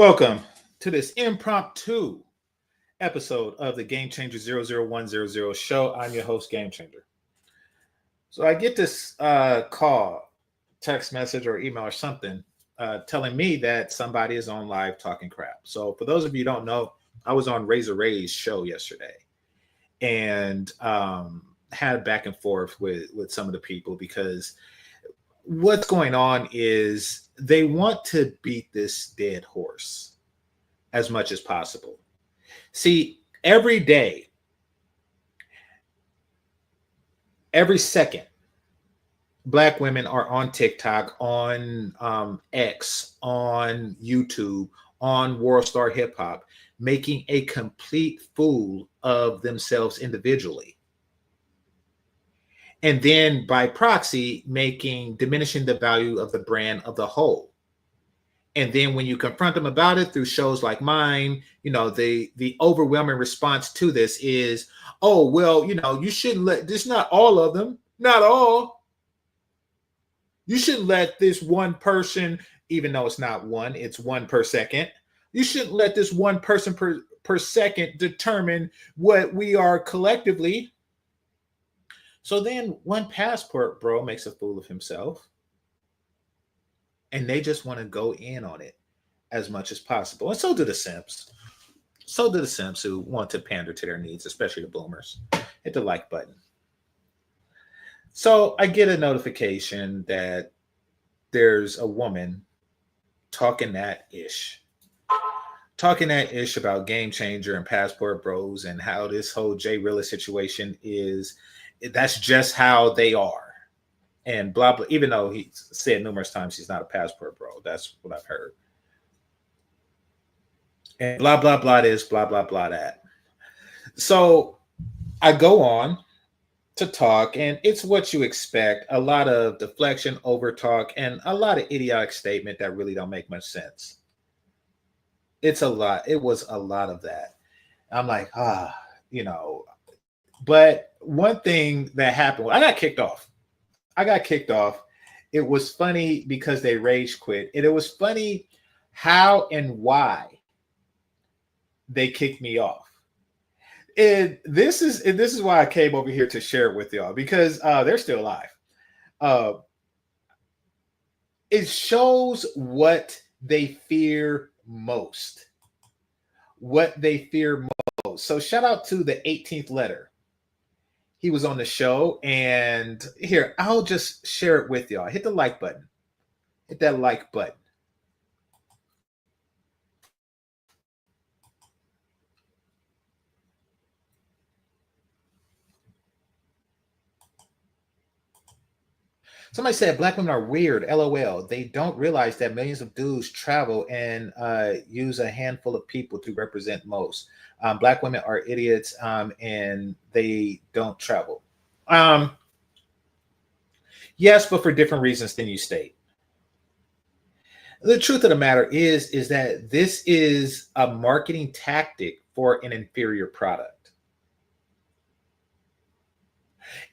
Welcome to this impromptu episode of the GameChanger 00100 show. I'm your host, GameChanger. So I get this call, text message, or email or something telling me that somebody is on live talking crap. So for those of you who don't know, I was on Razor Ray's show yesterday and had back and forth with some of the people because what's going on is they want to beat this dead horse as much as possible. See, every day, every second, Black women are on TikTok, on X, on YouTube, on World Star Hip Hop, making a complete fool of themselves individually. And then by proxy, diminishing the value of the brand of the whole. And then when you confront them about it through shows like mine, the overwhelming response to this is, oh, well, you shouldn't let this, not all of them, not all. You shouldn't let this one person, even though it's not one, it's one per second. You shouldn't let this one person per second determine what we are collectively. So then one passport bro makes a fool of himself and they just want to go in on it as much as possible. And so do the simps. So do the simps who want to pander to their needs, especially the boomers. Hit the like button. So I get a notification that there's a woman talking that ish about GameChanger and Passport Bros and how this whole Rella situation is. That's just how they are. And blah, blah, even though he's said numerous times he's not a passport bro. That's what I've heard. And blah, blah, blah this, blah, blah, blah that. So I go on to talk, and it's what you expect. A lot of deflection, over talk, and a lot of idiotic statement that really don't make much sense. It's a lot. It was a lot of that. I'm like, But one thing that happened, I got kicked off. It was funny because they rage quit. And it was funny how and why they kicked me off. And this is why I came over here to share it with y'all, because they're still alive. It shows what they fear most. So shout out to the 18th letter. He was on the show, and here, I'll just share it with y'all. Hit the like button. Hit that like button. Somebody said Black women are weird. LOL. They don't realize that millions of dudes travel and use a handful of people to represent most. Black women are idiots, and they don't travel. Yes, but for different reasons than you state. The truth of the matter is that this is a marketing tactic for an inferior product.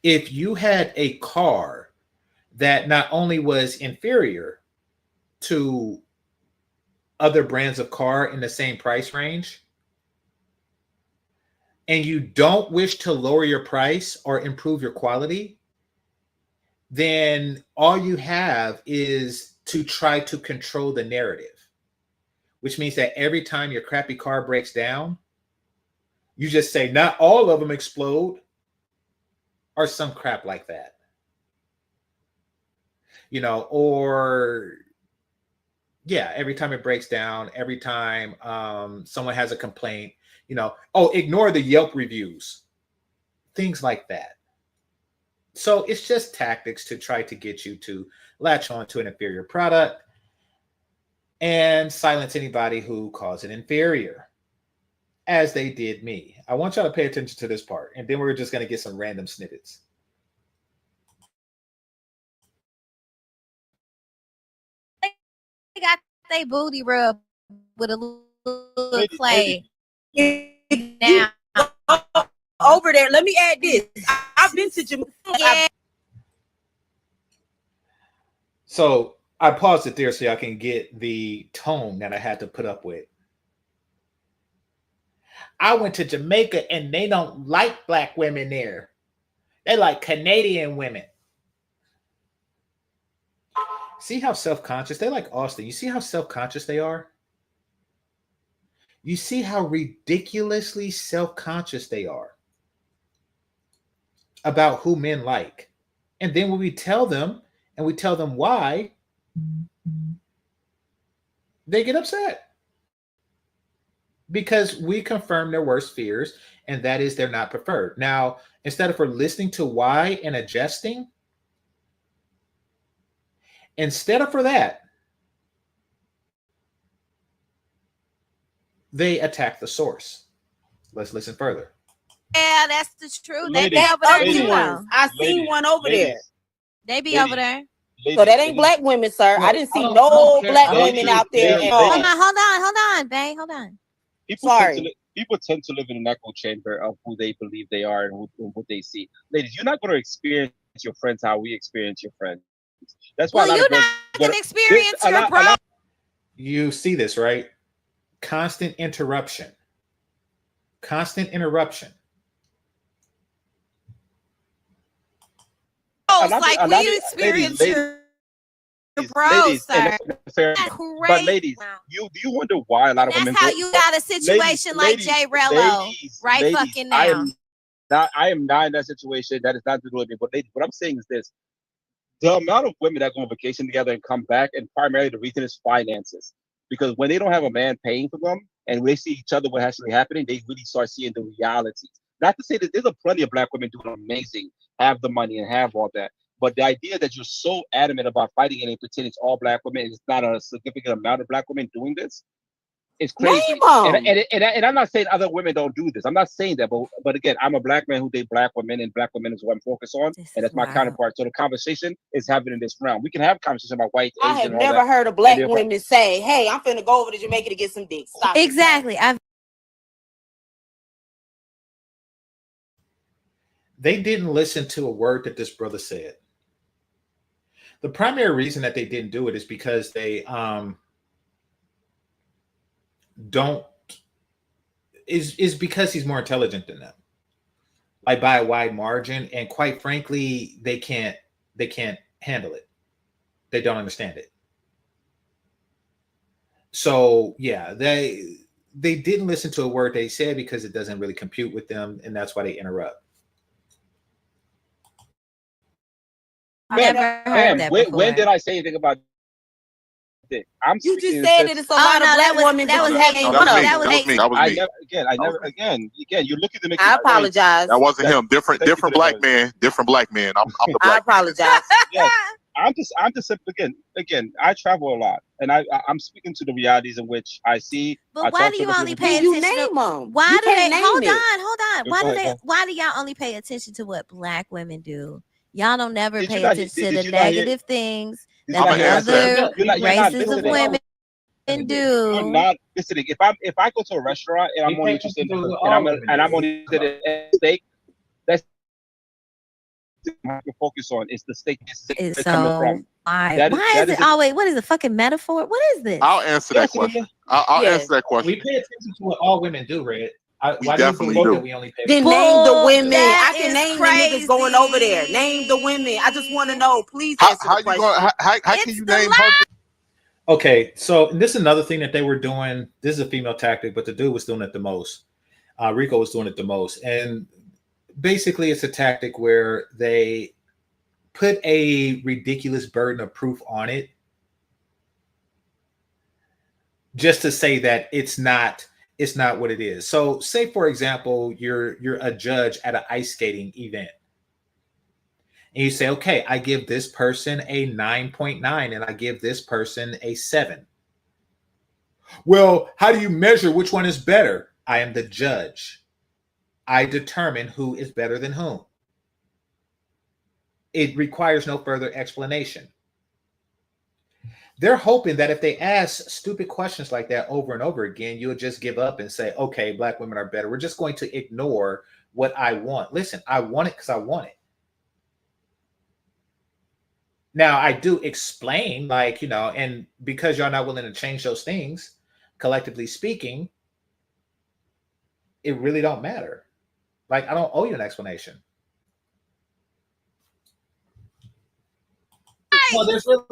If you had a car that not only was inferior to other brands of car in the same price range, and you don't wish to lower your price or improve your quality, then all you have is to try to control the narrative, which means that every time your crappy car breaks down, you just say, not all of them explode, or some crap like that. Every time it breaks down, every time someone has a complaint, ignore the Yelp reviews, things like that. So it's just tactics to try to get you to latch on to an inferior product and silence anybody who calls it inferior, as they did me. I want y'all to pay attention to this part, and then we're just going to get some random snippets. They got their booty rubbed with a little clay. Now, over there, let me add this. I've been to Jamaica. So I paused it there so I can get the tone that I had to put up with. I went to Jamaica and they don't like black women there. They like Canadian women. See how self-conscious they like Austin. You see how self-conscious they are? You see how ridiculously self-conscious they are about who men like. And then when we tell them and we tell them why, they get upset. Because we confirm their worst fears, and that is they're not preferred. Now, instead of for listening to why and adjusting, instead of for that, they attack the source. Let's listen further. Yeah, that's the truth. They be Ladies, over there Ugly too, ladies, though. ones. I seen ladies, one over there. ladies, They be ladies, over there. So that ain't ladies, black women, sir. I Well, didn't I see don't no care. black I don't women care. out there ladies, at Hold all. ladies. on, babe. Hold on. People tend to Sorry. people tend to live in an echo chamber of who they believe they are and what they see. Ladies, you're not going to experience your friends how we experience your friends. That's why a Well, lot you of girls not go gonna to experience a your lot. bro. You see this, right? Constant interruption. Constant interruption. Like we ladies, experience ladies, your bros, ladies, and sir. that's fair. That's But crazy. ladies, do you wonder why a lot And of women that's how go? you got a situation like Jay Rello right Ladies, fucking now. I am not in that situation. That is not the good. But ladies, what I'm saying is this: the amount of women that go on vacation together and come back, and primarily the reason is finances. Because when they don't have a man paying for them, and they see each other, what actually happening, they really start seeing the reality. Not to say that there's a plenty of black women doing amazing, have the money and have all that. But the idea that you're so adamant about fighting it and pretending it's all black women, and it's not a significant amount of black women doing this, it's Name crazy. them. And I'm not saying other women don't do this. I'm not saying that, but again, I'm a black man who date black women, and black women is what I'm focused on, This and is that's my wild. counterpart. So the conversation is happening in this round. We can have a conversation about white, I Asian, have and all that. never heard a black women say, "Hey, I'm finna go over to Jamaica to get some dick." Stop it. Exactly. They didn't listen to a word that this brother said. The primary reason that they didn't do it is because they don't is because he's more intelligent than them, like by a wide margin. And quite frankly, they can't handle it. They don't understand it. So yeah, they didn't listen to a word they said because it doesn't really compute with them, and that's why they interrupt. Never heard that before. When did I say anything about dick? I'm You speaking just said in that sense. it's a lot of black women that was that me. ain't That was one me. of That them. was That was me. That was I me. never, again, you're looking to make. I apologize. That wasn't him. Different Thank you for the black apology. man. Different black man. I'm the I black man. apologize. Yes, I'm just again. I travel a lot, and I'm speaking to the realities in which I see. But I why talk do to you the only people. pay Can you attention name to them? why You do they can't name hold it. on? Go ahead. Why do y'all only pay attention to what black women do? Y'all don't never Did you pay not? attention Did to the you not hear? negative things Did that you not I'ma the hear? answer Listen, that. other you're not races of listening. women You're do. not listening. If I go to a restaurant and They I'm only pay interested attention to in what and all I'm women and I'm do. only interested in steak, that's what I can focus on. It's the steak. It's It's coming so from. why That is it is always what is a fucking metaphor? What is this? I'll answer that question. I'll Yes. answer that question. We pay attention to what all women do, Red. We Why do you definitely believe do. that we only pay Then attention? name the Bull, women. that I can is name the niggas going over there. Name the women. I just want to know. Please answer How the you question. going? How can It's you the name hundreds? Okay, so this is another thing that they were doing. This is a female tactic, but the dude was doing it the most. Rico was doing it the most. And basically, it's a tactic where they put a ridiculous burden of proof on it just to say that it's not what it is. So say for example, you're a judge at an ice skating event. And you say, okay, I give this person a 9.9 and I give this person a 7. Well, how do you measure which one is better? I am the judge. I determine who is better than whom. It requires no further explanation. They're hoping that if they ask stupid questions like that over and over again, you'll just give up and say, okay, black women are better. We're just going to ignore what I want. Listen, I want it because I want it. Now I do explain, like, and because y'all not willing to change those things, collectively speaking, it really don't matter. Like, I don't owe you an explanation. No, there's really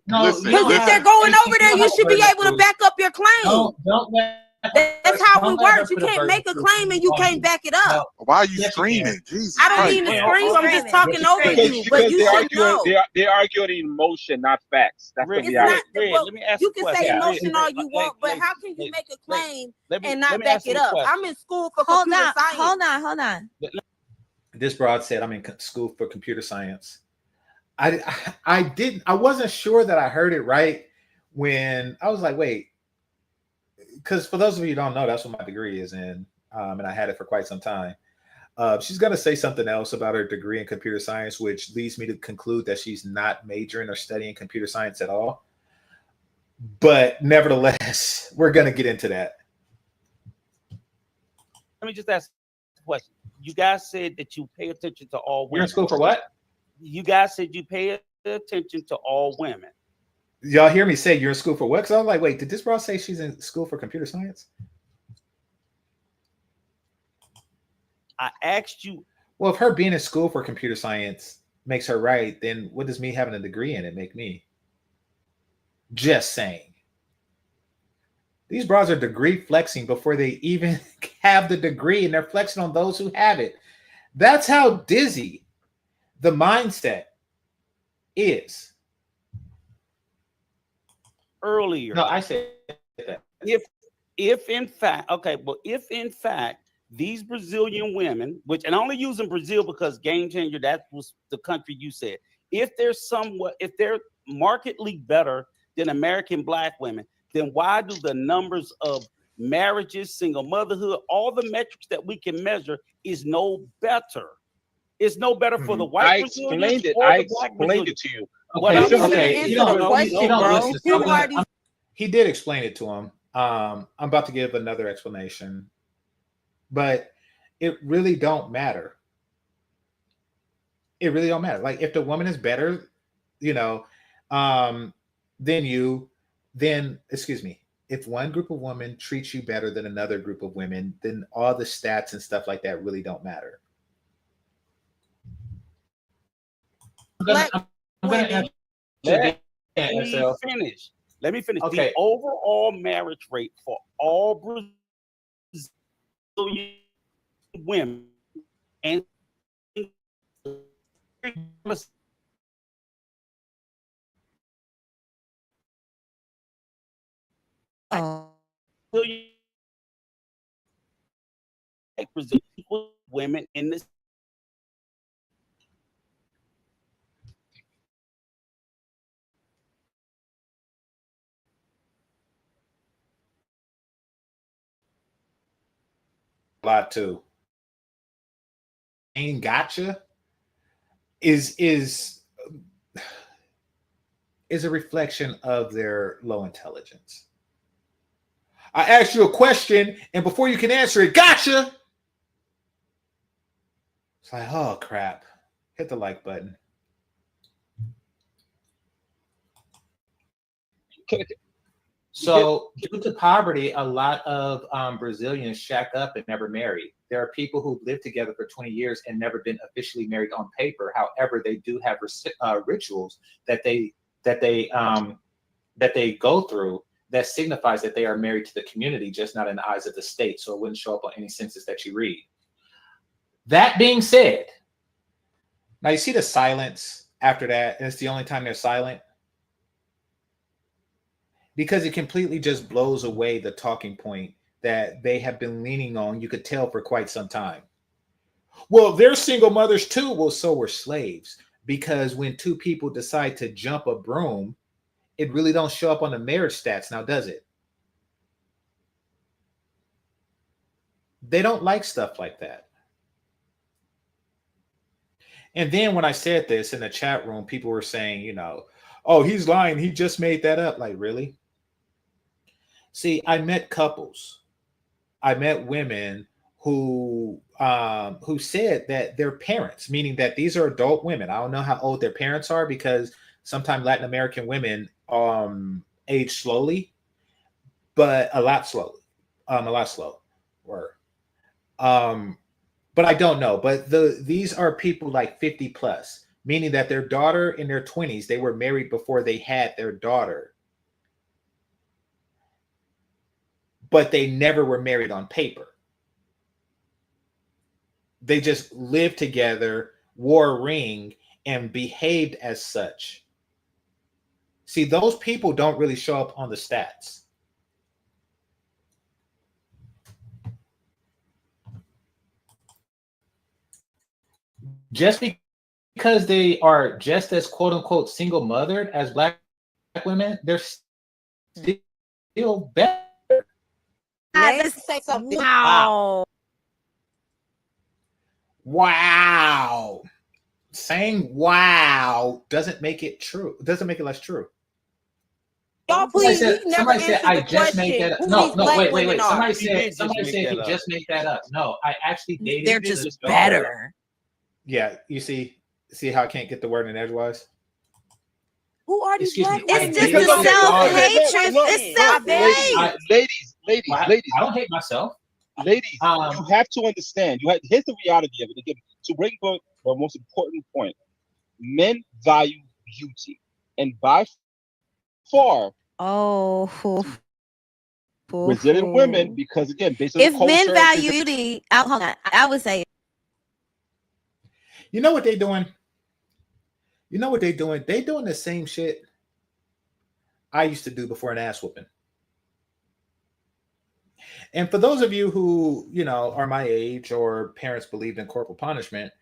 no. Listen, Because if they're going over there, you should be able to back up your claim. Don't let. That's how don't it let her works. You put a can't burden make a through claim and you on can't back it up. No, why are you yes, you screaming? can. Jesus I don't Christ. mean to Yeah, scream. I'm just talking over Because- you, but you should know. They're arguing emotion, not facts. That's the It's reality. not. Red, Well, let me ask you you a can say question. emotion Red, all you want, but how can you Red, make a claim let me and not let me back ask it you a up? question. I'm in school for Hold computer on, science. hold on. This broad said I'm in school for computer science. I wasn't sure that I heard it right when I was like, wait, because for those of you who don't know, that's what my degree is in, and I had it for quite some time. She's going to say something else about her degree in computer science, which leads me to conclude that she's not majoring or studying computer science at all. But nevertheless, we're going to get into that. Let me just ask a question. You guys said that you pay attention to all women. You're in school for what? You guys said you pay attention to all women. Y'all hear me say you're in school for what? Because I was like, wait, did this bro say she's in school for computer science? I asked you. Well, if her being in school for computer science makes her right, then what does me having a degree in it make me? Just saying. These bras are degree flexing before they even have the degree, and they're flexing on those who have it. That's how dizzy the mindset is. Earlier. No, I said that. If in fact, okay, well, if in fact these Brazilian women, which, and I'm only using Brazil because GameChanger, that was the country you said, if they're markedly better than American Black women, then why do the numbers of marriages, single motherhood, all the metrics that we can measure is no better? It's no better for the white I Brazilians explained it. or I the Black explained Brazilians. it to you. What I'm You didn't saying- answer you don't- the question, you don't bro. listen. You already. He did explain it to him. I'm about to give another explanation, but it really don't matter. It really don't matter. Like, if the woman is better, than you, then excuse me. If one group of women treats you better than another group of women, then all the stats and stuff like that really don't matter. Black Let me finish. Let me finish. Okay. The overall marriage rate for all Brazilian women and Oh. Brazilian women in this. A lot too. Ain't gotcha is a reflection of their low intelligence. I asked you a question, and before you can answer it, gotcha. It's like, oh crap. Hit the like button. So, due to poverty, a lot of Brazilians shack up and never marry. There are people who've lived together for 20 years and never been officially married on paper. However, they do have rituals that they go through that signifies that they are married to the community, just not in the eyes of the state. So it wouldn't show up on any census that you read. That being said, now you see the silence after that, and it's the only time they're silent. Because it completely just blows away the talking point that they have been leaning on, you could tell, for quite some time. Well, they're single mothers too. Well, so were slaves. Because when two people decide to jump a broom, it really don't show up on the marriage stats now, does it? They don't like stuff like that. And then when I said this in the chat room, people were saying, oh, he's lying. He just made that up. Like, really? See, I met couples. I met women who said that their parents, meaning that these are adult women. I don't know how old their parents are, because sometimes Latin American women age slowly, but a lot slower. But I don't know. But these are people like 50 plus, meaning that their daughter in their 20s, they were married before they had their daughter. But they never were married on paper. They just lived together, wore a ring, and behaved as such. See, those people don't really show up on the stats. Just because they are just as quote unquote single mothered as black women, they're still better. Let's say something. Wow. Wow. Saying wow doesn't make it true. Doesn't make it less true. Y'all, please, Somebody said I just made that up. No, wait. Somebody He said he just made that up. No, I actually dated. They're just better. Yeah, you see how I can't get the word in edgewise? Who are these Excuse me, black It's women? just the Because- self-hatred. Look, It's self-hate. Ladies, I don't hate myself. you have to understand. Here's the reality of it. Again, to bring up the most important point: men value beauty, and by far, Brazilian women, because again, based on If the culture, men value beauty, hold on, I would say. You know what they're doing? They doing the same shit I used to do before an ass whooping. And for those of you who, are my age or parents believed in corporal punishment,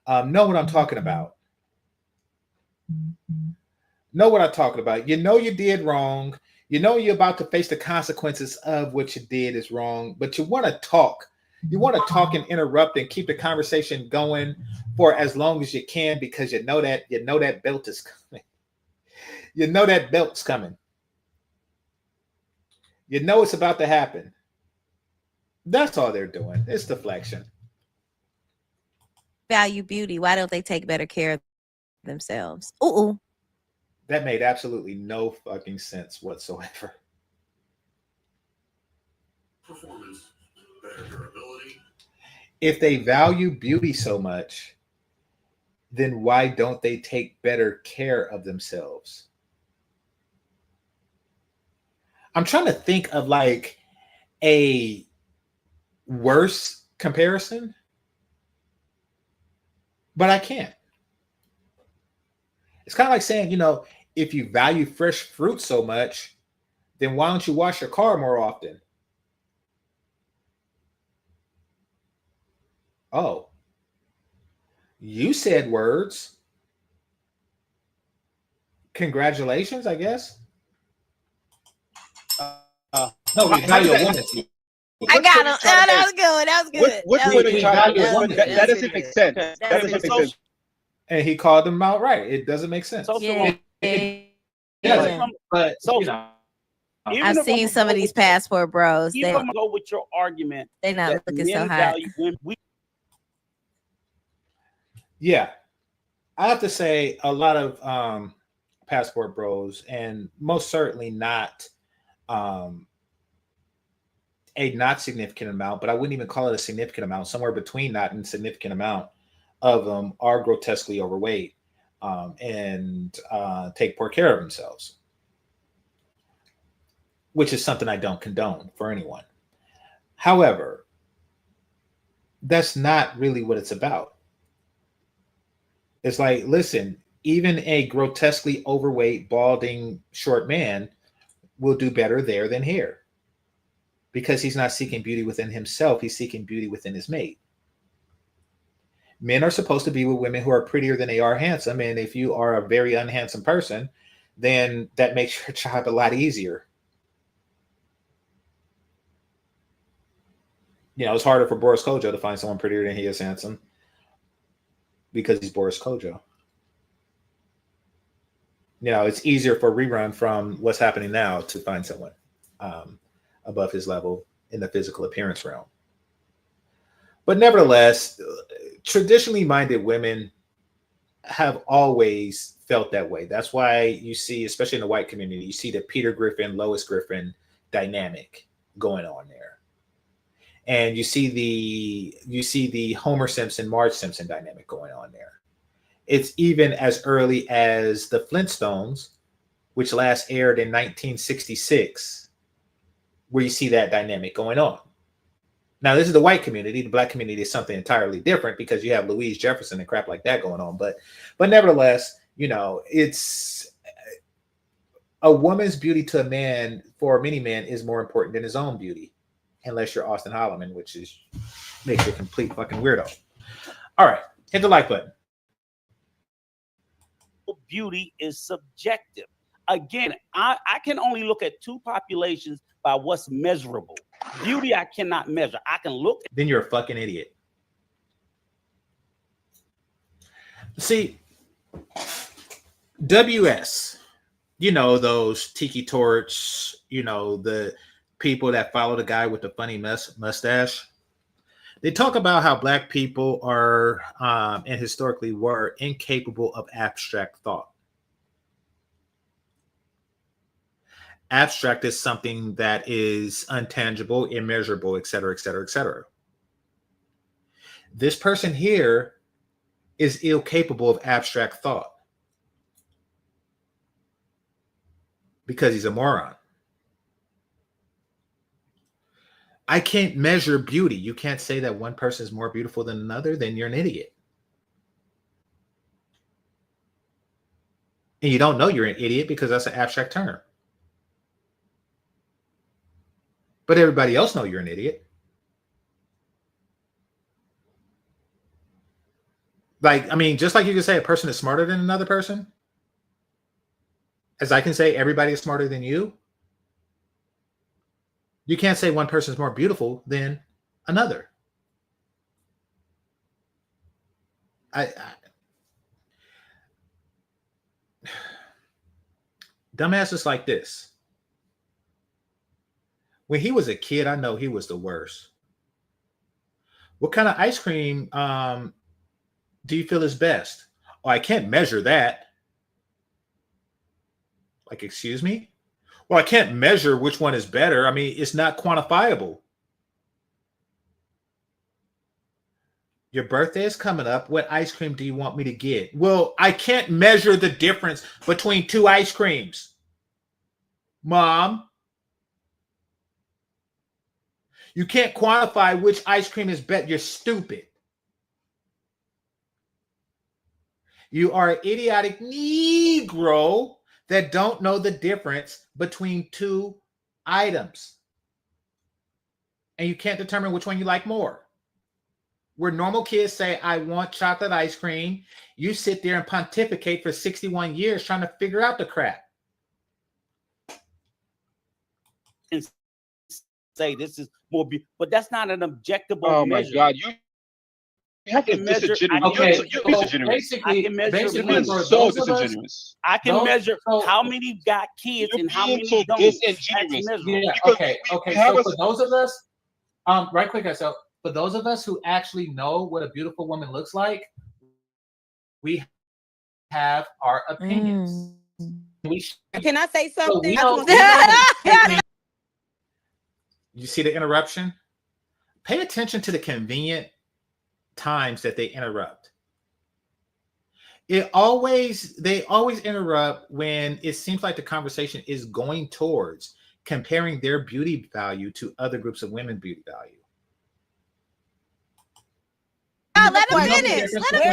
know what I'm talking about. Know what I'm talking about. You know you did wrong. You know you're about to face the consequences of what you did is wrong, but you want to talk. You want to talk and interrupt and keep the conversation going for as long as you can because you know that belt is coming. You know that belt's coming. You know it's about to happen. That's all they're doing. It's deflection. Value beauty. Why don't they take better care of themselves? Ooh. That made absolutely no fucking sense whatsoever. Performance, better durability. If they value beauty so much, then why don't they take better care of themselves? I'm trying to think of like a worse comparison, but I can't. It's kind of like saying, if you value fresh fruit so much, then why don't you wash your car more often? Oh, you said words. Congratulations, I guess. No, we value a woman. I got him. That was good. That was good. Which That way was to good. try to That was do? good. That doesn't make sense. That doesn't make sense. And he called them out right. It doesn't make sense. Yeah. But I've seen some of these passport bros. Even I'm gonna go with your argument. They not that looking so men hot. value women. Yeah, I have to say a lot of passport bros, and most certainly not a not significant amount, but I wouldn't even call it a significant amount. Somewhere between not and significant amount of them are grotesquely overweight and take poor care of themselves, which is something I don't condone for anyone. However, that's not really what it's about. It's like, listen, even a grotesquely overweight, balding, short man will do better there than here because he's not seeking beauty within himself. He's seeking beauty within his mate. Men are supposed to be with women who are prettier than they are handsome. And if you are a very unhandsome person, then that makes your job a lot easier. It's harder for Boris Kodjoe to find someone prettier than he is handsome because he's Boris Kodjoe. It's easier for Rerun from What's Happening Now to find someone above his level in the physical appearance realm. But nevertheless, traditionally minded women have always felt that way. That's why you see, especially in the white community, you see the Peter Griffin, Lois Griffin dynamic going on there. And you see the Homer Simpson, Marge Simpson dynamic going on there. It's even as early as the Flintstones, which last aired in 1966, where you see that dynamic going on. Now, this is the white community. The black community is something entirely different because you have Louise Jefferson and crap like that going on. But nevertheless, you know, it's a woman's beauty to a man, for many men, is more important than his own beauty, unless you're Austin Holloman, which is makes you a complete fucking weirdo. All right, hit the like button. Beauty is subjective. Again, I can only look at two populations by what's measurable. Beauty, I cannot measure. I can look. Then you're a fucking idiot. See, WS, you know, those tiki torch, you know, the people that follow the guy with the funny mustache. They talk about how black people are, and historically were, incapable of abstract thought. Abstract is something that is untangible, immeasurable, et cetera, et cetera, et cetera. This person here is ill-capable of abstract thought because he's a moron. I can't measure beauty. You can't say that one person is more beautiful than another, then you're an idiot. And you don't know you're an idiot because that's an abstract term. But everybody else know you're an idiot. Like, I mean, just like you can say a person is smarter than another person, as I can say everybody is smarter than you, you can't say one person is more beautiful than another. Dumbasses like this. When he was a kid, I know he was the worst. What kind of ice cream do you feel is best? Oh, I can't measure that. Like, excuse me? Well, I can't measure which one is better. I mean, it's not quantifiable. Your birthday is coming up. What ice cream do you want me to get? Well, I can't measure the difference between two ice creams. Mom, you can't quantify which ice cream is better. You're stupid. You are an idiotic Negro that don't know the difference between two items. And you can't determine which one you like more. Where normal kids say, I want chocolate ice cream, you sit there and pontificate for 61 years trying to figure out the crap. And say this is more beautiful, but that's not an objective Oh measure. my God, you have to measure. disingenuous. You're disingenuous. I can measure. You're so disingenuous. I can measure how many got kids and how many so don't. disingenuous. Yeah, Because okay. have So a- for those of us, right quick, so for those of us who actually know what a beautiful woman looks like, we have our opinions. Can I say So something? You see the interruption? Pay attention to the convenient times that they interrupt. They always interrupt when it seems like the conversation is going towards comparing their beauty value to other groups of women beauty value. Let her finish. Let her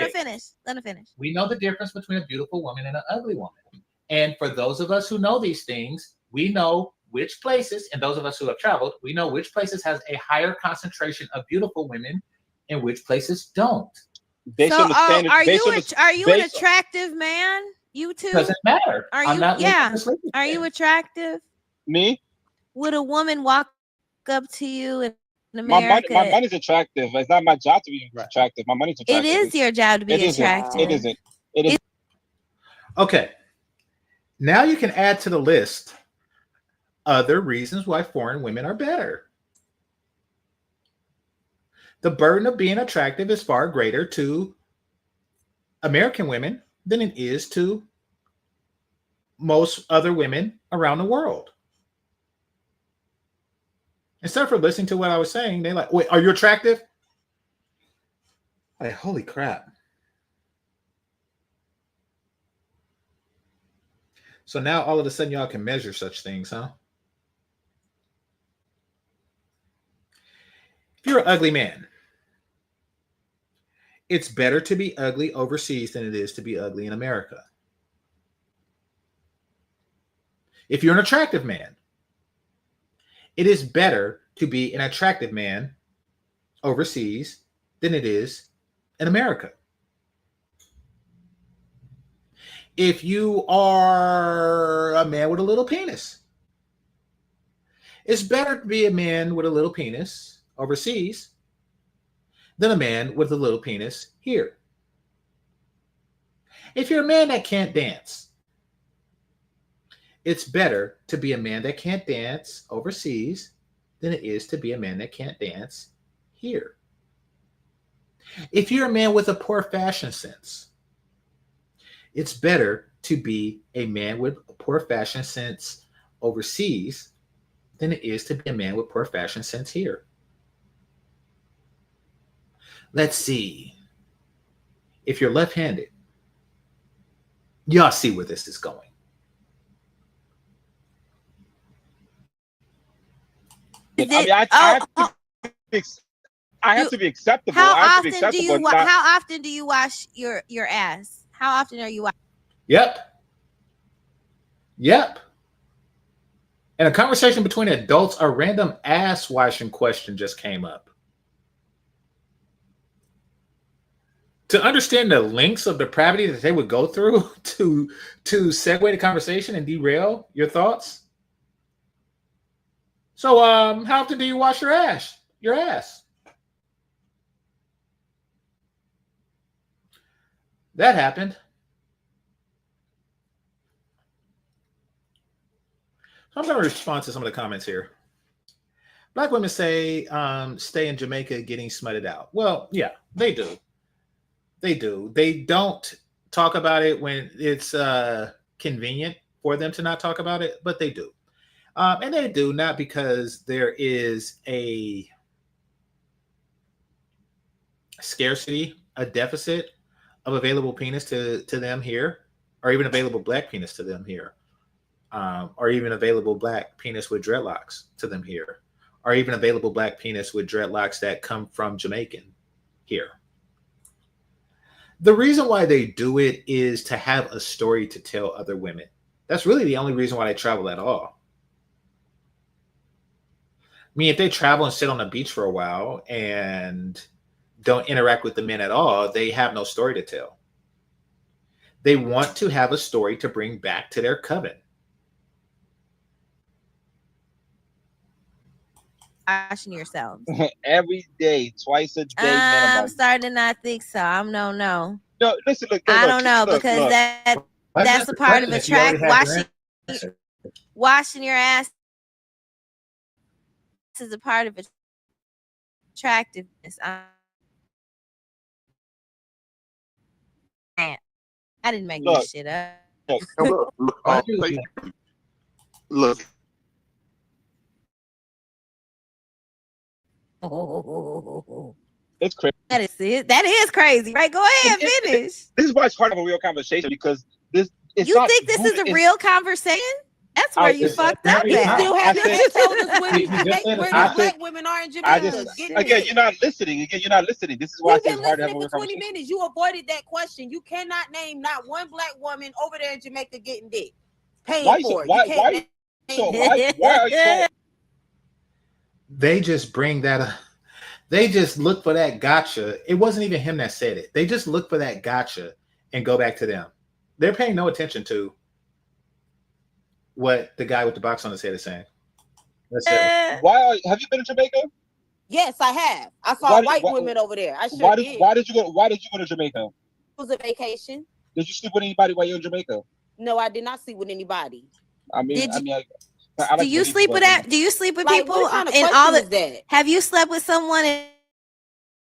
finish. Let her finish. We know the difference between a beautiful woman and an ugly woman. And for those of us who know these things, we know which places, and those of us who have traveled, we know which places has a higher concentration of beautiful women and which places don't. Based on the standard, are you an attractive man? You too? Doesn't matter. Are you? Are you attractive? Me? Would a woman walk up to you in America? My money's attractive. It's not my job to be attractive. My money's attractive. It is your job to be attractive. It isn't. It is. Okay. Now you can add to the list other reasons why foreign women are better. the burden of being attractive is far greater to American women than it is to most other women around the world. Instead of listening to what I was saying, they like, wait, are you attractive? Like, holy crap. So now all of a sudden y'all can measure such things, huh? If you're an ugly man, it's better to be ugly overseas than it is to be ugly in America. If you're an attractive man, it is better to be an attractive man overseas than it is in America. If you are a man with a little penis, it's better to be a man with a little penis overseas than a man with a little penis here. If you're a man that can't dance, it's better to be a man that can't dance overseas than it is to be a man that can't dance here. If you're a man with a poor fashion sense, it's better to be a man with a poor fashion sense overseas than it is to be a man with poor fashion sense here. Let's see. If you're left-handed, y'all see where this is going. I have to be acceptable. How often do you wash your ass? How often are you washing? Yep. In a conversation between adults, a random ass washing question just came up. To understand the lengths of depravity that they would go through to segue the conversation and derail your thoughts. So, how often do you wash your ass? That happened. So I'm going to respond to some of the comments here. Black women say stay in Jamaica getting smutted out. Well, yeah, they do. They don't talk about it when it's convenient for them to not talk about it, but they do. And they do not because there is a scarcity, a deficit of available penis to them here, or even available black penis to them here, or even available black penis with dreadlocks to them here, or even available black penis with dreadlocks that come from Jamaican here. The reason why they do it is to have a story to tell other women. That's really the only reason why they travel at all. I mean, if they travel and sit on the beach for a while and don't interact with the men at all, they have no story to tell. They want to have a story to bring back to their coven. Washing yourselves every day, twice a day. I'm starting to not think so. No. No, listen, look. I don't know because that's a part of washing your ass is a part of attractiveness. I didn't make this shit up. Look. It's crazy. That is crazy, right? Go ahead, finish. This is why it's part of a real conversation because this. You think this is a real conversation? That's where you fucked up. You still haven't told us where the black women are in Jamaica. Again, you're not listening. This is why it's hard to have a real for 20 minutes. You avoided that question. You cannot name not one black woman over there in Jamaica getting dick. Paying for it. Why are you so? They just bring that up. They just look for that gotcha. It wasn't even him that said it. They just look for that gotcha and go back to them. They're paying no attention to what the guy with the box on his head is saying. Have you been to Jamaica? Yes, I have. I saw white women over there. I sure did. Why did you go to Jamaica? It was a vacation. Did you sleep with anybody while you were in Jamaica? No, I did not sleep with anybody. Do you sleep with people in all the? Have you slept with someone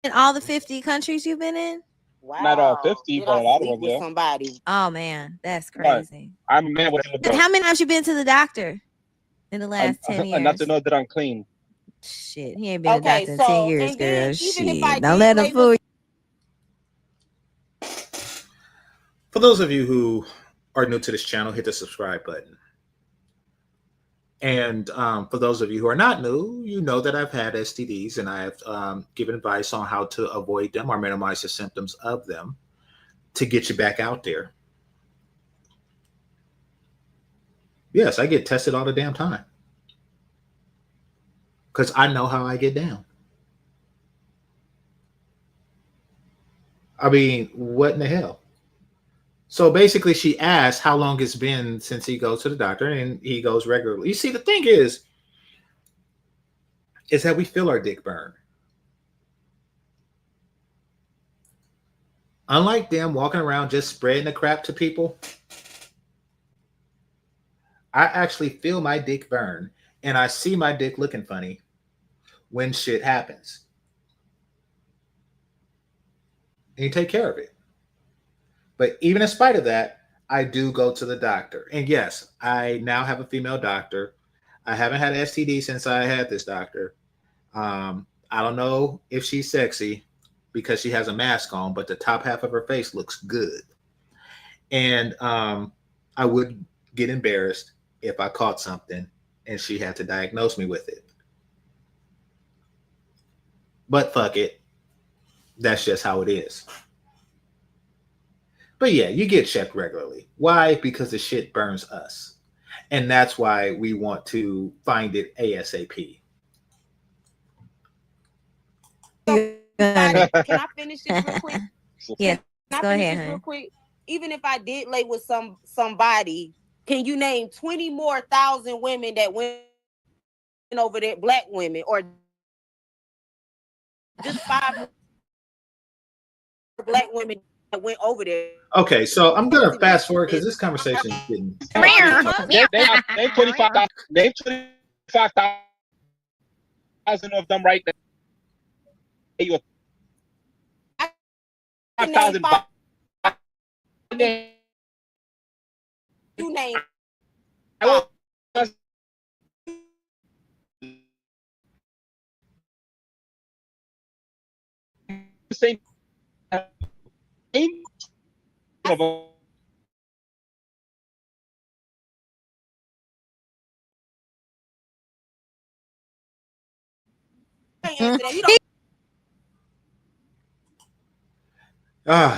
all the 50 countries you've been in? Wow. Not all 50, Did but I a lot of sleep them, with yeah. somebody? Oh man, that's Right. crazy. I'm a man with a little How many times you been to the doctor in the last 10 years? enough to know that I'm clean. Shit, he ain't been to the Okay, doctor in so 10 years, and then girl. even if I Shit, don't did let him lay fool with you. For those of you who are new to this channel, hit the subscribe button. And for those of you who are not new, you know that I've had STDs and I have given advice on how to avoid them or minimize the symptoms of them to get you back out there. Yes, I get tested all the damn time because I know how I get down. I mean, what in the hell? So basically, she asked how long it's been since he goes to the doctor, and he goes regularly. You see, the thing is that we feel our dick burn. Unlike them walking around just spreading the crap to people, I actually feel my dick burn, and I see my dick looking funny when shit happens. And you take care of it. But even in spite of that, I do go to the doctor. And yes, I now have a female doctor. I haven't had an STD since I had this doctor. I don't know if she's sexy because she has a mask on, but the top half of her face looks good. And I would get embarrassed if I caught something and she had to diagnose me with it. But fuck it. That's just how it is. But yeah, you get checked regularly. Why? Because the shit burns us. And that's why we want to find it ASAP. Can I finish this real quick? Yeah, Can go I finish ahead, this real honey. quick? Even if I did lay with somebody, can you name 20 more thousand women that went over there, black women, or just 5 black women that went over there? Okay, so I'm gonna fast forward because this conversation is getting. Name 25,000 of them right there. You I can name 5. You name 5. Same name.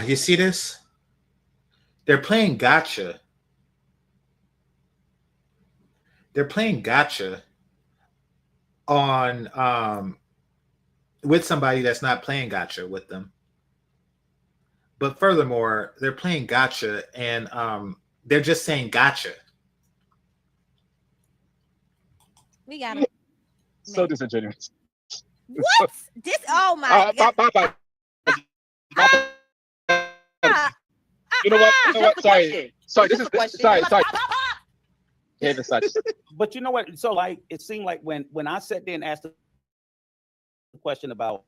You see this? They're playing gotcha. They're playing gotcha on with somebody that's not playing gotcha with them. But furthermore, they're playing gotcha and they're just saying gotcha. We got it. So disingenuous. What? This? Oh my god! You know what? Sorry. This is sorry. Yeah, such. But you know what? So like, it seemed like when I sat there and asked the question about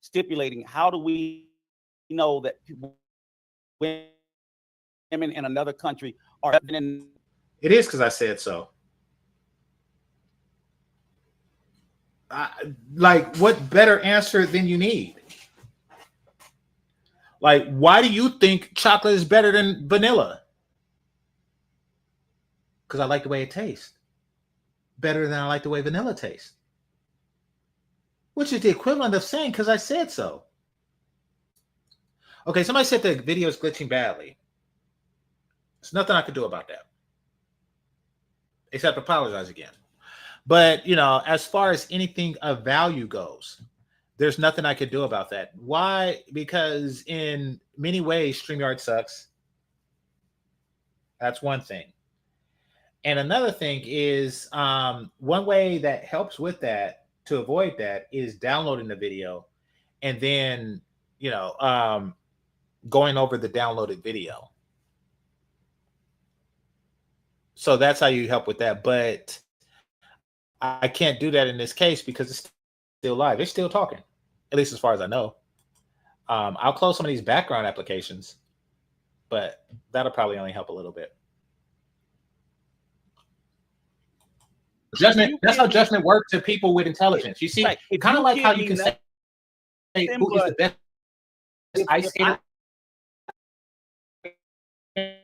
stipulating, how do we know that women in another country are in? It is because I said so. Like, what better answer than you need? Like, why do you think chocolate is better than vanilla? Because I like the way it tastes. Better than I like the way vanilla tastes. Which is the equivalent of saying, because I said so. Okay, somebody said the video is glitching badly. There's nothing I could do about that. Except apologize again. But, you know, as far as anything of value goes, there's nothing I could do about that. Why? Because in many ways, StreamYard sucks. That's one thing. And another thing is one way that helps with that, to avoid that, is downloading the video and then, you know, going over the downloaded video. So that's how you help with that. But I can't do that in this case because it's still live. They're still talking, at least as far as I know. I'll close some of these background applications, but that'll probably only help a little bit. Judgment. That's how judgment works to people with intelligence. You see, Right. kind of like how you can say who is the best ice skater in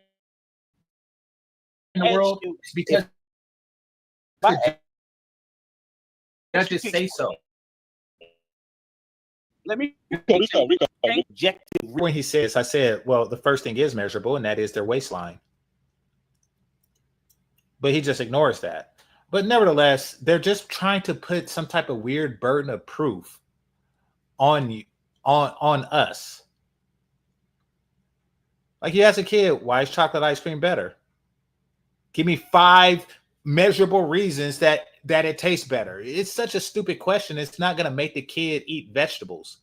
the world. It's because judges say so. Let me Rico. When he says, I said, well, the first thing is measurable, and that is their waistline. But he just ignores that. But nevertheless, they're just trying to put some type of weird burden of proof on you, on us. Like you ask a kid, why is chocolate ice cream better? Give me 5 measurable reasons that it tastes better. It's such a stupid question. It's not going to make the kid eat vegetables.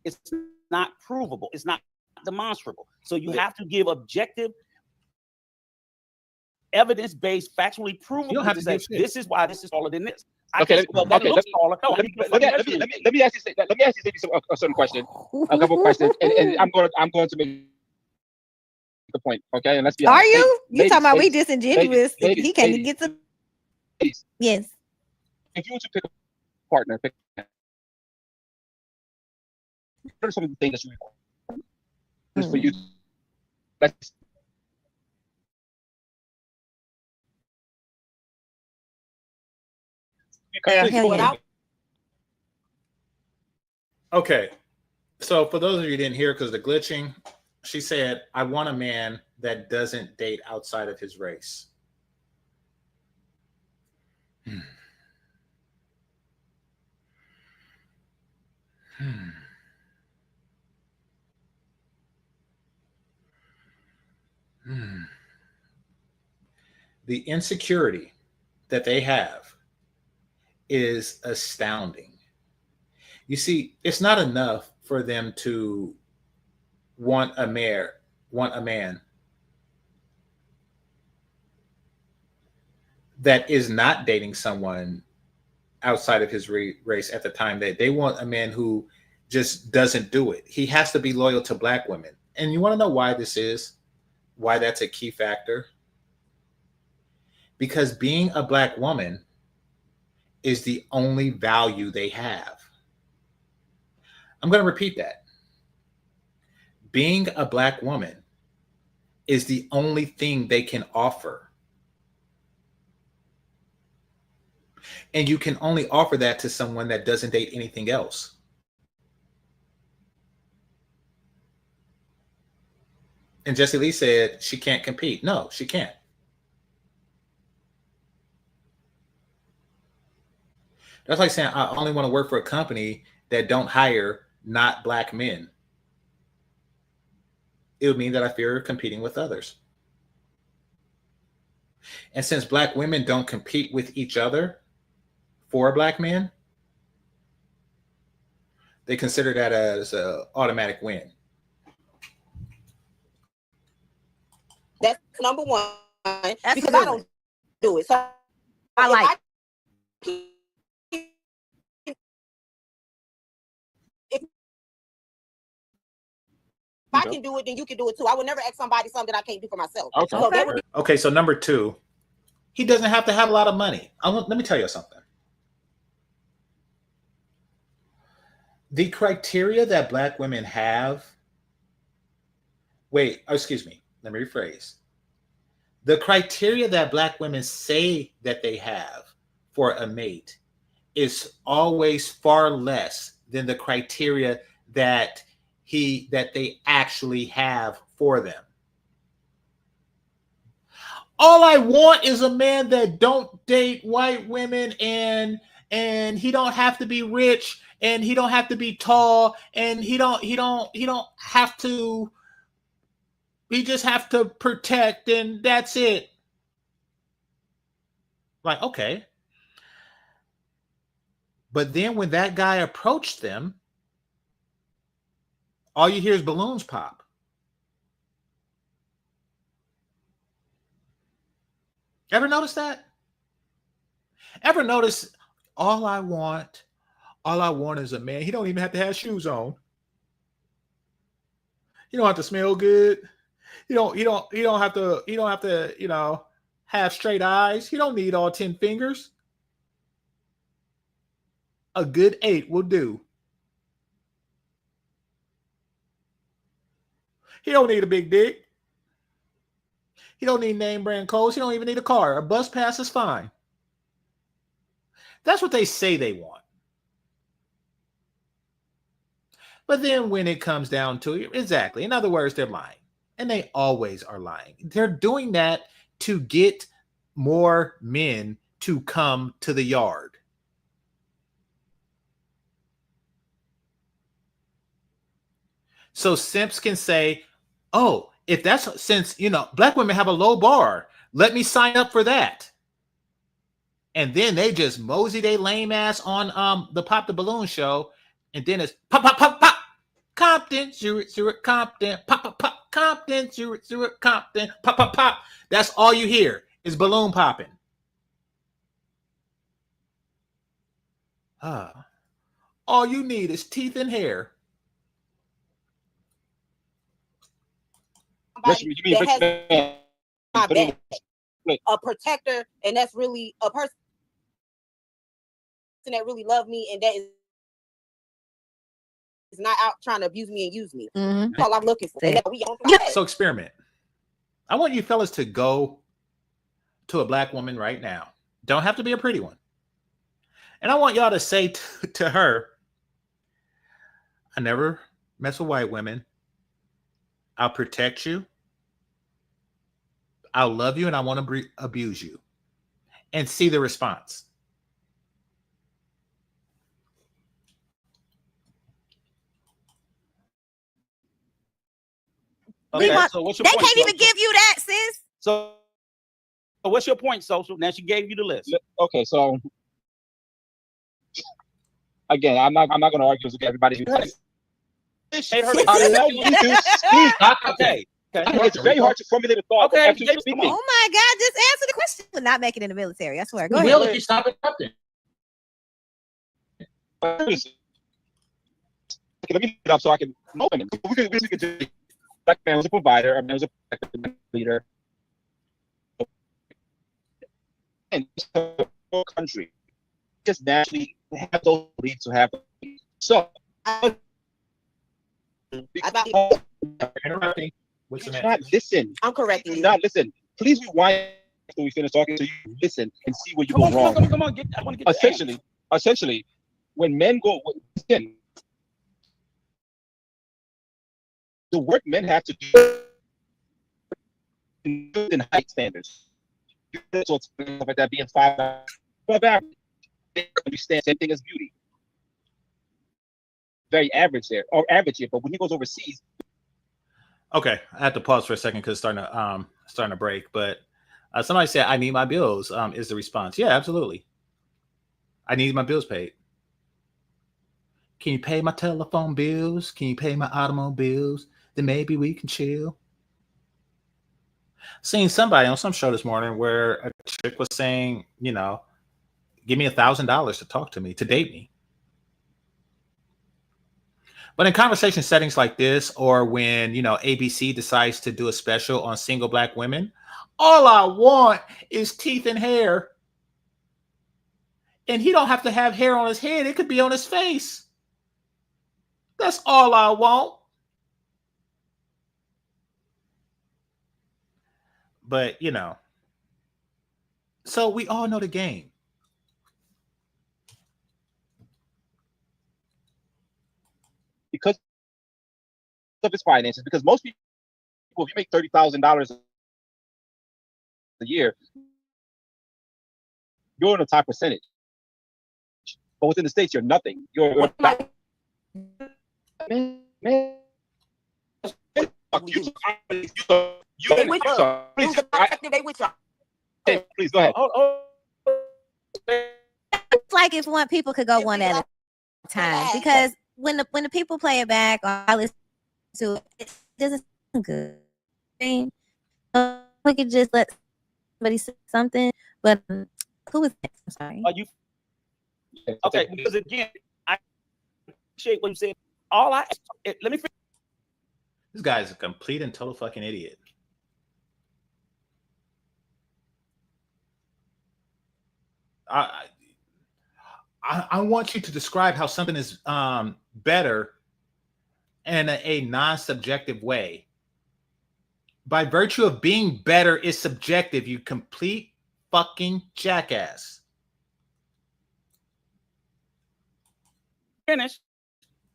It's not provable. It's not demonstrable. So you have to give objective, evidence-based, factually provable to say this is why this is taller than this. Let me ask you a certain question, a couple questions, and I'm going to make the point. Okay, and let's be honest. Are you? You talking about we disingenuous? He can't even get to. Yes. If you were to pick a partner, what are some of the things that you require? Just for you. Okay, so for those of you who didn't hear because the glitching, she said, I want a man that doesn't date outside of his race. The insecurity that they have is astounding. You see, it's not enough for them to want a man that is not dating someone outside of his race at the time. That they want a man who just doesn't do it. He has to be loyal to Black women. And you want to know why this is? Why that's a key factor? Because being a Black woman is the only value they have. I'm going to repeat that. Being a Black woman is the only thing they can offer. And you can only offer that to someone that doesn't date anything else. And Jessie Lee said she can't compete. No, she can't. That's like saying I only want to work for a company that don't hire not Black men. It would mean that I fear competing with others. And since Black women don't compete with each other for Black men, they consider that as an automatic win. That's number one. That's because good. I don't do it. So I like. If I can do it, then you can do it too. I would never ask somebody something I can't do for myself. Okay, so number 2, he doesn't have to have a lot of money. Let me tell you something. The criteria that Black women have, let me rephrase. The criteria that Black women say that they have for a mate is always far less than the criteria that they actually have for them. All I want is a man that don't date white women, and he don't have to be rich, and he don't have to be tall, and he just have to protect, and that's it. Like, okay. But then when that guy approached them, all you hear is balloons pop. Ever notice that? Ever notice all I want is a man. He don't even have to have shoes on. He don't have to smell good. He don't have to, have straight eyes. He don't need all 10 fingers. A good 8 will do. He don't need a big dick. He don't need name brand clothes. He don't even need a car. A bus pass is fine. That's what they say they want. But then when it comes down to it, exactly. In other words, they're lying. And they always are lying. They're doing that to get more men to come to the yard. So simps can say, oh, if that's since, black women have a low bar, let me sign up for that. And then they just mosey they lame ass on the Pop the Balloon show. And then it's pop, pop, pop, pop. Compton, Zurich, Compton, pop, pop, pop. Compton, Zurich, Compton, pop, pop, pop. That's all you hear is balloon popping. All you need is teeth and hair. A protector, and that's really a person that really love me, and that is not out trying to abuse me and use me. Mm-hmm. That's all I'm looking for. So experiment. I want you fellas to go to a black woman right now. Don't have to be a pretty one. And I want y'all to say to her, I never mess with white women. I'll protect you. I'll love you, and I want to abuse you. And see the response. Okay, so what's your they point, can't even Social? give you that, sis. So what's your point, Social? Now she gave you the list. Okay, so again, I'm not going to argue with everybody. Okay. It's very hard to formulate a thought. Okay. Oh my God, just answer the question. We're not making it in the military. I swear. Go ahead. Will if you stop interrupting. Let me get up so I can open it. We could just black man was a provider, a man was a leader. And the whole country just naturally have those leads to have. So Interrupting. Listen. I'm correcting you. Not listen. Please rewind after we finish talking so you listen and see where you go wrong. Come on. I want to get Essentially, when men go in, the work men have to do in height standards. So stuff like that being 5 above average. They understand same thing as beauty. Very average there, or average here, but when he goes overseas. Okay, I have to pause for a second because it's starting to break. But somebody said, "I need my bills." Is the response? Yeah, absolutely. I need my bills paid. Can you pay my telephone bills? Can you pay my automobiles? Then maybe we can chill. Seeing somebody on some show this morning where a chick was saying, give me $1,000 to talk to me, to date me. But in conversation settings like this, or when, ABC decides to do a special on single black women, all I want is teeth and hair. And he don't have to have hair on his head. It could be on his face. That's all I want. But, so we all know the game. Because of his finances, because most people, if you make $30,000 a year, you're in the top percentage. But within the States, you're nothing. You're man. Please go ahead. It's like if one people could go one at a time, because when the people play it back or I listen to it, it doesn't sound good. We could just let somebody say something, but Who was next? I'm sorry. Are you okay? Because again, I appreciate what you said. All I let me finish. This guy is a complete and total fucking idiot. I want you to describe how something is better in a non-subjective way. By virtue of being better is subjective, you complete fucking jackass. Finish.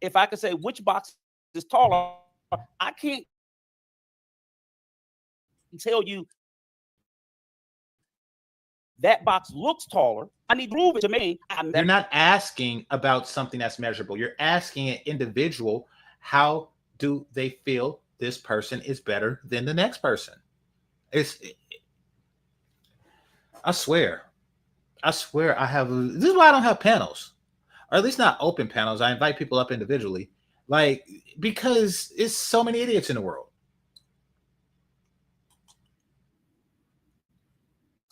If I could say which box is taller, I can't tell you that box looks taller. I need to prove it to me. You're not asking about something that's measurable. You're asking an individual, how do they feel this person is better than the next person? I swear I have, this is why I don't have panels, or at least not open panels. I invite people up individually, like, because it's so many idiots in the world.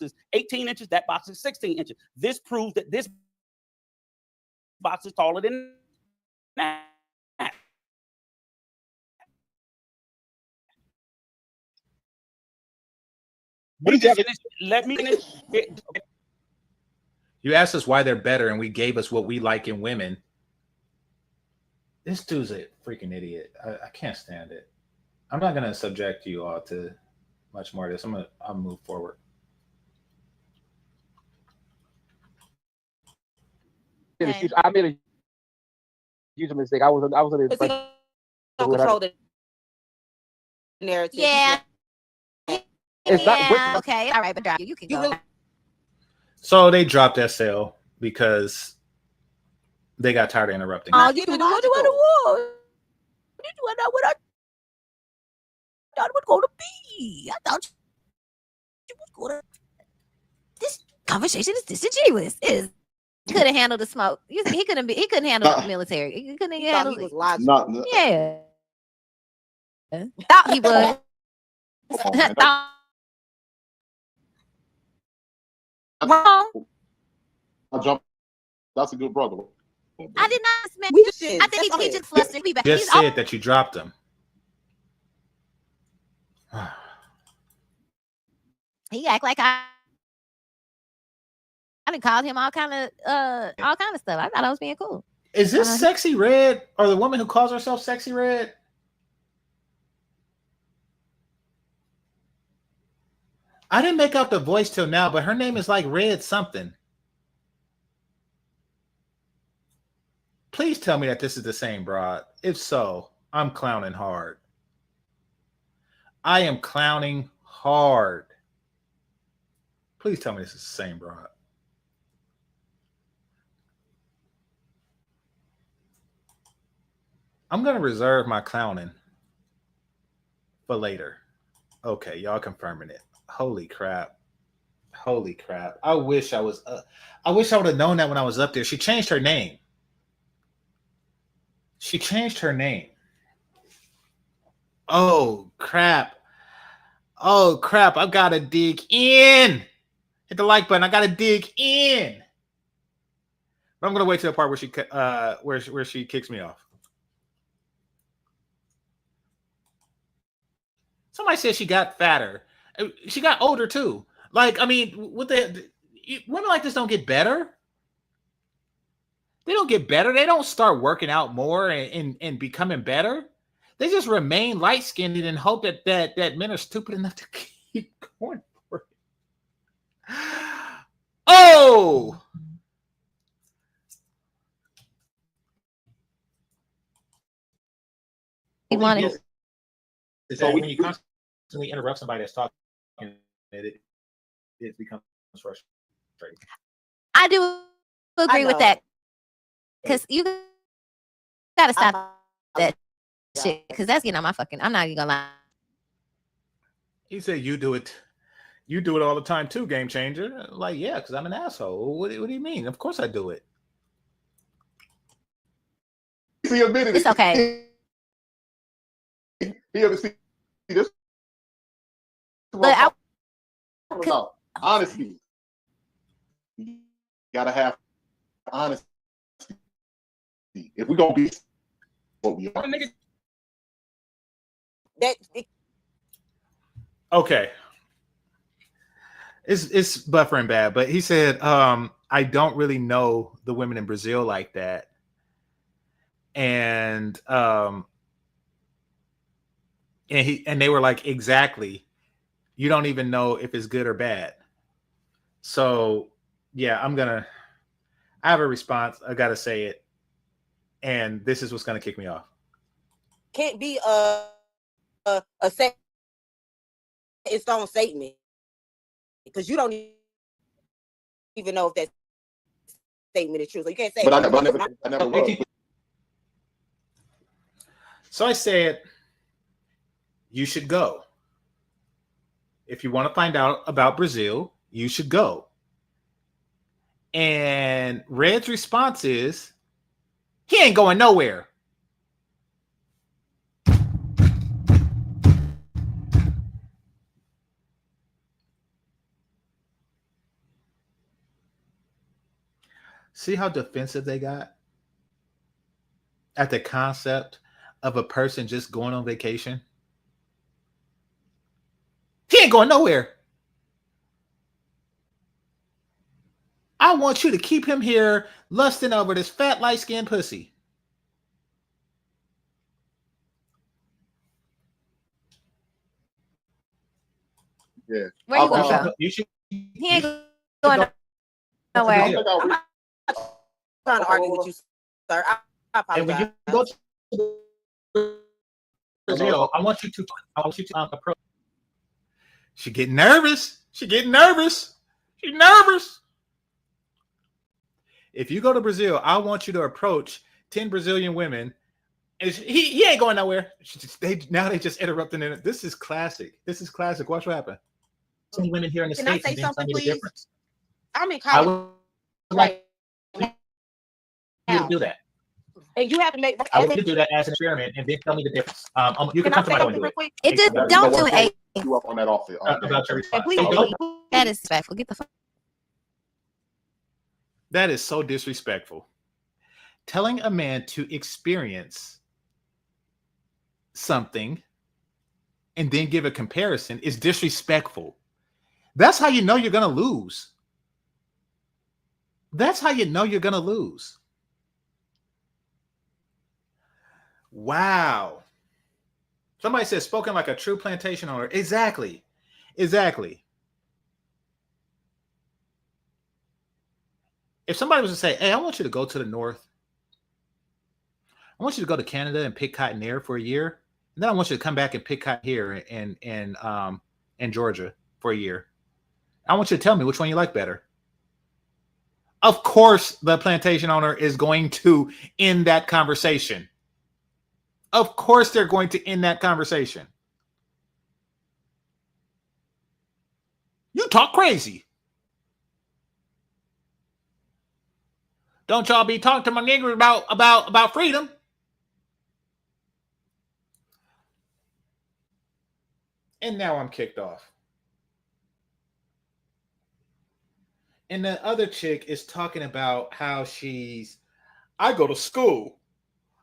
Is 18 inches, that box is 16 inches. This proves that this box is taller than that. Let me finish. You asked us why they're better, and we gave us what we like in women. This dude's a freaking idiot. I can't stand it. I'm not gonna subject you all to much more of this. I'll move forward. I made a huge mistake. I was in the control the narrative. Yeah. It's yeah. Okay. All right, but drop you. You can go. So they dropped SL because they got tired of interrupting. Oh, you know what? Not what I thought it was going to be. I thought you was going to. This conversation is disingenuous. He couldn't handle the smoke. He couldn't handle the military. He couldn't handle it. No. Yeah. Thought he was. Wrong. I jumped. That's a good brother. I did not smack. I think he just flustered. Just said that you dropped him. He act like I done called him all kind of stuff. I thought I was being cool. Is this Sexy Red, or the woman who calls herself Sexy Red? I didn't make out the voice till now, but her name is like Red something. Please tell me that this is the same broad. If so, I'm clowning hard. I am clowning hard. Please tell me this is the same broad. I'm going to reserve my clowning for later. Okay, y'all confirming it. Holy crap. Holy crap. I wish I would have known that when I was up there. She changed her name. Oh, crap. I've got to dig in. Hit the like button. I got to dig in. But I'm going to wait till the part where she kicks me off. Somebody said she got fatter. She got older too. Like, I mean, women like this don't get better. They don't get better. They don't start working out more and becoming better. They just remain light-skinned and hope that men are stupid enough to keep going for it. Oh! He wanted. Is that when you constantly interrupt somebody that's talking, it becomes frustrating. I do agree with that, because you gotta stop that shit, because that's getting on my fucking. I'm not even gonna lie. He said, "You do it all the time too, Game Changer." Like, yeah, because I'm an asshole. What do you mean? Of course I do it. He admitted It's okay. He ever see this? But Honesty. You gotta have honesty. If we're gonna be what we are. Okay. It's buffering bad, but he said, I don't really know the women in Brazil like that. And they were like, exactly. You don't even know if it's good or bad. So yeah, I have a response. I gotta say it. And this is what's gonna kick me off. Can't be a set in stone statement because you don't even know if that statement is true. So you can't say. But I never was. So I said, you should go. If you want to find out about Brazil, you should go. And Red's response is, he ain't going nowhere. See how defensive they got at the concept of a person just going on vacation? He ain't going nowhere. I want you to keep him here lusting over this fat, light-skinned pussy. Yeah. Where you gonna go? You should. He ain't going nowhere. I'm not trying to argue with you, sir. I And when apologize. you go to Brazil, I want you to approach. She getting nervous. She's nervous. If you go to Brazil, I want you to approach 10 Brazilian women. And he ain't going nowhere. They just interrupting it. This is classic. Watch what happened. Some women here in the Can I States. say And something, tell me the please? difference. I'm in I college would like right you to now, do that. and you have to make. I want you to do that as an experiment, and then tell me the difference. You can Can I come to say my show and something do real it. quick? It just don't do it. You up on that off it. About your response. Please, That is disrespectful. Get the fuck. That is so disrespectful. Telling a man to experience something and then give a comparison is disrespectful. That's how you know you're going to lose. Wow. Somebody says spoken like a true plantation owner. Exactly. If somebody was to say, hey, I want you to go to the north. I want you to go to Canada and pick cotton there for a year. And then I want you to come back and pick cotton here in Georgia for a year. I want you to tell me which one you like better. Of course, the plantation owner is going to end that conversation. Of course, they're going to end that conversation. You talk crazy. Don't y'all be talking to my niggers about freedom. And now I'm kicked off. And the other chick is talking about how I go to school.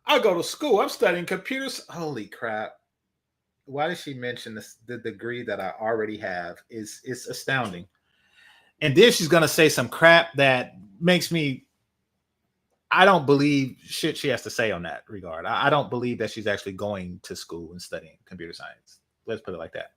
I'm studying computers. Holy crap. Why did she mention the degree that I already have? It's astounding. And then she's going to say some crap that makes me, I don't believe shit she has to say on that regard. I don't believe that she's actually going to school and studying computer science. Let's put it like that.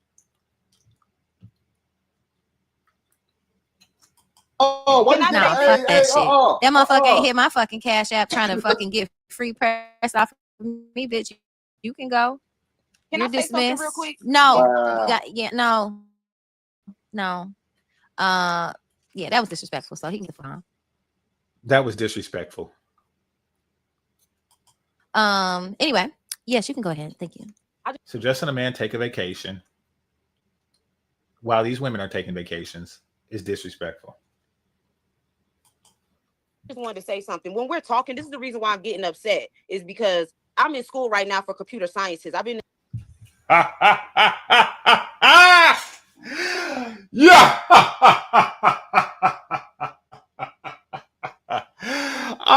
Oh, what? No, fuck that shit. That motherfucker ain't hit my fucking Cash App trying to fucking get free press off of me, bitch. You can go. Can You're I say something dismissed. real quick? No. Wow. No. Yeah, that was disrespectful. So he can get fine. That was disrespectful. Anyway, yes, you can go ahead. Thank you. Suggesting a man take a vacation while these women are taking vacations is disrespectful. I just wanted to say something. When we're talking, this is the reason why I'm getting upset, is because I'm in school right now for computer sciences. I've been Yeah.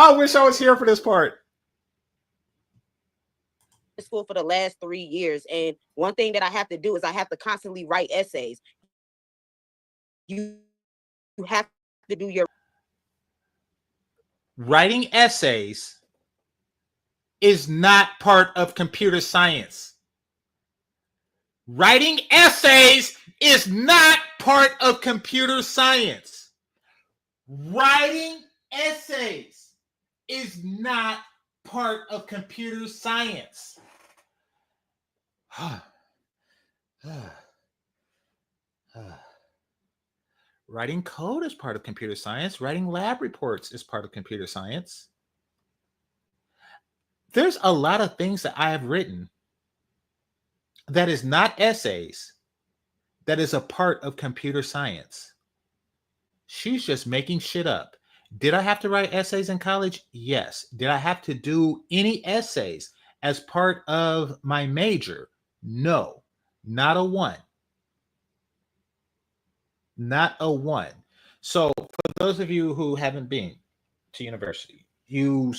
I wish I was here for this part. School for the last 3 years, and one thing that I have to do is I have to constantly write essays. You have to do your Writing essays is not part of computer science. Writing essays is not part of computer science. Writing essays is not part of computer science. Writing code is part of computer science. Writing lab reports is part of computer science. There's a lot of things that I have written that is not essays, that is a part of computer science. She's just making shit up. Did I have to write essays in college? Yes. Did I have to do any essays as part of my major? No, not a one. Not a one. So for those of you who haven't been to university, you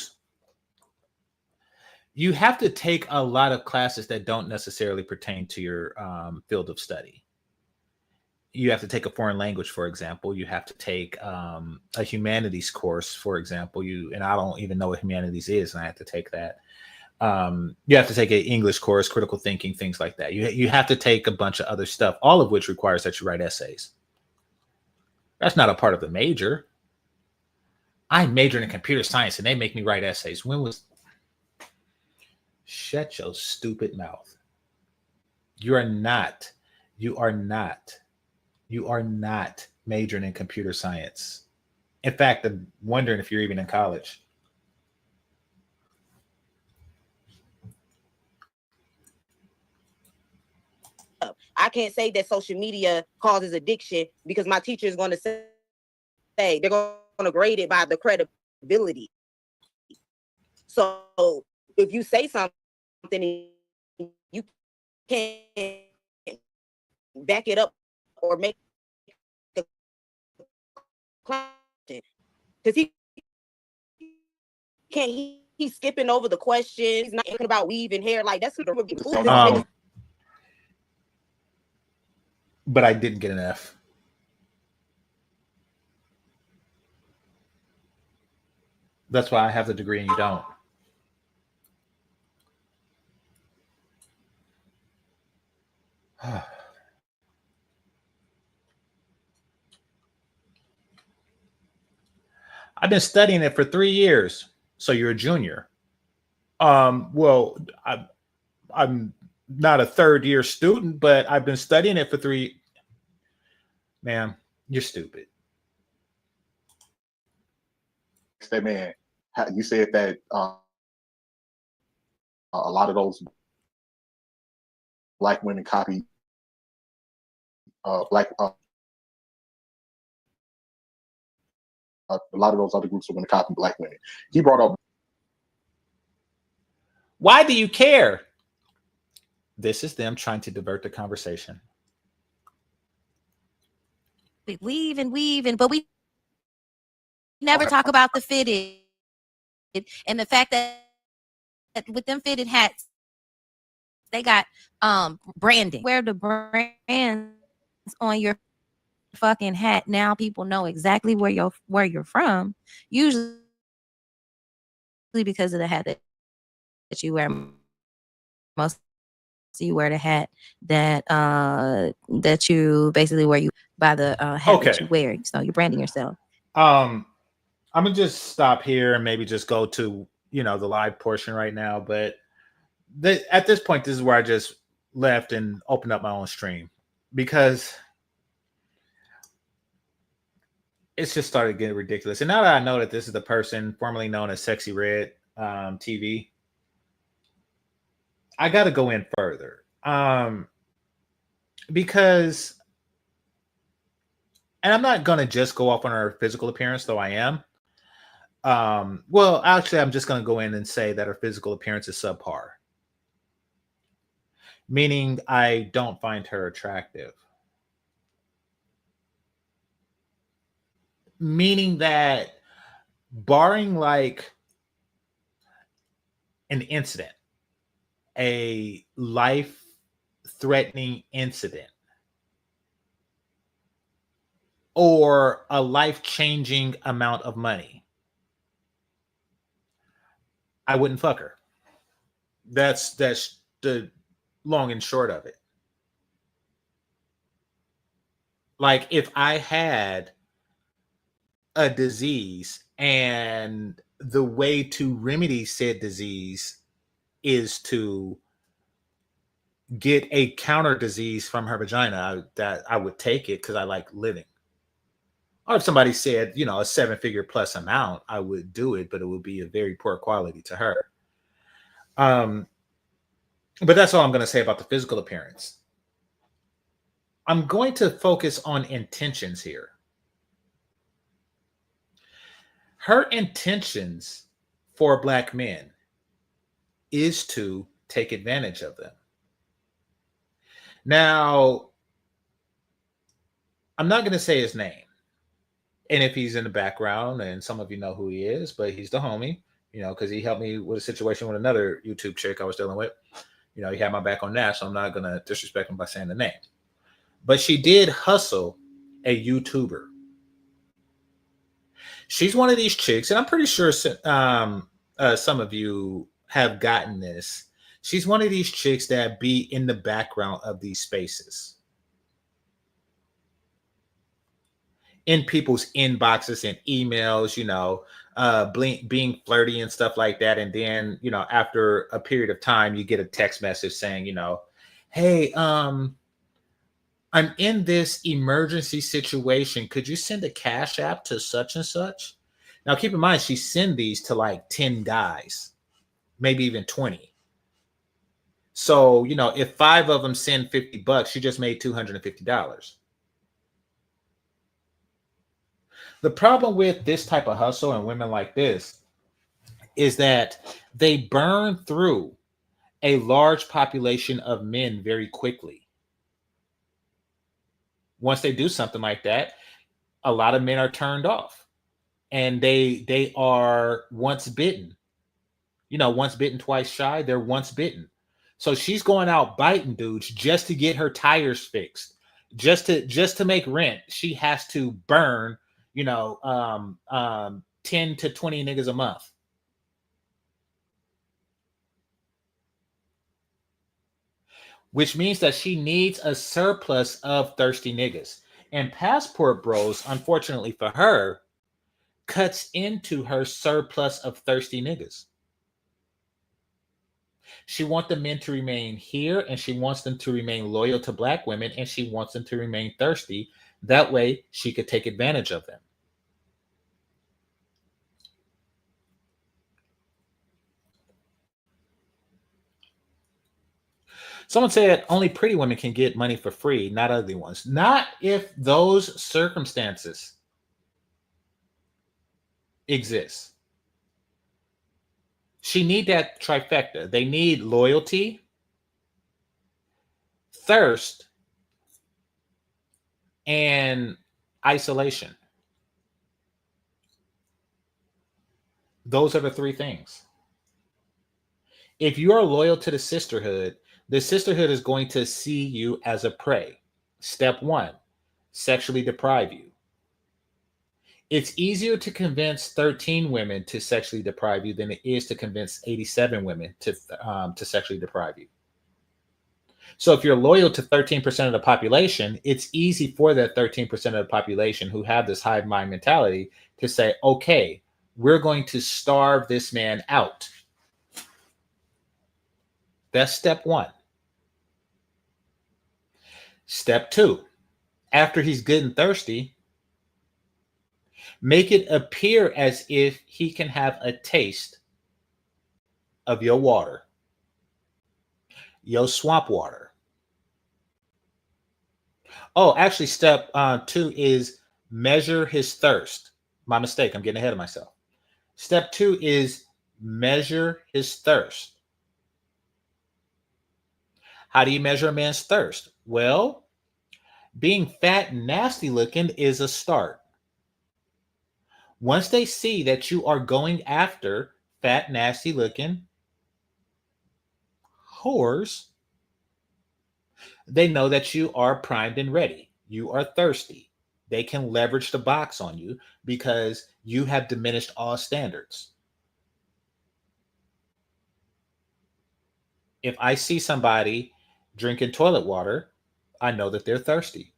have to take a lot of classes that don't necessarily pertain to your field of study. You have to take a foreign language, for example. You have to take a humanities course, for example. And I don't even know what humanities is, and I have to take that. You have to take an English course, critical thinking, things like that. You have to take a bunch of other stuff, all of which requires that you write essays. That's not a part of the major. I majored in computer science, and they make me write essays. When was... Shut your stupid mouth. You are not majoring in computer science. In fact, I'm wondering if you're even in college. I can't say that social media causes addiction because my teacher is going to say they're going to grade it by the credibility. So if you say something and you can't back it up or make the content, because he's skipping over the questions. He's not thinking about weave and hair. Like that's but I didn't get an F. That's why I have the degree and you don't. I've been studying it for 3 years. So you're a junior. Well, I'm not a third year student, but I've been studying it for 3. Ma'am, you're stupid. Say, man, you said that a lot of those black women copy a lot of those other groups are going to copy black women. He brought up, why do you care? This is them trying to divert the conversation. We weave, but we never talk about the fitted and the fact that with them fitted hats, they got branding. Wear the brands on your fucking hat. Now people know exactly where you're from. Usually because of the hat that you wear. Most you wear the hat that you basically wear by the hat that you wear. So you're branding yourself. I'm gonna just stop here and maybe just go to the live portion right now. But at this point, this is where I just left and opened up my own stream because it's just started getting ridiculous. And now that I know that this is the person formerly known as Sexy Red TV, I got to go in further because, and I'm not going to just go off on her physical appearance, though I am. Well, actually, I'm just going to go in and say that her physical appearance is subpar, meaning I don't find her attractive. Meaning that barring like an incident, a life-threatening incident, or a life-changing amount of money, I wouldn't fuck her. That's the long and short of it. Like if I had a disease and the way to remedy said disease is to get a counter disease from her vagina, that I would take it because I like living. Or if somebody said, you know, a 7-figure plus amount, I would do it, but it would be a very poor quality to her. But that's all I'm going to say about the physical appearance. I'm going to focus on intentions here. Her intentions for Black men is to take advantage of them. Now, I'm not going to say his name. And if he's in the background, and some of you know who he is, but he's the homie, you know, because he helped me with a situation with another YouTube chick I was dealing with. You know, he had my back on that, so I'm not going to disrespect him by saying the name. But she did hustle a YouTuber. She's one of these chicks, and I'm pretty sure some of you have gotten this. She's one of these chicks that be in the background of these spaces, in people's inboxes and emails, you know, being flirty and stuff like that. And then, you know, after a period of time, you get a text message saying, you know, hey, I'm in this emergency situation. Could you send a cash app to such and such? Now, keep in mind, she sent these to like 10 guys, maybe even 20. So, you know, if 5 of them send $50, she just made $250. The problem with this type of hustle and women like this is that they burn through a large population of men very quickly. Once they do something like that, a lot of men are turned off, and they are once bitten. You know, once bitten, twice shy. They're once bitten. So she's going out biting dudes just to get her tires fixed, just to make rent. She has to burn, you know, 10 to 20 niggas a month. Which means that she needs a surplus of thirsty niggas. And Passport Bros, unfortunately for her, cuts into her surplus of thirsty niggas. She wants the men to remain here, and she wants them to remain loyal to Black women, and she wants them to remain thirsty. That way, she could take advantage of them. Someone said only pretty women can get money for free, not ugly ones. Not if those circumstances exist. She need that trifecta. They need loyalty, thirst, and isolation. Those are the 3 things. If you are loyal to the sisterhood is going to see you as a prey. Step 1, sexually deprive you. It's easier to convince 13 women to sexually deprive you than it is to convince 87 women to sexually deprive you. So if you're loyal to 13% of the population, it's easy for that 13% of the population who have this hive mind mentality to say, okay, we're going to starve this man out. That's step 1. Step 2, after he's good and thirsty, make it appear as if he can have a taste of your water, your swamp water. Oh, actually, step 2 is measure his thirst. My mistake. I'm getting ahead of myself. Step 2 is measure his thirst. How do you measure a man's thirst? Well, being fat and nasty looking is a start. Once they see that you are going after fat, nasty looking whores, they know that you are primed and ready. You are thirsty. They can leverage the box on you because you have diminished all standards. If I see somebody drinking toilet water, I know that they're thirsty.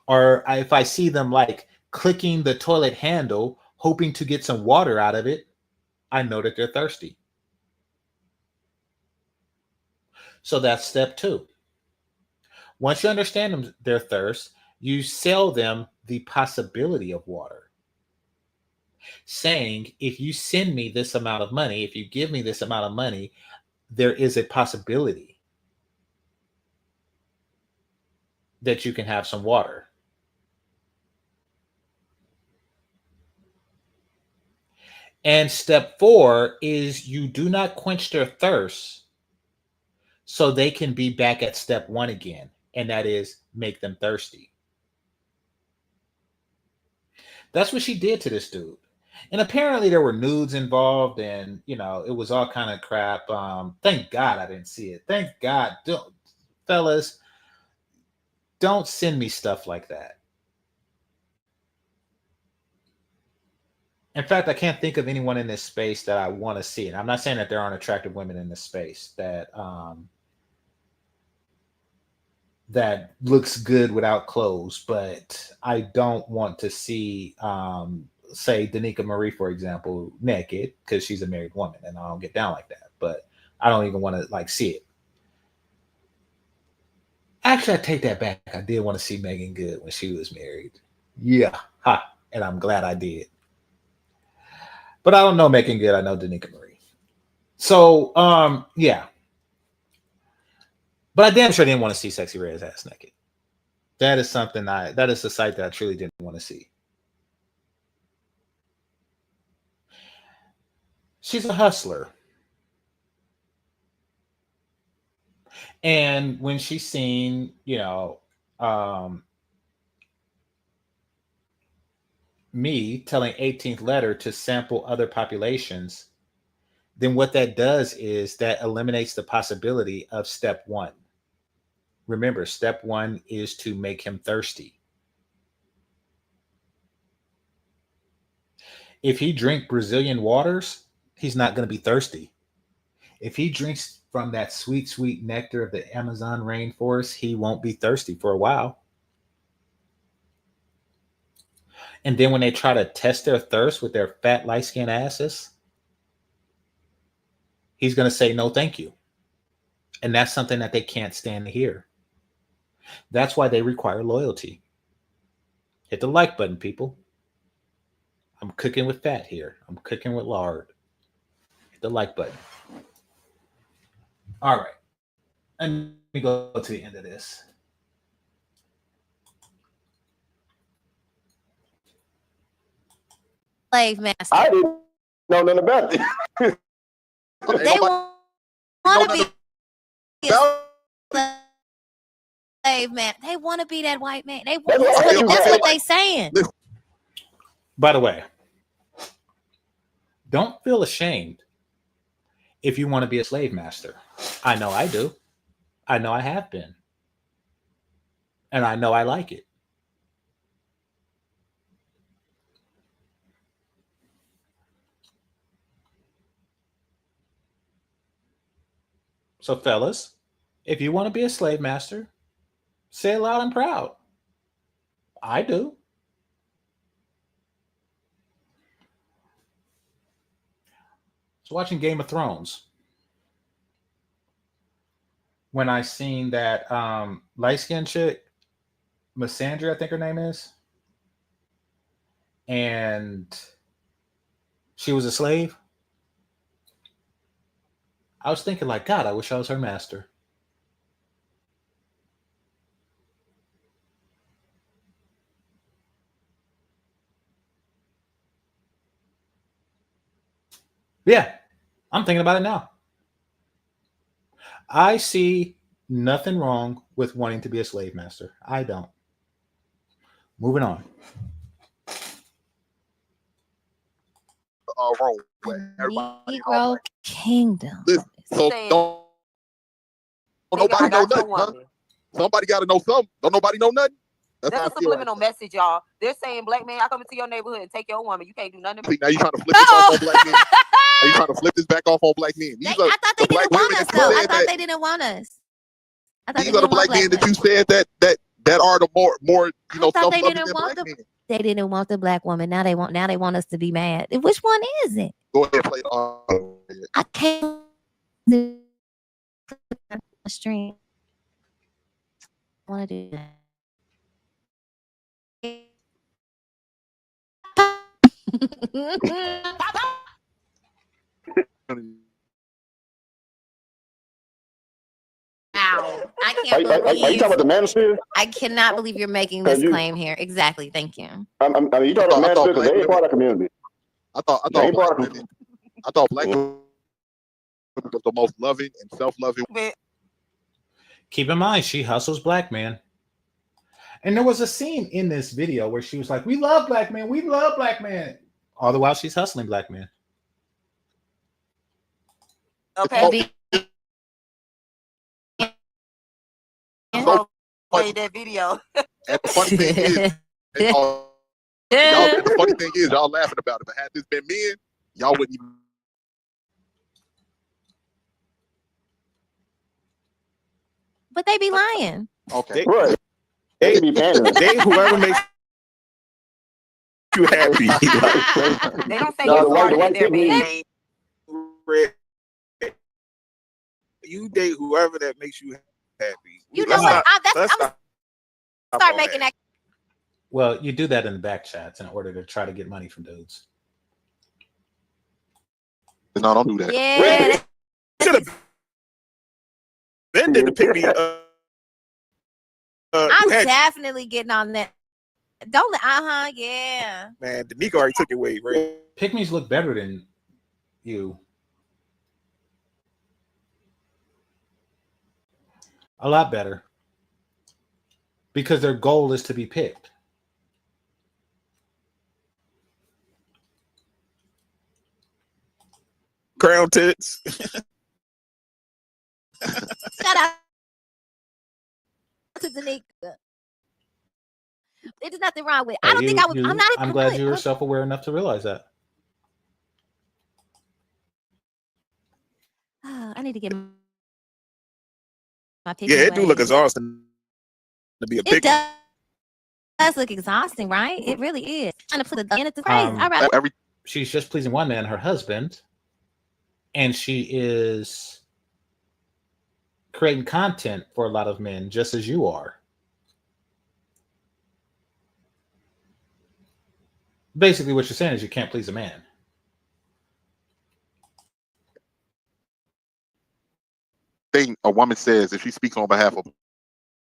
Or if I see them like clicking the toilet handle, hoping to get some water out of it, I know that they're thirsty. So that's step 2. Once you understand them, their thirst, you sell them the possibility of water, saying, if you send me this amount of money, if you give me this amount of money, there is a possibility that you can have some water. And step 4 is you do not quench their thirst so they can be back at step 1 again, and that is make them thirsty. That's what she did to this dude. And apparently there were nudes involved, and it was all kind of crap. Thank God I didn't see it. Thank God. Fellas, don't send me stuff like that. In fact, I can't think of anyone in this space that I want to see. And I'm not saying that there aren't attractive women in this space that looks good without clothes, but I don't want to see, say, Danica Marie, for example, naked, because she's a married woman and I don't get down like that. But I don't even want to see it. Actually, I take that back. I did want to see Megan Good when she was married. Yeah, and I'm glad I did. But I don't know Megan Good. I know Danica Marie. So, yeah. But I damn sure didn't want to see Sexy Red's ass naked. That is something that is a sight that I truly didn't want to see. She's a hustler. And when she's seen, me telling 18th letter to sample other populations, then what that does is that eliminates the possibility of step 1. Remember, step 1 is to make him thirsty. If he drinks Brazilian waters, he's not going to be thirsty. If he drinks from that sweet, sweet nectar of the Amazon rainforest, he won't be thirsty for a while. And then when they try to test their thirst with their fat, light-skinned asses, he's going to say, no, thank you. And that's something that they can't stand to hear. That's why they require loyalty. Hit the like button, people. I'm cooking with fat here. I'm cooking with lard. Hit the like button. All right. And let me go to the end of this. Slave master. I didn't know nothing about it. They want to be a slave man. They want to be that white man. That's what they saying. By the way, don't feel ashamed if you want to be a slave master. I know I do. I know I have been. And I know I like it. So, fellas, if you want to be a slave master, say it loud and proud. I do. I was watching Game of Thrones when I seen that light-skinned chick, Missandra, I think her name is, and she was a slave. I was thinking, like, God, I wish I was her master. Yeah, I'm thinking about it now. I see nothing wrong with wanting to be a slave master. I don't. Moving on. wrong way. Everybody in all Negro black. Kingdom. Listen, so Saying, don't nigga, nobody I know got your nothing, huh? woman. Somebody got to know something. Don't nobody know nothing. That's That's how a I feel right subliminal now. message, y'all. They're saying, black man, I come into your neighborhood and take your woman. You can't do nothing. See, now you trying to flip this off on black men. Are you trying to flip this back off on black men? They, These are I thought they the black didn't want women us that you though. I said thought that. they didn't want us. I thought These they are the didn't want black men that you women. said that are the more you I know thought they self-loving didn't than want black the. men. They didn't want the black woman. Now they want us to be mad. Which one is it? Go ahead and play the audio. I can't do a stream. I want to do that. Wow. I can't Are you believe. talking about the manosphere? I cannot believe you're making 'Cause this claim here. Exactly. Thank you. I mean, you talking I about thought manosphere because black they ain't part women. of the community. I thought They ain't black part of women. I thought black Yeah. women was the most loving and self-loving. Man, Keep in mind, she hustles black men. And there was a scene in this video where she was like, "We love black men. We love black men." All the while she's hustling black men. okay. So Play that video. and the funny thing is, and y'all, the funny thing is, y'all laughing about it. But had this been men, y'all wouldn't even. But they be lying. Okay. Right. They be pandering. They whoever makes you happy. They don't say No, you the smarter white than their people- man. You date whoever that makes you happy. You know what? I'm Let's gonna stop start all making that. Well, you do that in the back chats in order to try to get money from dudes. No, don't do that. Yeah. Should have been did to pick me. I'm definitely getting on that. Don't let. Yeah. Man, Danica already took it away, right? Pygmies look better than you. A lot better. Because their goal is to be picked. Crown tits. Shout out to Danica. There's nothing wrong with it. I don't think I would. I'm not. I'm glad you were self-aware enough to realize that. I need to get my pick. Yeah, it do look exhausting to be a It pick. does look exhausting, right? It really is. Trying to put the in at the crazy. All right. She's just pleasing one man, her husband, and she is creating content for a lot of men, just as you are. Basically, what you're saying is you can't please a man. Thing a woman says if she speaks on behalf of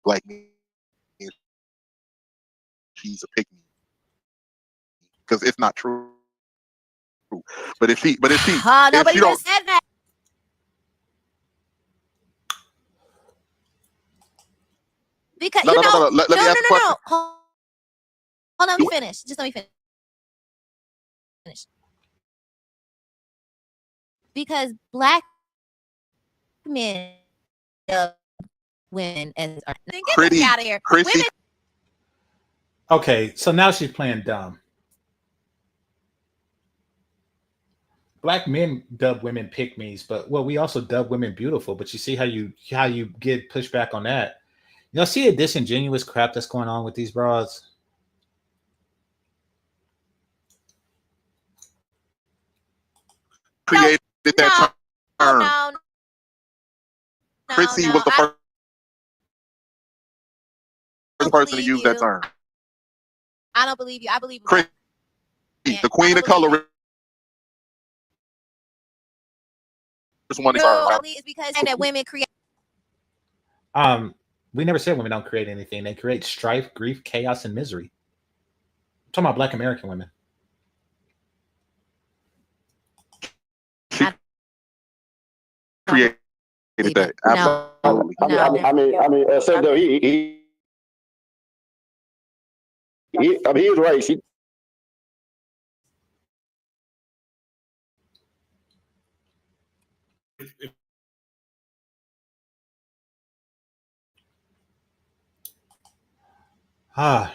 black men, she's a pick me because it's not true. But if she, nobody just said that. Because no, you know, no. Let me ask the question. Hold on, let me finish. Just let me finish. Because black men, women, and get me out of here. Women. Okay, so now she's playing dumb. Black men dub women pick-me's, but well, we also dub women beautiful. But you see how you get pushback on that. Y'all see the disingenuous crap that's going on with these broads? Created that term. No, Chrissy was the first person to use that term. I don't believe you. I believe Chrissy, the queen of color. It's because that women create. We never said women don't create anything. They create strife, grief, chaos, and misery. I'm talking about Black American women. Created that. Absolutely. I mean, except though he was right. if All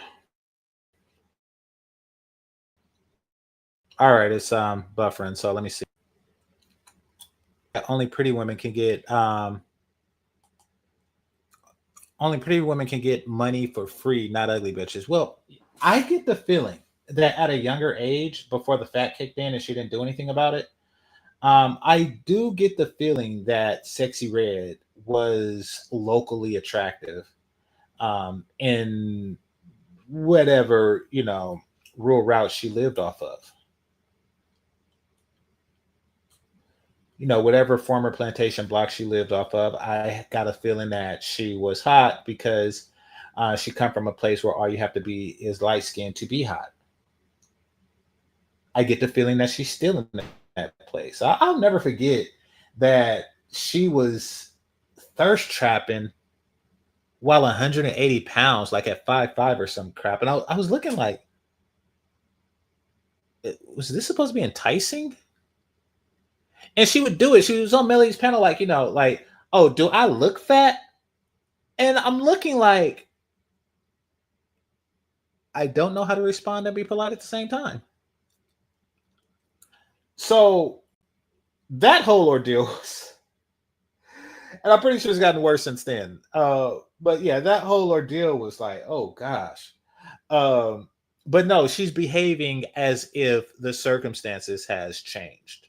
right, it's buffering. So let me see. Only pretty women can get money for free, not ugly bitches. Well, I get the feeling that at a younger age, before the fat kicked in and she didn't do anything about it, I do get the feeling that Sexy Red was locally attractive in whatever, rural route she lived off of. Whatever former plantation block she lived off of, I got a feeling that she was hot because she come from a place where all you have to be is light skinned to be hot. I get the feeling that she's still in that place. I'll never forget that she was thirst trapping while 180 pounds, like at 5'5" or some crap. And I was looking like, was this supposed to be enticing? And she would do it. She was on Melly's panel, like, oh, do I look fat? And I'm looking like, I don't know how to respond and be polite at the same time. So that whole ordeal was, and I'm pretty sure it's gotten worse since then. But yeah, that whole ordeal was like, oh gosh. But no, she's behaving as if the circumstances has changed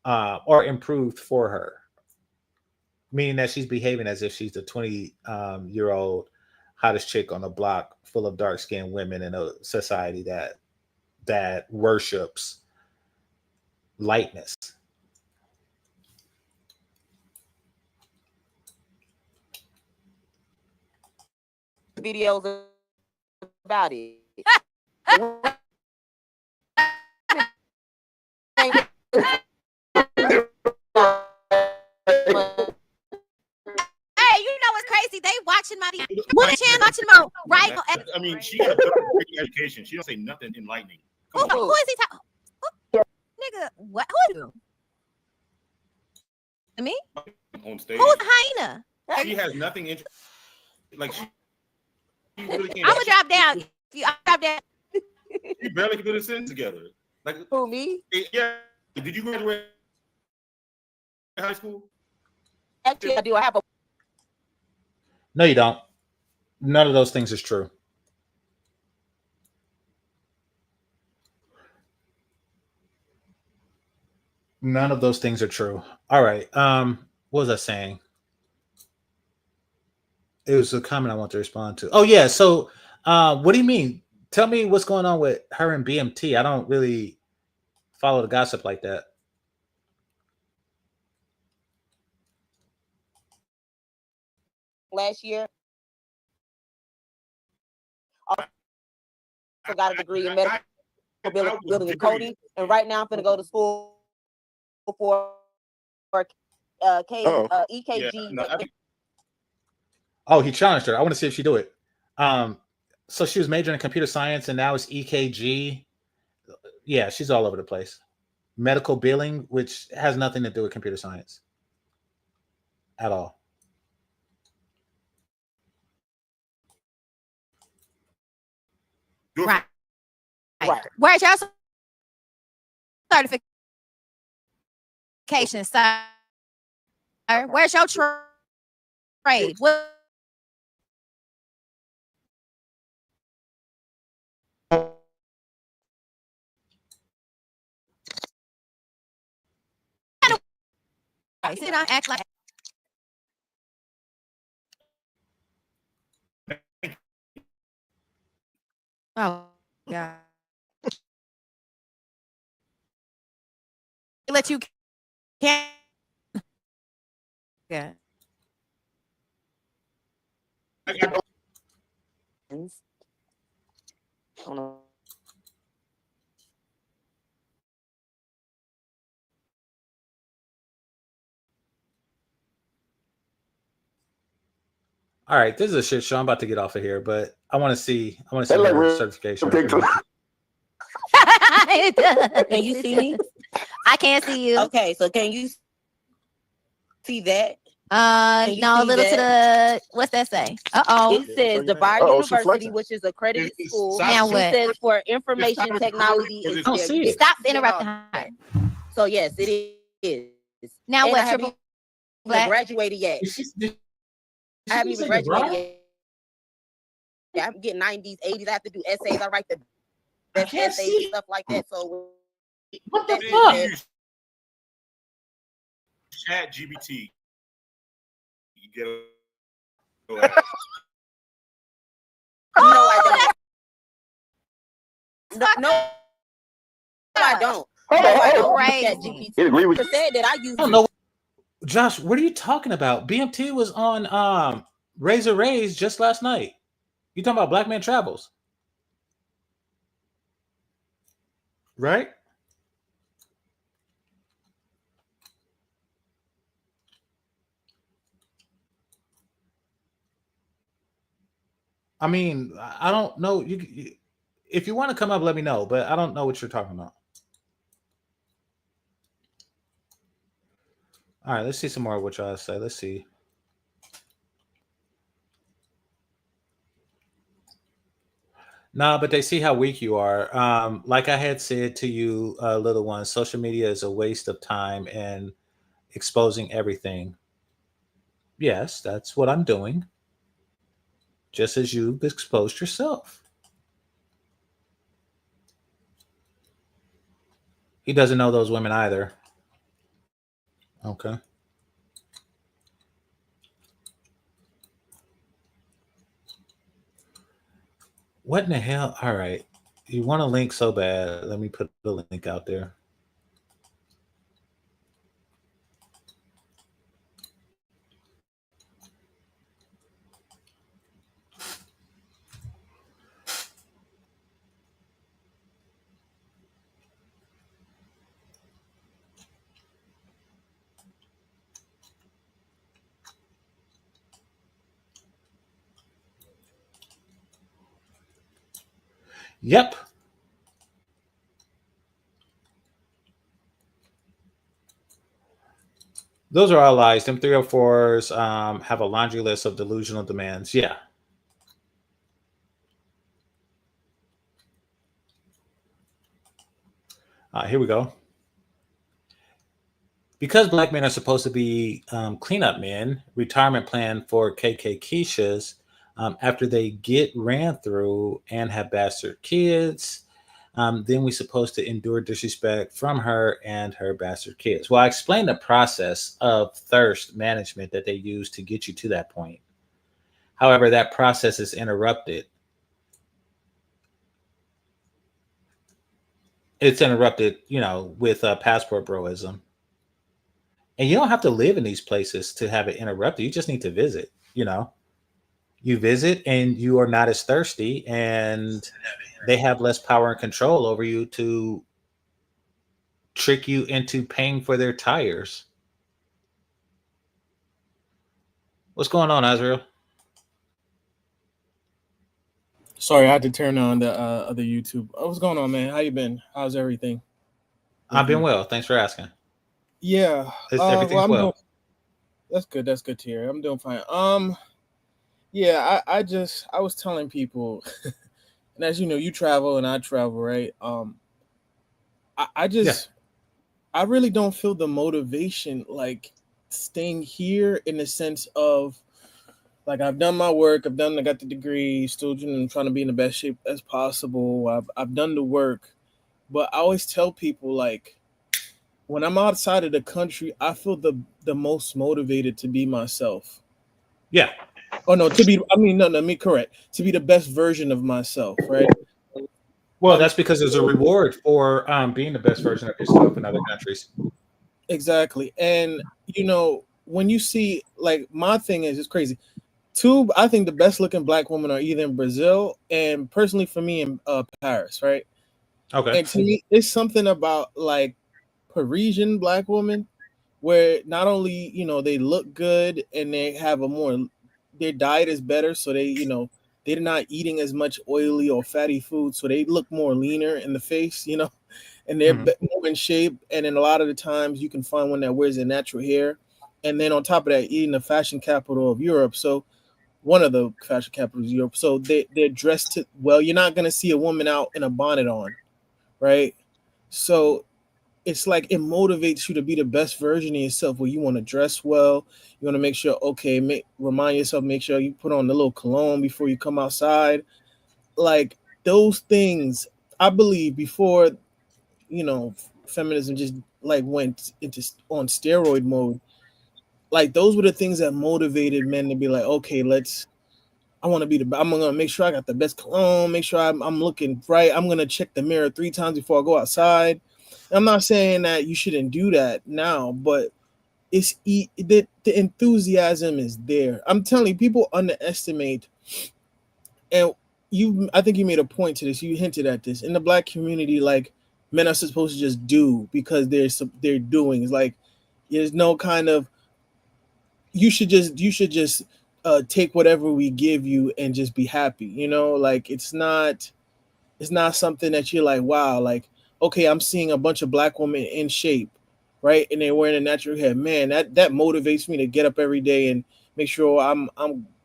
or improved for her. Meaning that she's behaving as if she's the 20-year-old hottest chick on the block, full of dark-skinned women in a society that worships lightness. Videos about it. Hey, you know what's crazy? They watching my what channel watching my right. I mean, she got a education. She don't say nothing enlightening. Who is he talking? Nigga, what? Who is you? Me? On stage. Who's hyena? She has nothing like she really can't. I'm gonna drop down. I drop down. You barely can put a sentence together. Like Who, me? Yeah. Did you graduate high school? Actually, I do. I have a. No, you don't. None of those things is true. None of those things are true. All right. What was I saying? It was a comment I want to respond to. Oh yeah. So, what do you mean? Tell me what's going on with her and BMT. I don't really follow the gossip like that. Last year, I got a degree in medical building and coding, and right now I'm going to go to school for EKG. Yeah, Oh, he challenged her. I want to see if she do it. So she was majoring in computer science, and now it's EKG. Yeah, she's all over the place. Medical billing, which has nothing to do with computer science at all. Right. Where's your certification, sir? Where's your trade? What? Sit down, act like. Oh, yeah. Let you can. Yeah. I don't know. All right, this is a shit show. I'm about to get off of here, but I want to see her certification. Can you see me? I can't see you. Okay, so can you See that? No, you a see little to that? the what's that say? Uh-oh. It says the Bar Uh-oh, she University, flexing. which is accredited It's school. side- Now It what? says for information It's technology side- is I don't their see it. Stop gift and all interrupting her. that. So yes, it is. Now And what? I haven't Triple even black? graduated yet. I haven't even graduated yet. Yeah, I'm getting 90s, 80s. I have to do essays. I write the best can't essays see. and stuff like that. So What the that fuck? being Use Chat GBT. You get no, I don't. No, I don't. Hold No, on, I hold don't on. use that Crazy. GPT. He agree with You said that I use. I don't know. Josh, what are you talking about? BMT was on Razor Rays just last night. You talking about Black Man Travels, right? I mean, I don't know. If you want to come up, let me know. But I don't know what you're talking about. All right, let's see some more of what y'all say. Let's see. Nah, but they see how weak you are. Like I had said to you, little one, social media is a waste of time and exposing everything. Yes, that's what I'm doing. Just as you've exposed yourself. He doesn't know those women either. Okay. What in the hell? All right. You want a link so bad. Let me put the link out there. Yep. Those are all lies. Them 304s have a laundry list of delusional demands. Yeah. Here we go. Because black men are supposed to be cleanup men, retirement plan for KK Keishas after they get ran through and have bastard kids. Then we're supposed to endure disrespect from her and her bastard kids. Well, I explained the process of thirst management that they use to get you to that point. However, that process is interrupted. It's interrupted, with passport broism. And you don't have to live in these places to have it interrupted. You just need to visit, You visit and you are not as thirsty and they have less power and control over you to trick you into paying for their tires. What's going on, Azrael? Sorry, I had to turn on the other YouTube. What's going on, man? How you been? How's everything? I've been well. Thanks for asking. Yeah. Everything's I'm well. doing, that's good. That's good to hear. I'm doing fine. Yeah, I was telling people, and as you know, you travel and I travel, right? I really don't feel the motivation like staying here in the sense of like I've done my work, I got the degree, still trying to be in the best shape as possible. I've done the work, but I always tell people like when I'm outside of the country, I feel the most motivated to be myself. Yeah. Oh no, correct. To be the best version of myself, right? Well, that's because there's a reward for being the best version of yourself in other countries. Exactly. And when you see like my thing is it's crazy. I think the best looking black women are either in Brazil and personally for me in Paris, right? Okay. And to me, it's something about like Parisian black women where not only they look good and they have their diet is better, so they're not eating as much oily or fatty food, so they look more leaner in the face, and they're more in shape. And then a lot of the times you can find one that wears their natural hair and then on top of that, eating the fashion capital of Europe. So one of the fashion capitals of Europe. So they're dressed to well. You're not gonna see a woman out in a bonnet on, right? So it's like it motivates you to be the best version of yourself. Where you want to dress well, you want to make sure remind yourself, make sure you put on the little cologne before you come outside. Like those things, I believe before feminism just like went into on steroid mode. Like those were the things that motivated men to be like, okay, I want to be I'm gonna make sure I got the best cologne, make sure I'm looking right. I'm gonna check the mirror 3 times before I go outside. I'm not saying that you shouldn't do that now, but the enthusiasm is there. I'm telling you, people underestimate, and I think you made a point to this. You hinted at this in the Black community. Like men are supposed to just do because they're doing. It's like there's no kind of you should just take whatever we give you and just be happy. Like it's not something that you're like, wow, like, okay, I'm seeing a bunch of Black women in shape, right? And they're wearing a natural hair. Man, that motivates me to get up every day and make sure I'm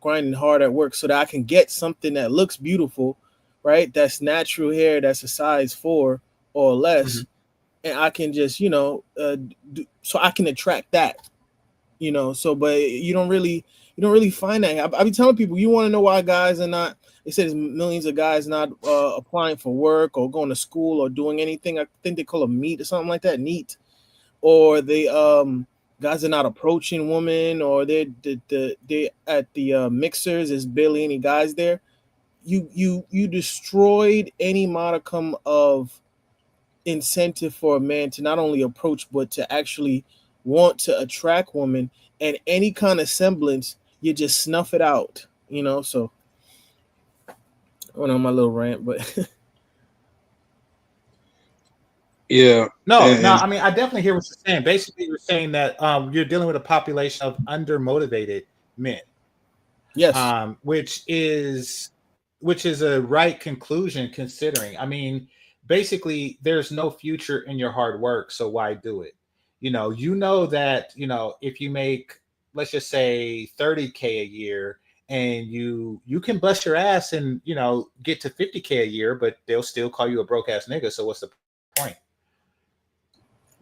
grinding hard at work so that I can get something that looks beautiful, right? That's natural hair, that's a size 4 or less. And I can just, so I can attract that, so, but you don't really find that. I be telling people, you want to know why guys are not, they said there's millions of guys not applying for work or going to school or doing anything. I think they call them NEET or something like that, NEET. Or they guys are not approaching women, or they at the mixers, there's barely any guys there. You destroyed any modicum of incentive for a man to not only approach but to actually want to attract women, and any kind of semblance, you just snuff it out, so I went on my little rant, but Yeah. No, And I mean, I definitely hear what you're saying. Basically, you're saying that you're dealing with a population of undermotivated men. yes, Which is a right conclusion, considering. I mean, basically, there's no future in your hard work, so why do it? That if you make, let's just say, 30K a year, and you can bust your ass and get to 50K a year, but they'll still call you a broke ass nigga. So what's the point?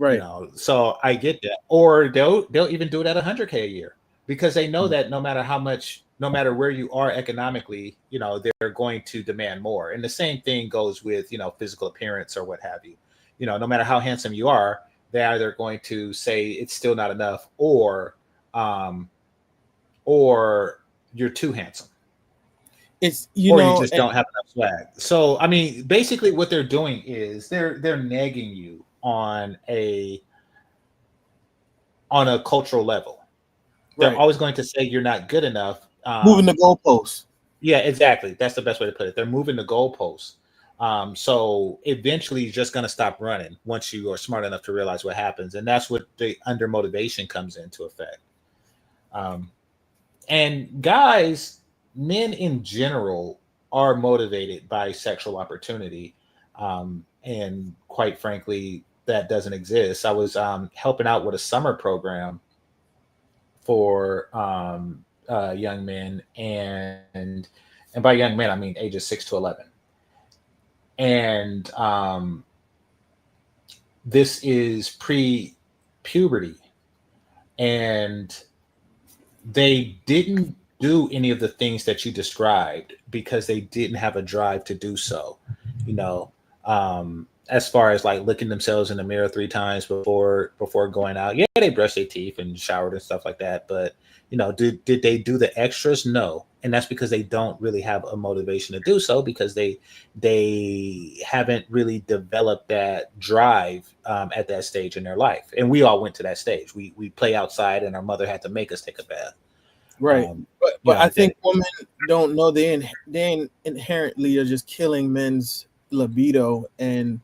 right. So I get that. Or they'll even do it at 100K a year, because they know that no matter where you are economically, they're going to demand more. And the same thing goes with physical appearance or what have you. No matter how handsome you are, they're either going to say it's still not enough, or you're too handsome, It's or you just don't have enough swag. So I mean, basically, what they're doing is they're nagging you on a cultural level. They're right, always going to say you're not good enough. moving the goalposts. Yeah, exactly. That's the best way to put it. They're moving the goalposts. So eventually you're just going to stop running once you are smart enough to realize what happens. And that's what the under motivation comes into effect. And guys, men in general are motivated by sexual opportunity. And quite frankly, that doesn't exist. I was helping out with a summer program for young men, and by young men I mean ages 6 to 11. And this is pre-puberty, and they didn't do any of the things that you described because they didn't have a drive to do so. As far as like looking themselves in the mirror 3 times before going out. Yeah, they brushed their teeth and showered and stuff like that, but did they do the extras? No. And that's because they don't really have a motivation to do so, because they haven't really developed that drive at that stage in their life. And we all went to that stage. We play outside and our mother had to make us take a bath. Right. But I think women don't know they inherently are just killing men's libido and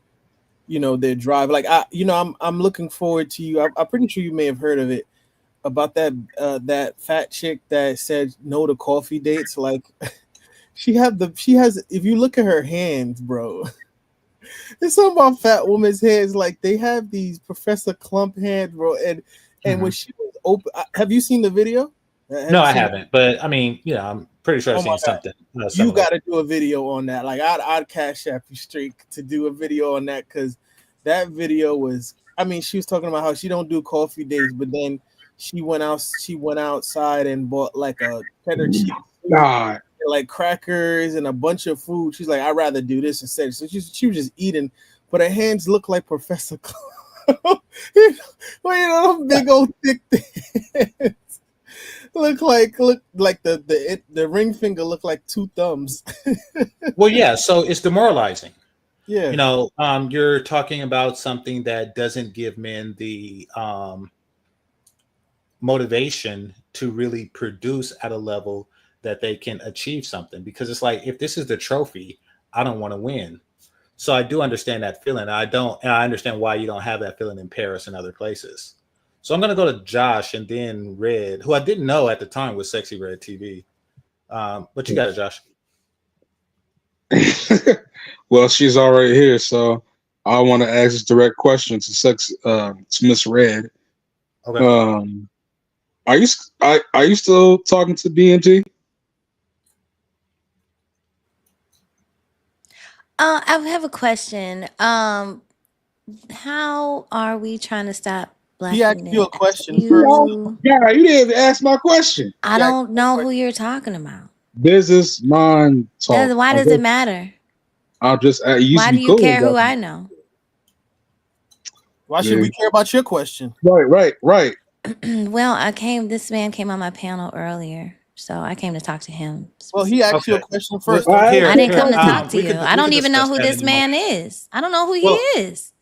their drive. Like I'm looking forward to you. I'm pretty sure you may have heard of it, about that fat chick that said no to coffee dates. Like she has, if you look at her hands, bro, there's something about fat women's hands. Like they have these Professor Clump hands, bro. And when she was open. Have you seen the video? No, I haven't. But I mean, I'm pretty sure I've seen something. You got to do a video on that. Like I'd cash app you straight to do a video on that because that video was. I mean, she was talking about how she don't do coffee dates, but then she went outside and bought like a cheddar cheese, like crackers and a bunch of food. She's like, I'd rather do this instead. So she was just eating, but her hands look like Professor Clown. Big old thick things. look like the ring finger look like two thumbs. Well, yeah. So it's demoralizing. Yeah. You're talking about something that doesn't give men the motivation to really produce at a level that they can achieve something, because it's like, if this is the trophy, I don't want to win. So I do understand that feeling. I understand why you don't have that feeling in Paris and other places. So I'm going to go to Josh and then Red, who I didn't know at the time was Sexy Red TV. But you got it, Josh. Well, she's already here, so I want to ask this direct question to Miss Red. Okay. Are you still talking to BMG? I have a question. How are we trying to stop black He asked men? you a question first. Yeah, you didn't ask my question. I don't know who you're talking about. Business mind talk. Why does it matter? I'll just. Why do you care who I know? Why should we care about your question? Right. Well, this man came on my panel earlier, so I came to talk to him. Well, he asked you a question first. I didn't come to talk to you. I don't even know who this man is. I don't know who he is.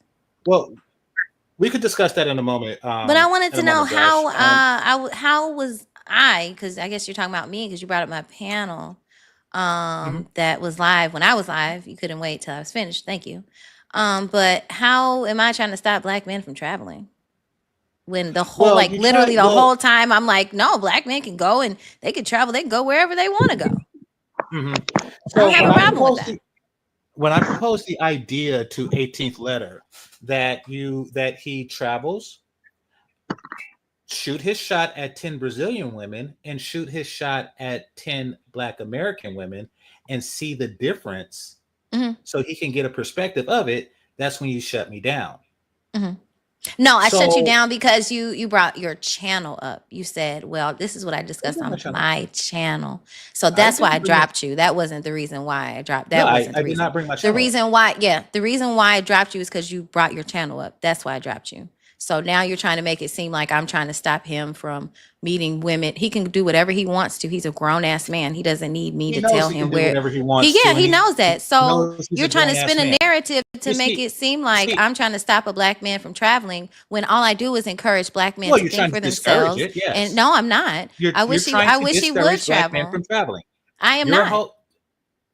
Well, we could discuss that in a moment. But I wanted to know how was I, because I guess you're talking about me because you brought up my panel that was live when I was live. You couldn't wait till I was finished. Thank you. But how am I trying to stop black men from traveling? When the whole, the whole time I'm like, no, black men can go and they can travel. They can go wherever they want to go. Mm-hmm. So I don't have a problem with that. When I proposed the idea to 18th Letter that he travels, shoot his shot at 10 Brazilian women and shoot his shot at 10 Black American women and see the difference, so he can get a perspective of it, that's when you shut me down. Mm-hmm. No, I shut you down because you brought your channel up. You said, well, this is what I discussed on my channel. So that's why I dropped you. That wasn't the reason why I dropped. That wasn't the reason. I did not bring my channel up. The reason why I dropped you is because you brought your channel up. That's why I dropped you. So now you're trying to make it seem like I'm trying to stop him from meeting women. He can do whatever he wants to. He's a grown-ass man. He doesn't need me to tell him whatever he wants. He knows that. So you're trying to spin a narrative to make it seem like I'm trying to stop a black man from traveling when all I do is encourage black men to think for themselves. And no, I'm not. I wish he would travel. From traveling. I am not.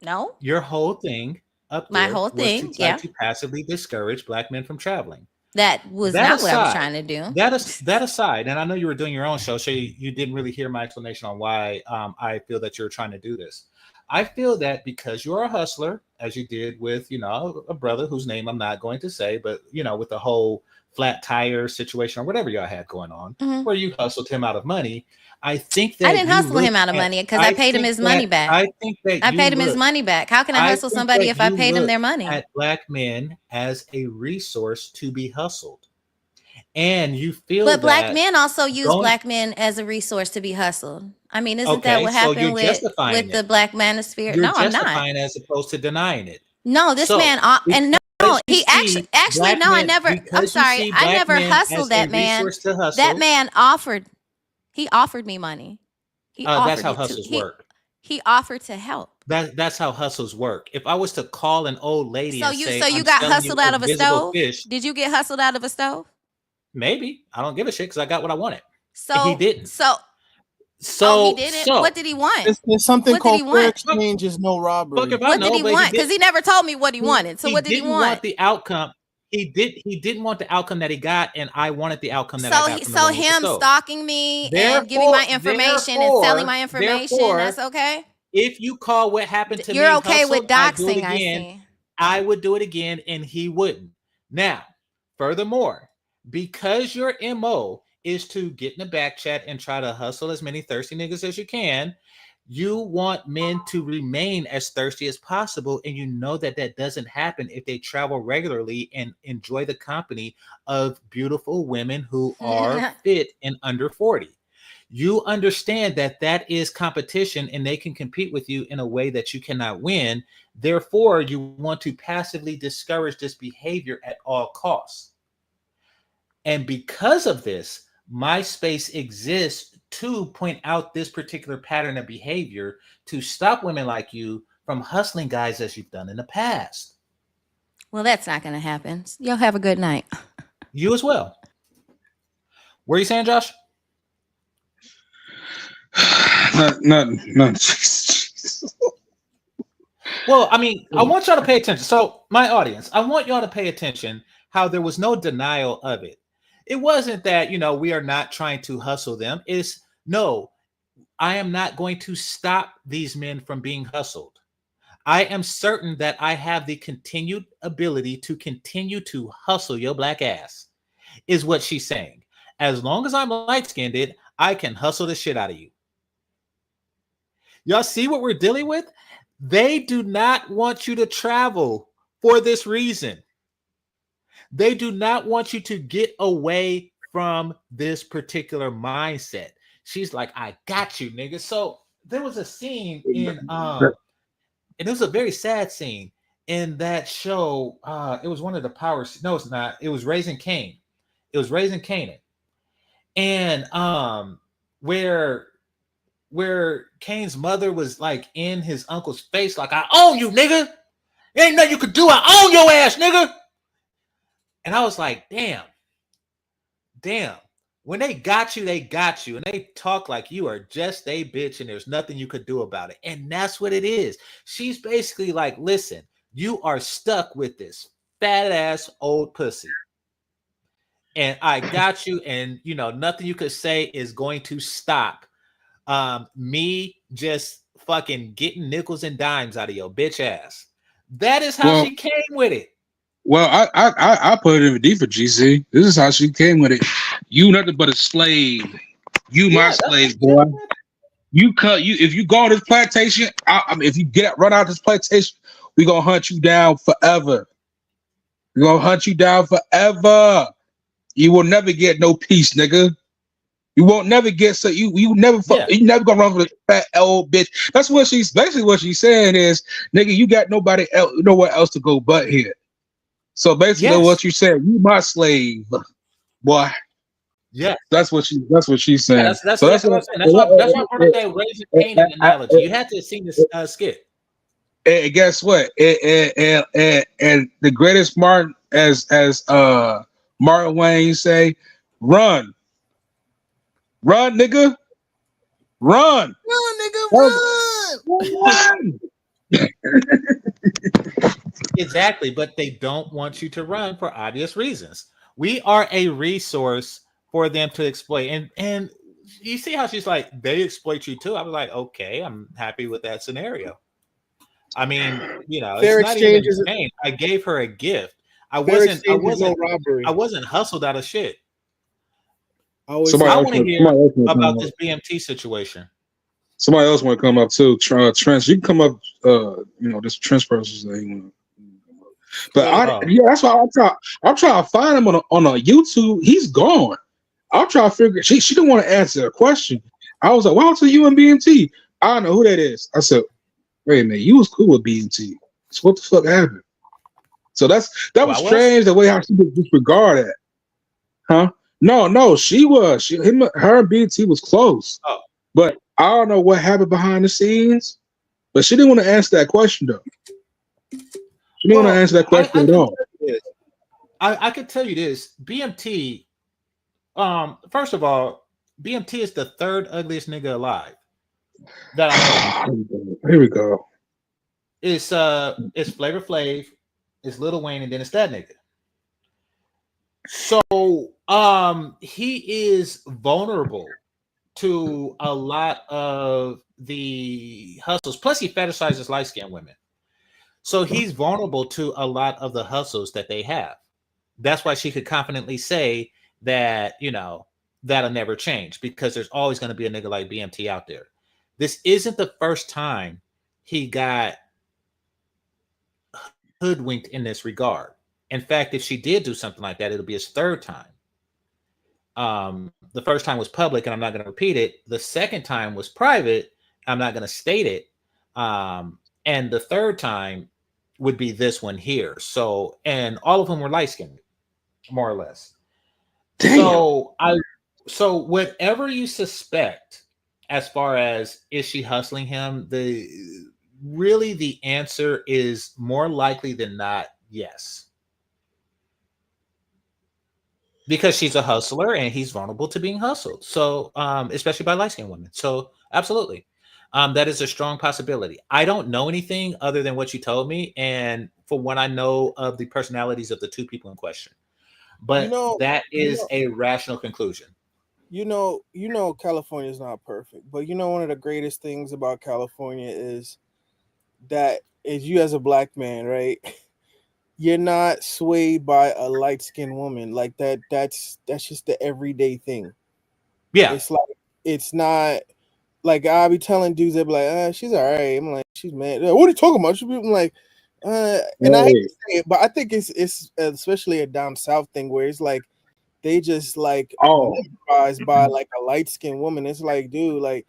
No. Your whole thing up there. My whole thing, was to try to passively discourage black men from traveling. That was not what I was trying to do. That aside, and I know you were doing your own show, so you didn't really hear my explanation on why I feel that you're trying to do this. I feel that because you're a hustler, as you did with, a brother whose name I'm not going to say, but, with the whole flat tire situation or whatever y'all had going on, where you hustled him out of money. I think that I didn't hustle him out of money because I paid him his money back. I think that I paid him his money back. How can I hustle somebody if I paid them their money? At black men as a resource to be hustled, and you feel. But black men also use black men as a resource to be hustled. I mean, isn't that what happened with the black manosphere? No, I'm not. You're justifying as opposed to denying it. No, this man and no, he actually no, I never. I'm sorry, I never hustled that man. That man offered. He offered me money. That's how hustles work. He offered to help. That's how hustles work. If I was to call an old lady so you got hustled out of a stove? Did you get hustled out of a stove? Maybe. I don't give a shit because I got what I wanted. So and he didn't. So he didn't. What did he want? There's something called fair exchange is no robbery. What did he want? Because he never told me what he wanted. So what did he want? He didn't want the outcome. He didn't want the outcome that he got, and I wanted the outcome that I got. So him stalking me and giving my information and selling my information, that's okay? If you call what happened to me, you're okay with doxing, I see. I would do it again, and he wouldn't. Now, furthermore, because your MO is to get in the back chat and try to hustle as many thirsty niggas as you can. You want men to remain as thirsty as possible, and you know that that doesn't happen if they travel regularly and enjoy the company of beautiful women who are fit and under 40. You understand that that is competition and they can compete with you in a way that you cannot win. Therefore, you want to passively discourage this behavior at all costs. And because of this, MySpace exists to point out this particular pattern of behavior to stop women like you from hustling guys as you've done in the past. Well, that's not going to happen. Y'all have a good night. You as well. What are you saying, Josh? Nothing. Well, I mean, I want y'all to pay attention. So, my audience, I want y'all to pay attention how there was no denial of it. It wasn't that, we are not trying to hustle them. It's no, I am not going to stop these men from being hustled. I am certain that I have the continued ability to continue to hustle your black ass, is what she's saying. As long as I'm light-skinned, I can hustle the shit out of you. Y'all see what we're dealing with? They do not want you to travel for this reason. They do not want you to get away from this particular mindset. She's like, I got you, nigga. So there was a scene in and it was a very sad scene in that show. It was one of the powers. No, it's not. It was Raising Cain. It was Raising Canaan. And where Cain's mother was like in his uncle's face, like, I own you, nigga. There ain't nothing you could do. I own your ass, nigga. And I was like, damn. When they got you, and they talk like you are just a bitch and there's nothing you could do about it. And that's what it is. She's basically like, listen, you are stuck with this fat ass old pussy. And I got you, and nothing you could say is going to stop me just fucking getting nickels and dimes out of your bitch ass. That is how she came with it. Well, I put it in deep for GC. This is how she came with it. You nothing but a slave. You my slave, boy. If you go on this plantation, if you run out this plantation, we gonna hunt you down forever. We're gonna hunt you down forever. You will never get no peace, nigga. You won't never get you never gonna run for the fat old bitch. That's what she's saying is, nigga, you got nobody else, nowhere else to go but here. So basically, what you said, you my slave, boy. Yeah, that's what she's saying. Yeah, that's what I'm saying. That's why I brought up that Raising Canaan analogy. You had to have seen this skit. And guess what? And the greatest Martin, as Martin Wayne say, run, nigga, run, run. Exactly, but they don't want you to run for obvious reasons. We are a resource for them to exploit, and you see how she's like, they exploit you too. I was like, okay, I'm happy with that scenario. I mean, it's not even insane. I gave her a gift. I wasn't hustled out of shit. I want to hear about this BMT situation. Somebody else want to come up too. Trent, you can come up. This Trent person. But that's why I'm trying to find him on a YouTube. He's gone. I'm trying to figure. She didn't want to answer a question. I was like, "Why to you and BMT?" I don't know who that is. I said, "Wait a minute, you was cool with BMT. So what the fuck happened?" So that was strange the way how she would disregard that, huh? No, she was. Her and BMT was close. Oh. But I don't know what happened behind the scenes. But she didn't want to answer that question though. She didn't want to answer that question at all. I could tell you this. BMT, first of all, BMT is the third ugliest nigga alive that I know. Here we go. It's Flavor Flav, it's Lil Wayne, and then it's that nigga. So he is vulnerable to a lot of the hustles. Plus, he fetishizes light-skinned women. So he's vulnerable to a lot of the hustles that they have. That's why she could confidently say that, that'll never change because there's always going to be a nigga like BMT out there. This isn't the first time he got hoodwinked in this regard. In fact, if she did do something like that, it'll be his third time. The first time was public, and I'm not going to repeat it. The second time was private. I'm not going to state it. And the third time would be this one here. So, and all of them were light skinned, more or less. Damn. So whatever you suspect, as far as is she hustling him, the answer is more likely than not yes. Because she's a hustler and he's vulnerable to being hustled. So, especially by light-skinned women. So, absolutely. That is a strong possibility. I don't know anything other than what you told me, and for what I know of the personalities of the two people in question. But that is a rational conclusion. California is not perfect, but one of the greatest things about California is that is you as a black man, right? You're not swayed by a light-skinned woman like that. That's just the everyday thing. Yeah, it's not like I'll be telling dudes that be like, she's all right. I'm like, she's mad. What are you talking about? I'm like, and I hate to say it, but I think it's especially a down south thing where it's like they just like mesmerized by like a light-skinned woman. It's like, dude, like,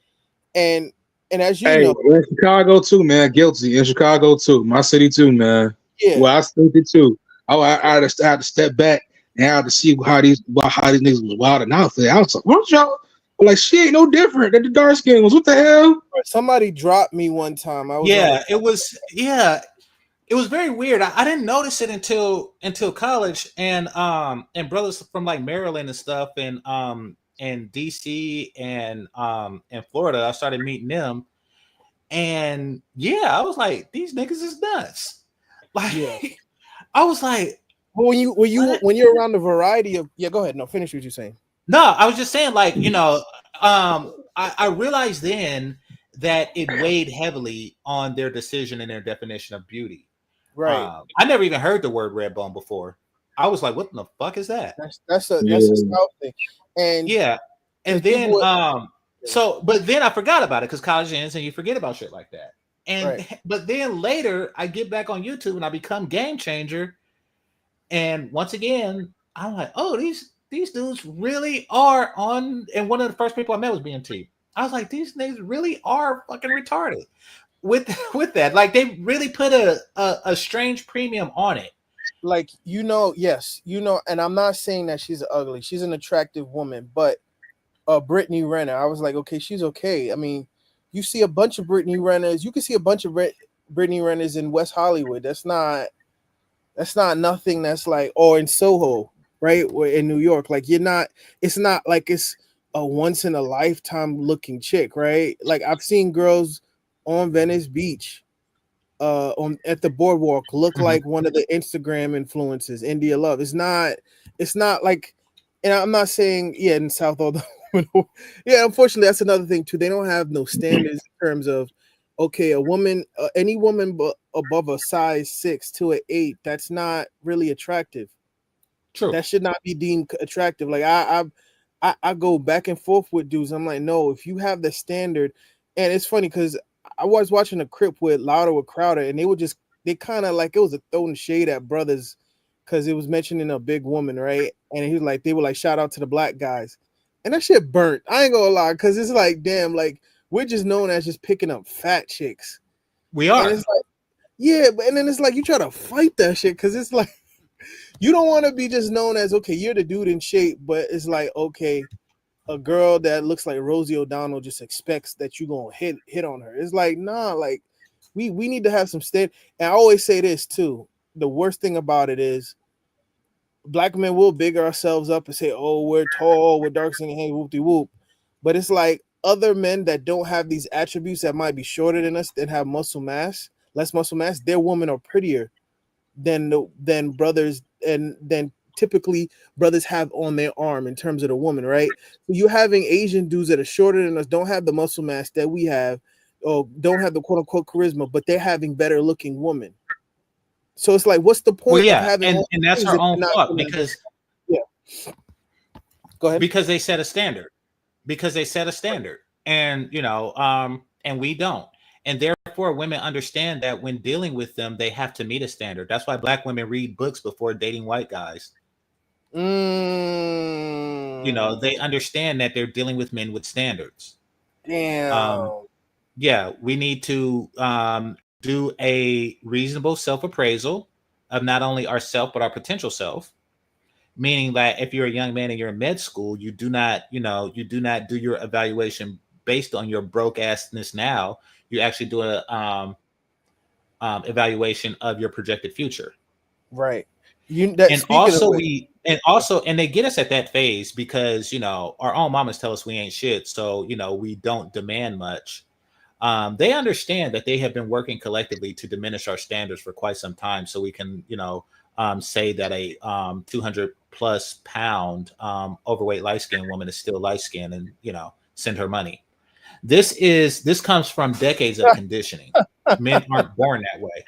and as you know, in Chicago too, man. Guilty in Chicago too. My city too, man. Yeah. Well, I still did too. I had to step back and I had to see how these niggas was wild and out there. I was like, what y'all? Like, she ain't no different than the dark skin was. What the hell? Somebody dropped me one time. It was very weird. I didn't notice it until college, and brothers from like Maryland and stuff, and DC and Florida, I started meeting them, and I was like, these niggas is nuts. Like, I was like, well, when you're around the variety of go ahead, no, finish what you're saying. No, I was just saying, like, I realized then that it weighed heavily on their decision and their definition of beauty. Right. I never even heard the word red bone before. I was like, what the fuck is that? That's a South thing. And and then but then I forgot about it because college ends and you forget about shit like that. And but then later I get back on YouTube and I become GameChanger, and once again I'm like, oh, these dudes really are on. And one of the first people I met was BMT. I was like, these niggas really are fucking retarded with that. Like, they really put a strange premium on it. Like, yes, and I'm not saying that she's ugly. She's an attractive woman, but Brittany Renner, I was like, okay, she's okay. I mean, you see a bunch of Brittany Renners. You can see a bunch of Brittany Renners in West Hollywood. That's not nothing that's like, or in Soho, right? Or in New York. Like, it's not like it's a once in a lifetime looking chick, right? Like, I've seen girls on Venice Beach, at the boardwalk look like one of the Instagram influencers, India Love. It's not like, and I'm not saying, in South, although, unfortunately, that's another thing too. They don't have no standards in terms of, okay, a woman, any woman above a size 6 to an 8, that's not really attractive. True. That should not be deemed attractive. Like, I go back and forth with dudes. I'm like, no, if you have the standard, and it's funny because I was watching a Crip with Louder with Crowder, and they kind of like, it was a throwing shade at brothers because it was mentioning a big woman, right? And he was like, they were like, shout out to the black guys, and that shit burnt. I ain't gonna lie, because it's like, damn, like, we're just known as just picking up fat chicks. We are. And it's like, but and then it's like you try to fight that shit because it's like you don't want to be just known as, okay, you're the dude in shape, but it's like, okay, a girl that looks like Rosie O'Donnell just expects that you're gonna hit on her. It's like, nah, like we need to have some stand. And I always say this too. The worst thing about it is black men will big ourselves up and say, oh, we're tall, we're dark skinned, hey, whoop de whoop. But it's like other men that don't have these attributes, that might be shorter than us, that have muscle mass, less muscle mass, their women are prettier than brothers, and then typically brothers have on their arm in terms of the woman, right? So you having Asian dudes that are shorter than us, don't have the muscle mass that we have, or don't have the quote unquote charisma, but they're having better looking women. So it's like, what's the point of having? And that's our own fault because Go ahead. Because they set a standard. Because they set a standard, and and we don't. And therefore, women understand that when dealing with them, they have to meet a standard. That's why Black women read books before dating white guys. They understand that they're dealing with men with standards. Damn. Yeah, we need to do a reasonable self-appraisal of not only ourself but our potential self. Meaning that if you're a young man and you're in med school, you do not do your evaluation based on your broke assness now. You actually do a evaluation of your projected future. Right. And they get us at that phase because our own mamas tell us we ain't shit, so we don't demand much. They understand that they have been working collectively to diminish our standards for quite some time, so we can say that a 200 plus pound overweight light skinned woman is still light skinned, and send her money. This comes from decades of conditioning. Men aren't born that way.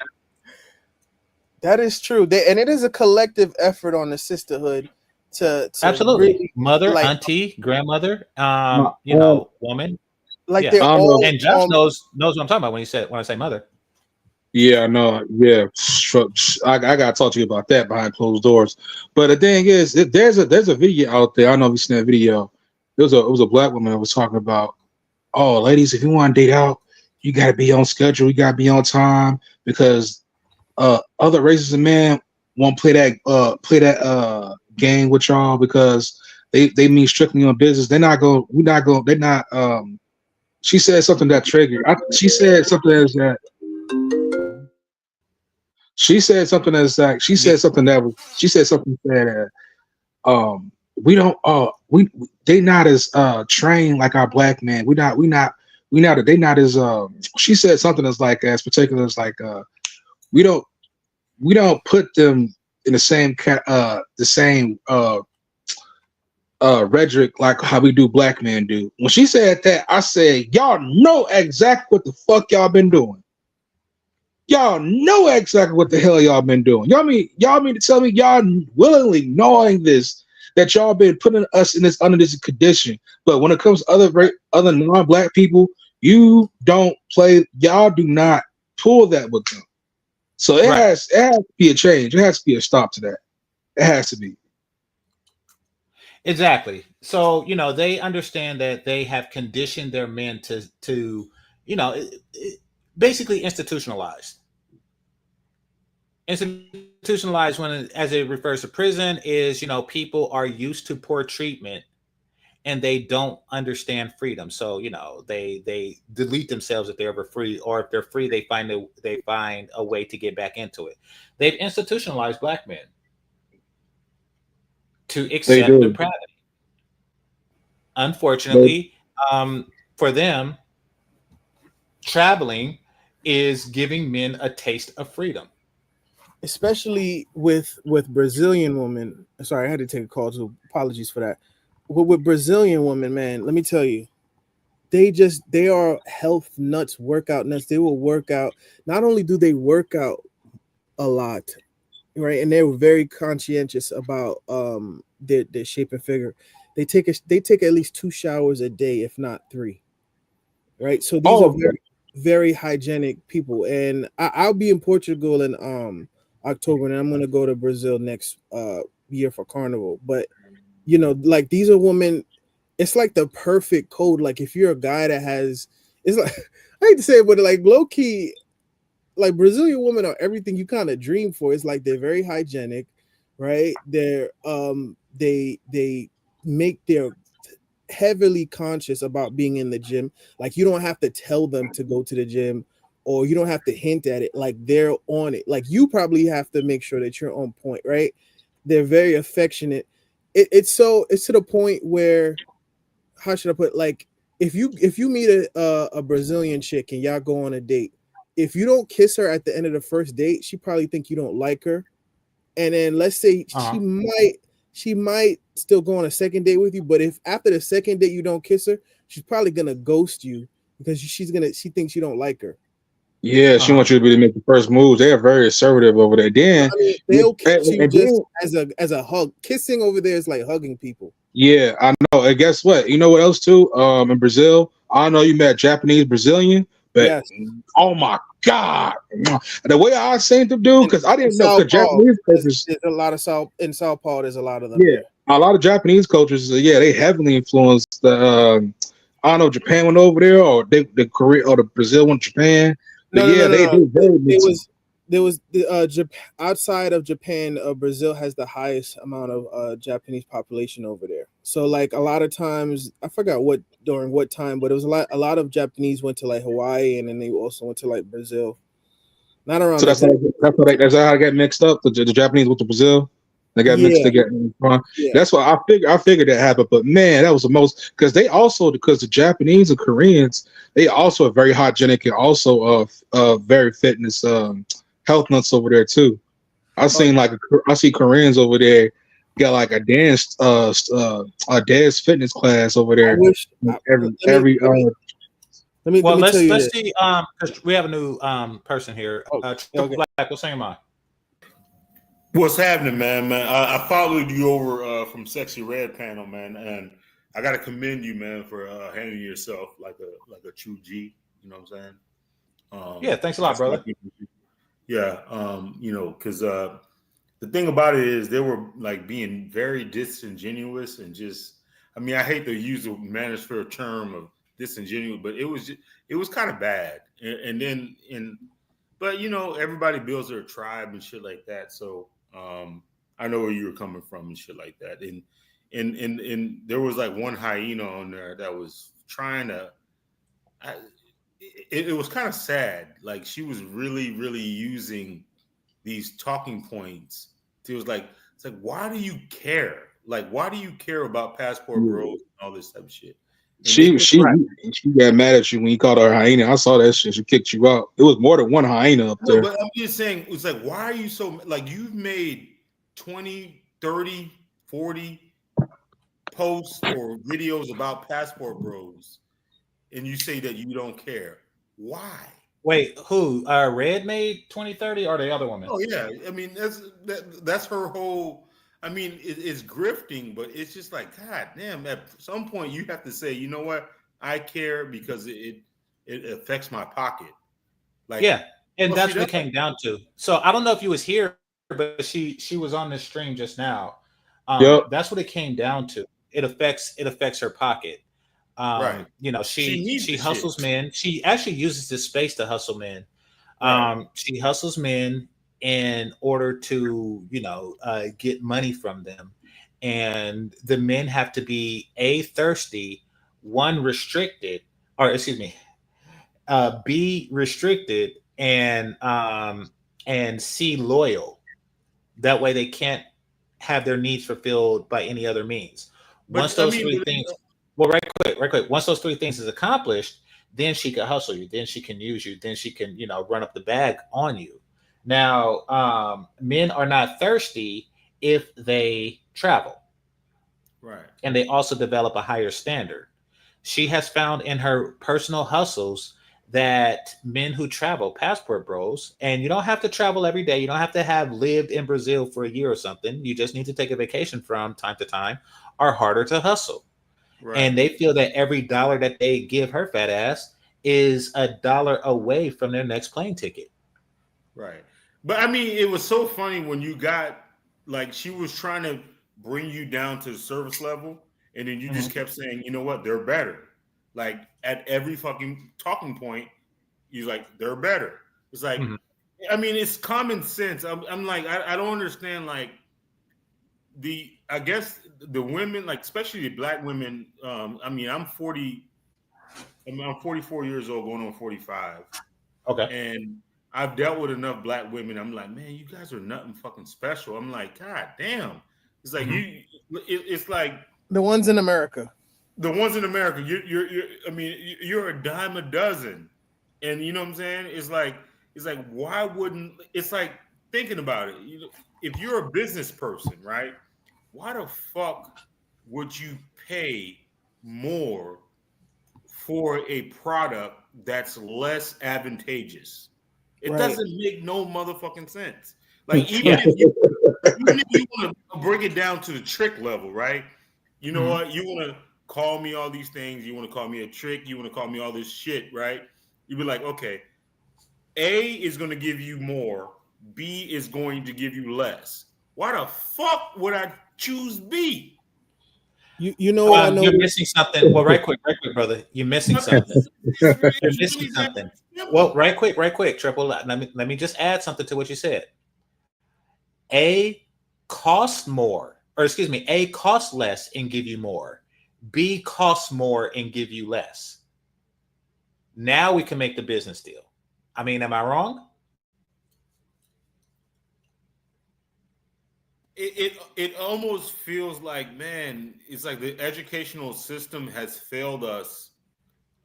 That is true. And it is a collective effort on the sisterhood to absolutely really, mother, auntie, grandmother, woman. Like they're all, and Josh knows what I'm talking about when I say mother. Yeah, no, yeah, I gotta talk to you about that behind closed doors. But the thing is, there's a video out there. I don't know if you've seen that video. It was a Black woman that was talking about, oh, ladies, if you want to date out, you gotta be on schedule, you gotta be on time, because other races of men won't play that game with y'all because they mean strictly on business. She said something that triggered. She said something that they not as trained like our Black men. They not as she said something as like as particular as like we don't put them in the same rhetoric like how we do Black men do. When she said that, I said, y'all know exactly what the fuck y'all been doing. Y'all know exactly what the hell y'all been doing. Y'all mean to tell me y'all willingly knowing this, that y'all been putting us in this under this condition. But when it comes to other non-Black people, you don't play. Y'all do not pull that with them. So it has to be a change. It has to be a stop to that. It has to be. Exactly. So they understand that they have conditioned their men to basically institutionalized. Institutionalized, when as it refers to prison, is people are used to poor treatment and they don't understand freedom. So they delete themselves if they're ever free, or if they're free, they find a way to get back into it. They've institutionalized Black men to accept depravity. Unfortunately, for them, traveling is giving men a taste of freedom. Especially with Brazilian women. Sorry, I had to take a call, so apologies for that. With Brazilian women, man, let me tell you, they are health nuts, workout nuts. They will work out. Not only do they work out a lot, right, and they're very conscientious about their shape and figure. They take at least 2 showers a day, if not 3. Right, so these are very, very hygienic people. And I'll be in Portugal in October, and I'm going to go to Brazil next year for Carnival. But like, these are women. It's like the perfect code. Like, if you're a guy that has, it's like, I hate to say it, but like low key, like Brazilian women are everything you kind of dream for. It's like they're very hygienic, right? They're they make their heavily conscious about being in the gym. Like, you don't have to tell them to go to the gym, or you don't have to hint at it. Like, they're on it. Like, you probably have to make sure that you're on point, right? They're very affectionate. It's to the point where, how should I put it? Like, if you meet a Brazilian chick and y'all go on a date, if you don't kiss her at the end of the first date, she probably think you don't like her. And then let's say she might still go on a second date with you, but if after the second date you don't kiss her, she's probably gonna ghost you because she thinks you don't like her. Yeah, she wants you to be to make the first moves. They're very assertive over there. Then they'll kiss you just as a hug. Kissing over there is like hugging people. Yeah, I know. And guess what? You know what else too? In Brazil, I know you met Japanese Brazilian, but Yes. oh my god, the way I seen them do, because I didn't know Sao because Paulo, Japanese cultures. there's a lot of Sao Paulo. There's a lot of them Yeah, there. a lot of Japanese cultures. Yeah, they heavily influenced the. I don't know, Japan went over there, or the Korea or the Brazil went to Japan. But No, no, yeah, no, no, they no. do very It mixed. was there was the outside of Japan, Brazil has the highest amount of Japanese population over there. So like a lot of times, I forgot during what time, but it was a lot of Japanese went to like Hawaii, and then they also went to like Brazil. Not around So that time. that's how I get mixed up. The Japanese with the Brazil, they got mixed Yeah, together. yeah. That's why I figured that happened. But man, that was the most because the Japanese and Koreans, they also are very hygienic and also very fitness health nuts over there too. I seen I see Koreans over there got like a dance fitness class over I there. wish. Every Well, let me tell you let's this. see. 'Cause we have a new person here. Triple Okay. Black, what's on your mind? What's happening, man? I followed you over from Sexy Red panel, man, and I got to commend you, man, for handling yourself like a true G. You know what I'm saying? Yeah, thanks a lot, brother. Yeah, because the thing about it is they were like being very disingenuous and just. I mean, I hate to use the manosphere term of disingenuous, but it was kind of bad. But everybody builds their tribe and shit like that. So I know where you were coming from and shit like that. And there was like one hyena on there that was trying to. It was kind of sad. Like she was really, really using these talking points. It's like, why do you care? Like, why do you care about Passport Bros and all this type of shit? she got mad at you when you called her hyena. I saw that shit. She kicked you out. It was more than one hyena up there. No, but I'm just saying, it's like, why are you so like you've made 20, 30, 40 posts or videos about Passport Bros, and you say that you don't care. Why? Wait, who? Red made 2030 or the other woman? Oh yeah, I mean that's her whole. I mean, it's grifting, but it's just like, God damn. At some point, you have to say, you know what? I care because it affects my pocket. Like, yeah, and well, that's what it came down to. So I don't know if you was here, but she was on this stream just now. Yep. That's what it came down to. It affects her pocket. Right. She hustles men. She actually uses this space to hustle men. Right. She hustles men in order to, get money from them. And the men have to be thirsty, one restricted, or excuse me, B restricted, and C loyal. That way they can't have their needs fulfilled by any other means. Once those three things, well, right quick. Once those three things is accomplished, then she can hustle you. Then she can use you. Then she can, run up the bag on you. Now, men are not thirsty if they travel. Right. And they also develop a higher standard. She has found in her personal hustles that men who travel, passport bros, and you don't have to travel every day. You don't have to have lived in Brazil for a year or something. You just need to take a vacation from time to time, are harder to hustle. Right. And they feel that every dollar that they give her fat ass is $1 away from their next plane ticket. Right. But I mean, it was so funny when you got like she was trying to bring you down to the service level, and then you just kept saying, you know what, they're better. Like at every fucking talking point, you're like, they're better. It's like, I mean, it's common sense. I'm like, I don't understand. Like I guess the women, like especially the black women. I mean, I'm 44 years old, going on 45. Okay. And I've dealt with enough black women. I'm like, man, you guys are nothing fucking special. I'm like, God damn. It's like it's like the ones in America. The ones in America. You're a dime a dozen. And you know what I'm saying? It's like why wouldn't it's like thinking about it. If you're a business person, right? Why the fuck would you pay more for a product that's less advantageous? It doesn't make no motherfucking sense. Like even if you want to break it down to the trick level, right? you know what? You want to call me all these things. You want to call me a trick. You want to call me all this shit, right? You'd be like, okay, A is going to give you more. B is going to give you less. Why the fuck would I choose B? You know what I know? You're missing something. Well, right quick, brother. You're missing something. You're missing something. Well, right quick, Triple. Let me just add something to what you said. A costs more, or excuse me, A costs less and give you more. B costs more and give you less. Now we can make the business deal. I mean, am I wrong? It almost feels like, man, it's like the educational system has failed us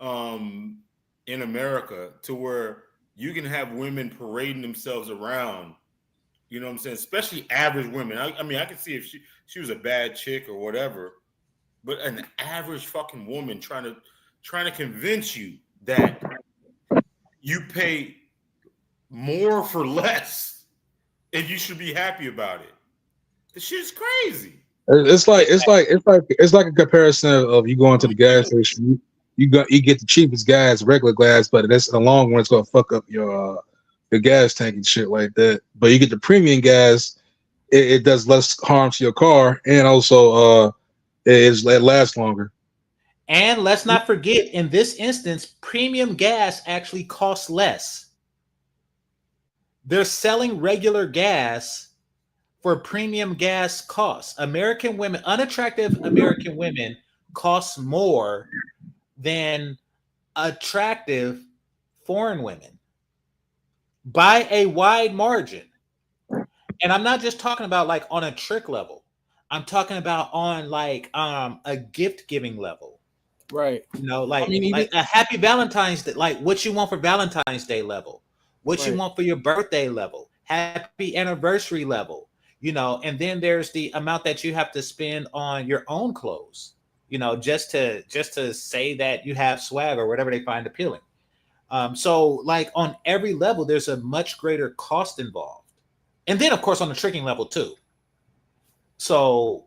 in America, to where you can have women parading themselves around, you know what I'm saying? Especially average women. I mean, I can see if she was a bad chick or whatever, but an average fucking woman trying to convince you that you pay more for less and you should be happy about it. The shit's crazy. It's like a comparison of you going to the gas station. You get the cheapest gas, regular gas, but that's in the long run, it's gonna fuck up your gas tank and shit like that. But you get the premium gas, it does less harm to your car, and also it lasts longer. And let's not forget, in this instance, premium gas actually costs less. They're selling regular gas for premium gas costs. American women, unattractive American women, cost more than attractive foreign women by a wide margin. And I'm not just talking about like on a trick level. I'm talking about on like a gift giving level. Right. You know, like, I mean, like a happy Valentine's Day, like what you want for Valentine's Day level, what you want for your birthday level, happy anniversary level, you know, and then there's the amount that you have to spend on your own clothes, you know, just to say that you have swag or whatever they find appealing. So like on every level, there's a much greater cost involved. And then of course on the tricking level too. So,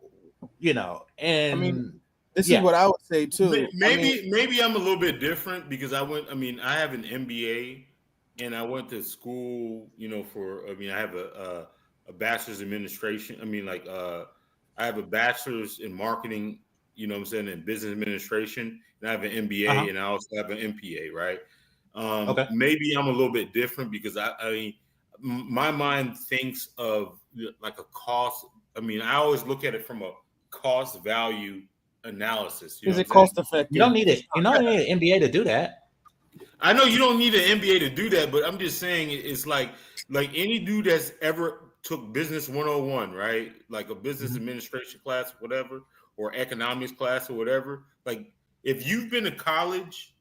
you know, and I mean, this is what I would say too. Maybe I'm a little bit different because I have an MBA and I went to school, you know, I have a bachelor's administration. I have a bachelor's in marketing, you know what I'm saying, in business administration, and I have an MBA and I also have an MPA, right? Okay. Maybe I'm a little bit different because my mind thinks of like a cost. I mean, I always look at it from a cost value analysis. Is it cost effective? You don't need it. You don't need an MBA to do that. I know you don't need an MBA to do that, but I'm just saying it's like any dude that's ever took business 101, right? Like a business administration class, whatever, or economics class or whatever. Like if you've been to college,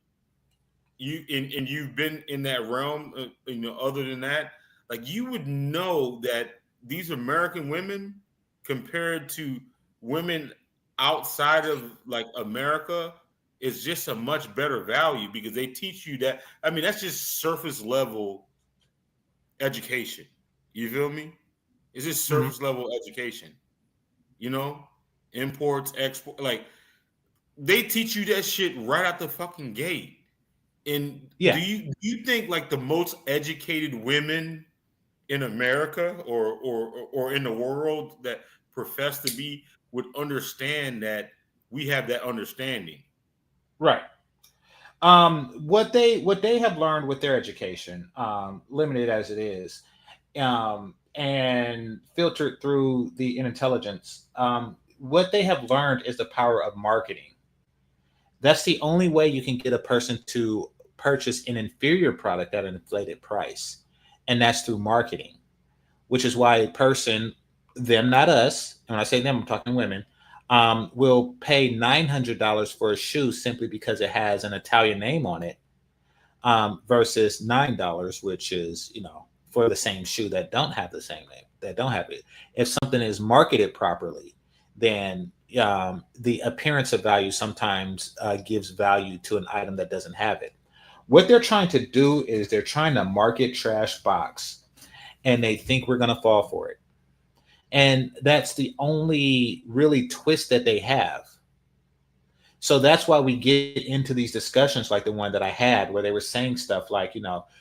you've been in that realm, you know, other than that, like you would know that these American women compared to women outside of like America is just a much better value because they teach you that. I mean, that's just surface level education. You feel me? It's just surface level education. You know, imports, export, like they teach you that shit right out the fucking gate. And do you think like the most educated women in America or in the world that profess to be would understand that we have that understanding? Right. What they have learned with their education, limited as it is, and filtered through the intelligence, what they have learned is the power of marketing. That's the only way you can get a person to purchase an inferior product at an inflated price, and that's through marketing. Which is why a person, them, not us, and when I say them, I'm talking women, will pay $900 for a shoe simply because it has an Italian name on it, versus $9, which is, you know, for the same shoe that don't have the same name, that don't have it. If something is marketed properly, then the appearance of value sometimes gives value to an item that doesn't have it. What they're trying to do is they're trying to market trash box, and they think we're going to fall for it. And that's the only really twist that they have. So that's why we get into these discussions like the one that I had where they were saying stuff like,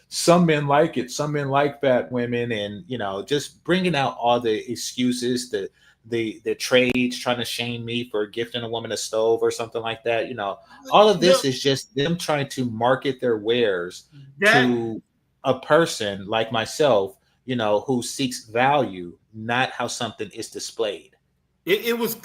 some men like it, some men like fat women, and just bringing out all the excuses, the trades trying to shame me for gifting a woman a stove or something like that. All of No, this is just them trying to market their wares that to a person like myself, who seeks value, not how something is displayed. it was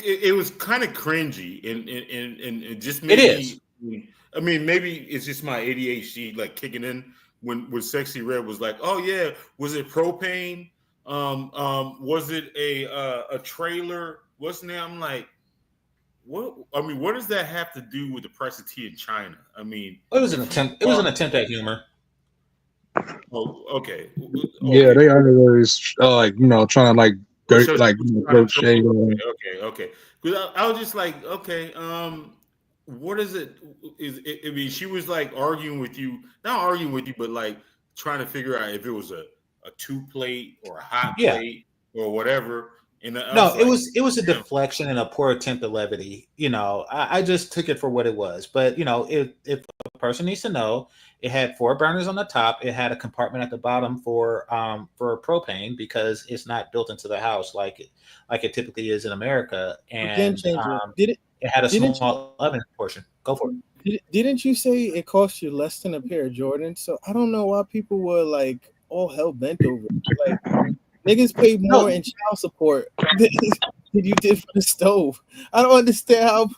kind of cringy, and it just It made is. me. I mean, maybe it's just my ADHD like kicking in when Sexy Red was like, "Oh yeah, was it propane? Was it a trailer? Wasn't it?" I'm like, what? I mean, what does that have to do with the price of tea in China? I mean, It was an if you attempt. It was are, an attempt at humor. oh, okay, Yeah, okay. they are always trying to like Oh, dirt so like she's trying throw to throw. shade on. Okay. Because I was just like, okay, what is it? I mean, she was like arguing with you, not arguing with you, but like trying to figure out if it was a two plate or a hot Yeah. plate or whatever. And I No, was it like, was it was a damn, deflection and a poor attempt at levity. I just took it for what it was. But if a person needs to know, it had four burners on the top. It had a compartment at the bottom for propane because it's not built into the house like it typically is in America. But Game And Changer, it had a didn't you small oven portion. Go for it. didn't you say it cost you less than a pair of Jordans? So I don't know why people were like all hell bent over it. Like niggas paid more No, in child support than you did for the stove. I don't understand how.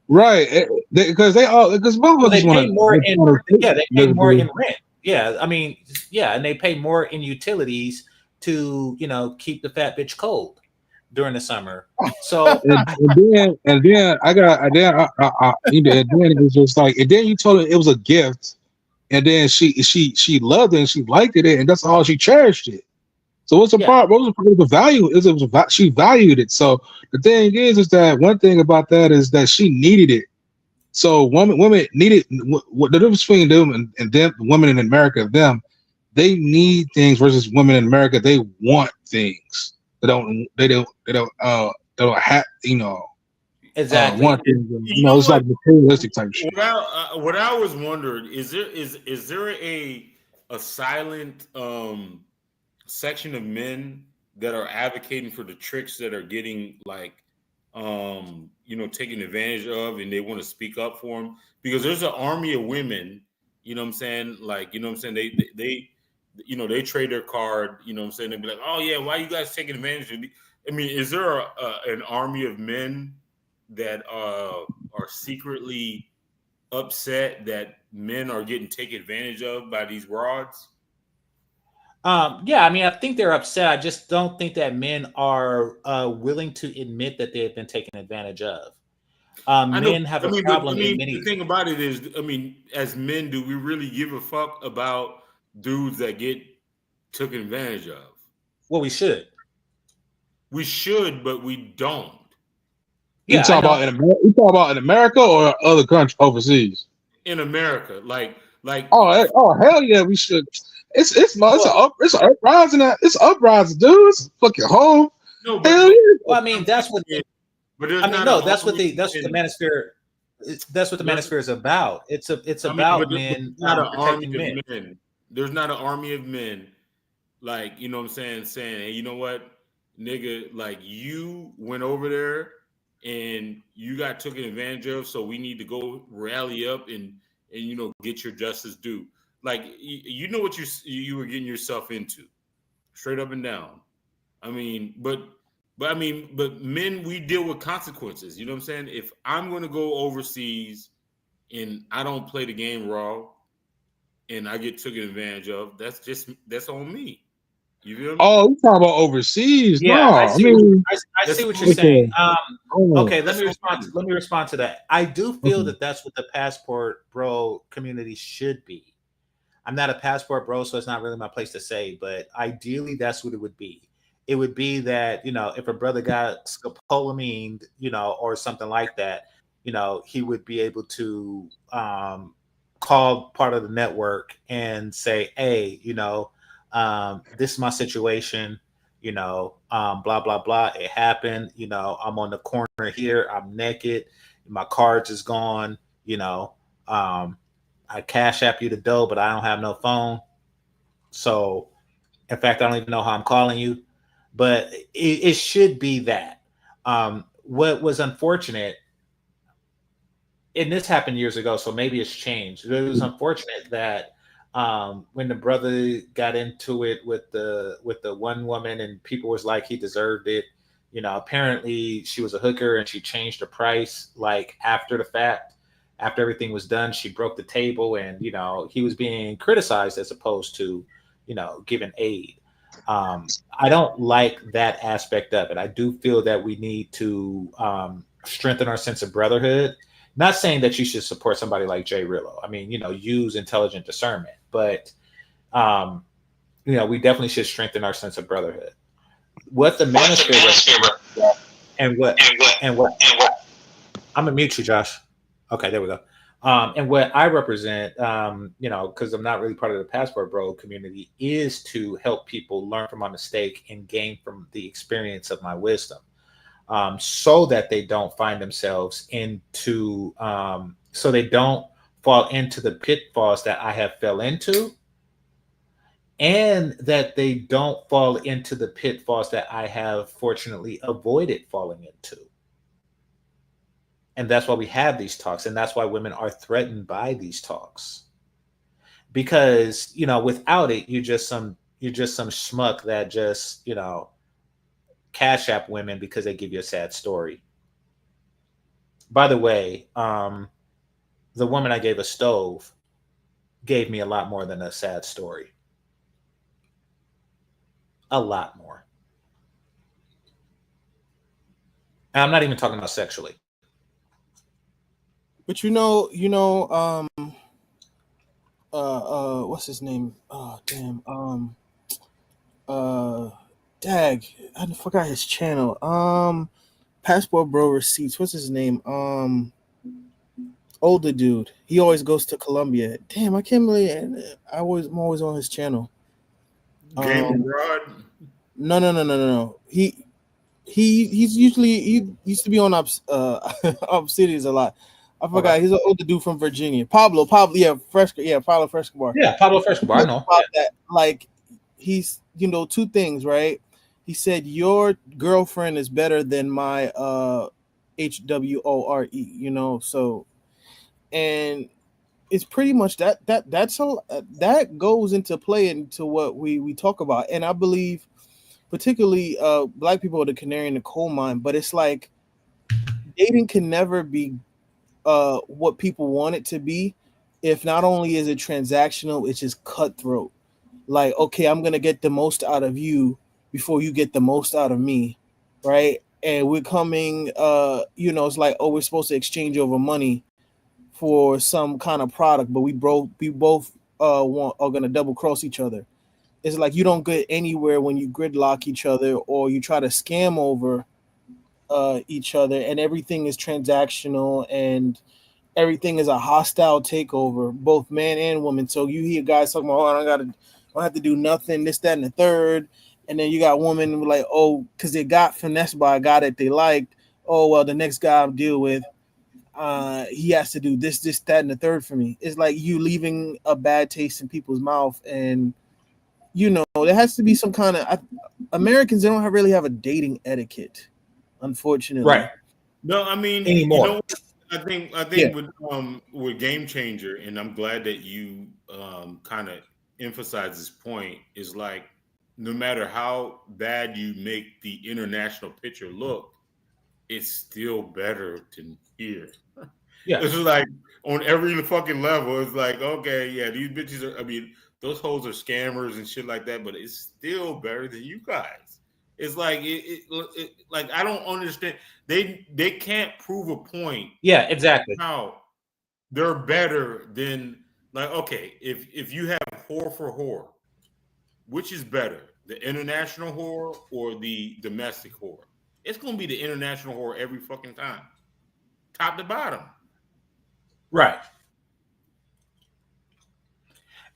Right, because because well, they motherfuckers pay more in want they pay more to in rent. Yeah, I mean, yeah, and they pay more in utilities to keep the fat bitch cold during the summer. So and then I got and then and then it was just like and then you told her it was a gift and then she loved it and she liked it and that's all she cherished it. So what's the yeah, part? What was the part of the value? She valued it. So the thing is that one thing about that is that she needed it. So women needed what the difference between them and them, women in America, them, they need things versus women in America. They want things. They don't have exactly. want things. you know It's what? like materialistic type shit. What I was wondering is there a silent section of men that are advocating for the tricks that are getting like taken advantage of and they want to speak up for them because there's an army of women, you know what I'm saying, like, you know what I'm saying, they trade their card, you know what I'm saying, they'd be like, oh yeah, why you guys taking advantage of me? I mean, is there an army of men that are secretly upset that men are getting taken advantage of by these rods? Yeah, I mean, I think they're upset. I just don't think that men are willing to admit that they have been taken advantage of. I know. Men have I a mean, but I problem in mean, the many. thing about it is, I mean, as men, do we really give a fuck about dudes that get taken advantage of? Well, we should. We should, but we don't. You Yeah, I talk about know. You talk about in America or other countries overseas? In America, like, Oh hell yeah, we should. well, It's an uprising. It's an uprising, dude. It's fucking home. no, Hell yeah. Well, I what mean, I'm that's what. saying is, but there's I mean, not an no, that's what army the in. manosphere. That's what the There's, manosphere is about. It's I mean, but about there's men not an army protecting of men. men. There's not an army of men, like, you know what I'm saying, hey, you know what, nigga, like, you went over there and you got taken advantage of, so we need to go rally up and get your justice due. Like, you know what you were getting yourself into, straight up and down. I mean, but men, we deal with consequences. You know what I'm saying? If I'm going to go overseas and I don't play the game raw and I get taken advantage of, that's on me. You feel me? Oh, you talking about overseas? No, Yeah, I I see. mean, I That's see what on you're me. saying. okay. Oh, Okay, let That's me on respond. me. Let me respond to that. I do feel okay. that that's what the passport bro community should be. I'm not a passport bro, so it's not really my place to say. But ideally, that's what it would be. It would be that if a brother got scopolamine, or something like that, he would be able to call part of the network and say, "Hey, this is my situation. Blah blah blah. It happened. I'm on the corner here. I'm naked. My cards is gone. I cash app you the dough, but I don't have no phone. So, in fact, I don't even know how I'm calling you. But it should be that. What was unfortunate, and this happened years ago, so maybe it's changed. It was unfortunate that when the brother got into it with the one woman, and people was like he deserved it. Apparently she was a hooker, and she changed the price like after the fact. After everything was done, she broke the table, and he was being criticized as opposed to giving aid. I don't like that aspect of it. I do feel that we need to strengthen our sense of brotherhood. Not saying that you should support somebody like Jay Rillo. I mean, use intelligent discernment, but we definitely should strengthen our sense of brotherhood. What the manosphere and what I'm gonna mute you, Josh. Okay, there we go. And what I represent, because I'm not really part of the Passport Bro community, is to help people learn from my mistake and gain from the experience of my wisdom, so that they don't find themselves so they don't fall into the pitfalls that I have fell into, and that they don't fall into the pitfalls that I have fortunately avoided falling into. And that's why we have these talks, and that's why women are threatened by these talks, because without it, you're just some schmuck that just cash app women because they give you a sad story. By the way, the woman I gave a stove gave me a lot more than a sad story. A lot more. And I'm not even talking about sexually. But what's his name? Oh damn. Dag, I forgot his channel. Passport Bro Receipts. What's his name? Older dude. He always goes to Colombia. Damn, I can't believe it. I'm always on his channel. Game Rod. No. He used to be on Obsidians a lot. I forgot. Okay. He's an older dude from Virginia. Pablo, yeah, Pablo Frescobar. Yeah, Pablo Frescobar. I know. That. Like, he's two things, right? He said your girlfriend is better than my HWORE. So, and it's pretty much that goes into play into what we talk about, and I believe particularly Black people are the canary in the coal mine. But it's like dating can never be what people want it to be if not only is it transactional, it's just cutthroat. Like, okay, I'm gonna get the most out of you before you get the most out of me, right? And we're coming, it's like, oh, we're supposed to exchange over money for some kind of product, but we both are gonna double cross each other. It's like you don't get anywhere when you gridlock each other or you try to scam over each other, and everything is transactional and everything is a hostile takeover, both man and woman. So you hear guys talking about, oh, I don't have to do nothing, this, that, and the third. And then you got women like, oh, because they got finessed by a guy that they liked. Oh, well, the next guy I'll deal with, he has to do this, that, and the third for me. It's like you leaving a bad taste in people's mouth. And, there has to be some kind of, Americans, they don't really have a dating etiquette, unfortunately. Right. No, I mean, anymore. I think with GameChanger, and I'm glad that you kind of emphasize this point, is like, no matter how bad you make the international picture look, it's still better than here. Yeah. It's like on every fucking level, it's like, okay, yeah, these bitches are, I mean, those hoes are scammers and shit like that, but it's still better than you guys. It's like like I don't understand. They can't prove a point. Yeah, exactly. How they're better than, like, okay, if you have whore for whore, which is better, the international whore or the domestic whore? It's gonna be the international whore every fucking time, top to bottom. Right.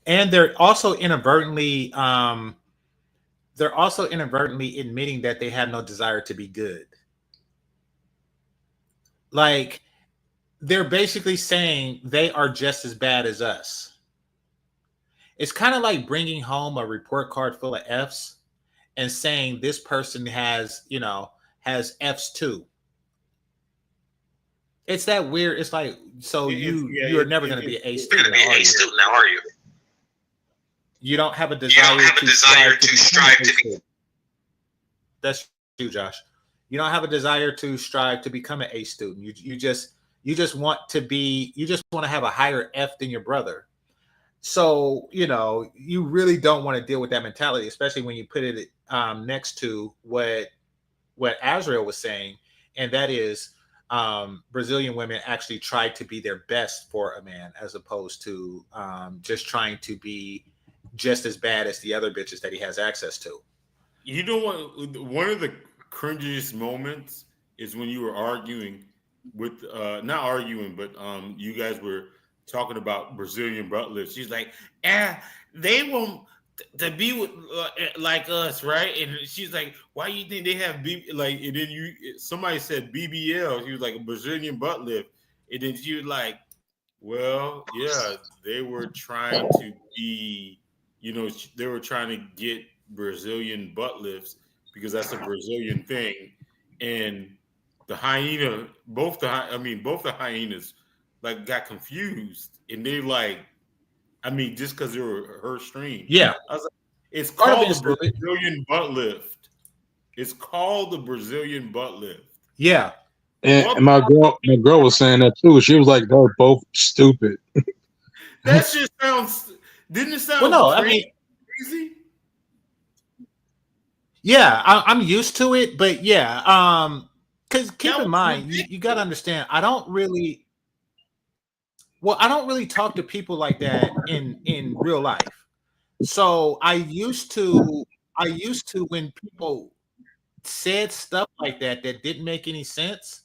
And they're also inadvertently admitting that they have no desire to be good. Like, they're basically saying they are just as bad as us. It's kind of like bringing home a report card full of F's and saying this person has, has F's too. It's that weird. It's like, so you're never going to be an A student, now, are you? You don't have a desire to strive to be. That's you, Josh. You don't have a desire to strive to become an A student. You just want to be. You just want to have a higher F than your brother. So you really don't want to deal with that mentality, especially when you put it next to what Azrael was saying, and that is Brazilian women actually try to be their best for a man, as opposed to just trying to be just as bad as the other bitches that he has access to. You know what? One of the cringiest moments is when you were arguing with, not arguing, but you guys were talking about Brazilian butt lifts. She's like, they want to be with like us, right? And she's like, why do you think they have like? And then somebody said BBL. She was like, a Brazilian butt lift, and then she was like, well, yeah, they were trying to be, they were trying to get Brazilian butt lifts because that's a Brazilian thing, and the hyena, both the hyenas, like got confused, and they like, just because they were her stream. Yeah, I was like, it's called the Brazilian butt lift. It's called the Brazilian butt lift. Yeah, and my girl was saying that too. She was like, "They're both stupid." That shit sounds. Didn't it sound? Well, no, crazy? Yeah, I'm used to it, but yeah, because keep in mind, you got to understand, I don't really talk to people like that in real life. So I used to when people said stuff like that didn't make any sense,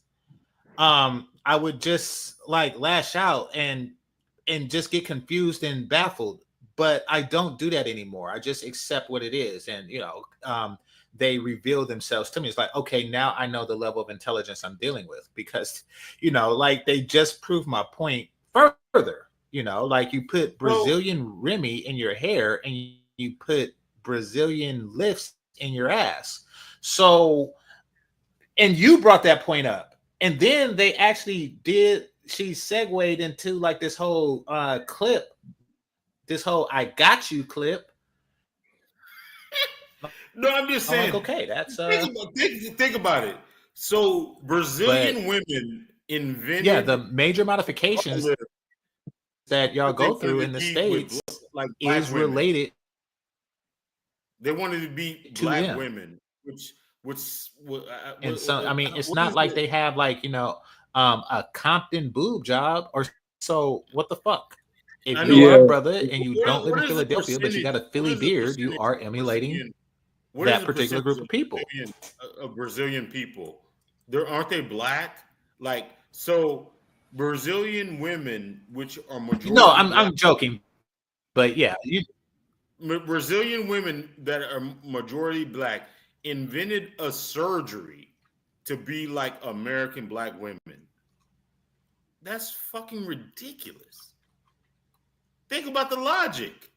I would just like lash out and just get confused and baffled. But I don't do that anymore. I just accept what it is, and they reveal themselves to me. It's like, okay, now I know the level of intelligence I'm dealing with, because like they just proved my point further. Like you put Brazilian Remy in your hair and you put Brazilian lifts in your ass. So, and you brought that point up, and then they actually did. She segued into like this whole clip. This whole "I got you" clip. No, I'm just saying. Like, okay, that's think about it. So Brazilian women invented the major modifications that y'all go through in the States like is women. related. They wanted to be black women, and so it's not like they have like a Compton boob job or so. What the fuck? If you are a brother and you don't live in Philadelphia, but you got a Philly beard, you are emulating that particular group of people. Of Brazilian people, aren't they black? Like, so Brazilian women, which are majority. No, I'm joking, but yeah, Brazilian women that are majority black invented a surgery to be like American black women. That's fucking ridiculous. Think about the logic.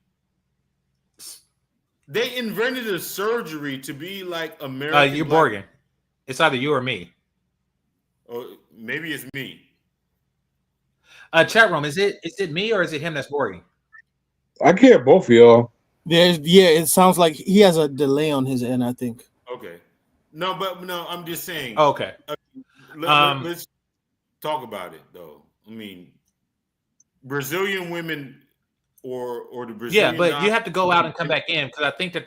They invented a surgery to be like American. You're Borgen. It's either you or me. Or maybe it's me. Chat room, is it me or is it him that's Borgen? I can hear both of y'all. It sounds like he has a delay on his end, I think. Okay. No, I'm just saying. Okay. Let's talk about it though. Brazilian women or the Brazilian. Yeah, but you have to go out and come back in, because I think that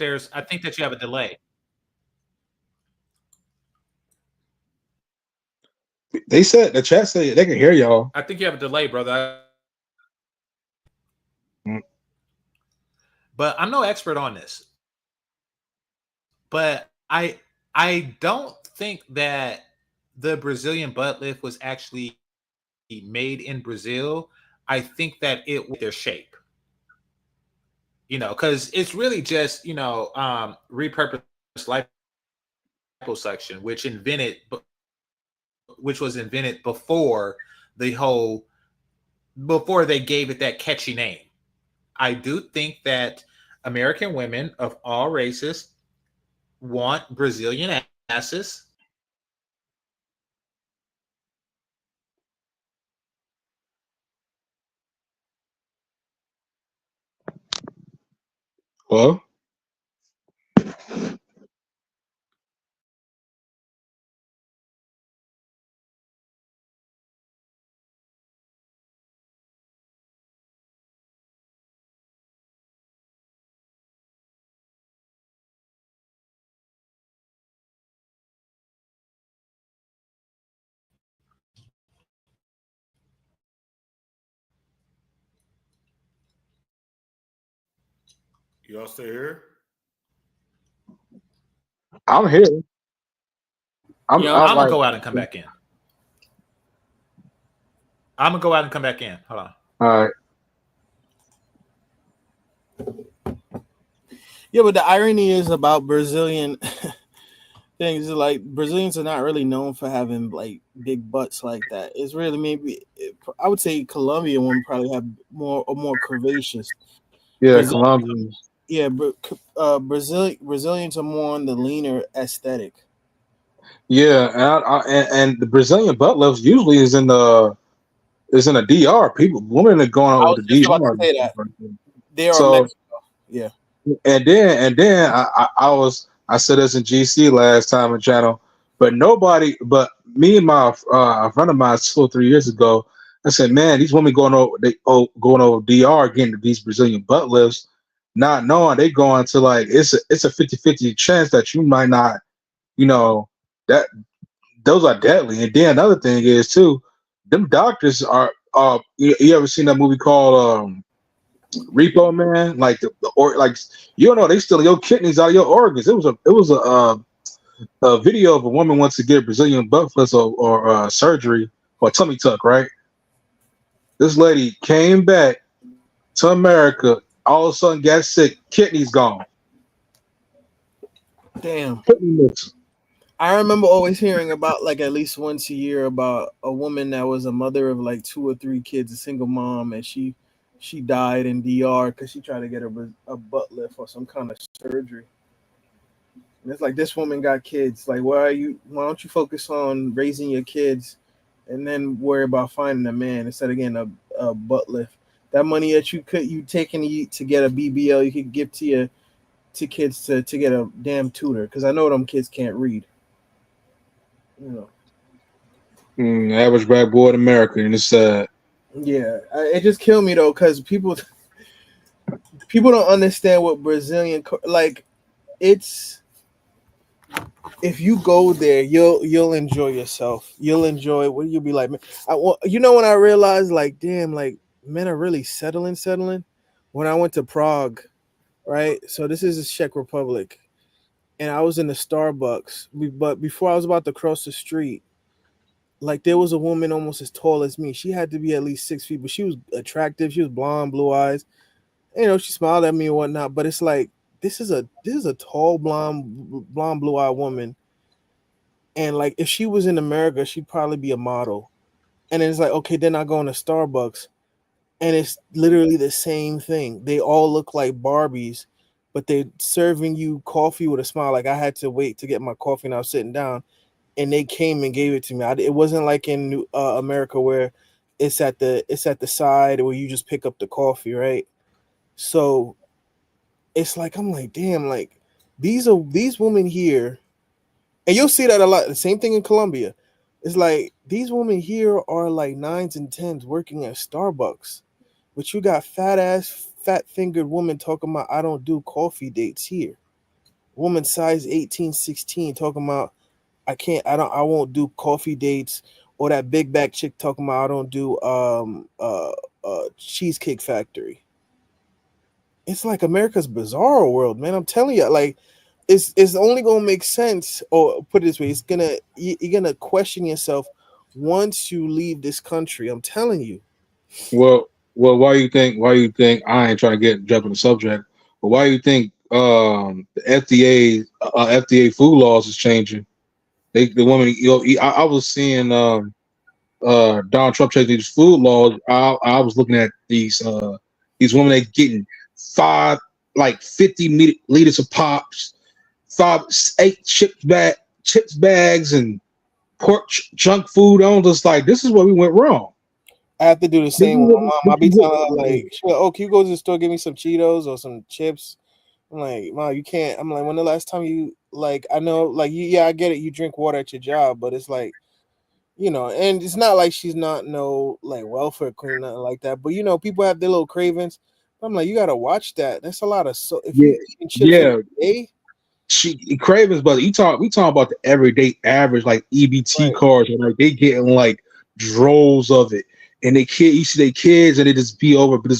you have a delay. They said the chat said they can hear y'all. I think you have a delay, brother. But I'm no expert on this. But I don't think that the Brazilian butt lift was actually made in Brazil. I think that it was their shape. Because it's really just, repurposed liposuction, which was invented before the whole before they gave it that catchy name. I do think that American women of all races want Brazilian asses. Well, Y'all stay here? I'm here. Yeah, I'm I'm gonna like, go out and come back in. I'm gonna go out and come back in. Hold on. all right. yeah, but the irony is about Brazilian things is like Brazilians are not really known for having like big butts like that. It's really maybe I would say Colombian women probably have more curvaceous. Yeah, Brazil, Colombians. yeah, Brazilians are more on the leaner aesthetic. Yeah, and the Brazilian butt lifts usually is in the DR. People, women are going I over was the just about to DR. say that they are So Mexico. Yeah, and then I said this in GC last time in channel, but nobody but me and my a friend of mine 2 or 3 years ago. I said, man, these women going over DR getting these Brazilian butt lifts, not knowing they going to like it's a 50-50 chance that you might not, you know, that those are deadly. And then another thing is too, them doctors are you ever seen that movie called Repo Man? Like or like you don't know they stealing your kidneys out of your organs. It was a video of a woman wants to get Brazilian butt flips or surgery or tummy tuck, right? This lady came back to America, all of a sudden got sick, kidneys gone. damn. Kidney missing. I remember always hearing about like at least once a year about a woman that was a mother of like 2 or 3 kids, a single mom, and she died in DR because she tried to get a butt lift or some kind of surgery. And it's like this woman got kids. Like, why don't you focus on raising your kids and then worry about finding a man instead of getting a butt lift? That money that you taking to get a BBL, you could give to kids to get a damn tutor because I know them kids can't read. You know. Average black boy in America, and it's sad. Yeah, it just killed me though because people don't understand what Brazilian like. It's if you go there, you'll enjoy yourself. You'll enjoy what you'll be like. Man, when I realized like, damn, like men are really settling. When I went to Prague, right? So this is the Czech Republic, and I was in the Starbucks. But before I was about to cross the street, like there was a woman almost as tall as me. She had to be at least 6 feet, but she was attractive. She was blonde, blue eyes. She smiled at me and whatnot. But it's like this is a tall, blonde, blue eyed woman. And like if she was in America, she'd probably be a model. And then it's like, okay, then I go into Starbucks, and it's literally the same thing. They all look like Barbies, but they're serving you coffee with a smile. Like I had to wait to get my coffee, and I was sitting down, and they came and gave it to me. It wasn't like in America where it's at the side where you just pick up the coffee, right? So it's like I'm like, damn, like these women here, and you'll see that a lot. The same thing in Colombia. It's like these women here are like 9s and 10s working at Starbucks, but you got fat fingered woman talking about I don't do coffee dates here. Woman size 18, 16 talking about I won't do coffee dates, or that big back chick talking about I don't do Cheesecake Factory. It's like America's bizarre world, man. I'm telling you, like it's only gonna make sense, or put it this way, you're gonna question yourself once you leave this country. I'm telling you. Well, why you think I ain't trying to jump in the subject, but why you think the FDA food laws is changing? The woman, I was seeing Donald Trump changed these food laws, I was looking at these women that getting 50 liters of pops, 8 chips bags, and junk food. I'm just like, this is where we went wrong. I have to do the same with my mom. I'll be telling her like, she's like, "Oh, can you go to the store, give me some Cheetos or some chips?" I'm like, "Mom, you can't." I'm like, "When the last time you like? I know, like, yeah, I get it. You drink water at your job, but it's like, and it's not like she's not no like welfare queen or nothing like that. But people have their little cravings. I'm like, you gotta watch that. That's a lot of if Yeah, you eating chips every day, she cravings, but we talking about the everyday average, like EBT right? cards, and like they getting like droves of it, and you see their kids, and they just be over, but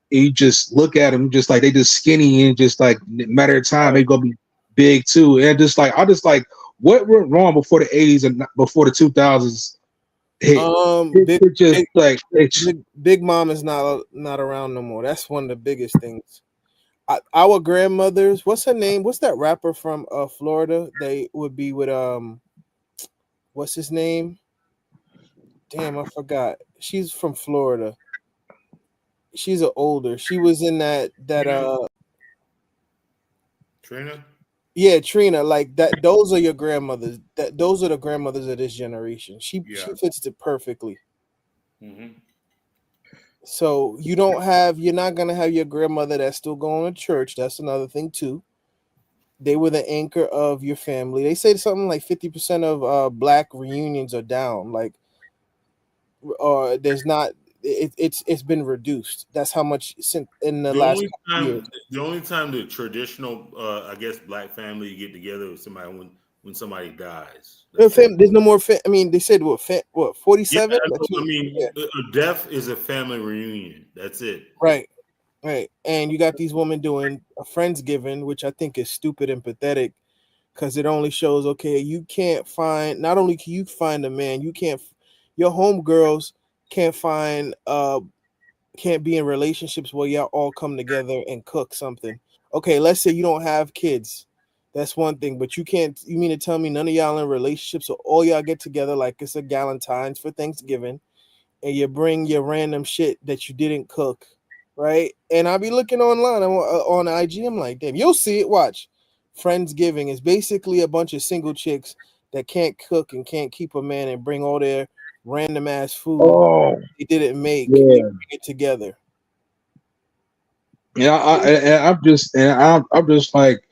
you just look at them, just like they just skinny, and just like matter of time they gonna be big too, and just like I just like what went wrong before the '80s and before the 2000s hit. It just like Big Mom is not around no more. That's one of the biggest things. Our grandmothers, what's her name? What's that rapper from Florida? They would be with what's his name? Damn, I forgot. She's from Florida. She's older. She was in that Trina. Yeah, Trina. Like that. Those are your grandmothers. Those are the grandmothers of this generation. She fits it perfectly. Mm-hmm. So you're not gonna have your grandmother that's still going to church. That's another thing too. They were the anchor of your family. They say something like 50% of black reunions are down. Like, or there's not. It's been reduced. That's how much since in the last couple years. The only time the traditional, I guess, black family get together with somebody when somebody dies. There's no more. I mean, they said what 47. Yeah, a death is a family reunion. That's it. Right. Right. And you got these women doing a Friendsgiving, which I think is stupid and pathetic because it only shows, okay, you can't find, not only can you find a man, your homegirls can't be in relationships where y'all all come together and cook something. Okay, let's say you don't have kids. That's one thing, but you mean to tell me none of y'all in relationships, so all y'all get together like it's a Galentine's for Thanksgiving and you bring your random shit that you didn't cook, right? And I'll be looking online on IG. I'm like, damn, you'll see it. Watch. Friendsgiving is basically a bunch of single chicks that can't cook and can't keep a man and bring all their random ass food they didn't make and bring it together. Yeah, I'm just like,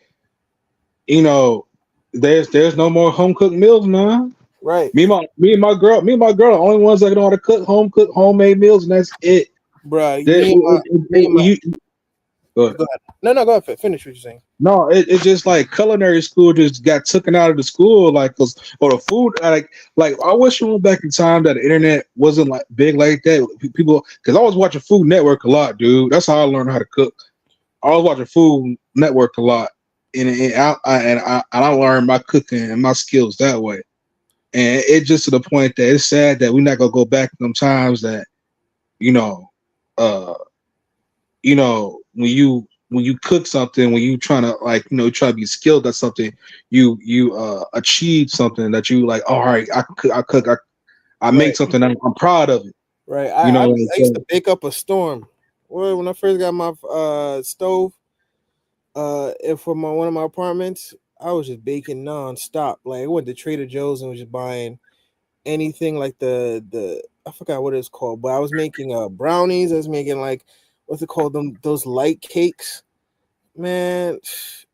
there's no more home cooked meals, man. Right. Me and my girl, are the only ones that know how to cook homemade meals, and that's it. Bro, Go ahead. No, go ahead. Finish what you're saying. No, it's just like culinary school just got taken out of the school, like, or the food, like I wish we went back in time that the internet wasn't like big like that. People, because I was watching Food Network a lot, dude. That's how I learned how to cook. I was watching Food Network a lot, and I learned my cooking and my skills that way. And it's just to the point that it's sad that we're not gonna go back to them times that, uh, when you cook something, when you trying to try to be skilled at something, you achieve something that you like. All right, I cook, I make something I'm proud of it. Right. I used to bake up a storm. Well, when I first got my stove, and for one of my apartments, I was just baking nonstop. Like I went to Trader Joe's and was just buying anything like the I forgot what it's called, but I was making brownies. I was making like what's it called, those light cakes. Man,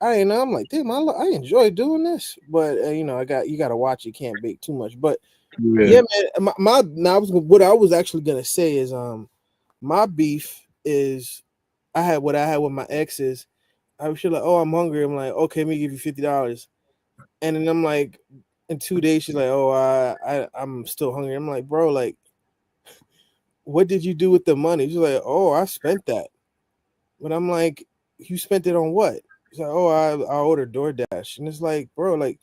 I'm like, damn, I enjoy doing this, but you got to watch. You can't bake too much, but yeah, man. What I was actually gonna say is my beef is I had what I had with my exes. I was like, oh, I'm hungry. I'm like, okay, let me give you $50. And then I'm like, in 2 days, she's like, oh, I'm still hungry. I'm like, bro, like, what did you do with the money? She's like, oh, I spent that. But I'm like, you spent it on what? She's like, oh, I ordered DoorDash. And it's like, bro, like,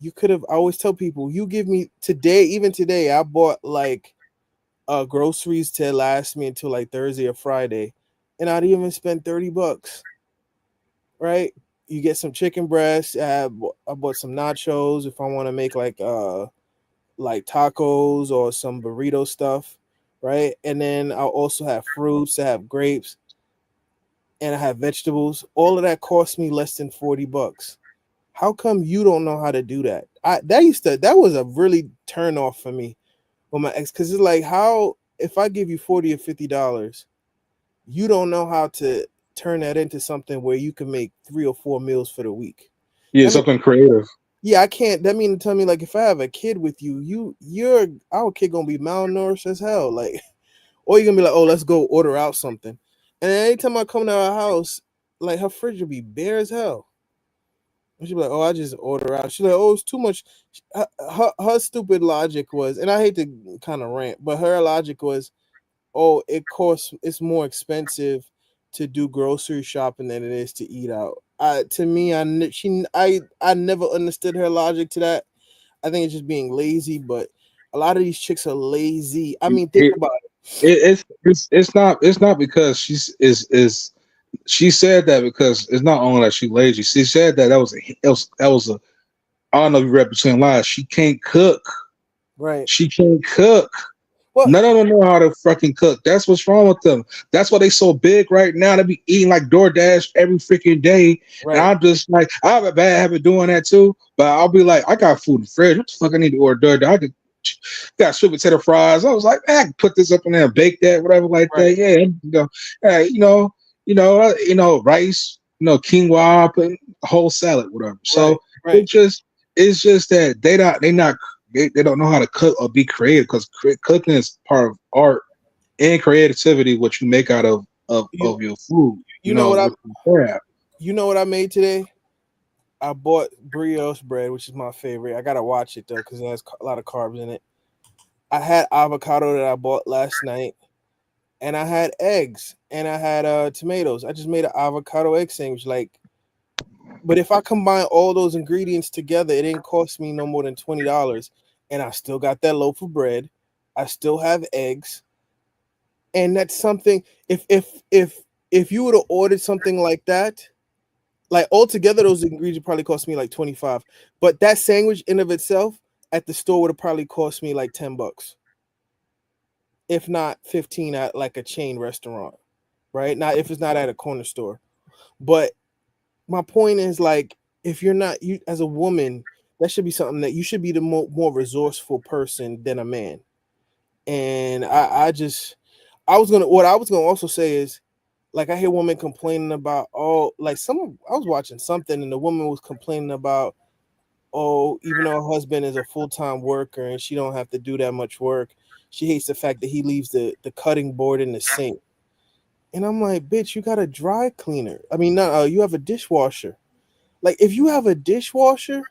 you could have. I always tell people, you give me today, even today, I bought like groceries to last me until like Thursday or Friday, and I'd even spend $30. Right? You get some chicken breasts. I bought some nachos if I want to make like like tacos or some burrito stuff, right? And then I'll also have fruits, I have grapes, and I have vegetables. All of that cost me less than $40. How come you don't know how to do that? That was a really turn off for me with my ex, because it's like, how if I give you $40 or $50, you don't know how to turn that into something where you can make 3 or 4 meals for the week. Yeah, I mean, something creative. yeah, I can't. That mean to tell me, like, if I have a kid with you, you're our kid gonna be malnourished as hell. Like, or you're gonna be like, oh, let's go order out something. And then anytime I come to our house, like, her fridge will be bare as hell. And she'll be like, oh, I just order out. She's like, oh, it's too much. Her stupid logic was, and I hate to kind of rant, but her logic was, oh, it's more expensive to do grocery shopping than it is to eat out. To me, I never understood her logic to that. I think it's just being lazy, but a lot of these chicks are lazy. I mean, think about It's not because she said that because it's not only that she lazy. She said that that was a I don't know if you read between lines. She can't cook. right. She can't cook. Well, None of them know how to fucking cook. That's what's wrong with them. That's why they so big right now. They be eating like DoorDash every freaking day. And right, I'm just like, I have a bad habit doing that too. But I'll be like, I got food in the fridge. What the fuck I need to order DoorDash? I could got sweet potato fries. I was like, man, I can put this up in there and bake that, whatever like right, that. Yeah, rice, quinoa, and a whole salad, whatever. So right. it's just that they don't know how to cook or be creative, because cooking is part of art and creativity. What you make out of You, your food, you know what I with your craft. you know what I made today? I bought brioche bread, which is my favorite. I gotta watch it though, because it has a lot of carbs in it. I had avocado that I bought last night, and I had eggs, and I had tomatoes. I just made an avocado egg sandwich. Like, but if I combine all those ingredients together, it didn't cost me no more than $20, and I still got that loaf of bread. I still have eggs, and that's something. If you would have ordered something like that, like altogether, those ingredients probably cost me like 25. But that sandwich in of itself at the store would have probably cost me like $10, if not 15 at like a chain restaurant, right? Now, if it's not at a corner store. But my point is, like, if you're not, you as a woman, that should be something that you should be the more resourceful person than a man. And what I was gonna also say is, like, I hear women complaining about, oh, like I was watching something and the woman was complaining about, oh, even though her husband is a full-time worker and she don't have to do that much work, she hates the fact that he leaves the cutting board in the sink. And I'm like, bitch, you got a dry cleaner. I mean, not you have a dishwasher. Like, if you have a dishwasher,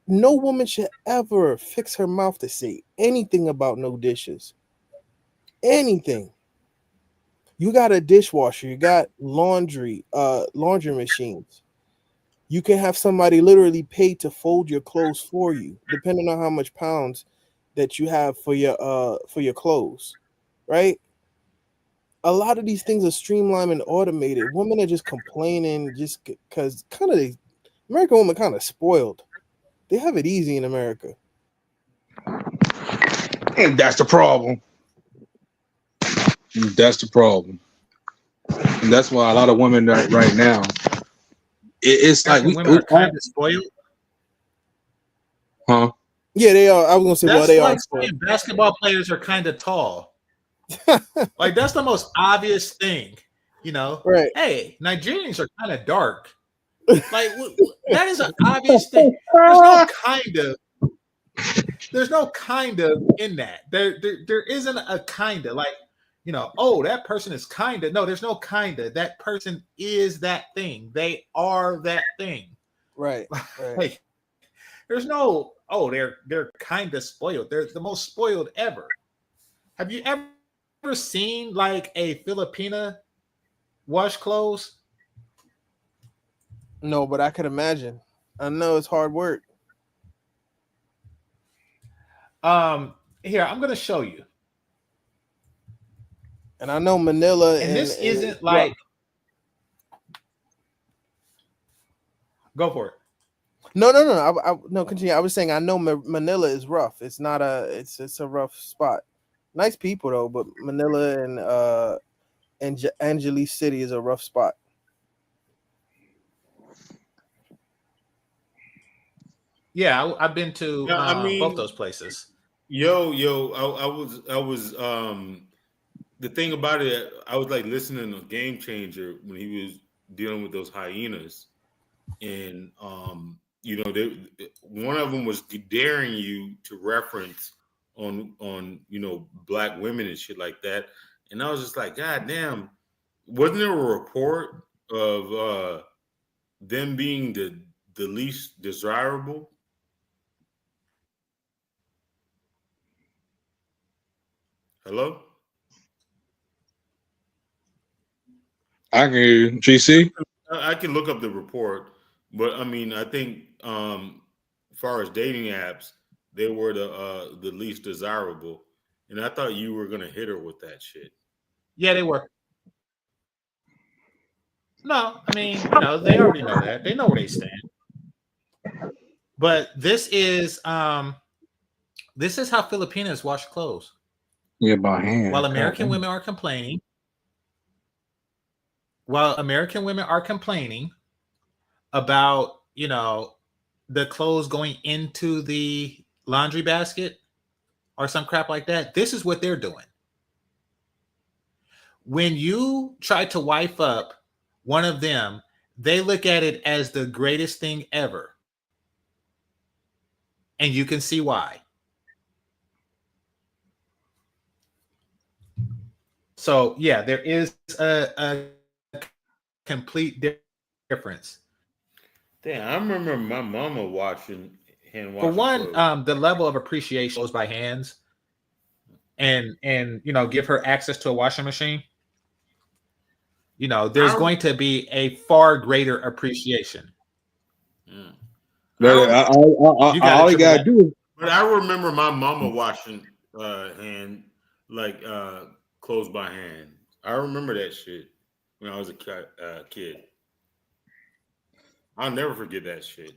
no woman should ever fix her mouth to say anything about no dishes. Anything. You got a dishwasher, you got laundry machines. You can have somebody literally pay to fold your clothes for you, depending on how much pounds that you have for your clothes, right? A lot of these things are streamlined and automated. Women are just complaining just because American women kind of spoiled. They have it easy in America. And that's the problem. That's the problem. And that's why a lot of women right now, it's like American women are kind of spoiled. huh? Yeah, they are. I was gonna say, well, That's they like are spoiled. saying basketball players are kind of tall. Like, that's the most obvious thing, Right. Hey, Nigerians are kind of dark. Like, that is an obvious thing. There's no kind of in that. There isn't a kind of, like, oh, that person is kind of. No, there's no kind of. That person is that thing. They are that thing. Right. Like, there's no, oh, they're kind of spoiled. They're the most spoiled ever. Have you ever seen like a Filipina wash clothes? No, but I could imagine. I know it's hard work. Here, I'm gonna show you. And I know Manila And this isn't like, go for it. No. No, continue. I was saying I know Manila is rough. It's not a. It's a rough spot. Nice people though, but Manila and Angeles City is a rough spot. Yeah, I've been to Yeah, I mean, both those places. I was the thing about it, I was like listening to GameChanger when he was dealing with those hyenas, and one of them was daring you to reference on black women and shit like that, and I was just like, God damn, wasn't there a report of them being the least desirable? Hello? I can hear you. GC? I can look up the report, but I mean, I think as far as dating apps, they were the least desirable, and I thought you were gonna hit her with that shit. Yeah, they were. No, I mean, they already know that. They know where they stand. But this is how Filipinas wash clothes. Yeah, by hand. While American women are complaining about, the clothes going into the laundry basket or some crap like that, this is what they're doing. When you try to wife up one of them, they look at it as the greatest thing ever. And you can see why. So, yeah, there is a complete difference. Damn, I remember my mama watching hand For washing one, clothes. the level of appreciation goes by hands, and give her access to a washing machine. There's going to be a far greater appreciation. All you gotta do. But I remember my mama washing clothes by hand. I remember that shit when I was a kid. I'll never forget that shit.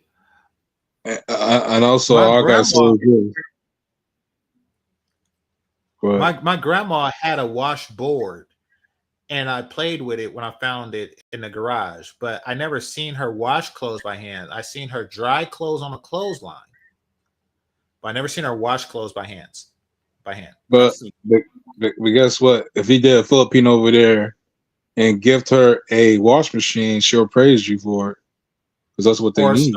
And also, all I gotta say is this. My grandma had a washboard, and I played with it when I found it in the garage. But I never seen her wash clothes by hand. I seen her dry clothes on a clothesline, but I never seen her wash clothes by hand. But guess what? If he did a Filipino over there and gift her a wash machine, she'll praise you for it because that's what they need.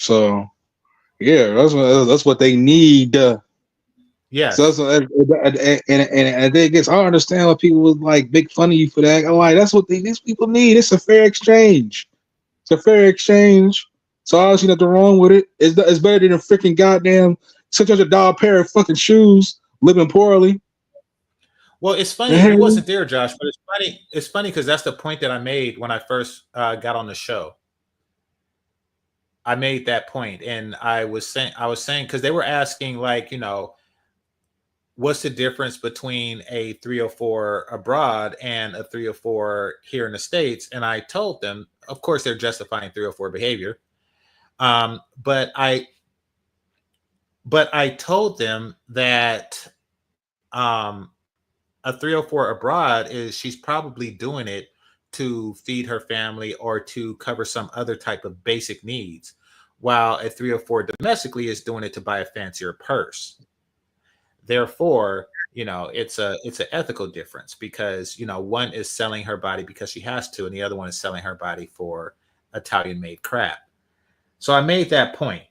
So, yeah, that's what they need. Yes. So and I guess I understand why people would like make fun of you for that. I'm like, that's what these people need. It's a fair exchange. It's a fair exchange. So I don't see nothing wrong with it. It's better than a freaking goddamn $600 pair of fucking shoes living poorly. Well, it's funny. It wasn't there, Josh, but it's funny. It's funny because that's the point that I made when I first got on the show. I made that point, and I was saying because they were asking, like, what's the difference between a 304 abroad and a 304 here in the States? And I told them, of course, they're justifying 304 behavior. But I told them that a 304 abroad she's probably doing it to feed her family or to cover some other type of basic needs, while a 304 domestically is doing it to buy a fancier purse. Therefore, it's an ethical difference because, one is selling her body because she has to, and the other one is selling her body for Italian-made crap. So I made that point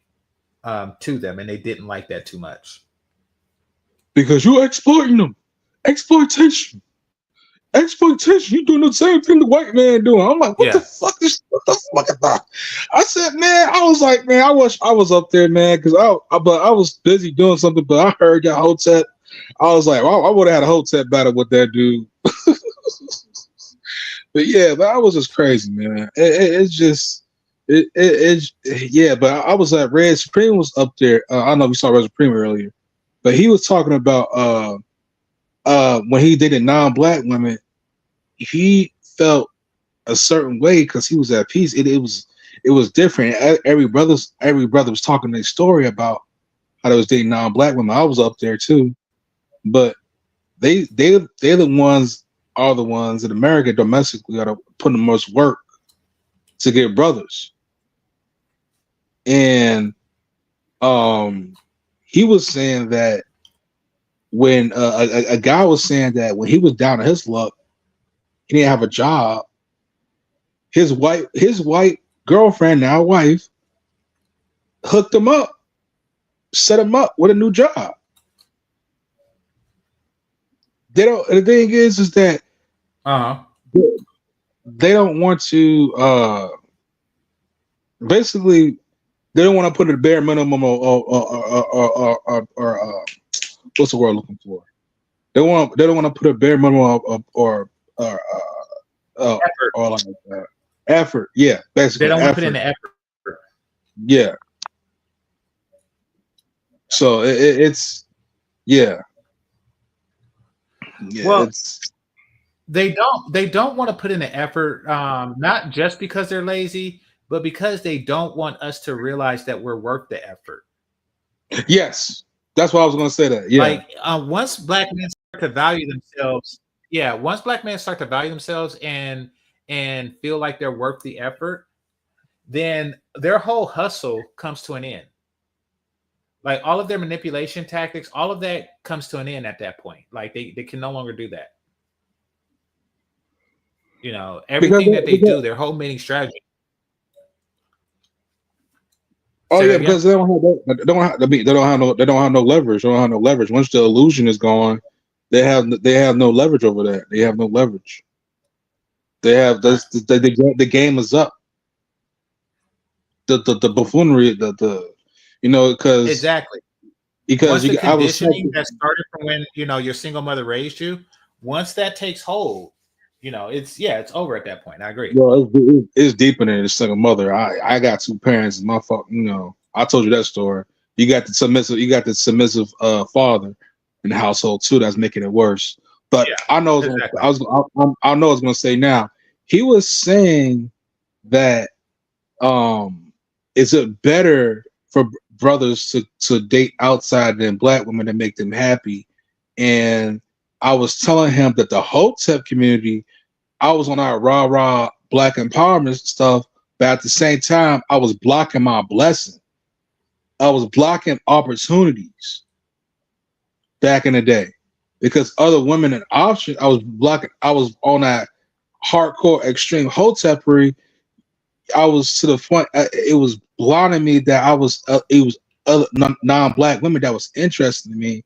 to them, and they didn't like that too much. Because you're exploiting them. Exploitation. You're doing the same thing the white man doing. I'm like, what the fuck is that? I said, man, I was like, man, I wish I was up there, man, because I was busy doing something, but I heard that Hotep. I was like, well, I would have had a Hotep battle with that dude. But yeah, but I was just crazy, man. But I was at Red Supreme was up there. I don't know if you saw Red Supreme earlier, but he was talking about when he dated non-black women, he felt a certain way because he was at peace. It was different. Every brother was talking their story about how they was dating non-black women. I was up there too, but they're the ones are the ones in America domestically got to put the most work to get brothers. And he was saying that when a guy was saying that when he was down on his luck, he didn't have a job. His white girlfriend, now wife, hooked him up, set him up with a new job. They don't. The thing is that they don't want to. Basically, they don't want to put a bare minimum or what's the word I'm looking for? They don't want to put a bare minimum or effort. Or like effort. Yeah, basically They don't want to effort. put in the effort. Yeah. So it's yeah. Well, it's they don't want to put in the effort, not just because they're lazy, but because they don't want us to realize that we're worth the effort. yes. That's why I was going to say that. Yeah. Like once black men start to value themselves, once black men start to value themselves and feel like they're worth the effort, then their whole hustle comes to an end. Like all of their manipulation tactics, all of that comes to an end at that point. Like they can no longer do that. You know, everything that they do, their whole mating strategy. Oh yeah, because they don't have no leverage. They don't have no leverage. Once the illusion is gone, they have no leverage over that. They have no leverage. They have the game is up. The buffoonery, because exactly. Because once the conditioning that started from when your single mother raised you, once that takes hold, it's over at that point. I agree. Well, it's deeper than a single mother. I got two parents. My fault. I told you that story. You got the submissive father in the household too. That's making it worse. But I know exactly. I know I was going to say now. He was saying that is it better for brothers to date outside than black women to make them happy? And I was telling him that the Hotep community, I was on our rah black empowerment stuff, but at the same time, I was blocking my blessing. I was blocking opportunities back in the day because other women and options, I was blocking. I was on that hardcore extreme Hotepery. I was to the point, it was blinding me that it was other non-black women that was interested in me,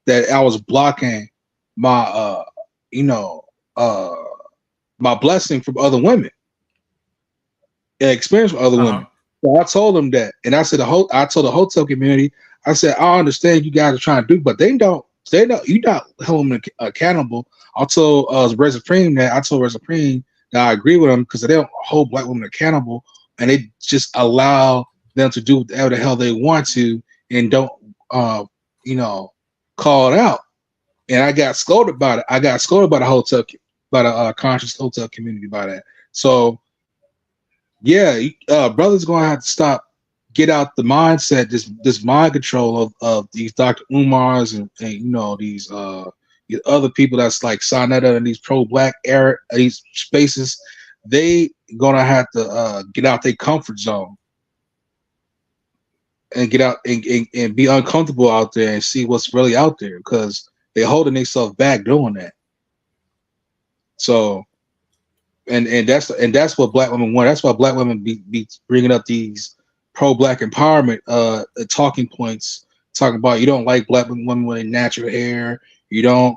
that I was blocking my, my blessing from other women and experience with other women. So I told them that, and I said I told the hotel community, I said I understand you guys are trying to do, but you're not holding them accountable. I told Red Supreme that I agree with them because they don't hold black women accountable, and they just allow them to do whatever the hell they want to, and don't call it out. And I got scolded about it. I got scolded by the conscious hotel community by that. So brothers gonna have to stop, get out the mindset, this mind control of these Dr. Umars and these other people that's like Sonetta and these pro-black these spaces. They gonna have to get out their comfort zone and get out and be uncomfortable out there and see what's really out there, because they're holding themselves back doing that. So and that's what black women want. That's why black women be bringing up these pro-black empowerment talking points, talking about you don't like black women with natural hair, you don't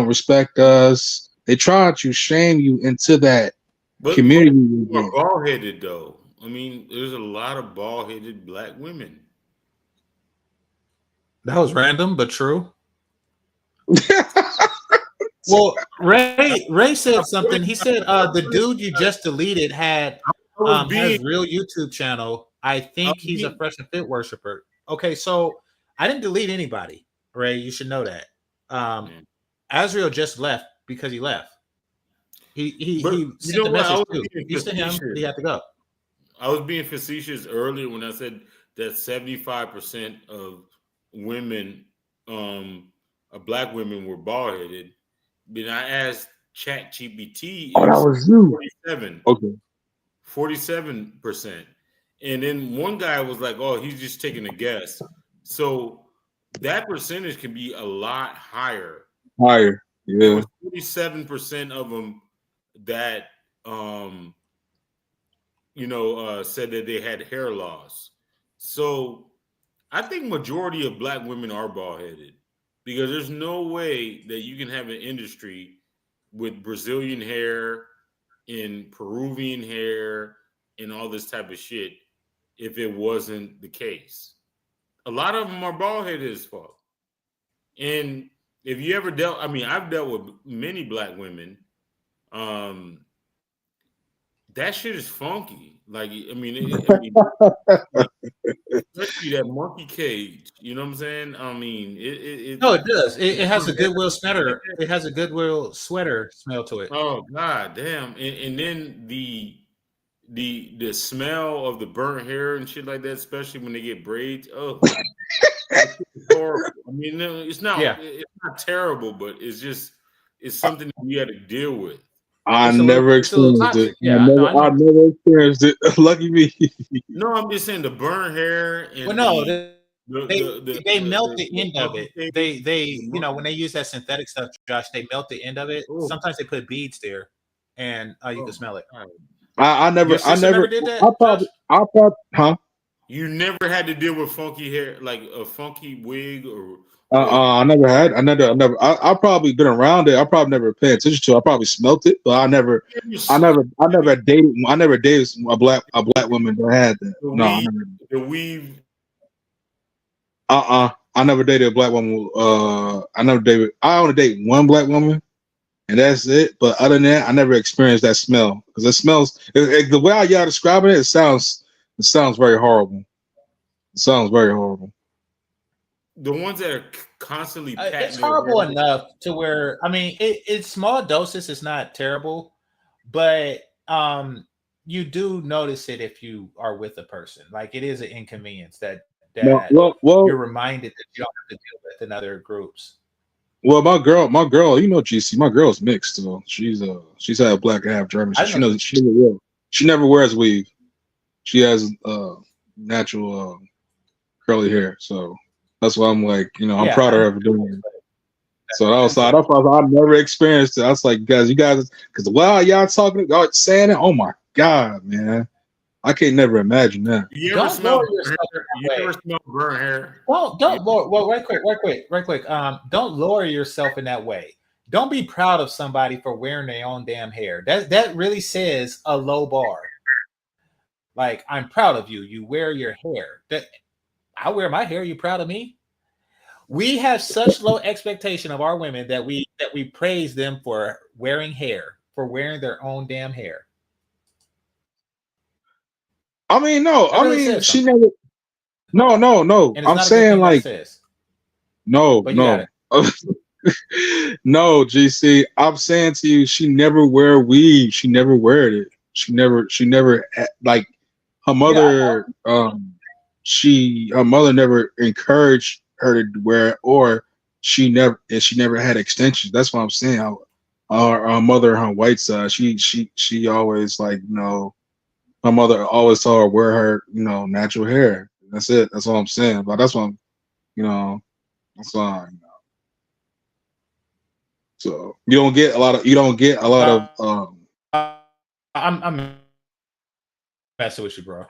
respect us. They try to shame you into that community. But bald-headed though. I mean, there's a lot of bald-headed black women. That was random, but true. Well, Ray said something. He said the dude you just deleted had his real YouTube channel. I think he's a Fresh and Fit worshiper. Okay, so I didn't delete anybody, Ray. You should know that. Azriel just left because he left. But he you sent know the what? I message was too. being He sent him, but he facetious. had to go. I was being facetious earlier when I said that 75% of women, black women, were bald headed. Then I asked Chat GPT, Oh, and it that said was you. 47, Okay. 47%. And then one guy was like, "Oh, he's just taking a guess." So that percentage can be a lot higher. Higher. It Yeah. was 47% of them that said that they had hair loss. So I think majority of black women are bald headed because there's no way that you can have an industry with Brazilian hair and Peruvian hair and all this type of shit if it wasn't the case. A lot of them are bald headed as fuck. And if you ever I've dealt with many black women. That shit is funky. Like, like, especially that monkey cage. You know what I'm saying? I mean, No, it does. It it's has a Goodwill sweater. It has a Goodwill sweater smell to it. oh god damn. And then the smell of the burnt hair and shit like that, especially when they get braids. Oh, it's horrible. I mean, no, it's Yeah, not terrible, but it's something that we had to deal with. I it's a never little experienced it. toxic. Yeah, no, I I know. never experienced it. Lucky me. No, I'm just saying the burnt hair Well, and no, they melt the the end of monkey it. cage, They the when they use that synthetic stuff, Josh, they melt the end of it. oh, Sometimes they put beads there, and you can oh, smell it. God. Your I sister never never, did that, Josh? huh? You never had to deal with funky hair, like a funky wig or I never had. I probably been around it. I probably never paid attention to it. I probably smelt it, but I never dated. I never dated a black woman that had that. the No, I weave, never. the weave. I never dated a black woman. I never dated. I only date one black woman, and that's it. But other than that, I never experienced that smell because it smells. The way y'all describing it, it sounds very horrible. It sounds very horrible. The ones that are constantly It's patting their horrible hair. enough to where it's small doses. It's not terrible, but you do notice it if you are with a person. Like it is an inconvenience that Well, you're reminded that you don't have to deal with in other groups. well, my girl, GC, my girl's mixed. So she's half black and half German. So she never wears weave. She has natural curly hair. So that's why I'm like, I'm proud of her for doing it. So I've never experienced it. I was like, guys, because y'all talking, y'all saying it. Oh my god, man, I can't never imagine that. You ever smell burnt hair? Don't lower. Well, right quick. Don't lower yourself in that way. Don't be proud of somebody for wearing their own damn hair. That really says a low bar. Like I'm proud of you. You wear your hair. I wear my hair. You proud of me? We have such low expectation of our women that we praise them for wearing hair, for wearing their own damn hair. I mean, no. That really says She something. never. No. And it's I'm not a good saying thing like, that says. no. But you got it. No, GC. I'm saying to you, she never wear weave. She never wear it. She never like her mother. Her mother never encouraged her to wear it, or she never had extensions. That's what I'm saying. Our mother on her white side, she always like, my mother always told her wear her, natural hair. That's it. That's all I'm saying. But that's what that's why. So you don't get a lot of. I'm messing with you, bro.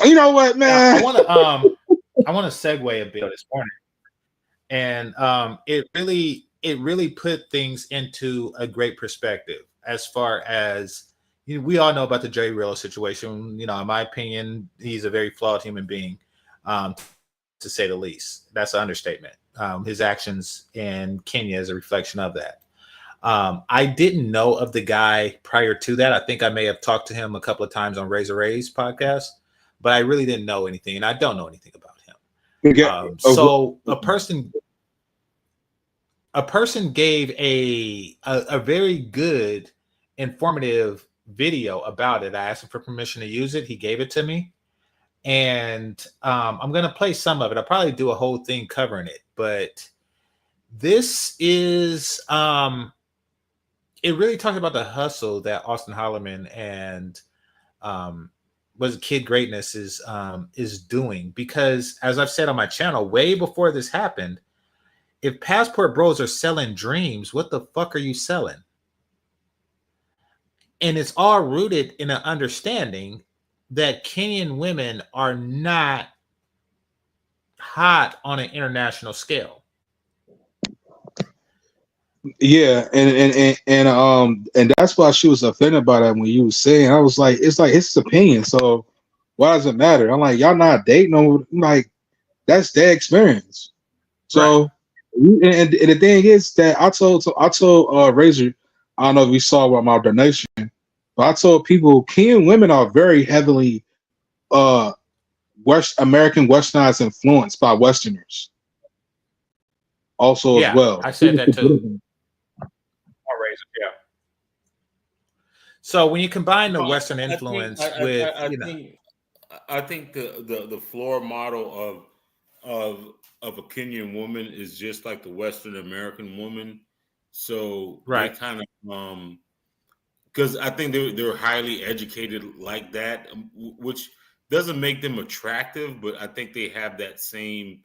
You know what, man? I want to segue a bit this morning, and it really put things into a great perspective as far as we all know about the Jay Rella situation. In my opinion, he's a very flawed human being, to say the least. That's an understatement. His actions in Kenya is a reflection of that. I didn't know of the guy prior to that. I think I may have talked to him a couple of times on Razor Ray's podcast, but I really didn't know anything, and I don't know anything about him. So a person gave a very good informative video about it. I asked him for permission to use it. He gave it to me. And I'm going to play some of it. I'll probably do a whole thing covering it. But this is, it really talks about the hustle that Austin Holloman and was Kid Greatness is doing. Because as I've said on my channel, way before this happened, if Passport Bros are selling dreams, what the fuck are you selling? And it's all rooted in an understanding that Kenyan women are not hot on an international scale. Yeah, and that's why she was offended by that when you was saying. I was like, it's his opinion, so why does it matter? I'm like, y'all not dating. I'm like, that's their experience. So, right. and the thing is that I told Razor, I don't know if we saw about my donation, but I told people Kenyan women are very heavily American Westernized influenced by Westerners. Also, as well. I said that too. Yeah. So when you combine the Western influence with, I think the floor model of a Kenyan woman is just like the Western American woman. So they kind of because I think they're highly educated like that, which doesn't make them attractive, but I think they have that same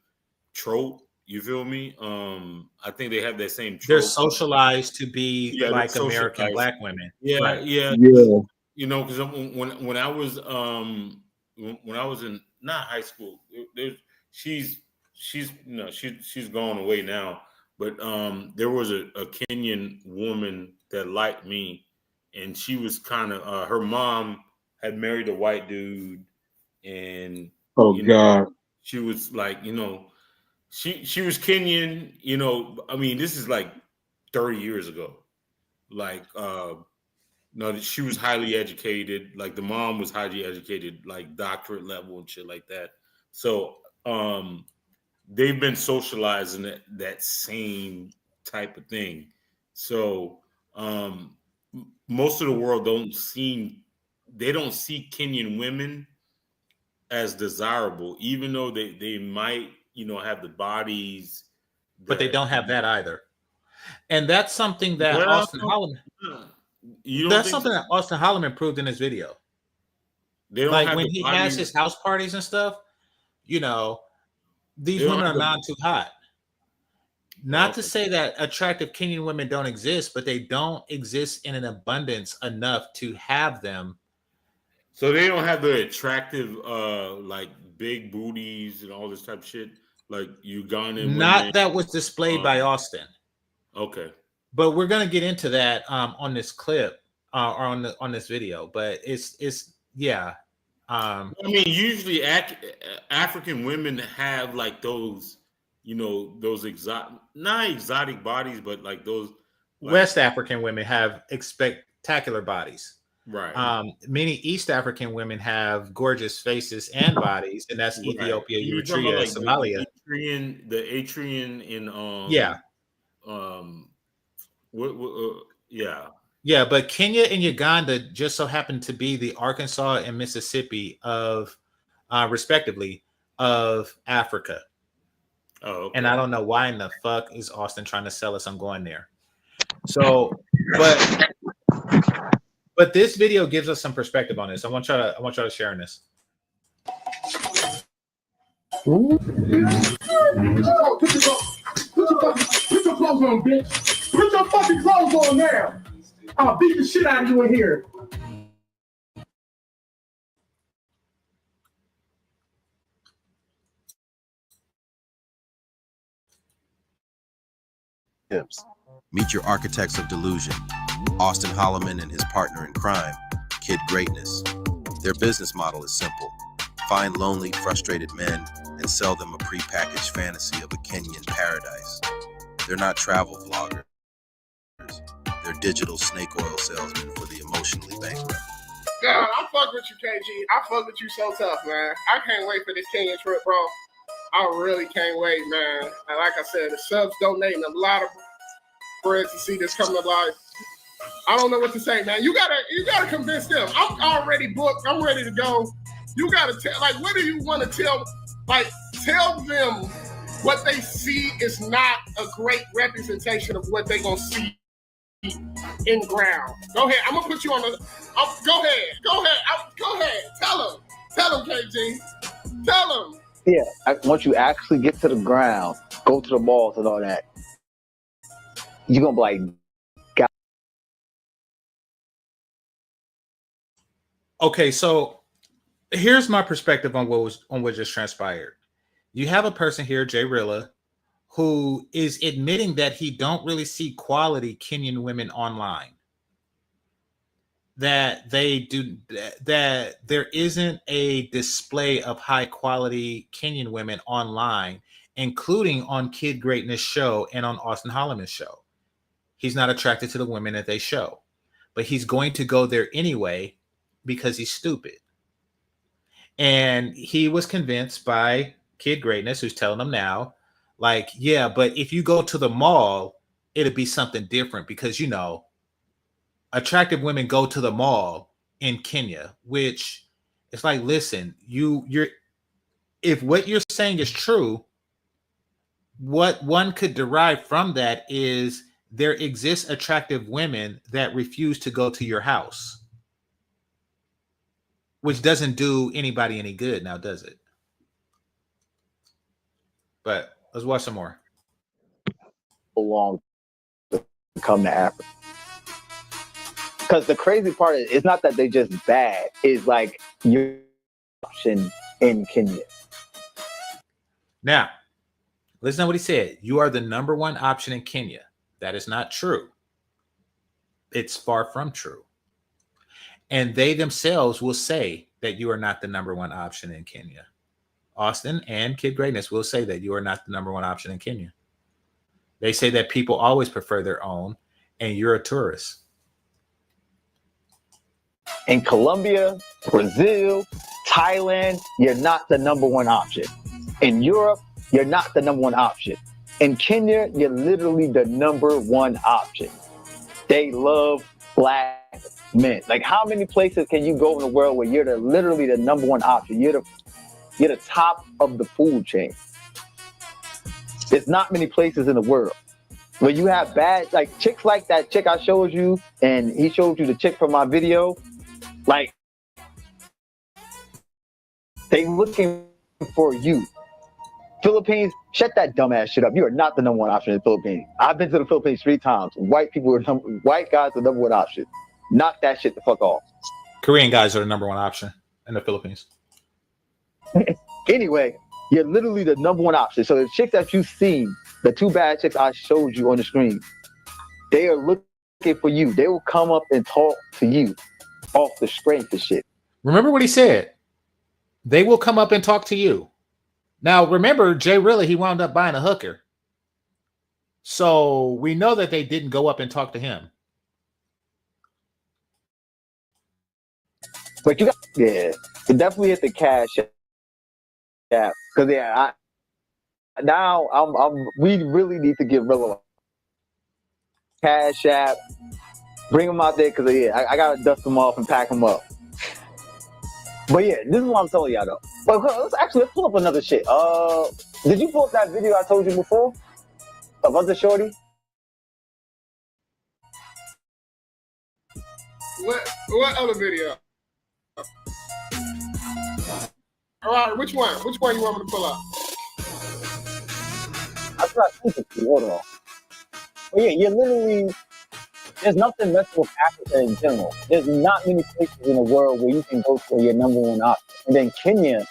trope. You feel me? I think they have that same trope. They're socialized to be like American Black women. Yeah. You know, because when I was when I was in not high school, she's gone away now. But there was a Kenyan woman that liked me, and she was kind of her mom had married a white dude, and God, she was like, she was Kenyan, I mean, this is like 30 years ago. Like, no, she was highly educated. Like the mom was highly educated, like doctorate level and shit like that. So they've been socializing that same type of thing. So most of the world don't see Kenyan women as desirable, even though they might, have the bodies, but they don't have that either. And that's something that Austin Holloman. That's something that Austin Holloman proved in his video. They don't like when he has his house parties and stuff. These women are not too hot. Not to say that attractive Kenyan women don't exist, but they don't exist in an abundance enough to have them. So they don't have the attractive, like big booties and all this type of shit, like Ugandan. Not that was displayed by Austin. Okay, but we're gonna get into that on this clip or on this video. But it's yeah. I mean, usually African women have like those, those not exotic bodies, but like those West African women have spectacular bodies. Right. Many East African women have gorgeous faces and bodies, and that's Ethiopia, Eritrea, like Somalia. The Eritrean in Yeah, but Kenya and Uganda just so happen to be the Arkansas and Mississippi of, respectively, of Africa. Oh, okay. And I don't know why in the fuck is Austin trying to sell us on going there. So, but this video gives us some perspective on this. I want y'all to share in this. Put your clothes on, bitch. Put your fucking clothes on now. I'll beat the shit out of you in here. Meet your architects of delusion, Austin Holloman and his partner in crime, Kid Greatness. Their business model is simple. Find lonely, frustrated men and sell them a prepackaged fantasy of a Kenyan paradise. They're not travel vloggers. They're digital snake oil salesmen for the emotionally bankrupt. God, I fuck with you, KG. I fuck with you so tough, man. I can't wait for this Kenyan trip, bro. I really can't wait, man. And like I said, the subs donating a lot of bread to see this come to life. I don't know what to say, man. You gotta convince them. I'm already booked. I'm ready to go. You gotta tell, like, what do you want to tell? Like, tell them what they see is not a great representation of what they're gonna see in ground. Go ahead. I'm gonna put you on the. Go ahead. Go ahead. Tell them, KG. Tell them. Yeah, once you actually get to the ground, go to the malls and all that, you're gonna be like, God. Okay, so here's my perspective on what just transpired. You have a person here, Jay Rella, who is admitting that he don't really see quality Kenyan women online. That there isn't a display of high quality Kenyan women online, including on Kid Greatness show and on Austin Holloman's show. He's not attracted to the women that they show, but he's going to go there anyway because he's stupid. And he was convinced by Kid Greatness, who's telling him now, like, yeah, but if you go to the mall, it'll be something different because, you know, attractive women go to the mall in Kenya, which it's like, listen, you're if what you're saying is true, what one could derive from that is there exists attractive women that refuse to go to your house, which doesn't do anybody any good now, does it? But let's watch some more. Long to come to Africa. Because the crazy part is, it's not that they just bad. It's like your option in Kenya. Now, listen to what he said. You are the number one option in Kenya. That is not true. It's far from true. And they themselves will say that you are not the number one option in Kenya. Austin and Kid Greatness will say that you are not the number one option in Kenya. They say that people always prefer their own, and you're a tourist. In Colombia, Brazil, Thailand, you're not the number one option. In Europe, you're not the number one option. In Kenya, you're literally the number one option. They love black men. Like, how many places can you go in the world where you're literally the number one option? You're the top of the food chain. There's not many places in the world where you have bad, like, chicks like that chick I showed you, and he showed you the chick from my video. Like, they looking for you. Philippines, shut that dumbass shit up. You are not the number one option in the Philippines. I've been to the Philippines 3 times. White guys are the number one option. Knock that shit the fuck off. Korean guys are the number one option in the Philippines. Anyway, you're literally the number one option. So the chicks that you've seen, the 2 bad chicks I showed you on the screen, they are looking for you. They will come up and talk to you off the strength of shit. Remember what he said. They will come up and talk to you. Now, remember, Jay Rilla, he wound up buying a hooker. So we know that they didn't go up and talk to him. But you got, yeah, you definitely hit the cash app. Because, yeah, we really need to get Rilla cash app. Bring them out there because, yeah, I got to dust them off and pack them up. But, yeah, this is what I'm telling y'all, though. But let's pull up another shit. Did you pull up that video I told you before of other shorty? What other video? All right, which one? Which one you want me to pull up? I thought I sent it to you. Hold on. But yeah, you're literally, there's nothing messing with Africa in general. There's not many places in the world where you can go for your number one option. And then Kenya,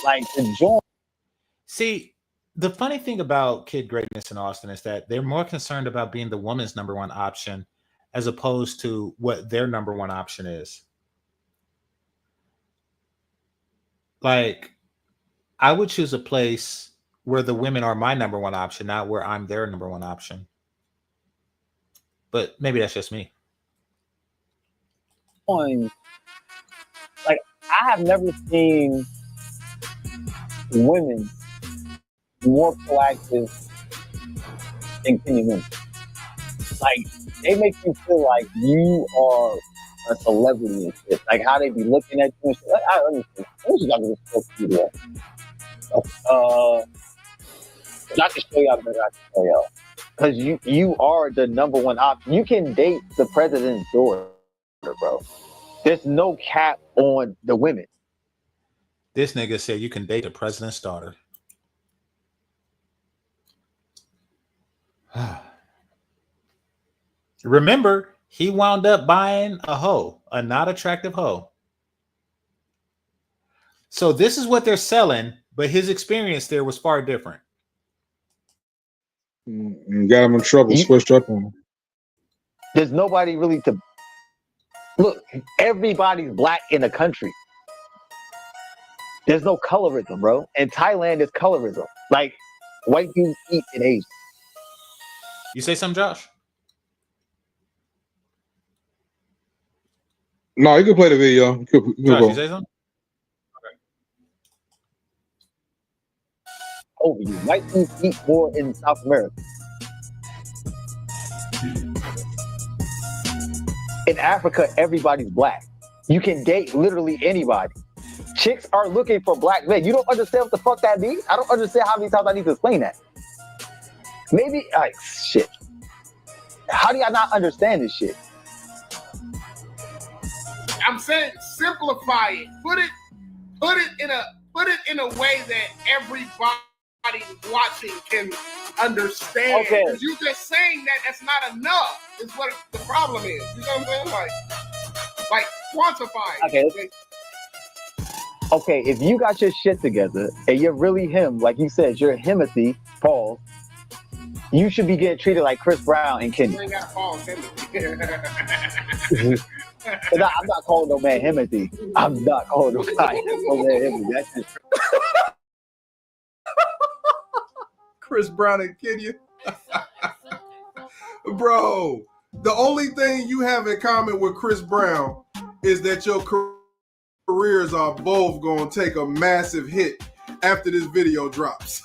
like, to join. See, the funny thing about Kid Greatness in Austin is that they're more concerned about being the woman's number one option as opposed to what their number one option is. Like, I would choose a place where the women are my number one option, not where I'm their number one option. But maybe that's just me. Like, I have never seen women more proactive than Kenyan women. Like, they make you feel like you are a celebrity and shit. Like how they be looking at you and shit. Like, I understand. Let me just talk to you. I can show y'all better. I can show y'all. Because you are the number one option. You can date the president's daughter, bro. There's no cap on the women. This nigga said you can date the president's daughter. Remember, he wound up buying a hoe, a not attractive hoe. So this is what they're selling, but his experience there was far different. Got him in trouble. Switched up on him. There's nobody really to look. Everybody's black in the country. There's no colorism, bro. In Thailand, there's colorism. Like white people eat in Asia. You say something, Josh? No, you can play the video. You Josh, you say something? Over you. White people eat more in South America. In Africa, everybody's black. You can date literally anybody. Chicks are looking for black men. You don't understand what the fuck that means? I don't understand how many times I need to explain that. Maybe, like, shit. How do y'all not understand this shit? I'm saying simplify it. Put it in a way that everybody watching can understand. Okay. Because you just saying that's not enough is what the problem is. You know what I'm saying? Like quantifying. Okay. Okay, if you got your shit together and you're really him, like you said, you're Himothy, Paul, you should be getting treated like Chris Brown and Kenny. You ain't got Paul Timothy. I'm not calling no man Himothy. I'm not calling no man Himothy. That's just Chris Brown and Kenya. Bro, the only thing you have in common with Chris Brown is that your careers are both going to take a massive hit after this video drops.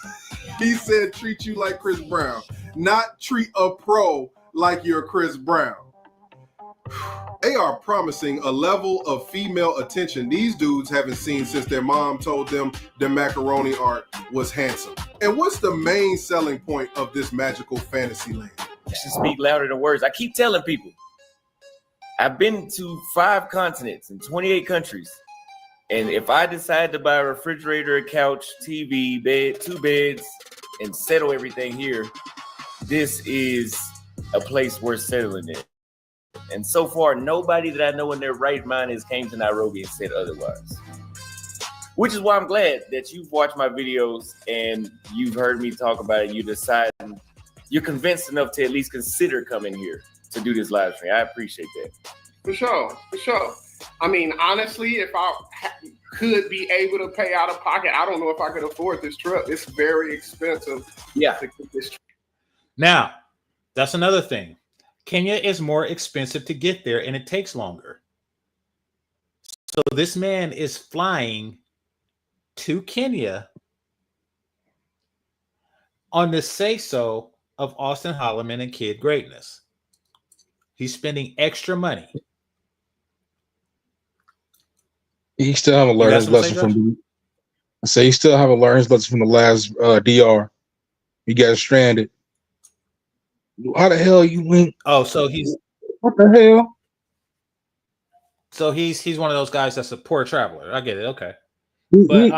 He said treat you like Chris Brown, not treat a pro like you're Chris Brown. They are promising a level of female attention these dudes haven't seen since their mom told them the macaroni art was handsome. And what's the main selling point of this magical fantasy land? Actions speak louder than words. I keep telling people, I've been to 5 continents and 28 countries. And if I decide to buy a refrigerator, a couch, TV, bed, 2 beds, and settle everything here, this is a place worth settling in. And so far, nobody that I know in their right mind has came to Nairobi and said otherwise. Which is why I'm glad that you've watched my videos and you've heard me talk about it. You decide you're convinced enough to at least consider coming here to do this live stream. I appreciate that. For sure. I mean, honestly, if I could be able to pay out of pocket, I don't know if I could afford this trip. It's very expensive. Yeah. To get this trip. Now, that's another thing. Kenya is more expensive to get there, and it takes longer. So this man is flying to Kenya on the say-so of Austin Holloman and Kid Greatness. He's spending extra money. He still haven't learned his lesson from. I say he still haven't learned his lesson from the last DR. He got stranded. How the hell you went? Oh, so he's what the hell? So he's one of those guys that's a poor traveler. I get it. Okay. He went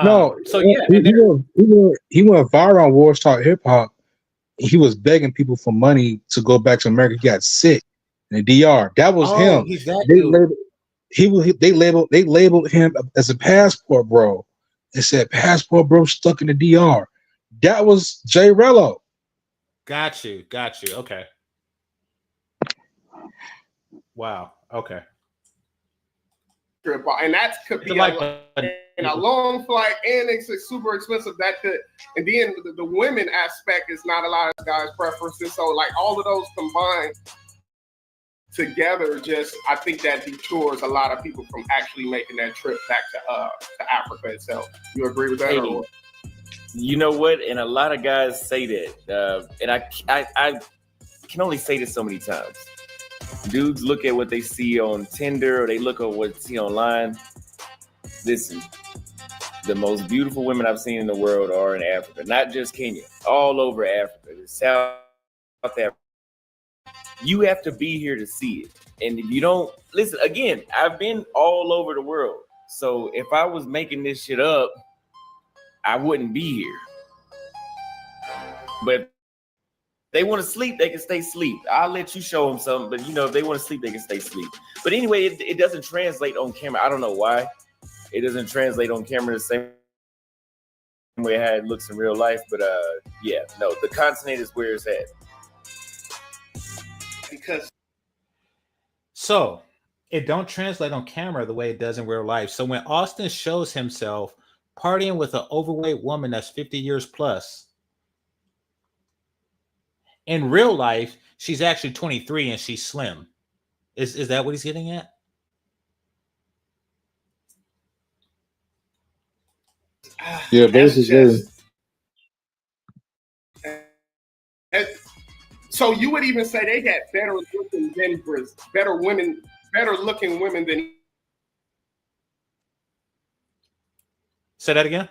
viral on Wars Talk Hip Hop. He was begging people for money to go back to America. He got sick in the DR. That was him. He's that dude. They labeled him as a passport bro. They said passport bro stuck in the DR. That was Jay Rella. Got you. Okay. Wow. Okay. And that could be a long flight, and it's super expensive. That could, and then the women aspect is not a lot of guys' preferences. So, like all of those combined together, I think that detours a lot of people from actually making that trip back to Africa itself. You agree with that? Hey, you know what? And a lot of guys say that, and I can only say this so many times. Dudes look at what they see on Tinder or they look at what they see online. Listen, the most beautiful women I've seen in the world are in Africa, not just Kenya, all over Africa, South Africa. You have to be here to see it. And if you don't, listen, again, I've been all over the world. So if I was making this shit up, I wouldn't be here. But if they want to sleep, they can stay asleep. I'll let you show them something, but if they want to sleep, they can stay asleep. But anyway, it doesn't translate on camera. I don't know why. It doesn't translate on camera the same way how it looks in real life. But yeah, no, the continent is where it's at. Because so it don't translate on camera the way it does in real life. So when Austin shows himself partying with an overweight woman that's 50 years plus, in real life, she's actually 23 and she's slim. Is that what he's getting at? Yeah, basically. So you would even say they had better looking women than. Say that again.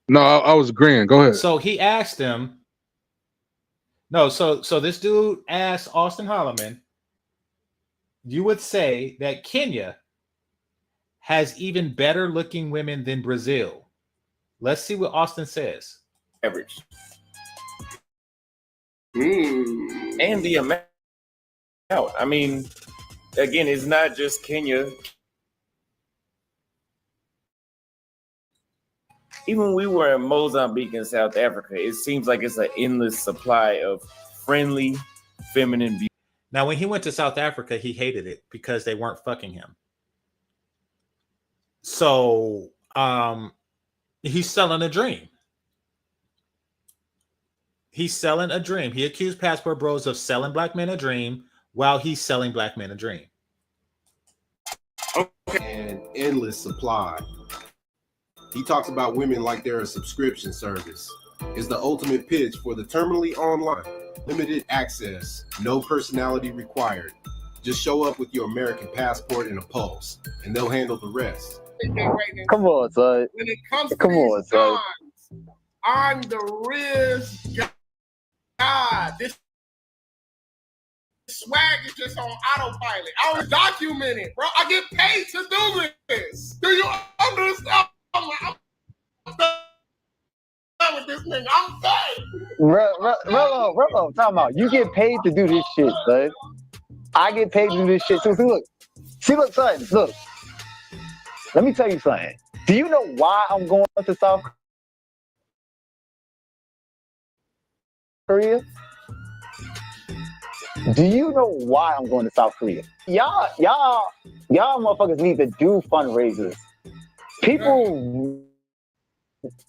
No, I was agreeing. Go ahead. So he asked him. No, so this dude asked Austin Holloman, you would say that Kenya has even better looking women than Brazil. Let's see what Austin says. Average. And the amount. I mean, again, it's not just Kenya. Even when we were in Mozambique and South Africa, it seems like it's an endless supply of friendly, feminine beauty. Now, when he went to South Africa, he hated it because they weren't fucking him. So he's selling a dream. He's selling a dream. He accused Passport Bros of selling black men a dream while he's selling black men a dream. And endless supply. He talks about women like they're a subscription service. It's the ultimate pitch for the terminally online. Limited access, no personality required. Just show up with your American passport and a pulse, and they'll handle the rest. Come on, son. When it comes to Come on, these son. times, I'm the Riz God. This swag is just on autopilot. I was documented, bro. I get paid to do this. Do you understand? I'm done with this nigga. I'm done. Rello, time out. You get paid to do this shit, son. I get paid to do this shit too. See, look, son, look. Let me tell you something. Do you know why I'm going to South Korea? Do you know why I'm going to South Korea? Y'all motherfuckers need to do fundraisers. People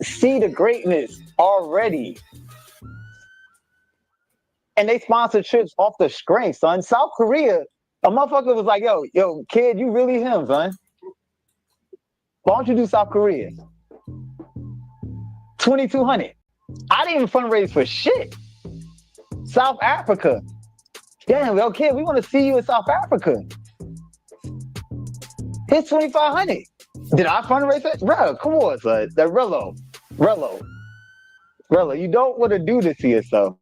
see the greatness already. And they sponsor trips off the screen, son. South Korea, a motherfucker was like, yo, kid, you really him, son. Why don't you do South Korea? 2,200. I didn't even fundraise for shit. South Africa. Damn, yo, kid, we want to see you in South Africa. Here's 2,500. Did I fundraise it? Bro, come on, son. That Rello, you don't want to do this to yourself,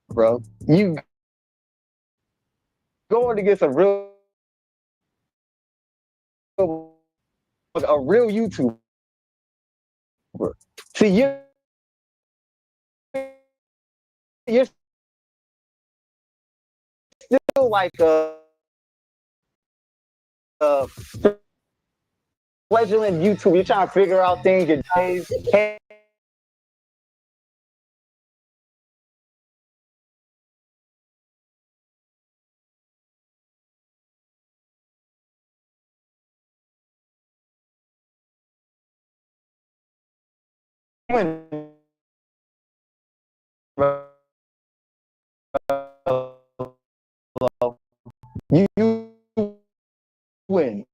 bro. You going to get some real YouTuber. See, you're still like fledgling YouTube. You're trying to figure out things. Your days. You win.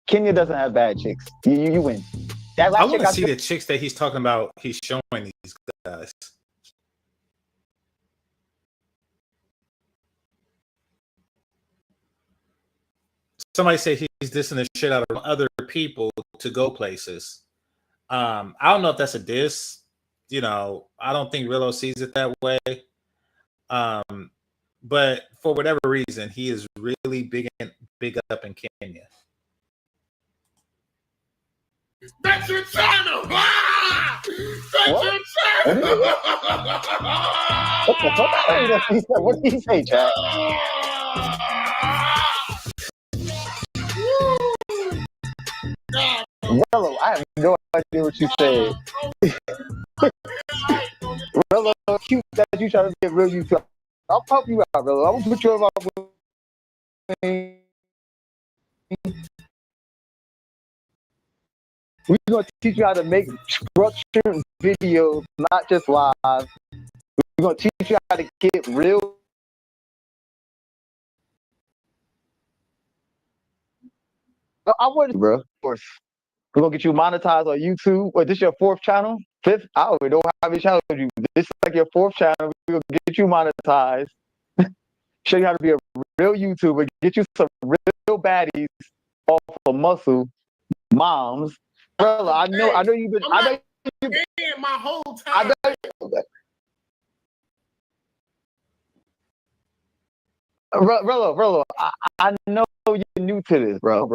Kenya doesn't have bad chicks. You win. That I last want chick to I see the chicks that he's talking about. He's showing these guys. Somebody say he's dissing the shit out of other people to go places. I don't know if that's a diss. You know, I don't think Rillo sees it that way. But for whatever reason, he is really big up in Kenya. That's your channel. Ah! That's your channel. What the fuck? What did he say, Chad? Rello, I have no idea what you said. Rello, cute that you trying to get real YouTube. I'll help you out, Rello. I'm gonna put you on my. We're gonna teach you how to make structured videos, not just live. We're gonna teach you how to get real. I wouldn't, bro. Of course. We're gonna get you monetized on YouTube. Wait, this your fourth channel? Fifth? I don't even know how many channels you. This is like your fourth channel. We're gonna get you monetized. Show you how to be a real YouTuber. Get you some real baddies off of muscle moms. Bro, I know you've been. I know you've been my whole time. Rello, I know you're new to this, bro.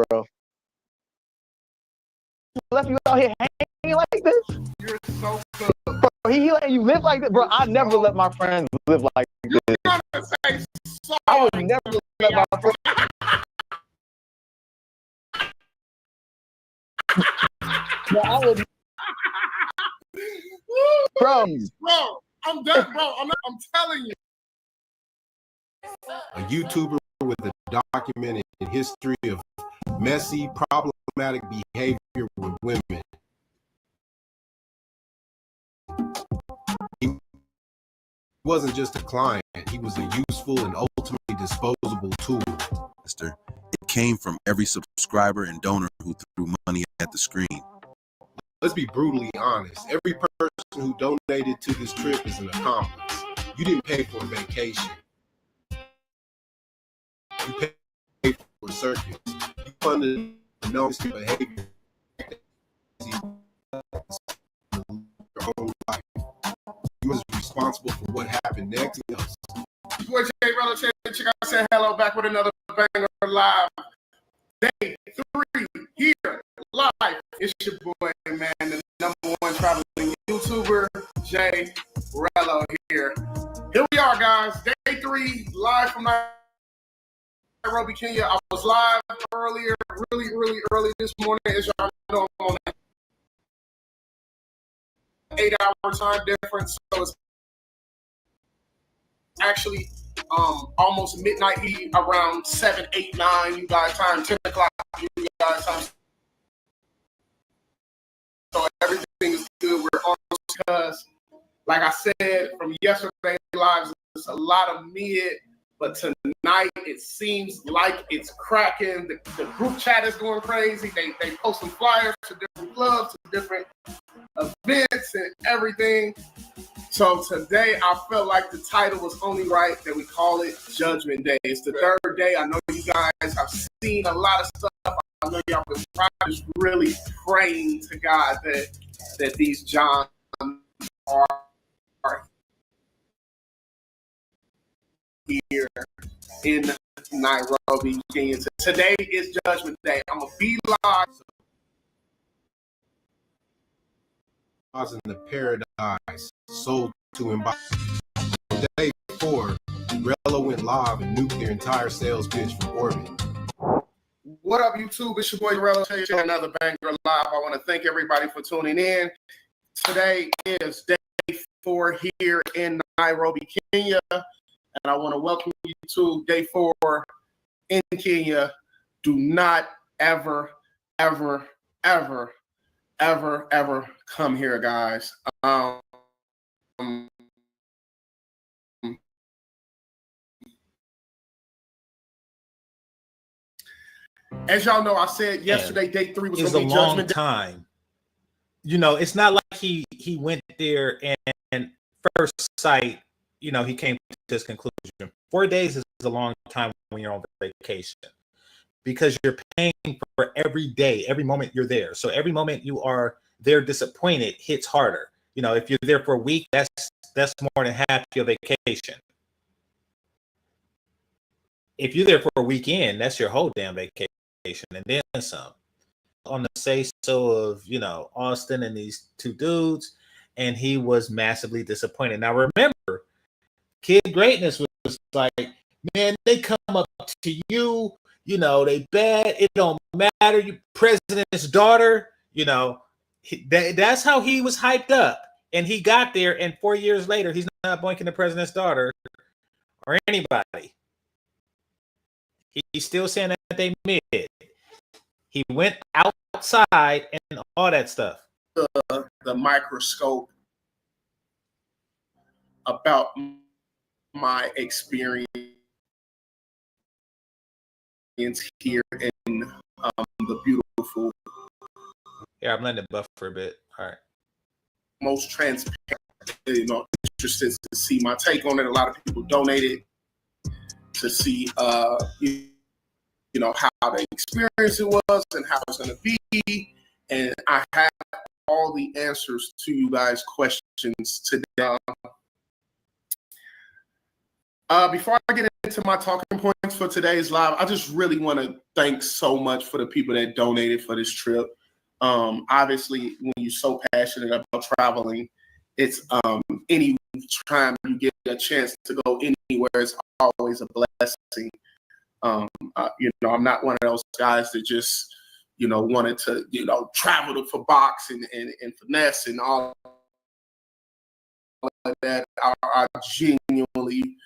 Left you out here hanging like this? You're so good. Bro, he letting you live like this? Bro, I never let my friends live like this. I would never let my friends. No, I would. Bro, I'm done, bro. I'm telling you. A YouTuber with a documented history of messy, problematic behavior with women. He wasn't just a client, he was a useful and ultimately disposable tool. It came from every subscriber and donor who threw money at the screen. Let's be brutally honest. Every person who donated to this trip is an accomplice. You didn't pay for a vacation. You paid for a circus. You funded known behavior your whole life. You was responsible for what happened next. Boy, Jay Rella, check out, said hello, back with another banger live. Day 3 here live. It's your boy, man, the #1 traveling YouTuber, Jay Rella here. Here we are, guys. Day 3 live from Nairobi, Kenya. I was live earlier, really early this morning. As y'all know, I'm on an 8-hour time difference, so it's actually almost midnight, around 7, 8, 9 you guys time, 10 o'clock you guys time. So everything is good. We're on because, like I said from yesterday lives, it's a lot of mid, but tonight it seems like it's cracking. The group chat is going crazy. They posting flyers to different clubs, to different events and everything. So today I felt like the title was only right that we call it Judgment Day. It's the 3rd day. I know you guys have seen a lot of stuff. I know y'all been just really praying to God that these Johns are here in Nairobi, Kenya. Today is Judgment Day. I'm gonna be live. In the paradise sold to him by day 4, Rella went live and nuked their entire sales pitch from orbit. What up, YouTube? It's your boy Rella. Another banger live. I want to thank everybody for tuning in. Today is day 4 here in Nairobi, Kenya, and I want to welcome you to day 4 in Kenya. Do not ever come here, guys. As y'all know, I said yesterday, day 3 was going to be Judgment Day. Time you know, it's not like he went there and first sight, you know, he came to this conclusion. 4 days is a long time when you're on vacation because you're paying for every day, every moment you're there. So every moment you are there disappointed hits harder. You know, if you're there for a week, that's more than half your vacation. If you're there for a weekend, that's your whole damn vacation and then some. On the say so of, you know, Austin and these two dudes, and he was massively disappointed. Now remember, Kid Greatness was like, man, they come up to you, you know, they bad, it don't matter, you president's daughter, you know, that's how he was hyped up. And he got there, and 4 years later, he's not boinking the president's daughter or anybody. He's still saying that they mid. He went outside and all that stuff. The microscope about my experience here in the beautiful. Yeah, I'm letting it buff for a bit. All right. Most transparent, you know, interested to see my take on it. A lot of people donated to see, you know, how the experience it was and how it's going to be. And I have all the answers to you guys' questions today. Before I get into my talking points for today's live, I just really want to thank so much for the people that donated for this trip. Obviously, when you're so passionate about traveling, it's any time you get a chance to go anywhere, it's always a blessing. You know, I'm not one of those guys that just, you know, wanted to, you know, travel for box and finesse and all of that. I genuinely,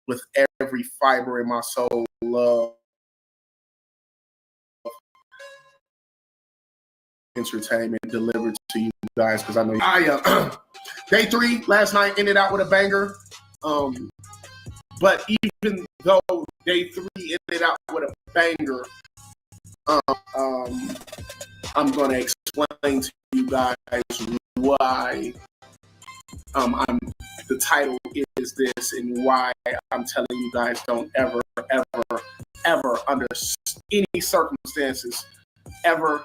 with every fiber in my soul, love entertainment delivered to you guys, because I know day 3 last night ended out with a banger. But even though day 3 ended out with a banger, I'm going to explain to you guys why the title is this and why I'm telling you guys don't ever, under any circumstances, ever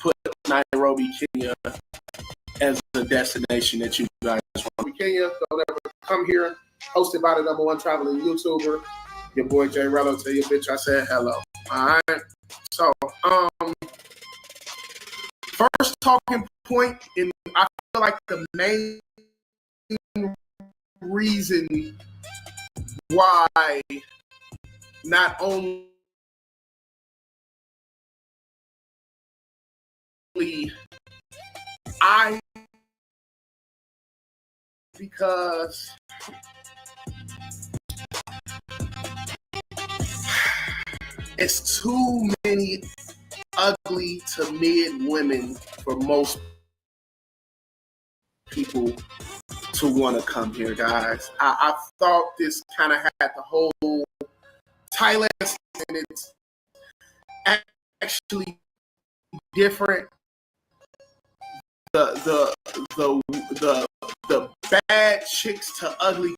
put Nairobi, Kenya as a destination that you guys want. Kenya, don't ever come here. Hosted by the #1 traveling YouTuber, your boy J Rella. Tell your bitch I said hello. All right. So, first talking point, and I feel like the main reason why not only I, because it's too many ugly to mid women for most people to want to come here, guys. I thought this kind of had the whole Thailand, and it's actually different. The bad chicks to ugly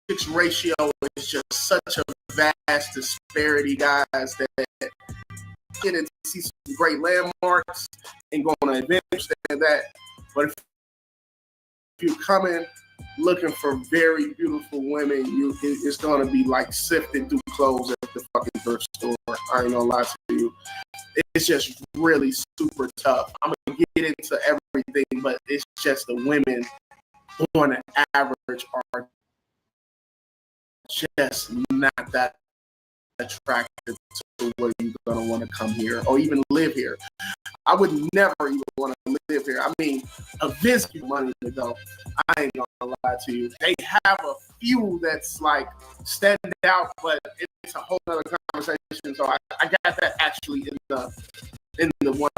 chicks ratio is just such a vast disparity, guys, that get and see some great landmarks and go on an adventure and that. But if you're coming looking for very beautiful women, it's gonna be like sifting through clothes at the fucking thrift store. I ain't gonna lie to you. It's just really super tough. I'm gonna get into everything, but it's just the women on an average are just not that attractive to where you're gonna want to come here or even live here. I would never even want to live here. I mean, a visit money to go. I ain't gonna lie to you. They have a few that's like stand out, but it's a whole other conversation. So I got that actually in the one.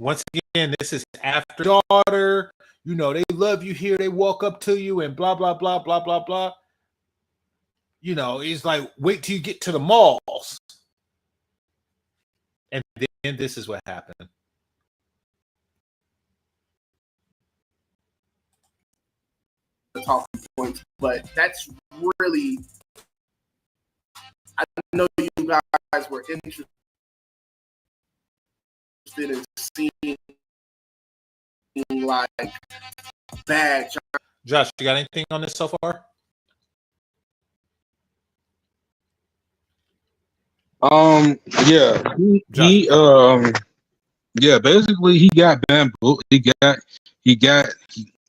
Once again, this is after daughter. You know, they love you here. They walk up to you and blah, blah, blah, blah, blah, blah. You know, it's like, wait till you get to the malls. And then this is what happened. The talking points, but that's really, I know you guys were interested in seeing like bad. Josh, you got anything on this so far? Yeah, yeah, basically he got bamboo.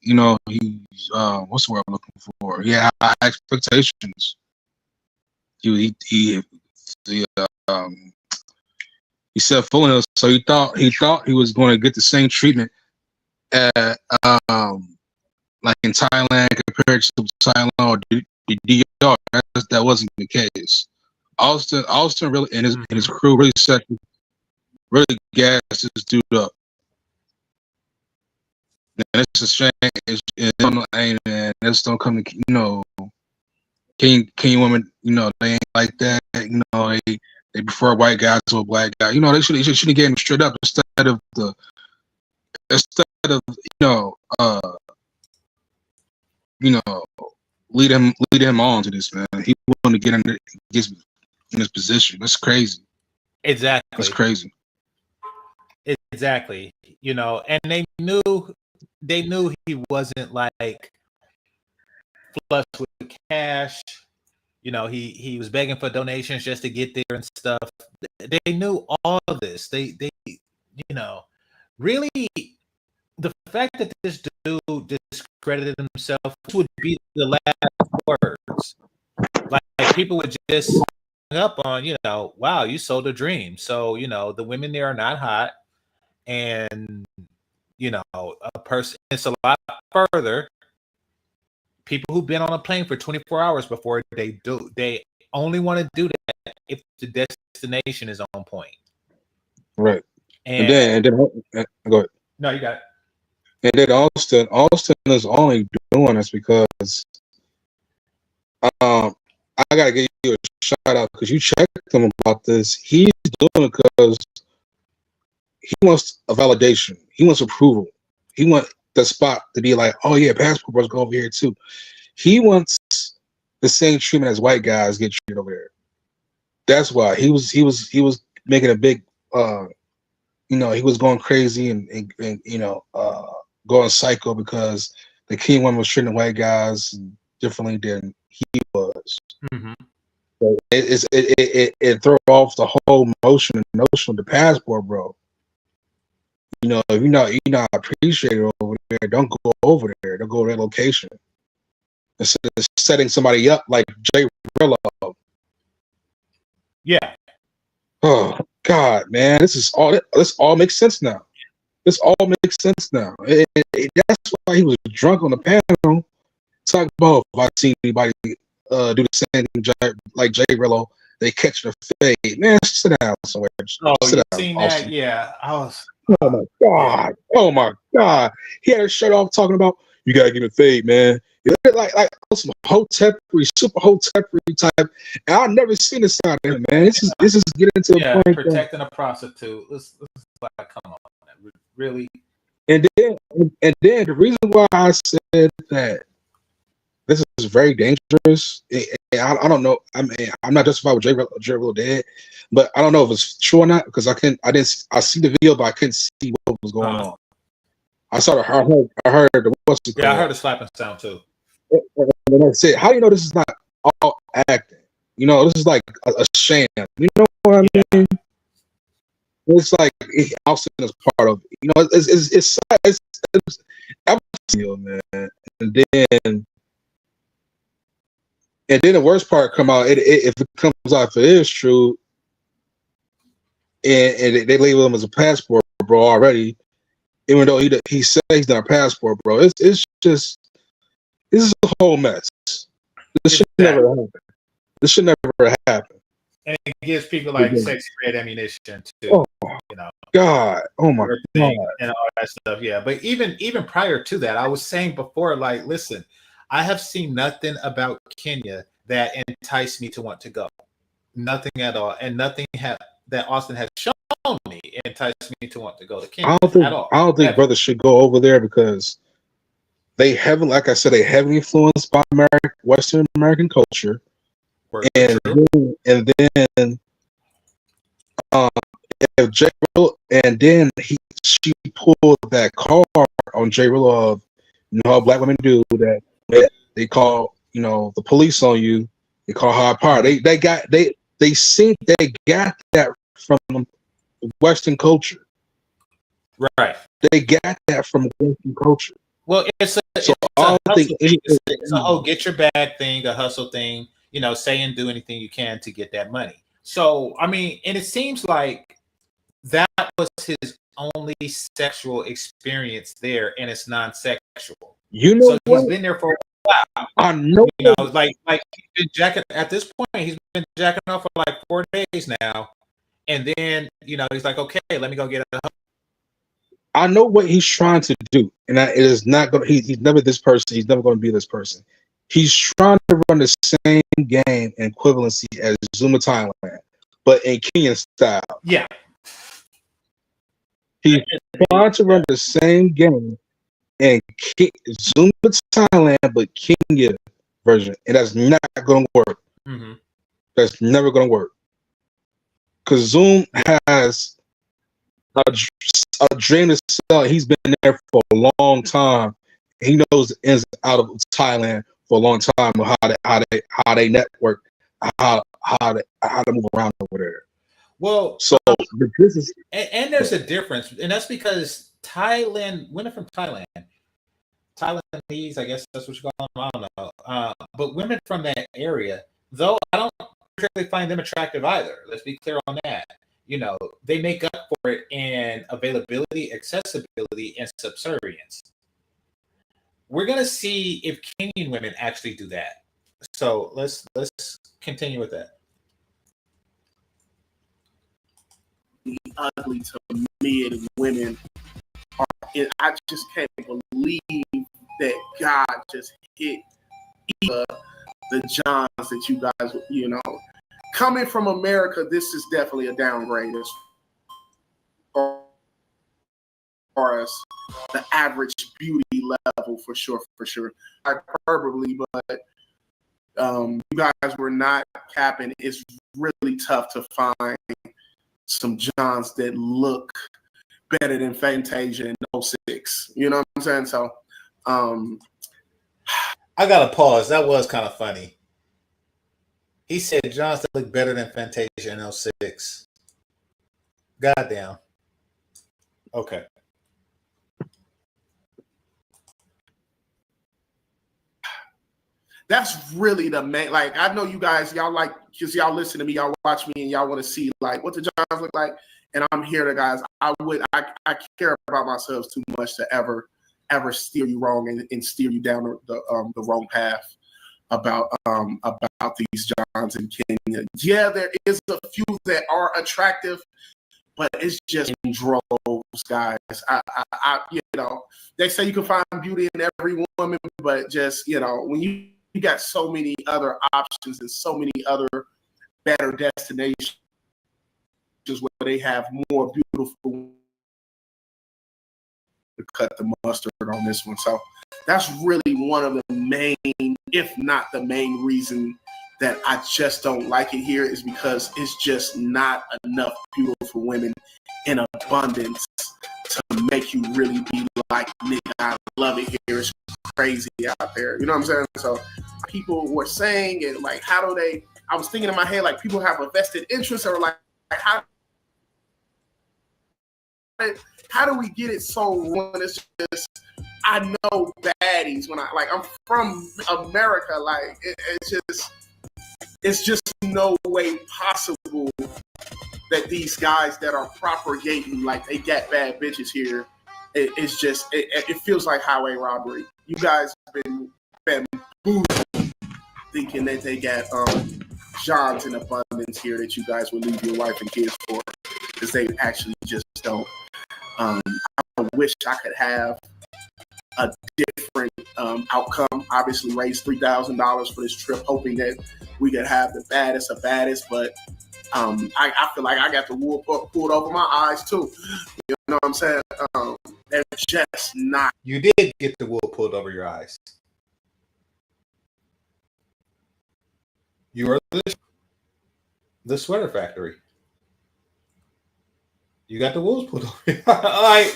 You know, he's what's the word I'm looking for? He had high expectations. He said fullness, so he thought he was going to get the same treatment at like in Thailand compared to Thailand or the DR. That wasn't the case. Austin really and his crew really gassed this dude up. And it's a shame. And this don't come to, you know, Kenyan women, you know, they ain't like that. You know, they prefer white guys to a black guy. You know, they should have gave him straight up instead of lead him on to this, man. He wanted to get in this position. That's crazy. Exactly. That's crazy. Exactly. You know, and they knew he wasn't like flush with cash. You know, he was begging for donations just to get there and stuff. They knew all of this. They you know, really the fact that this dude discredited himself would be the last words. Like people would just hang up on, you know, wow, you sold a dream. So, you know, the women there are not hot. And, you know, a person, it's a lot further. People who've been on a plane for 24 hours before they only want to do that if the destination is on point. Right. And then go ahead. No, you got it. And then Austin is only doing this because I gotta give you a shout out because you checked him about this. He's doing it because he wants a validation. He wants approval. He wants the spot to be like, oh yeah, Passport Bros go over here too. He wants the same treatment as white guys get treated over there. That's why he was making a big you know, he was going crazy and you know going psycho because the King woman was treating white guys differently than he was. Mm-hmm. So it throw off the whole notion of the Passport Bro. You know, if you're not appreciated over there, don't go over there. Don't go to that location. Instead of setting somebody up like Jay Rella. Yeah. Oh God, man, this all makes sense now. This all makes sense now. That's why he was drunk on the panel, talking about if I seen anybody do the same thing like Jay Rella, they catch the fade. Man, sit down somewhere. Oh, sit you down, seen Austin. that? Yeah, I was. Oh my God! Oh my God! He had his shirt off, talking about you gotta give it fade, man. Like some hotepery, super hotepery type. And I've never seen this side of him, man. This is getting to the point. Protecting a prostitute. This is like, come on, man. Really. And then the reason why I said that this is very dangerous. I don't know. I mean, I'm not justified with Jay Rella dead, but I don't know if it's true or not because I see the video, but I couldn't see what was going on. I heard the what's it called? Yeah, I heard the slapping sound too. And I said, how do you know this is not all acting? You know, this is like a sham. You know what I mean? It's like Austin is part of it. You know, it's man. And then the worst part come out. If it comes out if it is true, and they label him as a passport bro already, even though he says he's not a passport bro. It's just this is a whole mess. This should never happen. This should never happen. And it gives people like sex grade ammunition too. Oh, you know, God. Oh my God. And all that stuff. Yeah, but even prior to that, I was saying before, like, listen, I have seen nothing about Kenya that enticed me to want to go. Nothing at all, and nothing that Austin has shown me, it enticed me to want to go to I Kenya don't think at all. I don't think Ever. brothers should go over there because they heavily, like I said, they heavily influenced by Western American culture, and then if J. Rilla, and then she pulled that card on J. Rilla of, you know how black women do that. They call, you know, the police on you. They call high power. They got they think they got that from Western culture. Right. They got that from Western culture. Well, it's a So hustle think thing. It's a whole get your bag thing, a hustle thing. You know, say and do anything you can to get that money. So I mean, and it seems like that was his only sexual experience there, and it's non-sexual. You know so what? he's been there for a while. I know. You know, like he's been jacking at this point. He's been jacking off for like 4 days now, and then you know he's like, okay, let me go get a. I know what he's trying to do, and it is not going. He's never this person. He's never going to be this person. He's trying to run the same game and equivalency as Zuma Thailand, but in Kenyan style. Yeah. He's trying to run the same game in Zuma Thailand, but Kenya version, and that's not going to work. Mm-hmm. That's never going to work because Zoom has a dream to sell. He's been there for a long time. He knows the ins and out of Thailand for a long time of how they network, how to move around over there. Well, so this is and there's a difference, and that's because women from Tailandese, I guess that's what you call them. I don't know, but women from that area, though, I don't particularly find them attractive either. Let's be clear on that. You know, they make up for it in availability, accessibility, and subservience. We're gonna see if Kenyan women actually do that. So let's continue with that. Ugly to men and women are. I just can't believe that God just hit the Johns that you guys, you know, coming from America. This is definitely a downgrade as far as the average beauty level, for sure. Hyperbole, but you guys were not capping. It's really tough to find some Johns that look better than Fantasia in 06. You know what I'm saying? So I gotta pause. That was kind of funny. He said Johns that look better than Fantasia in 06. Goddamn. Okay. that's really the main. Like, I know you guys, y'all like, because y'all listen to me, y'all watch me, and y'all want to see like what the Johns look like. And I'm here to guys. I care about myself too much to ever steer you wrong and steer you down the wrong path about these Johns in Kenya. Yeah, there is a few that are attractive, but it's just in droves, guys. I you know, they say you can find beauty in every woman, but just, you know, when you got so many other options and so many other better destinations where they have more beautiful, to cut the mustard on this one. So that's really one of the main, if not the main reason that I just don't like it here, is because it's just not enough beautiful women in abundance to make you really be like, nigga, I love it here. It's crazy out there. You know what I'm saying? So people were saying it like, how do they, I was thinking in my head, like, people have a vested interest, or like how do we get it so when it's just, I know baddies when I'm from America, like it's just no way possible that these guys that are propagating like they got bad bitches here, it's just it feels like highway robbery. You guys have been bamboozled thinking that they got Johns in abundance here that you guys would leave your wife and kids for, because they actually just don't. I wish I could have a different outcome. Obviously, raise $3,000 for this trip, hoping that we could have the baddest of baddest. But I feel like I got the wool pulled over my eyes too. You know what I'm saying? They're just not. You did get the wool pulled over your eyes. You are the sweater factory. You got the wolves pulled over. Like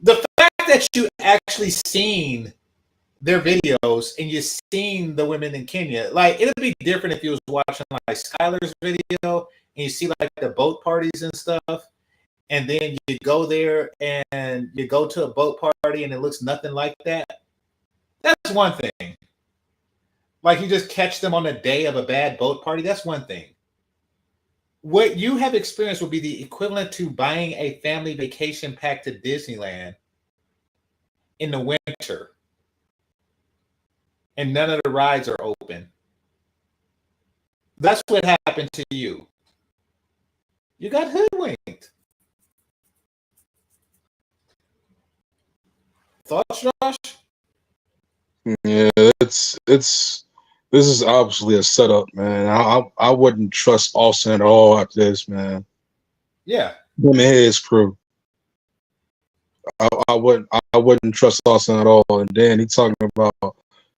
the fact that you actually seen their videos and you've seen the women in Kenya, like it'd be different if you was watching like Skylar's video and you see like the boat parties and stuff, and then you go there and you go to a boat party and it looks nothing like that. That's one thing. Like you just catch them on the day of a bad boat party. That's one thing. What you have experienced will be the equivalent to buying a family vacation pack to Disneyland in the winter and none of the rides are open. That's what happened to you. You got hoodwinked. Thoughts, Josh? Yeah, this is obviously a setup, man. I wouldn't trust Austin at all after this, man. Yeah. Him and his crew. I wouldn't trust Austin at all. And then he talking about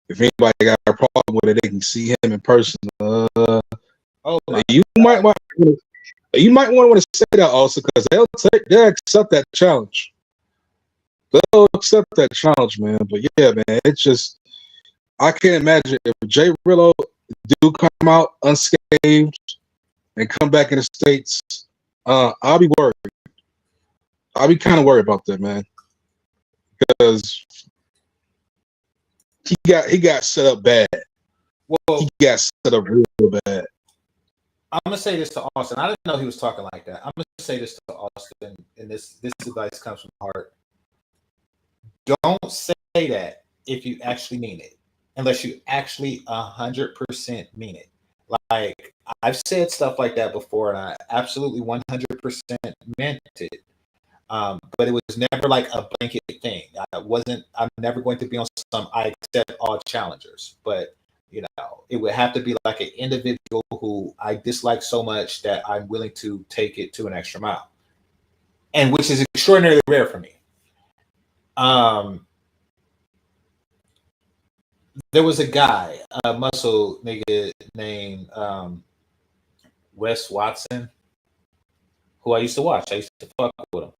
if anybody got a problem with it, they can see him in person. You might want to say that also because they'll accept that challenge. They'll accept that challenge, man. But yeah, man, it's just I can't imagine if Jay Rillo do come out unscathed and come back in the States. I'll be worried. I'll be kind of worried about that, man, because he got set up bad. Well, he got set up real bad. I'm gonna say this to Austin. I didn't know he was talking like that. I'm gonna say this to Austin, and this advice comes from the heart. Don't say that if you actually mean it, unless you actually 100% mean it. Like I've said stuff like that before, and I absolutely 100% meant it. But it was never like a blanket thing. I'm never going to be on some I accept all challengers, but you know, it would have to be like an individual who I dislike so much that I'm willing to take it to an extra mile, and which is extraordinarily rare for me. There was a guy, a muscle nigga named Wes Watson, who I used to watch. I used to fuck with him.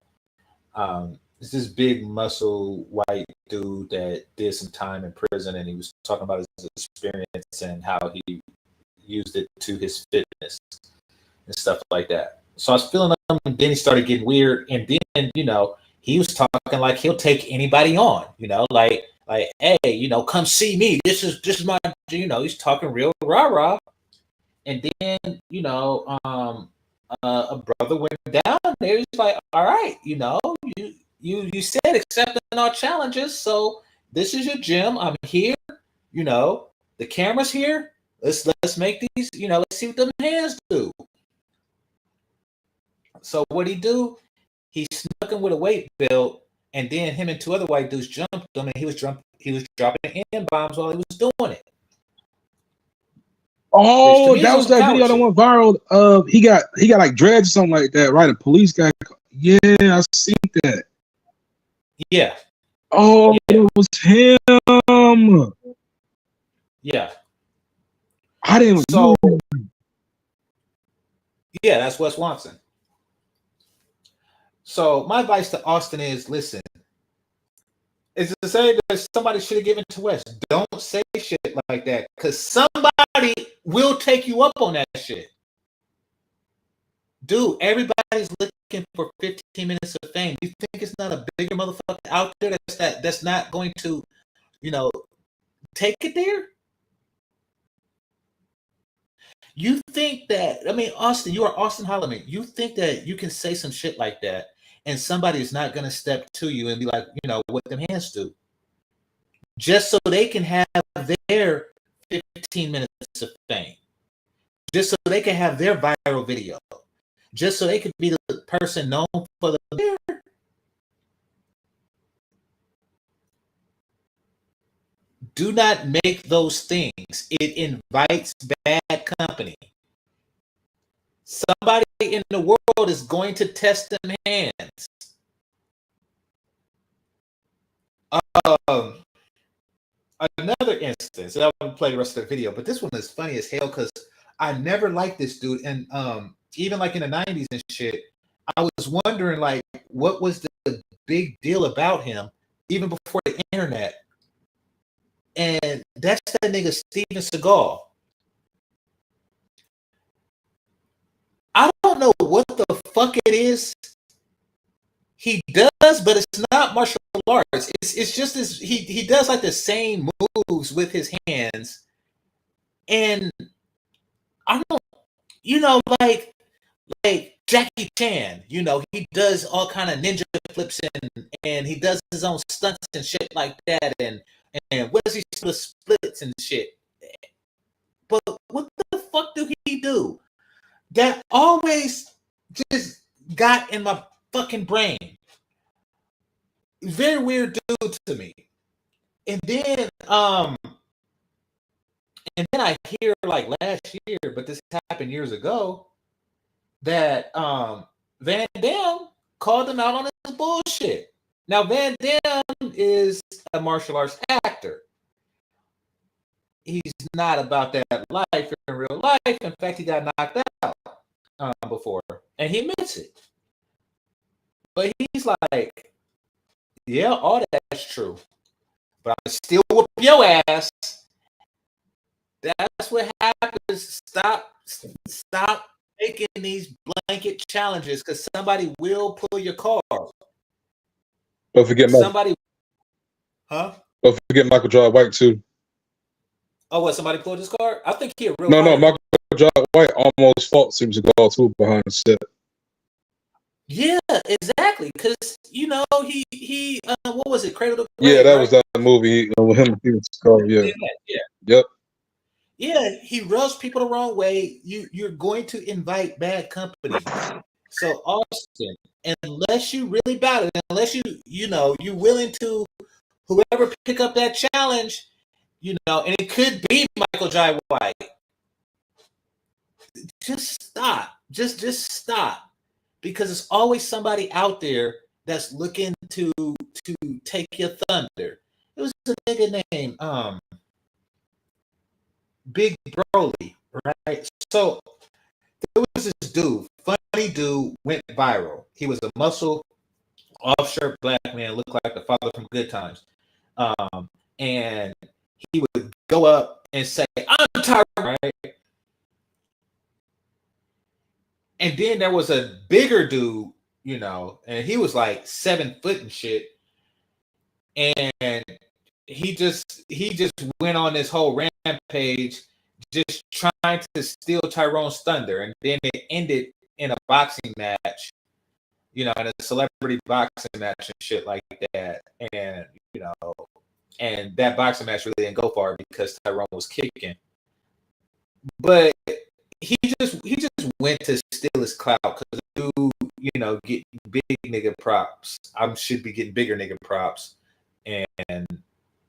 It's this big muscle white dude that did some time in prison, and he was talking about his experience and how he used it to his fitness and stuff like that. So I was feeling him, and then he started getting weird, and then he was talking like he'll take anybody on, like hey, come see me. This is my, he's talking real rah-rah, and then a brother went down there. He's like, all right, you said accepting our challenges, so this is your gym. I'm here. The camera's here. Let's make these. Let's see what them hands do. So what he do? He snuck him with a weight belt, and then him and two other white dudes jumped him, and he was dropping N-bombs while he was doing it. Oh, that was that video that went viral. He got like dreads or something like that, right? A police guy. Yeah, I seen that. Yeah. Oh, yeah. It was him. Yeah. I didn't know. Yeah, that's Wes Watson. So my advice to Austin is, listen, is to say that somebody should have given to Wes. Don't say shit like that, because somebody will take you up on that shit. Dude, everybody's looking for 15 minutes of fame. You think it's not a bigger motherfucker out there that's not going to, take it there? You think that, Austin, you are Austin Holloman. You think that you can say some shit like that and somebody is not going to step to you and be like, what them hands do? Just so they can have their 15 minutes of fame. Just so they can have their viral video. Just so they could be the person known for the beer. Do not make those things. It invites bad company. Somebody in the world is going to test them hands. Another instance, and I won't play the rest of the video, but this one is funny as hell because I never liked this dude. And even like in the 90s and shit, I was wondering like what was the big deal about him even before the internet. And that's that nigga Steven Seagal. I don't know what the fuck it is he does, but it's not martial arts. It's just this. He does like the same moves with his hands, and I don't, like Jackie Chan. He does all kind of ninja flips and he does his own stunts and shit like that, and Wesley splits and shit. But what the fuck do he do? That always just got in my fucking brain. Very weird dude to me. And then I hear like last year, but this happened years ago, that Van Damme called him out on his bullshit. Now Van Damme is a martial arts actor. He's not about that life in real life. In fact, he got knocked out before, and he admits it. But he's like, yeah, all that's true, but I'm still whoop your ass. That's what happens. Stop making these blanket challenges because somebody will pull your card. Don't forget somebody. Huh? Don't forget Michael Jai White too. Oh, what? Somebody pulled his card? I think he a real. No, fighter. Michael Jai White almost fought Steven Seagal too behind the set. Yeah, exactly. Because he what was it? Cradle to Yeah, Grave, that right? was that movie with him and Steven Seagal. Yeah. Yeah. Yep. Yeah, he rubs people the wrong way. You're going to invite bad company. So Austin, unless you really about it, unless you're willing to, whoever pick up that challenge, and it could be Michael Jai White. Just stop. Just stop. Because there's always somebody out there that's looking to take your thunder. It was a nigga named Big Broly, right? So there was this dude, funny dude, went viral. He was a muscle, off-shirt black man, looked like the father from Good Times. And he would go up and say, I'm Tyrone, right? And then there was a bigger dude, and he was like 7 foot and shit. And he just went on this whole rampage, just trying to steal Tyrone's thunder. And then it ended in a boxing match, in a celebrity boxing match and shit like that. And, and that boxing match really didn't go far because Tyrone was kicking. But he just went to steal his clout because the dude, get big nigga props. I should be getting bigger nigga props. And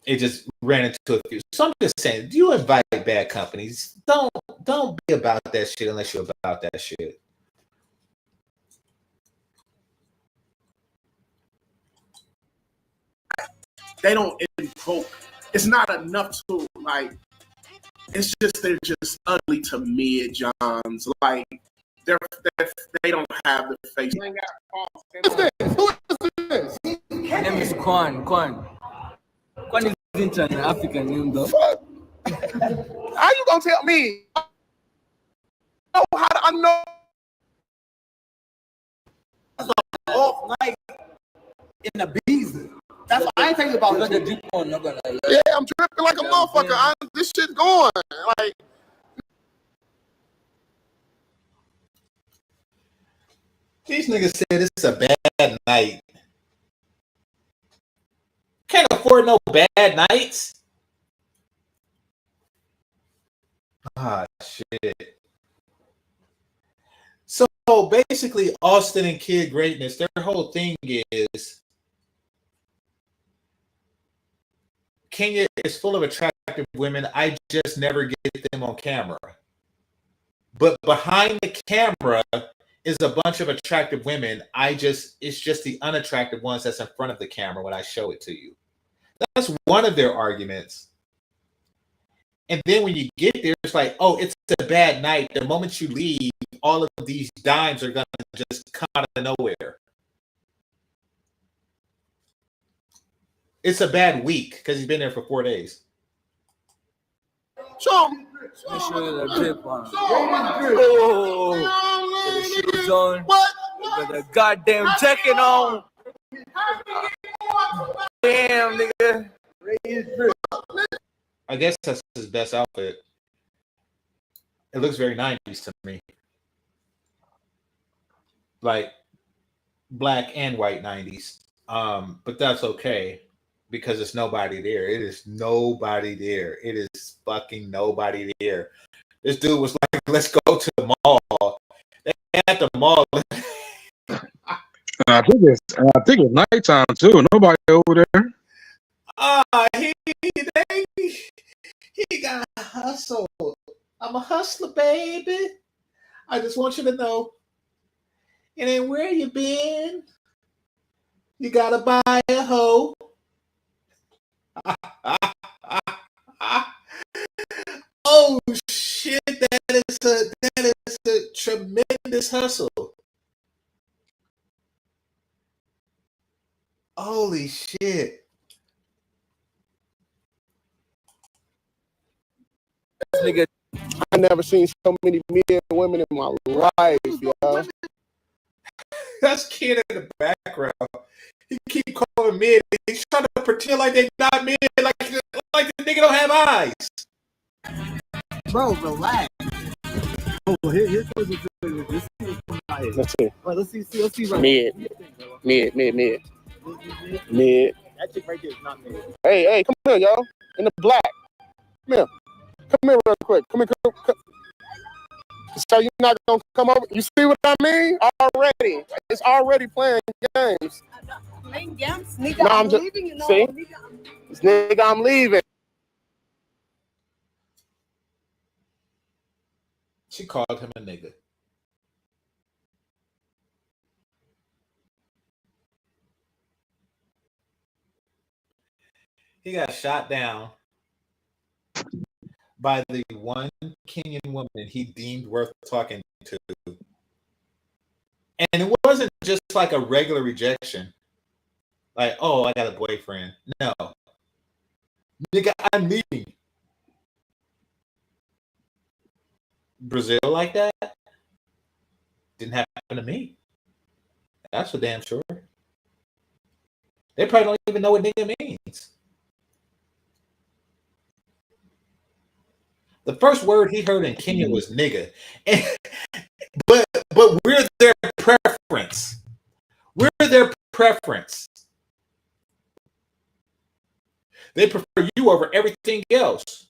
it just ran into a few. So I'm just saying, you invite bad companies. Don't be about that shit unless you're about that shit. They don't invoke. It's not enough to like. It's just they're just ugly to mid Johns. Like they don't have the face. Who is this? My name is Kwan. Kwan isn't an African name though. How you gonna tell me? Oh, how do I know? Oh, like in the bees. That's what I ain't thinking about. The drip on, not gonna lie. Yeah, I'm dripping like a motherfucker. This shit going like. These niggas said it's a bad night. Can't afford no bad nights. Ah, shit. So basically, Austin and Kid Greatness, their whole thing is Kenya is full of attractive women. I just never get them on camera. But behind the camera is a bunch of attractive women. It's just the unattractive ones that's in front of the camera when I show it to you. That's one of their arguments. And then when you get there, it's like, oh, it's a bad night. The moment you leave, all of these dimes are going to just come out of nowhere. It's a bad week because he's been there for 4 days. Show me. Let me show you the drip on him. Oh, with the shoes on. With the goddamn jacket on. Damn, nigga. I guess that's his best outfit. It looks very 90s to me. Like black and white 90s. But that's okay because it's nobody there. It is nobody there. It is fucking nobody there. This dude was like, let's go to the mall. They at the mall. I think it's nighttime too. Nobody over there. He got hustle. I'm a hustler, baby. I just want you to know. And then where you been? You gotta buy a hoe. Oh shit! That is a tremendous hustle. Holy shit! Nigga, I never seen so many men and women in my life, yo. That's kid in the background. He keep calling men. He's trying to pretend like they not men, like the nigga don't have eyes. Bro, relax. Oh, here's what's good. Let's see what's coming out here. Let's see. Right, let's see right. Mid. That chick right there is not mid. Hey, come here, yo. In the black. Come here real quick. Come here. So you're not gonna come over? You see what I mean? Already. It's already playing games. Playing games? Nigga, No, I'm just, leaving, you know. see? This nigga, I'm leaving. She called him a nigga. He got shot down by the one Kenyan woman he deemed worth talking to. And it wasn't just like a regular rejection. Like, oh, I got a boyfriend. No. Nigga, I'm leaving. Brazil like that? Didn't happen to me. That's for damn sure. They probably don't even know what nigga means. The first word he heard in Kenya was nigga. But we're their preference. We're their preference. They prefer you over everything else.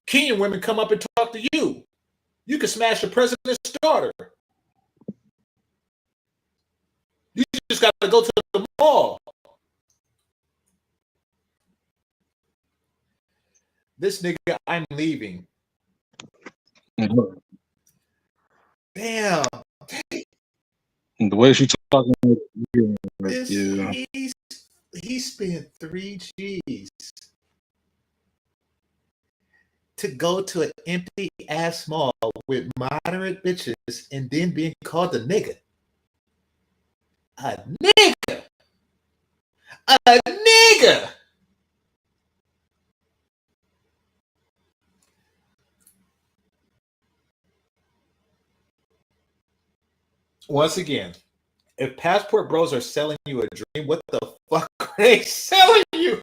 Kenyan women come up and talk to you. You can smash the president's daughter. You just got to go to the mall. This nigga, I'm leaving. Damn. The way she talking, He spent 3 G's to go to an empty ass mall with moderate bitches and then being called a nigga. A nigga. A nigga. Once again, if Passport Bros are selling you a dream, what the fuck are they selling you?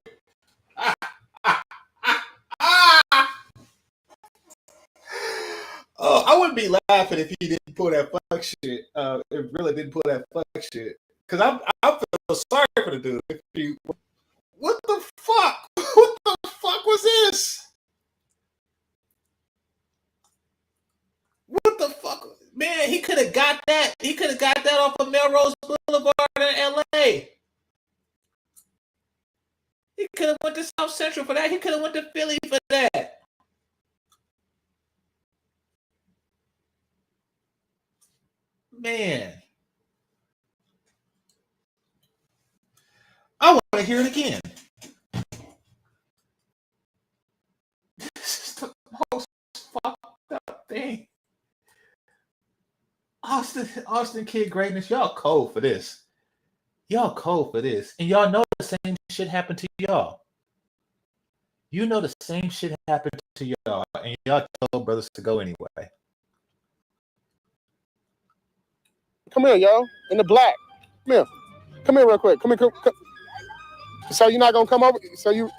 Oh, I wouldn't be laughing if he didn't pull that fuck shit. If really didn't pull that fuck shit, because I feel sorry for the dude. What the fuck? What the fuck was this? What the fuck? Man, he could have got that. He could have got that off of Melrose Boulevard in LA. He could have went to South Central for that. He could have went to Philly for that. Man. I want to hear it again. This is the most fucked up thing. Austin Kid Greatness, y'all cold for this. Y'all cold for this. And y'all know the same shit happened to y'all. You know the same shit happened to y'all, and y'all told brothers to go anyway. Come here, yo. In the black. Come here. Come here real quick. Come here. Come. So you're not gonna come over? So you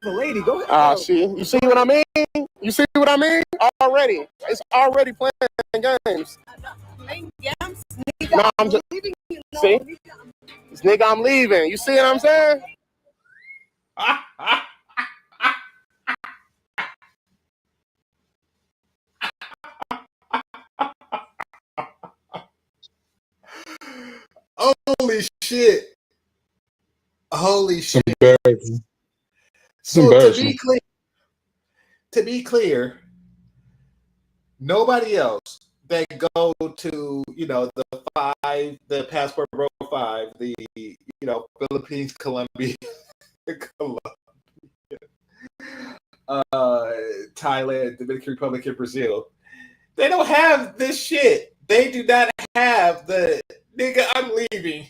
The lady, go ahead. see. You see what I mean? You see what I mean? Already. It's already playing games. No, I'm just see? This nigga I'm leaving. You see what I'm saying? Holy shit. Holy shit. Embarrassing. So embarrassing. to be clear, nobody else that go to, the Passport Bro 5, the, Philippines, Colombia, Thailand, Dominican Republic, and Brazil, they don't have this shit. They do not have the nigga, I'm leaving.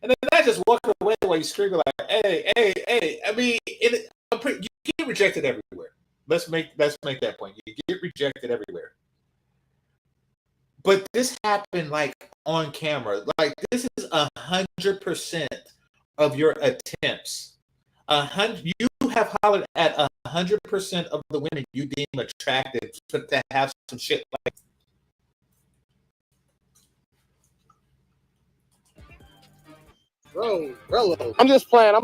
And then I just walk away while you screaming like, hey. I mean, you get rejected everywhere. Let's make that point. You get rejected everywhere. But this happened like on camera. Like this is 100% of your attempts. You have hollered at 100% of the women you deem attractive to have some shit like. Bro, Rella. I'm just playing. I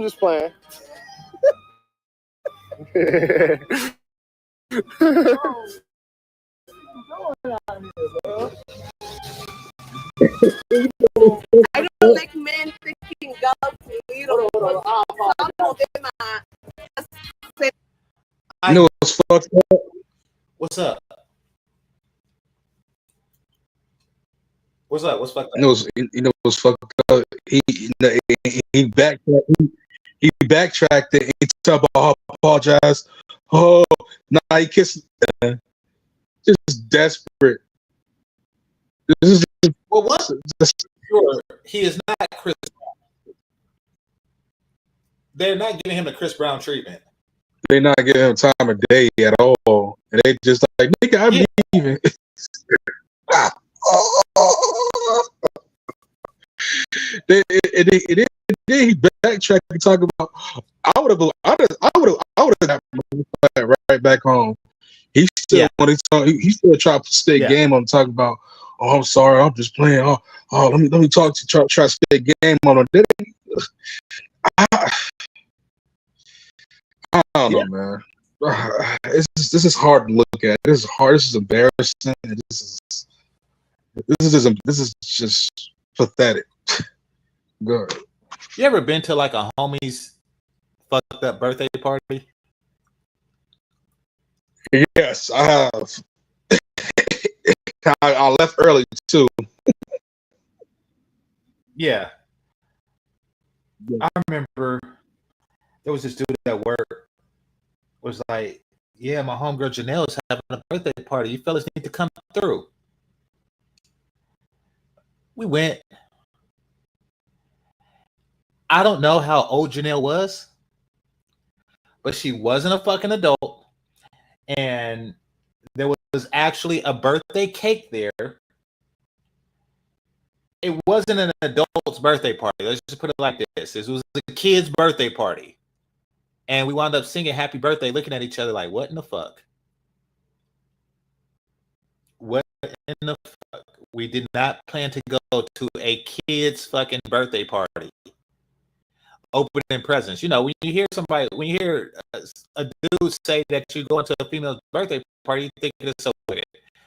don't like men thinking girls little. Some of them are. You know what's fucked up? What's up? What's up? What's fucked up? You know what's fucked up? He backtracked it. He talked about apologize. Oh, nah, he kissed. Just desperate. This is well, what's sure he is not Chris. They're not giving him the Chris Brown treatment. They're not giving him time of day at all, and they just like, nigga, I'm leaving. Then he backtracked and talk about I would have got right back home. He still he still tried to stay game on talking about, oh, I'm sorry, I'm just playing. Oh, let me talk to try to stay game on him. I don't know, man. This is hard to look at. This is hard. This is embarrassing. This is just pathetic. Good. You ever been to like a homie's fucked up birthday party? Yes, I have. I left early too. Yeah. I remember there was this dude at work was like, yeah, my homegirl Janelle is having a birthday party. You fellas need to come through. We went. I don't know how old Janelle was, but she wasn't a fucking adult. And there was actually a birthday cake there. It wasn't an adult's birthday party. Let's just put it like this. It was a kid's birthday party. And we wound up singing happy birthday, looking at each other like, what in the fuck? What in the fuck? We did not plan to go to a kid's fucking birthday party. Opening presents. You know, when you hear a dude say that you go into a female's birthday party, you think it's so weird.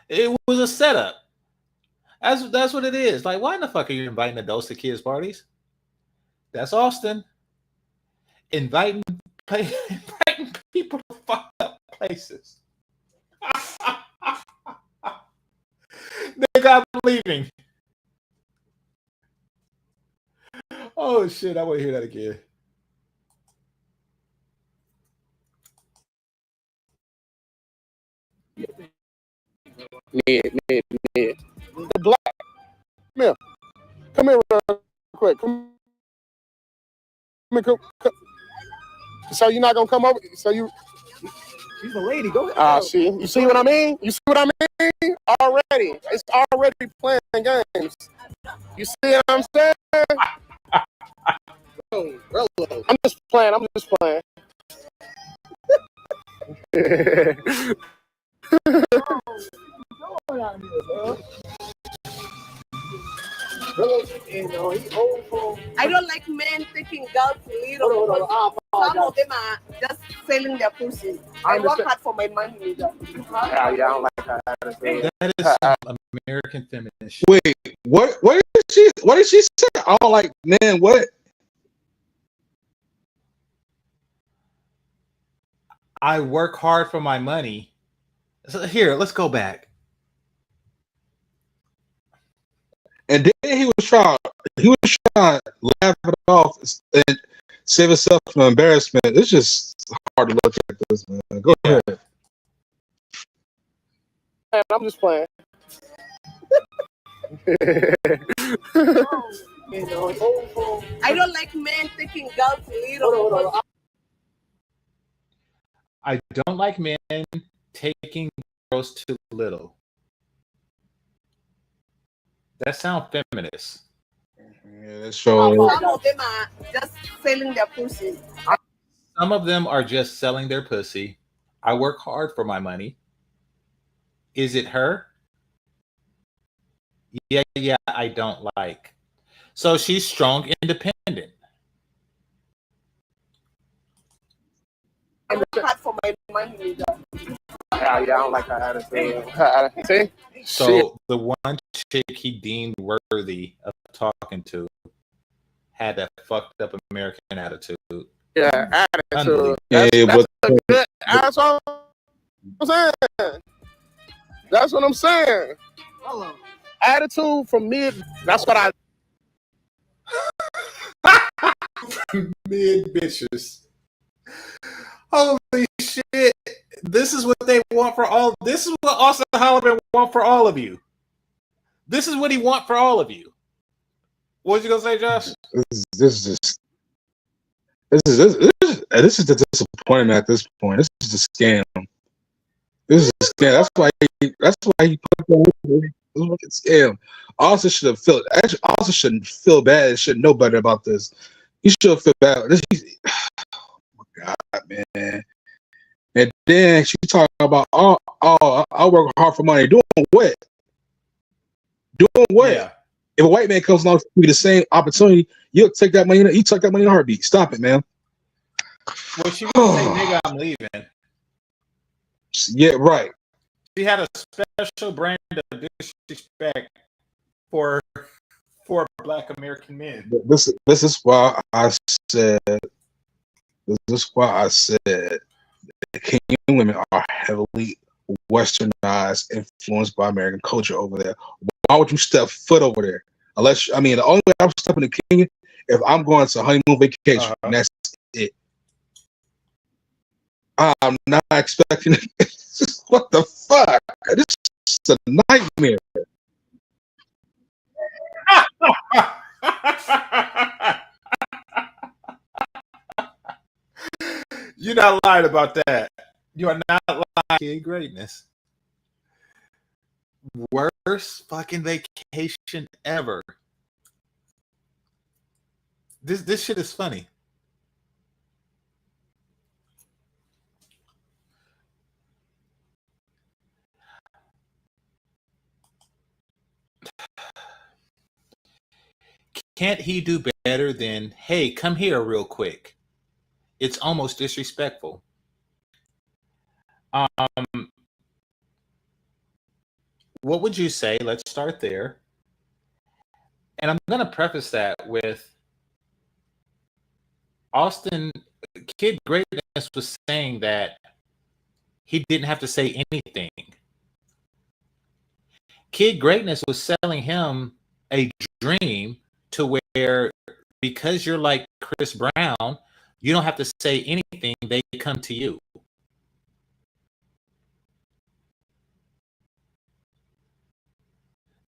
It was a setup. That's what it is. Like, why in the fuck are you inviting adults to kids' parties? That's Austin. Inviting people to fucked up places. Nigga, I'm leaving. Oh shit! I want to hear that again. Mid. The black. Come here real quick. Come here. So you're not gonna come over? So you? She's a lady. Go ahead. See, you see what I mean? You see what I mean? Already, it's already playing games. You see what I'm saying? I'm just playing. I don't like men taking girls little. Some of them are just selling their pussy. I work hard for my money. Yeah, I don't like that. That is some American feminist shit. Wait, what did she say? I don't like man. What? I work hard for my money. So here, let's go back. And then he was trying to laugh it off and save himself from embarrassment. It's just hard to look at this, man. Go ahead. Man, I'm just playing. I don't like men taking girls little. I don't like men taking girls too little. That sounds feminist. Yeah, that's true. Some of them are just selling their pussy. Some of them are just selling their pussy. I work hard for my money. Is it her? Yeah, I don't like. So she's strong, independent. I work hard for my money. Yeah, I don't like that attitude. See? So the one chick he deemed worthy of talking to had that fucked up American attitude. Yeah, attitude. But a good. That's what I'm saying. That's what I'm saying. Attitude from mid. That's what I. Mid bitches. Holy shit. This is what they want for all. This is what Austin Holliman want for all of you. This is what he want for all of you. What was you gonna say, Josh? This is the disappointment at this point. This is a scam. This is a scam. That's why he put the scam. Austin should have felt. Actually, Austin shouldn't feel bad. He should know better about this. He should feel bad. Oh my God, man. And then she talking about, I work hard for money. Doing what? Doing what? Yeah. If a white man comes along to give you the same opportunity, you'll take that money. You take that money in a heartbeat. Stop it, man. Well, she would say, "Nigga, I'm leaving." Yeah, right. She had a special brand of disrespect for Black American men. This is why I said. This is why I said the Kenyan women are heavily westernized, influenced by American culture over there. Why would you step foot over there? Unless, I mean, the only way I'm stepping to Kenya if I'm going to a honeymoon vacation, and that's it. I'm not expecting what the fuck? This is a nightmare. You're not lying about that. You are not lying. Kid greatness. Worst fucking vacation ever. This shit is funny. Can't he do better than, hey, come here real quick? It's almost disrespectful. What would you say? Let's start there. And I'm going to preface that with Austin, Kid Greatness was saying that he didn't have to say anything. Kid Greatness was selling him a dream to where, because you're like Chris Brown, you don't have to say anything, they come to you.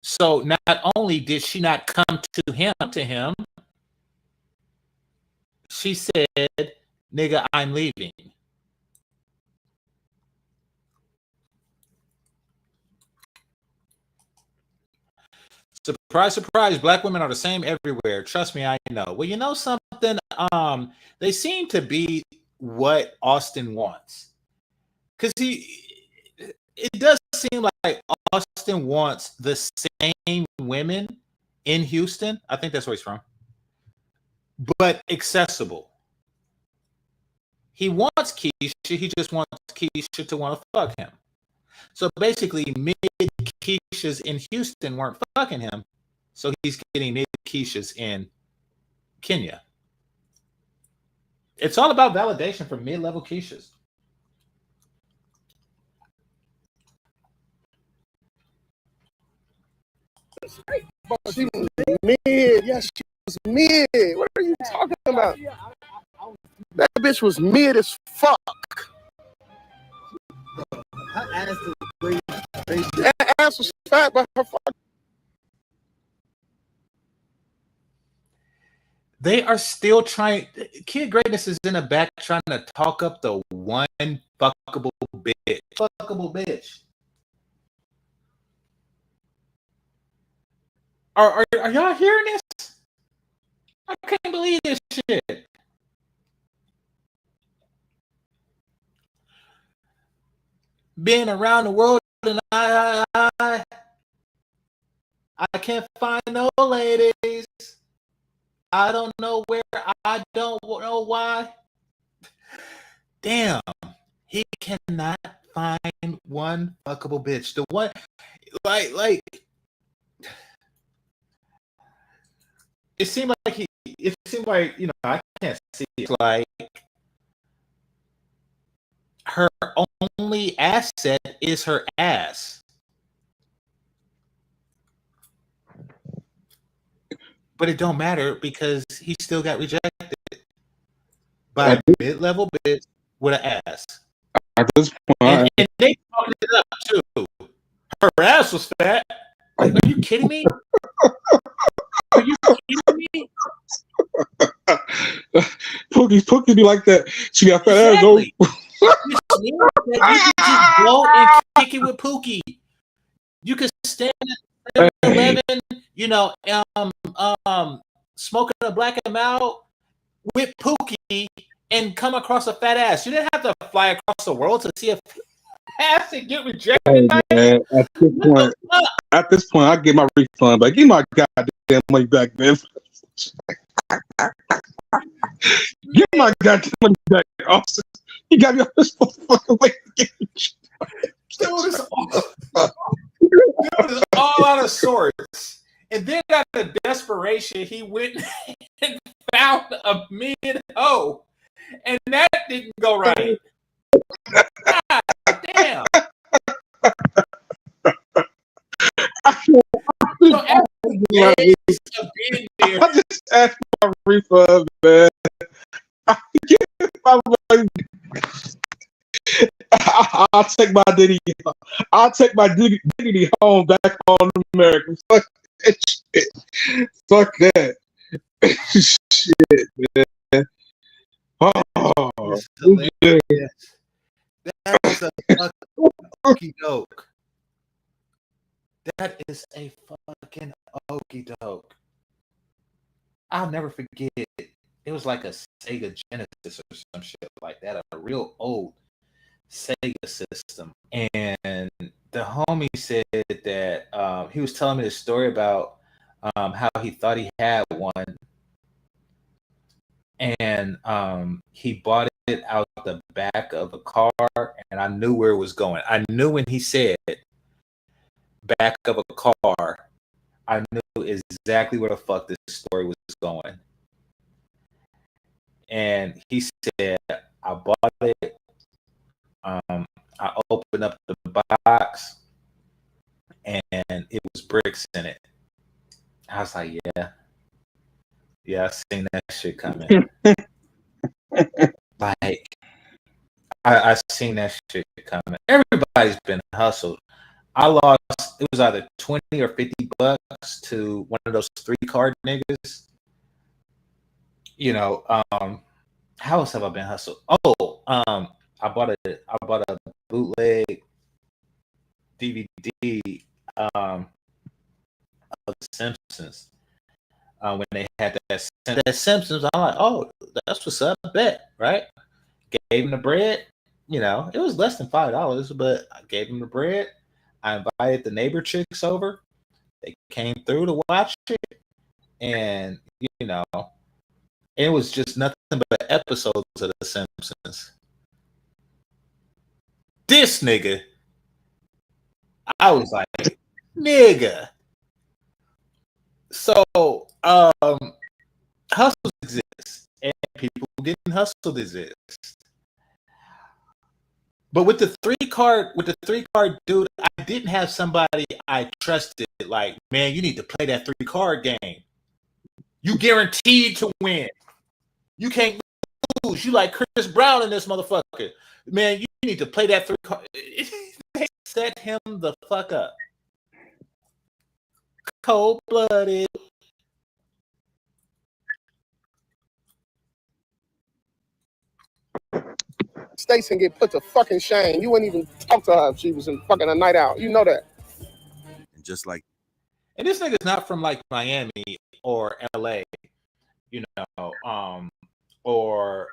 So not only did she not come to him, she said, "Nigga, I'm leaving." Surprise, surprise, black women are the same everywhere. Trust me, I know. Well, you know something? They seem to be what Austin wants. Because it does seem like Austin wants the same women in Houston. I think that's where he's from. But accessible. He wants Keisha. He just wants Keisha to want to fuck him. So basically, mid Keishas in Houston weren't fucking him. So he's getting mid Keishas in Kenya. It's all about validation for mid-level Keishas. She was mid. Yeah, she was mid. What are you talking about? That bitch was mid as fuck. That ass was fat, but her fuck. They are still trying. Kid Greatness is in the back trying to talk up the one fuckable bitch. Fuckable bitch. Are y'all hearing this? I can't believe this shit. Being around the world and I can't find no ladies. I don't know where. I don't know why. Damn, he cannot find one fuckable bitch. The one, like. It seemed like I can't see it. Like her only asset is her ass. But it don't matter because he still got rejected by a mid-level bitch with an ass. At this point, and they fucked it up too. Her ass was fat. Like, are you kidding me? Are you kidding me? Pookie be like that. She got fat ass though. You can just go and kick it with Pookie. You could stand at 7-Eleven, smoking a black and mild with Pookie and come across a fat ass. You didn't have to fly across the world to see a ass and get rejected. Man, at this point, I get my refund back. Give my goddamn money back, man. Give my goddamn money back, Austin. You got me on this motherfucking way. Dude is all out of sorts. And then out of desperation, he went and found a mid-hoe. And that didn't go right. God damn. I just asked my refund, man. I get my money. I'll take my dignity. I'll take my dignity home back home to America. Fuck that shit. Fuck that. Shit, man. Oh, yeah. That is a fucking doke. That is a fucking okie doke. I'll never forget it. It was like a Sega Genesis or some shit like that, a real old Sega system. And the homie said that he was telling me the story about how he thought he had one. And he bought it out the back of a car, and I knew where it was going. I knew when he said back of a car, I knew exactly where the fuck this story was going. And he said, I bought it. I opened up the box, and it was bricks in it. I was like, yeah, I seen that shit coming. Like, I seen that shit coming. Everybody's been hustled. I lost, it was either 20 or 50 bucks to one of those 3-card niggas. You know, how else have I been hustled? Oh, I bought a bootleg DVD of The Simpsons. When they had that Simpsons, I'm like, oh, that's what's up, bet, right? Gave him the bread. You know, it was less than $5, but I gave him the bread. I invited the neighbor chicks over. They came through to watch it, and you know, it was just nothing but episodes of The Simpsons. This nigga, I was like, nigga. So, hustles exist, and people getting hustled exist. But with the 3-card dude, I didn't have somebody I trusted. Like, man, you need to play that 3-card game. You guaranteed to win. You can't lose. You like Chris Brown in this motherfucker. Man, you need to play that 3-card. They set him the fuck up. Cold-blooded. Stacy and get put to fucking shame. You wouldn't even talk to her if she was in fucking a night out. You know that. And just like, and this nigga's not from like Miami or LA, you know, or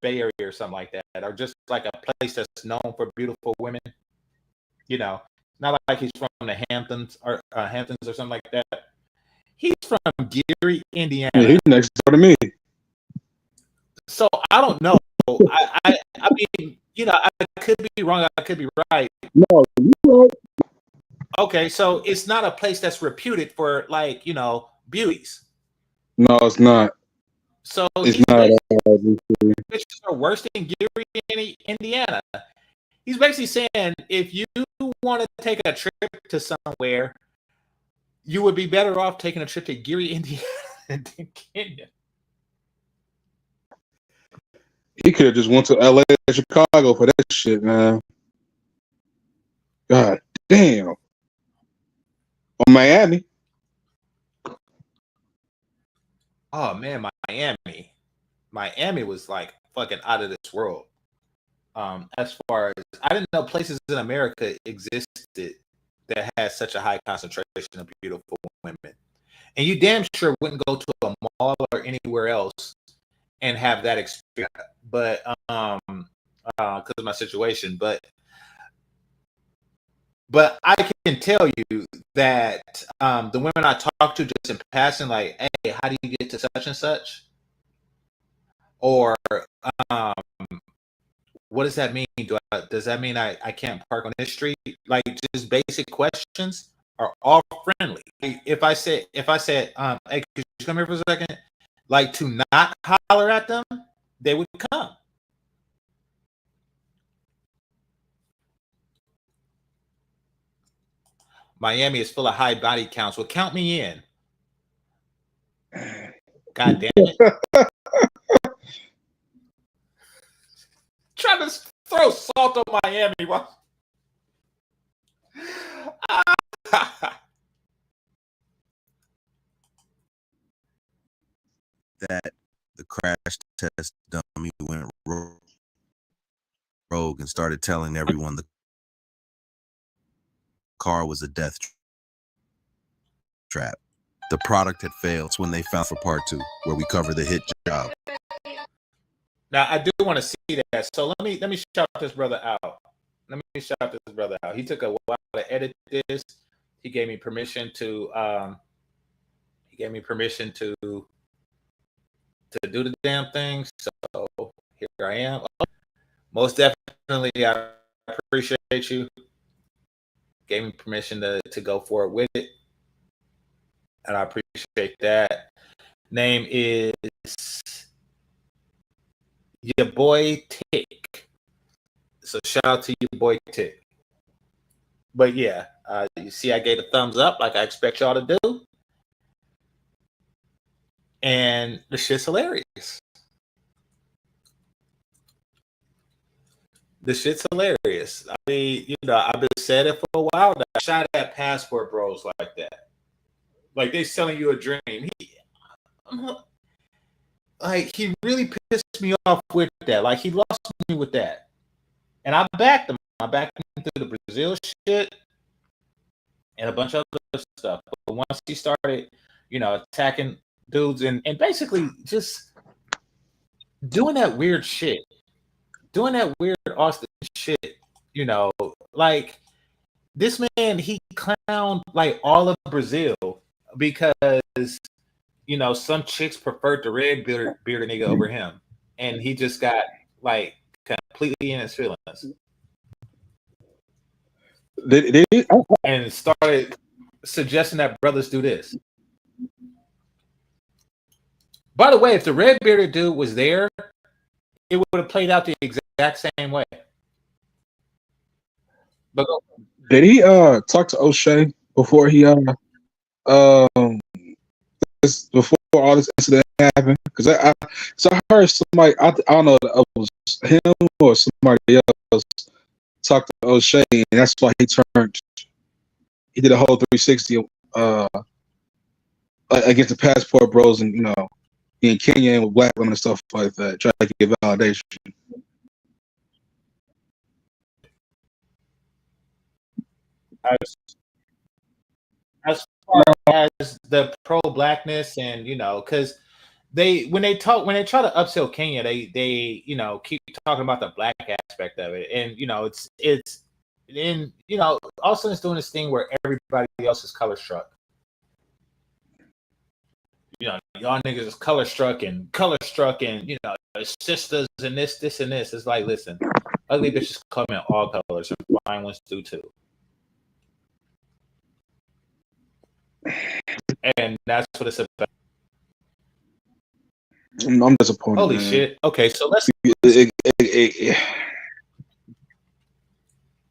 Bay Area or something like that, or just like a place that's known for beautiful women. You know, not like he's from the Hamptons or something like that. He's from Gary, Indiana. Yeah, he's next door to me. So I don't know. I mean, you know, I could be wrong. I could be right. No, you're right. Okay, so it's not a place that's reputed for, like, you know, beauties. No, it's not. So it's not. Bitches are worse than Gary, Indiana. He's basically saying if you want to take a trip to somewhere, you would be better off taking a trip to Gary, Indiana than Kenya. He could have just went to LA or Chicago for that shit, man. God damn. Or Miami. Oh man, Miami was like fucking out of this world. As far as I didn't know places in America existed that had such a high concentration of beautiful women. And you damn sure wouldn't go to a mall or anywhere else and have that experience. But because of my situation, but I can tell you that the women I talk to just in passing, like, hey, how do you get to such and such? Or what does that mean? Does that mean I can't park on this street? Like, just basic questions are all friendly. If I said, hey, could you come here for a second? Like, to not holler at them, they would come. Miami is full of high body counts. Well, count me in. God damn it. Trying to throw salt on Miami. that the crash test dummy went rogue and started telling everyone the car was a death trap. The product had failed. It's when they found for part 2, where we cover the hit job. Now I do want to see that. So let me shout this brother out. He took a while to edit this. He gave me permission to do the damn thing. So here I am. Most definitely, I appreciate you. Gave me permission to go forward with it, and I appreciate that. Name is your boy Tick. So shout out to your boy Tick. But yeah, you see, I gave a thumbs up like I expect y'all to do, and the shit's hilarious. The shit's hilarious. I mean, you know, I've been said it for a while. I shot at passport bros like that. Like they selling you a dream. He really pissed me off with that. Like he lost me with that, and I backed him. I backed him through the Brazil shit and a bunch of other stuff. But once he started, you know, attacking dudes and basically just doing that weird shit, doing that weird Austin shit, you know, like this man, he clowned like all of Brazil because, you know, some chicks preferred the red bearded nigga over him. And he just got like completely in his feelings. And started suggesting that brothers do this. By the way, if the red bearded dude was there, it would have played out the exact same way. But did he talk to O'Shea before he before all this incident happened? Because I heard somebody, I don't know if it was him or somebody else, talk to O'Shea, and that's why he did a whole 360 against the passport bros, and you know, in Kenya and with black women and stuff like that, trying to get validation. As far as the pro-blackness, and you know, because when they try to upsell Kenya, they you know keep talking about the black aspect of it, and you know it's and you know Austin is doing this thing where everybody else is color struck. You know, y'all niggas is color struck, and you know, sisters and this and this. It's like, listen, ugly bitches come in all colors, and fine ones do too. And that's what it's about. I'm disappointed. Holy man. shit. Okay, so let's.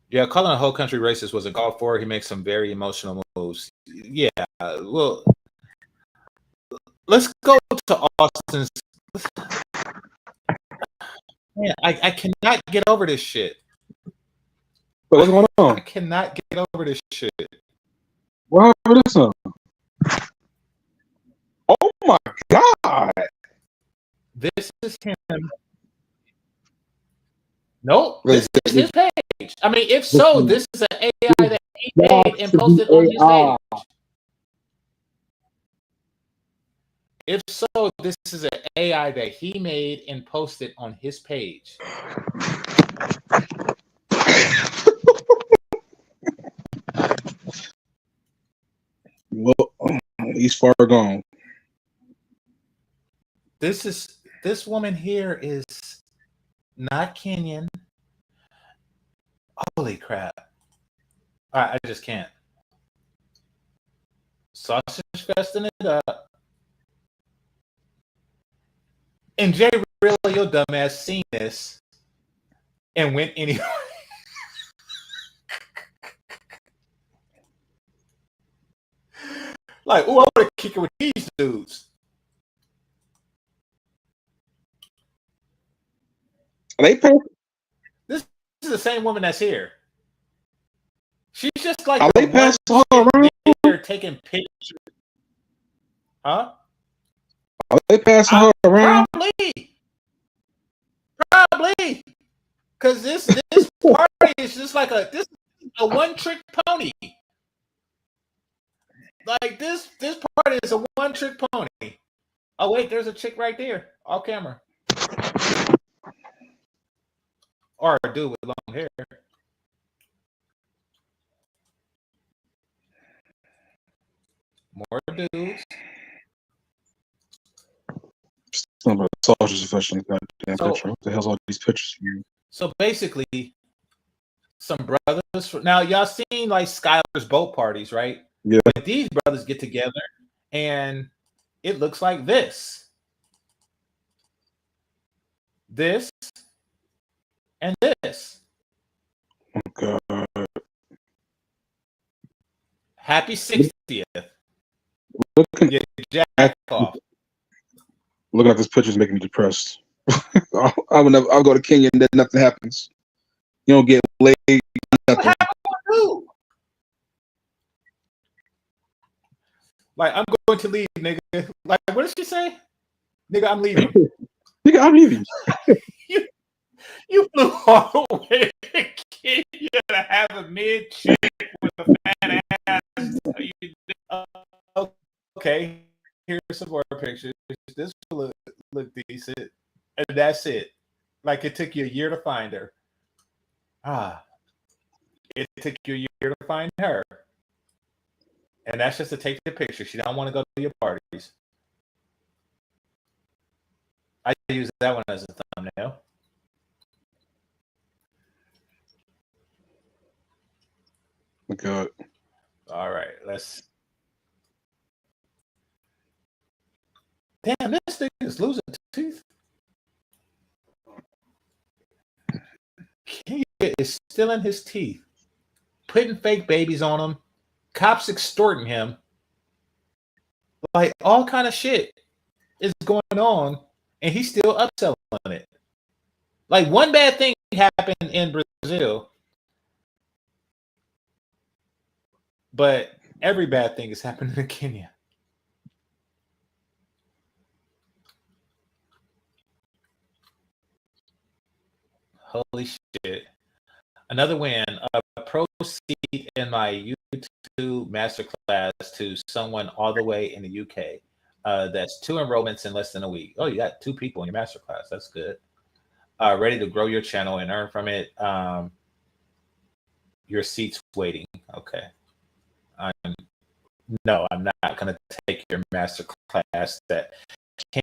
Yeah, calling a whole country racist was a call for. He makes some very emotional moves. Yeah, well, let's go to Austin's. Man, I cannot get over this shit. What's going on? I cannot get over this shit. What happened to this one? Oh my god! This is him. Nope, this is his page. I mean, if so, this is an AI that he made and posted on his page. If so, this is an AI that he made and posted on his page. Well, he's far gone. This woman here is not Kenyan. Holy crap. I just can't. Sausage festing it up. And Jay Rilla, your dumbass, seen this and went anyway. Like, oh, I want to kick it with these dudes. Are they paying? This is the same woman that's here. She's just like Are they passing her around? They're taking pictures. Huh? Are they passing her around? Probably. Because this party is just like a one-trick pony. Like this party is a one-trick pony. Oh wait, there's a chick right there, off camera. Or a dude with long hair. More dudes. Some of the sausage affectionately goddamn So- picture. What the hell's all these pictures here? So basically, some brothers. Now y'all seen like Skylar's boat parties, right? Yeah. But these brothers get together, and it looks like this, and this. Oh god. Happy 60th. Looking, Yeah, jack off. looking at this picture is making me depressed. I'll go to Kenya and then nothing happens. You don't get laid. Nothing. Like, I'm going to leave, nigga. Like, what did she say? Nigga, I'm leaving. Nigga, I'm leaving. You flew all the way to Kenya to have a mid chick with a fat ass. Okay, here's some more pictures. This will look decent. And that's it. Like, it took you a year to find her. It took you a year to find her. And that's just to take the picture. She don't want to go to your parties. I use that one as a thumbnail. Good. All right, let's. Damn, this thing is losing teeth. Kenya is still in his teeth, putting fake babies on him, cops extorting him. Like, all kind of shit is going on, and he's still upselling it. Like, one bad thing happened in Brazil, but every bad thing is happening in Kenya. Holy shit. Another win. A proceed in my YouTube masterclass to someone all the way in the UK. That's 2 enrollments in less than a week. Oh, you got 2 people in your masterclass. That's good. Ready to grow your channel and earn from it. Your seat's waiting. Okay. I'm not going to take your masterclass at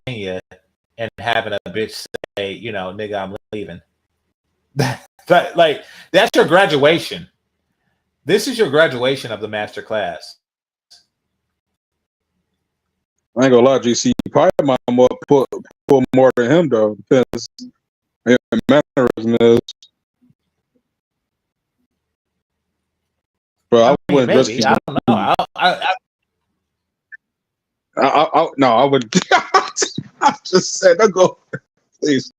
Kenya and having a bitch say, you know, nigga, I'm leaving. Like, that's your graduation. This is your graduation of the master class. I ain't gonna lie, GC. Probably my put more than him though, because mannerism is. But I wouldn't risk it. I don't know. No, I would. I just said, don't go, please.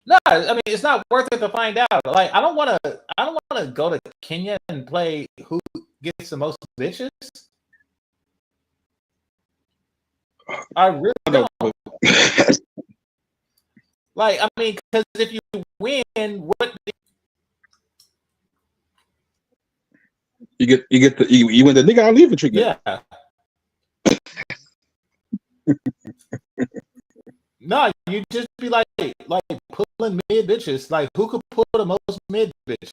No, I mean, it's not worth it to find out. Like, I don't want to go to Kenya and play who gets the most bitches. I really don't. Like, I mean, because if you win, what? You win the nigga I'm leaving treatment. Yeah. No, you just be like pulling mid bitches. Like, who could pull the most mid bitches?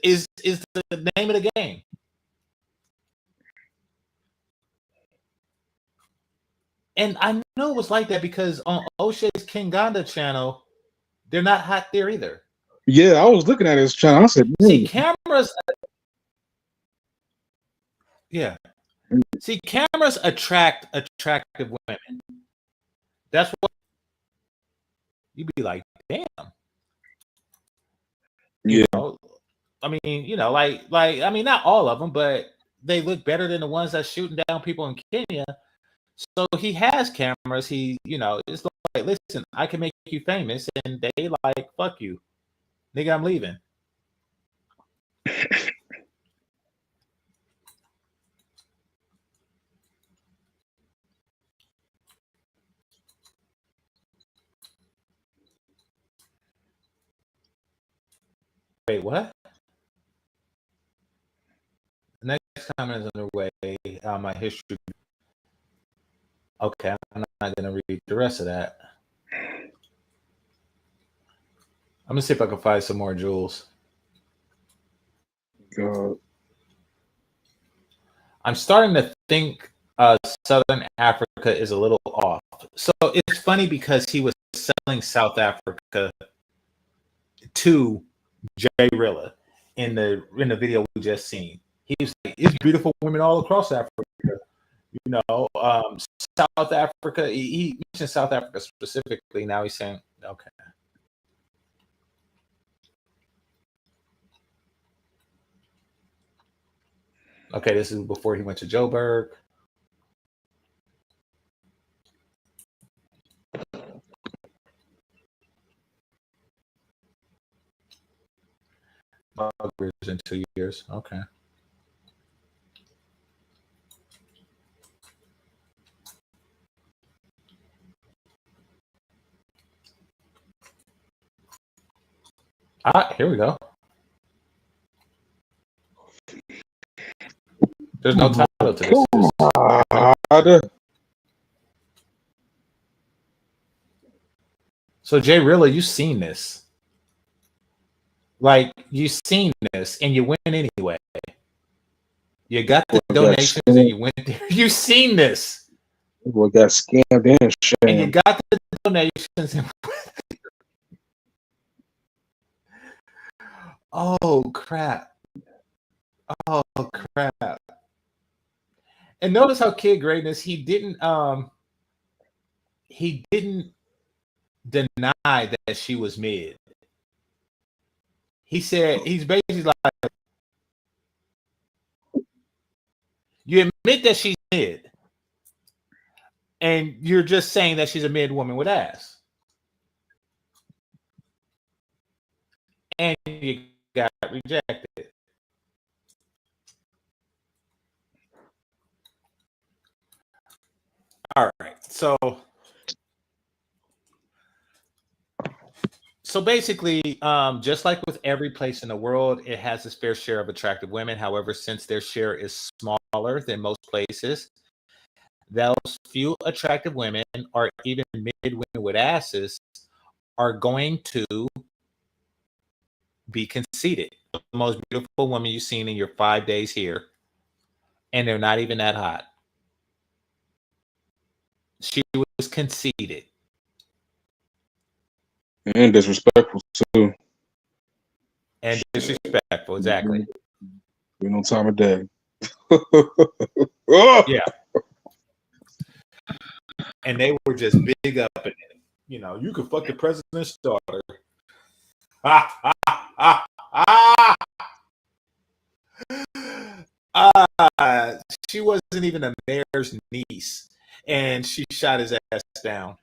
Is the name of the game. And I know it was like that because on O'Shea's Kinganda channel, they're not hot there either. Yeah, I was looking at his channel. I said, see, cameras. Yeah. See, cameras attract attractive women. That's what you'd be like, damn. Yeah. You know, I mean, you know, like I mean, not all of them, but they look better than the ones that's shooting down people in Kenya. So he has cameras. He, you know, it's like, listen, I can make you famous, and they like, fuck you, nigga, I'm leaving. Wait, what? The next comment is underway. My history. Okay, I'm not going to read the rest of that. I'm going to see if I can find some more jewels. God. I'm starting to think Southern Africa is a little off. So it's funny because he was selling South Africa to Jay Rella in the video we just seen. He was like, "It's beautiful women all across Africa." You know, South Africa. He mentioned South Africa specifically. Now he's saying, "Okay." Okay, this is before he went to Joburg. In 2 years. Okay. Here we go. There's no title to this. So Jay Rilla, you seen this. Like, you seen this and you went anyway. You got the donations and you went there. You seen this. Well, got scammed and shit. And you got the donations and oh crap. Oh crap. And notice how Kid Greatness, he didn't deny that she was mid. He said, he's basically like, you admit that she's mid, and you're just saying that she's a mid woman with ass, and you got rejected. All right, so basically, just like with every place in the world, it has its fair share of attractive women. However, since their share is smaller than most places, those few attractive women, or even mid women with asses, are going to be conceited. The most beautiful woman you've seen in your 5 days here, and they're not even that hot. She was conceited. And disrespectful too. And disrespectful, exactly. We no time of day. Yeah. And they were just big up in it. You know, you could fuck the president's daughter. She wasn't even a mayor's niece, and she shot his ass down.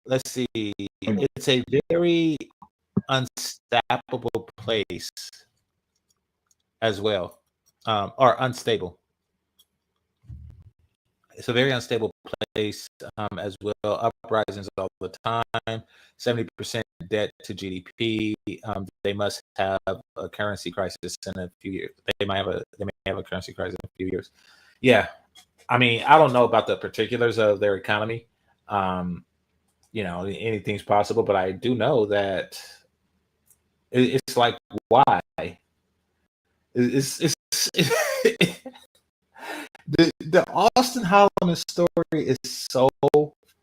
Let's see. It's a very unstoppable place as well, or unstable. It's a very unstable place as well. Uprisings all the time. 70% debt to GDP. They must have a currency crisis in a few years. They may have a currency crisis in a few years. Yeah, I mean, I don't know about the particulars of their economy. You know, anything's possible, but I do know that it's like, why? It's the Austin Holloman story is so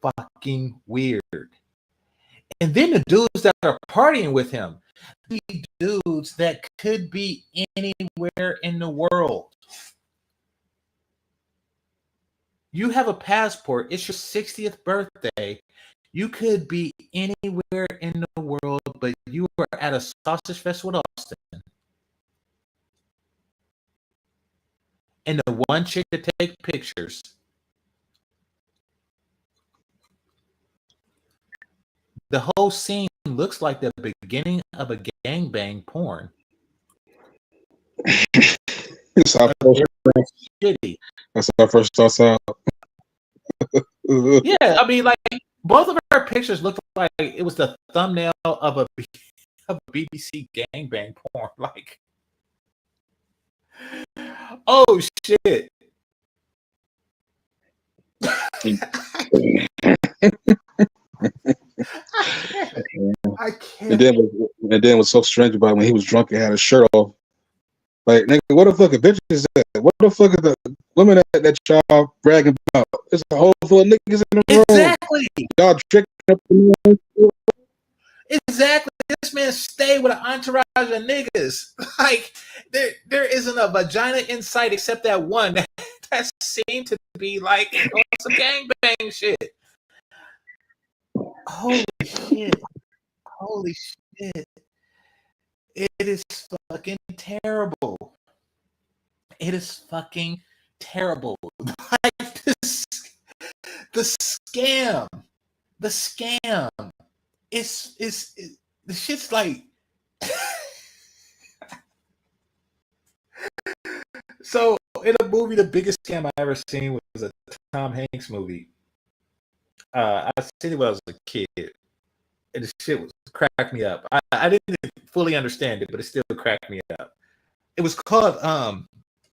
fucking weird. And then the dudes that are partying with him, the dudes that could be anywhere in the world. You have a passport. It's your 60th birthday. You could be anywhere in the world, but you are at a sausage fest with Austin. And the one chick to take pictures. The whole scene looks like the beginning of a gangbang porn. That's our first thoughts out. Yeah, I mean, like, both of her pictures looked like it was the thumbnail of a BBC gangbang porn. Like, oh shit. I can't. And then what's so strange about it, when he was drunk and had his shirt off. Like, nigga, what the fuck a bitch is that? What the fuck are the women that y'all bragging about? There's a whole full of niggas in the room. Exactly. Y'all tricking up. Exactly. This man stayed with an entourage of niggas. Like, there isn't a vagina in sight except that one that seemed to be like on some gangbang shit. Holy shit. Holy shit. It is fucking terrible. It is fucking terrible. Like this, the scam. The scam. It's the shit's like. So in a movie, the biggest scam I ever seen was a Tom Hanks movie. I seen it when I was a kid, and the shit was cracked me up. I didn't fully understand it, but it still cracked me up. It was called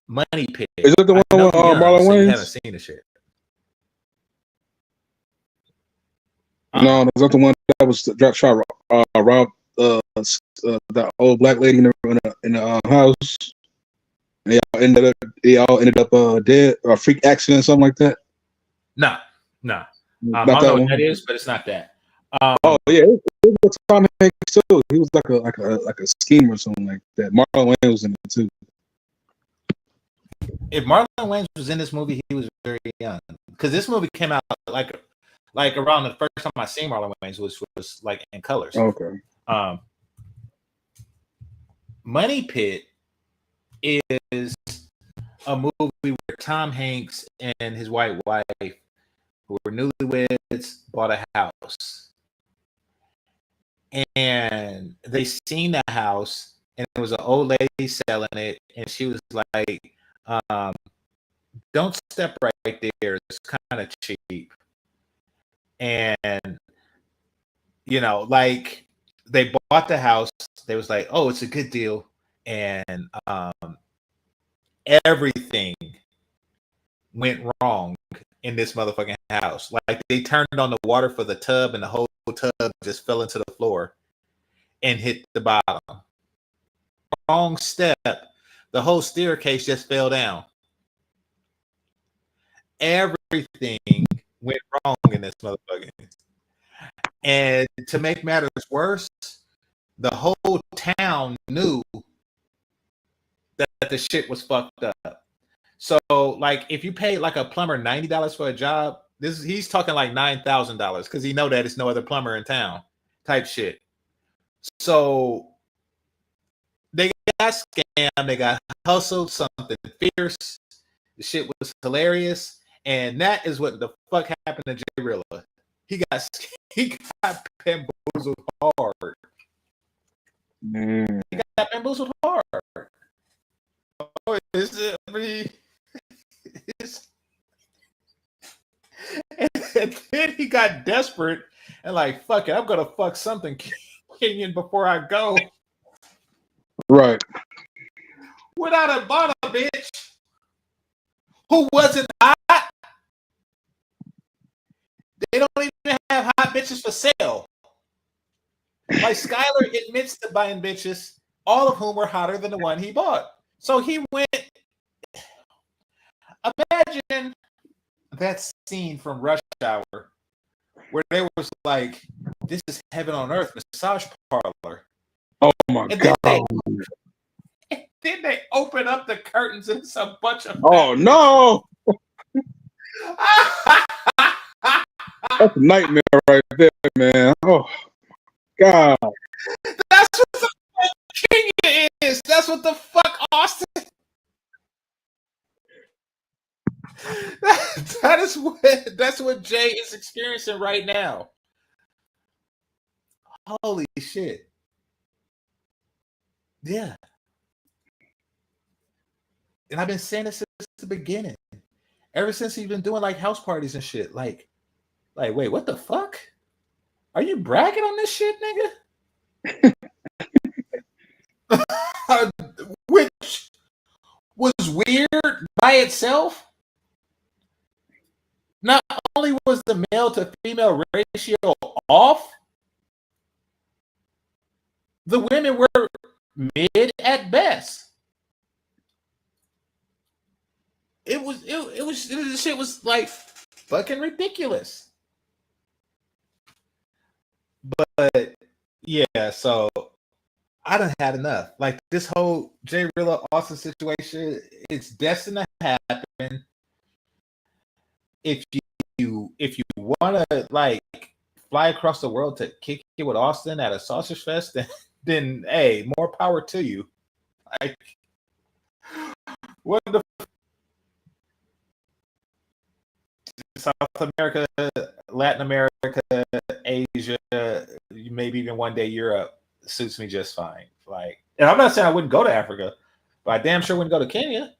Money Pit. Is it the one with Marlon so you Wayans? haven't seen the shit. No, that's not the one that was shot robbed that old black lady in the house. They all ended up dead or freak accident, something like that. No. I Not don't that know one. what that is, but it's not that. Oh yeah, it was Tom Hanks too. He was like a schemer or something like that. Marlon Wayans was in it too. If Marlon Wayans was in this movie, he was very young because this movie came out like around the first time I seen Marlon Wayans was like in colors. Okay. Money Pit is a movie where Tom Hanks and his white wife, who were newlyweds, bought a house. And they seen the house, and it was an old lady selling it, and she was like, don't step right there. It's kind of cheap. And, like they bought the house. They was like, oh, it's a good deal. And everything went wrong in this motherfucking house. Like they turned on the water for the tub, and the whole tub just fell into the floor and hit the bottom. Wrong step. The whole staircase just fell down. Everything went wrong in this motherfucker. And to make matters worse, the whole town knew that the shit was fucked up. So, like, if you pay like a plumber $90 for a job, he's talking like $9,000 because he know that it's no other plumber in town, type shit. So they got scammed, they got hustled, something fierce. The shit was hilarious, and that is what the fuck happened to Jay Rilla. He got bamboozled hard. Man. He got bamboozled hard. Oh, and then he got desperate and like, fuck it, I'm gonna fuck something Kenyan before I go. Right. Without a bottle, bitch. Who wasn't hot? They don't even have hot bitches for sale. Like Skylar admits to buying bitches, all of whom were hotter than the one he bought. So he went. Imagine that scene from Rush Hour where they was like, "This is heaven on earth, massage parlor." Oh my god! Then they open up the curtains and it's a bunch of. Oh no! That's a nightmare right there, man. Oh god! That's what the fuck Kenya is. That's what the fuck Austin. That's what Jay is experiencing right now. Holy shit. Yeah. And I've been saying this since the beginning. Ever since he's been doing like house parties and shit. Like, wait, what the fuck? Are you bragging on this shit, nigga? Which was weird by itself. Not only was the male to female ratio off, the women were mid at best. This shit was like fucking ridiculous. But yeah, so I done had enough. Like this whole Jay Rilla Austin situation, it's destined to happen. If you want to like fly across the world to kick it with Austin at a sausage fest, then hey, more power to you. Like, what the South America, Latin America, Asia, maybe even one day Europe suits me just fine. Like, and I'm not saying I wouldn't go to Africa, but I damn sure wouldn't go to Kenya.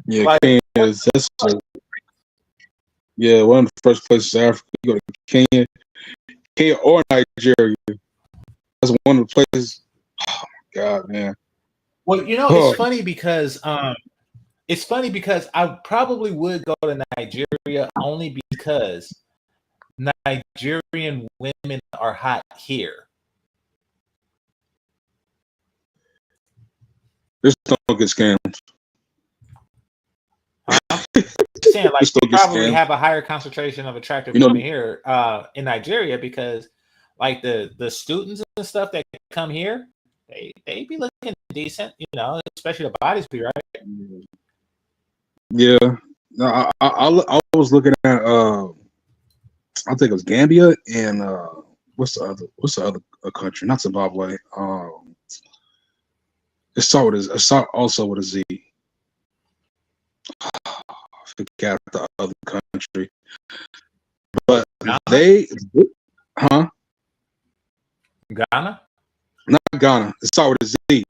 Yeah, Like, Kenya is one of the first places in Africa. You go to Kenya or Nigeria. That's one of the places. Oh my God, man. Well, it's funny because I probably would go to Nigeria only because Nigerian women are hot here. There's no good scams. Saying like they probably have a higher concentration of attractive women here in Nigeria because like the students and stuff that come here, they be looking decent, especially the bodies be right. Yeah, no, I was looking at I think it was Gambia and what's the other country? Not Zimbabwe. It started also with a Z. I forgot the other country, but Ghana? Not Ghana. It started with a Z.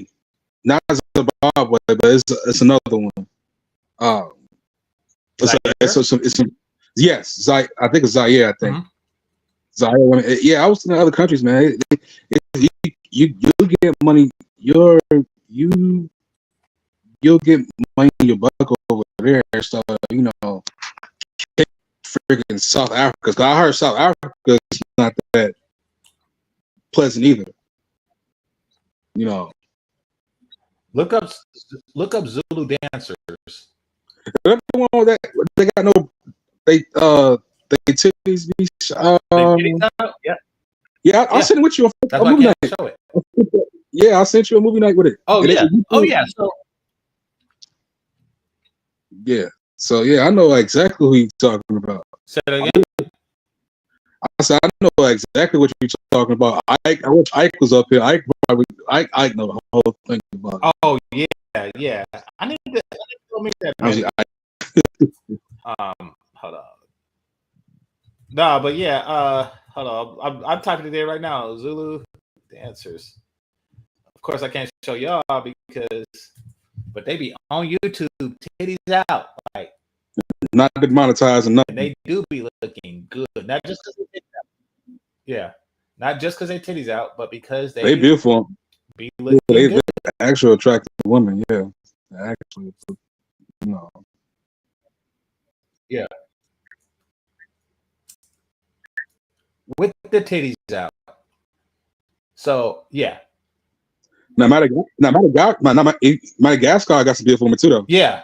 Not Zimbabwe, but it's another one. Yes, I think it's Zaire. I think Zaire. Yeah, I was in other countries, man. You get money. You'll get money in your buck over there. So freaking South Africa. Because I heard South Africa is not that pleasant either. Look up Zulu dancers. They got they titties be yeah, I'll send it with you a movie night. Show it. Yeah, I'll send you a movie night with it. Oh yeah. So yeah, I know exactly who you're talking about. Say it again. I said I know exactly what you're talking about. I wish Ike was up here. Ike know the whole thing about it. Oh yeah. I need to make that. Hold on. No, but yeah, hold on. I'm talking to them right now. Zulu dancers. Of course, I can't show y'all but they be on YouTube, titties out, like not demonetizing nothing. They do be looking good, not just because they titties out. Yeah, not just because they titties out, but because they beautiful. Be looking they good. Actual attractive women, yeah. Actually, Yeah. With the titties out. So yeah. Now Madagascar got some beautiful women too, though. Yeah.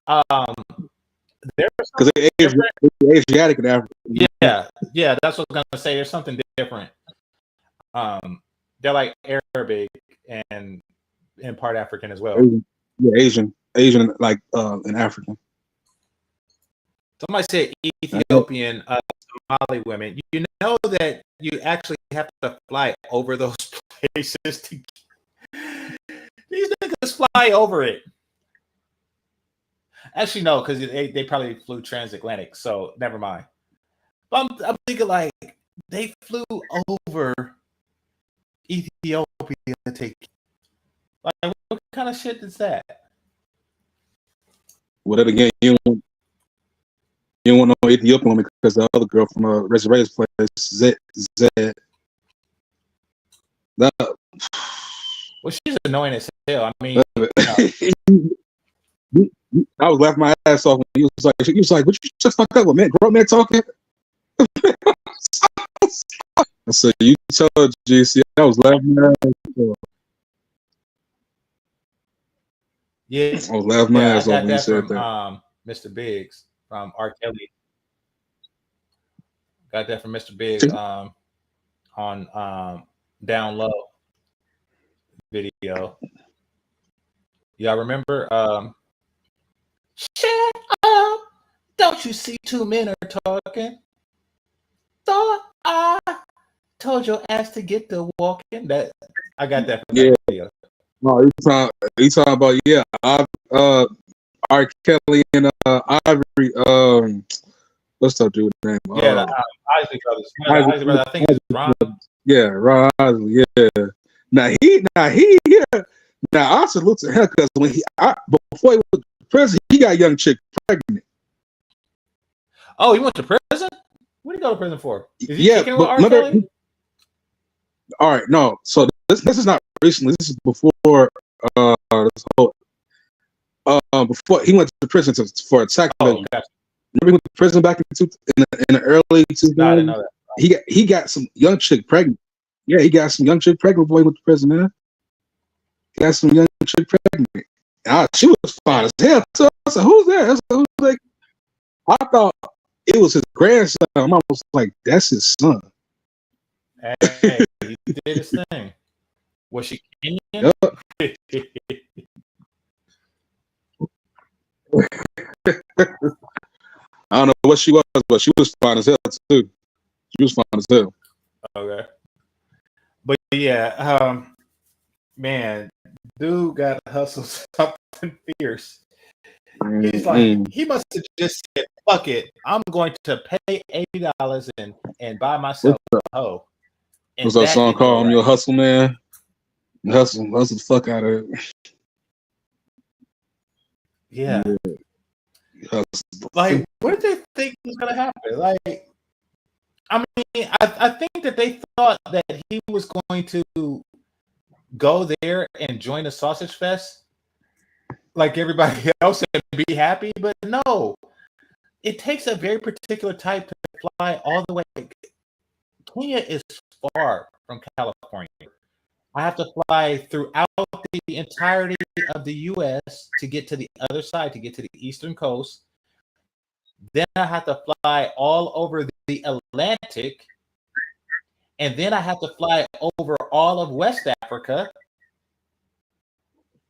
Because they Asiatic in Africa. Yeah. That's what I was gonna say. There's something different. They're like Arabic and part African as well. Asian, like in African. Somebody said Ethiopian Somali women. You know that you actually have to fly over those places to these niggas fly over it. Actually, no, because they probably flew transatlantic, so never mind. But I'm thinking like they flew over Ethiopia to take. Like, what kind of shit is that? Well, then again, you don't want no Ethiopian woman because the other girl from Reservation's place, Zed. Well, she's annoying as hell. I mean, I was laughing my ass off when he was like, "What you just fucked up with, man? Grown man talking." I said, "You told GC." I was laughing my ass off. Yeah, I was laughing my ass off when you said that. Mr. Biggs from R. Kelly. Got that from Mr. Biggs on Down Low video. Y'all remember? Shut up! Don't you see two men are talking? Thought I told your ass to get to walking. That I got that from Yeah. that video. No, you talking about R. Kelly and Ivory. What's that dude's name? Yeah, the Isley brothers. One of the Isley brothers. I think it's Ron. Yeah, Ron Isley. Yeah. Now I salute to him because before he was president, he got a young chick pregnant. Oh, he went to prison? What did he go to prison for? Is he Yeah, kicking it with but R. Kelly? all right, no. So this is not recently. This is before this whole before he went to prison for attack. Oh, gotcha. Remember he went to prison back in the early 2000s? No, I didn't know that. He got some young chick pregnant. Yeah, he got some young chick pregnant before he went to prison, man. He got some young chick pregnant. She was fine as hell. So I said, "Who's that?" I was like, I thought it was his grandson. I was like, "That's his son." Hey, he did his thing. Was she Kenyan? Yep. I don't know what she was, but she was fine as hell too. She was fine as hell. Okay. But yeah, man, dude got to hustle something fierce. He's like, he must have just said, "Fuck it, I'm going to pay $80 and buy myself a hoe." What's that song called? I'm your hustle man. Hustle the fuck out of it. Yeah. Like, what did they think was gonna happen? Like, I mean, I think that they thought that he was going to go there and join the sausage fest like everybody else and be happy, but no. It takes a very particular type to fly all the way. Kenya is far from California. I have to fly throughout the entirety of the U.S. to get to the other side, to get to the eastern coast. Then I have to fly all over the Atlantic. And then I have to fly over all of West Africa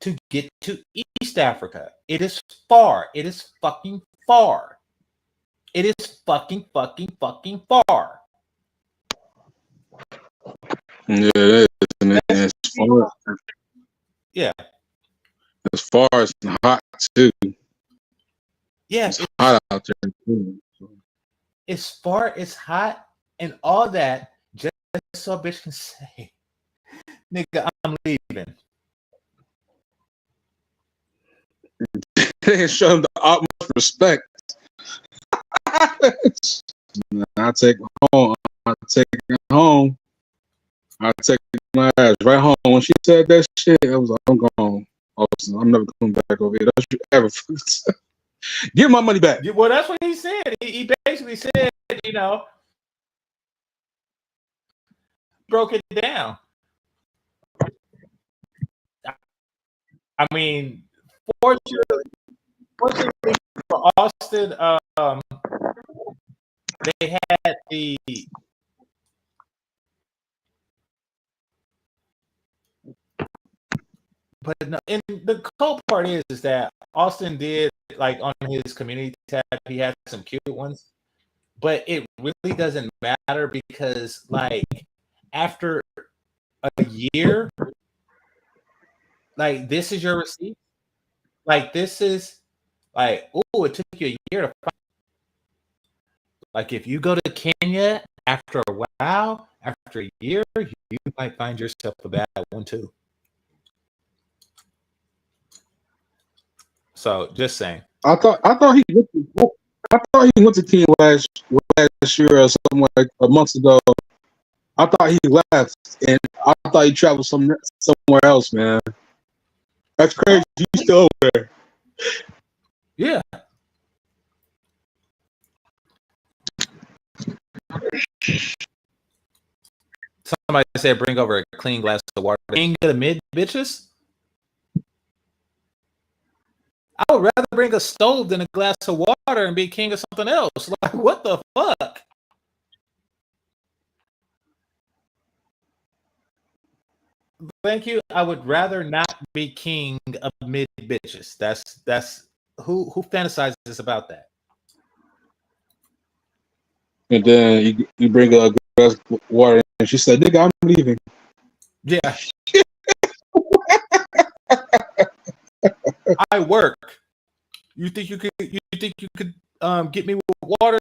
to get to East Africa. It is far. It is fucking far. It is fucking far. Yeah, it is. And as far, yeah. As far as hot too. Yeah, it's hot out there too. As far as hot and all that, just so a bitch can say, "Nigga, I'm leaving." They show him the utmost respect. I take it home. I take it home. I take my ass right home. When she said that shit, I was like, I'm gone. I'm never coming back over here. Don't you ever give my money back. Well, that's what he said. He basically said, broke it down. I mean, fortunately for Austin, they had the but no, and the cool part is that Austin did, like, on his community tab, he had some cute ones, but it really doesn't matter because, like, after a year, like, this is your receipt. Like, this is like, oh, it took you a year to find. Like, if you go to Kenya after a while, after a year, you might find yourself a bad one too. So, just saying. I thought he went to Kenya last year or something, like a month ago. I thought he left, and I thought he traveled somewhere else, man. That's crazy. He's still over there. Yeah. Somebody said bring over a clean glass of water. King of the mid bitches? I would rather bring a stove than a glass of water and be king of something else. Like, what the fuck? Thank you. I would rather not be king of mid bitches. That's who fantasizes about that. And then you bring a glass of water, and she said, "Nigga, I'm leaving." Yeah. I work. You think you could get me with water?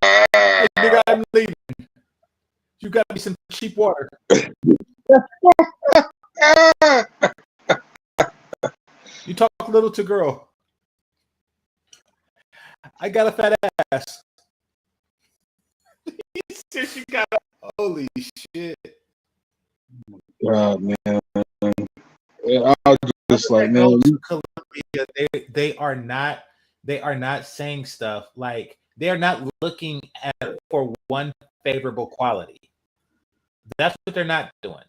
Hey, nigga, I'm leaving. You got me some cheap water. You talk little to girl. I got a fat ass. He said she got a holy shit. God, man. Yeah, I was just like, man. Colombia, they are not saying stuff like they are not looking at for one favorable quality. That's what they're not doing.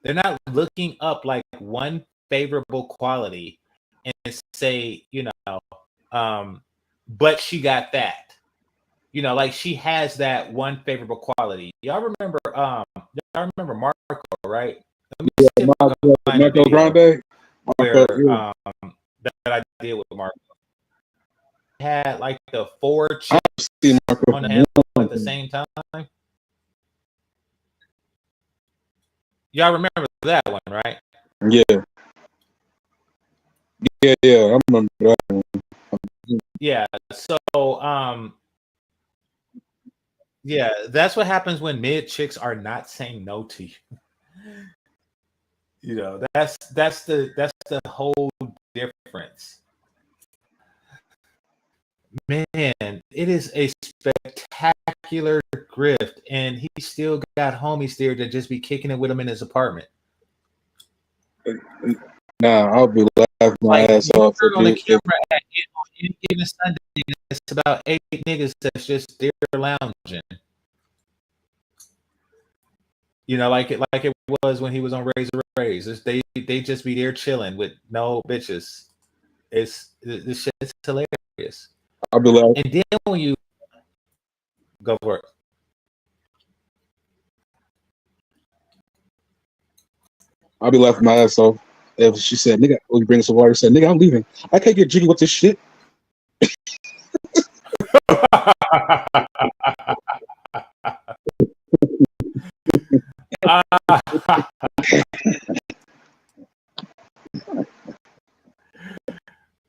They're not looking up like one favorable quality and say, but she got that. Like she has that one favorable quality. Y'all remember Marco, right? Yeah, Marco Grande. Where that I did with Marco. Had like the 4 chicks on the handle at the same time. Y'all remember that one, right? Yeah. I remember that one. Yeah. So yeah, that's what happens when mid chicks are not saying no to you. That's the whole difference. Man, it is a spectacular grift, and he still got homies there that just be kicking it with him in his apartment. Nah, I'll be laughing my ass off. Turn on the camera at any given Sunday, it's about 8 niggas that's just there lounging. Like it was when he was on Razor Rays. They just be there chilling with no bitches. This shit's hilarious. I'll be laughing. And then when you go for it. I'll be laughing my ass off if she said, "Nigga," when you bring us some water, said, "Nigga, I'm leaving. I can't get jiggy with this shit."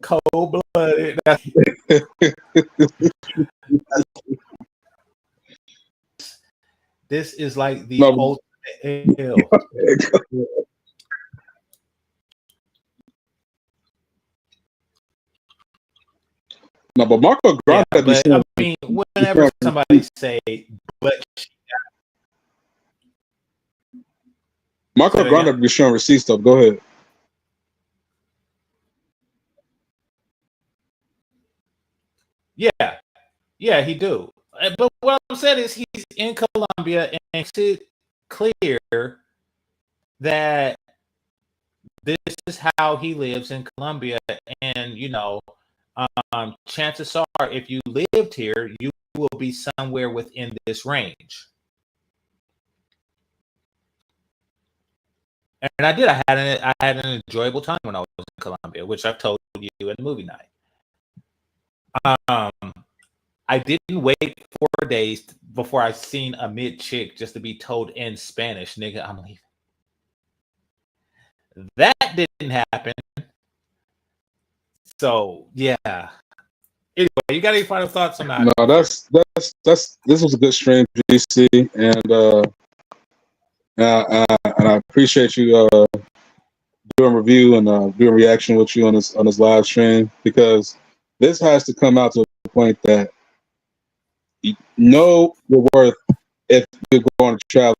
Cold-blooded. This is like the ultimate hell. No, but Marco Grande. Yeah, but I mean, whenever somebody say, but Marco Grande be showing receipts though. Go ahead. Yeah, he do. But what I'm saying is he's in Colombia and makes it clear that this is how he lives in Colombia. And, chances are if you lived here, you will be somewhere within this range. And I had an enjoyable time when I was in Colombia, which I've told you in the movie night. I didn't wait 4 days before I seen a mid chick just to be told in Spanish, "Nigga, I'm leaving." That didn't happen. So yeah. Anyway, you got any final thoughts on that? No, that's this was a good stream, GC, and I appreciate you doing review and doing reaction with you on this live stream, because this has to come out to a point that you know your worth if you're going to travel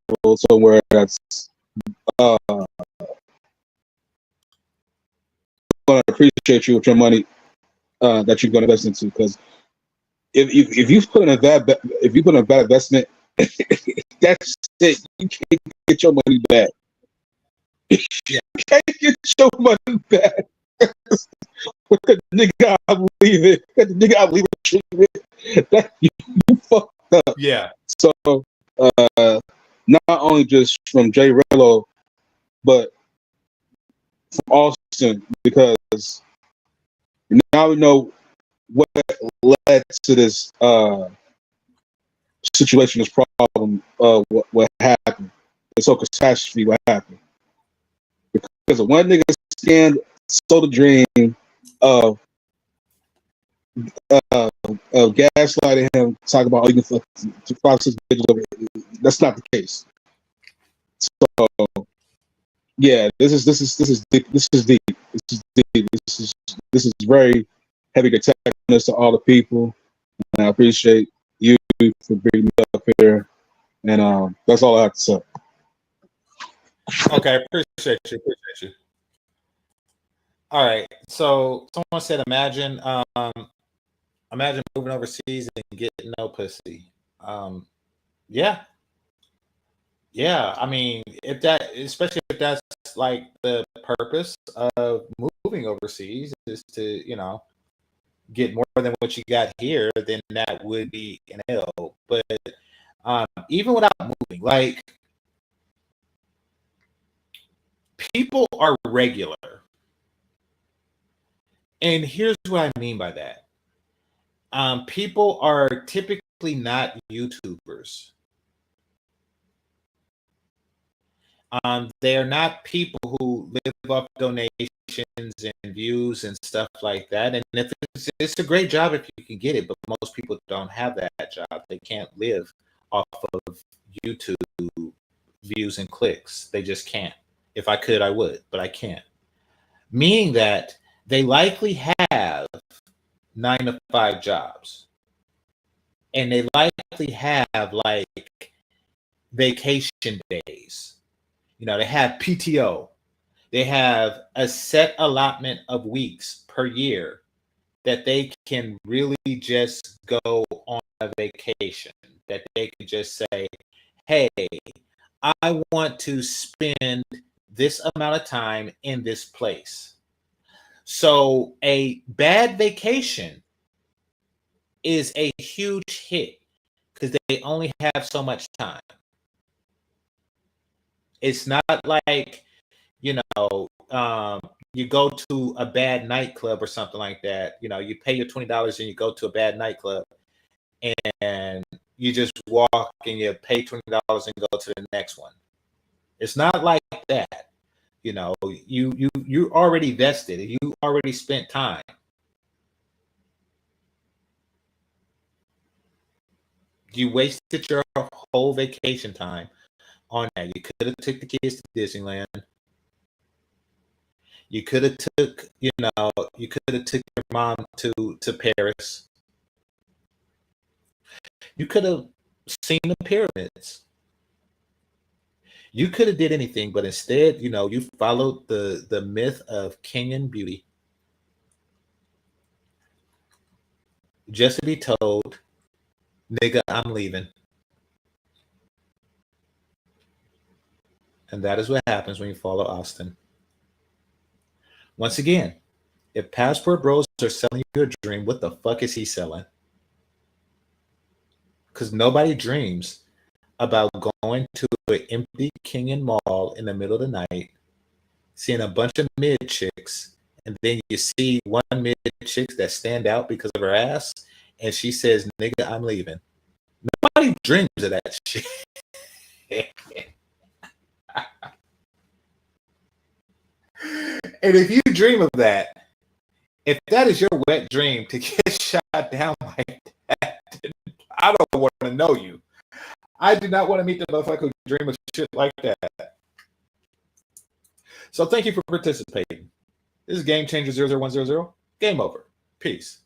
somewhere that's going to appreciate you with your money that you're going to invest into. Because if you put in a bad investment, that's it. You can't get your money back. You can't get your money back. With the nigga I'm leaving, that you fucked up. Yeah. So not only just from J Rello, but from Austin because now we know what led to this situation, this problem, what happened. It's so catastrophe what happened. Because of one nigga sold the dream of gaslighting him, talking about, oh, you can fuck 5, 6 bitches over. That's not the case. So yeah, this is deep. This is deep. This is very heavy catechism to all the people, and I appreciate you for bringing me up here. And that's all I have to say. Okay, appreciate you. All right, so someone said, imagine moving overseas and getting no pussy. Yeah. I mean, especially if that's like the purpose of moving overseas is to, get more than what you got here, then that would be an L. But even without moving, like, people are regular. And here's what I mean by that. People are typically not YouTubers. They are not people who live off donations and views and stuff like that. And if it's a great job if you can get it, but most people don't have that job. They can't live off of YouTube views and clicks. They just can't. If I could, I would, but I can't. Meaning that they likely have 9 to 5 jobs. And they likely have like vacation days. They have PTO. They have a set allotment of weeks per year that they can really just go on a vacation, that they can just say, hey, I want to spend this amount of time in this place. So a bad vacation is a huge hit because they only have so much time. It's not like, you go to a bad nightclub or something like that. You pay your $20 and you go to a bad nightclub and you just walk and you pay $20 and go to the next one. It's not like that. You already vested. You already spent time. You wasted your whole vacation time on that. You could have took the kids to Disneyland. You could have took your mom to Paris. You could have seen the pyramids. You could have did anything, but instead, you followed the myth of Kenyan beauty. Just to be told, nigga, I'm leaving. And that is what happens when you follow Austin. Once again, if Passport Bros are selling you a dream, what the fuck is he selling? Because nobody dreams about going to an empty Kenyan mall in the middle of the night, seeing a bunch of mid chicks, and then you see one mid chick that stand out because of her ass, and she says, nigga, I'm leaving. Nobody dreams of that shit. And if you dream of that, if that is your wet dream to get shot down like that, I don't want to know you. I do not want to meet the motherfucker who dream of shit like that. So thank you for participating. This is GameChanger 00100. Game over. Peace.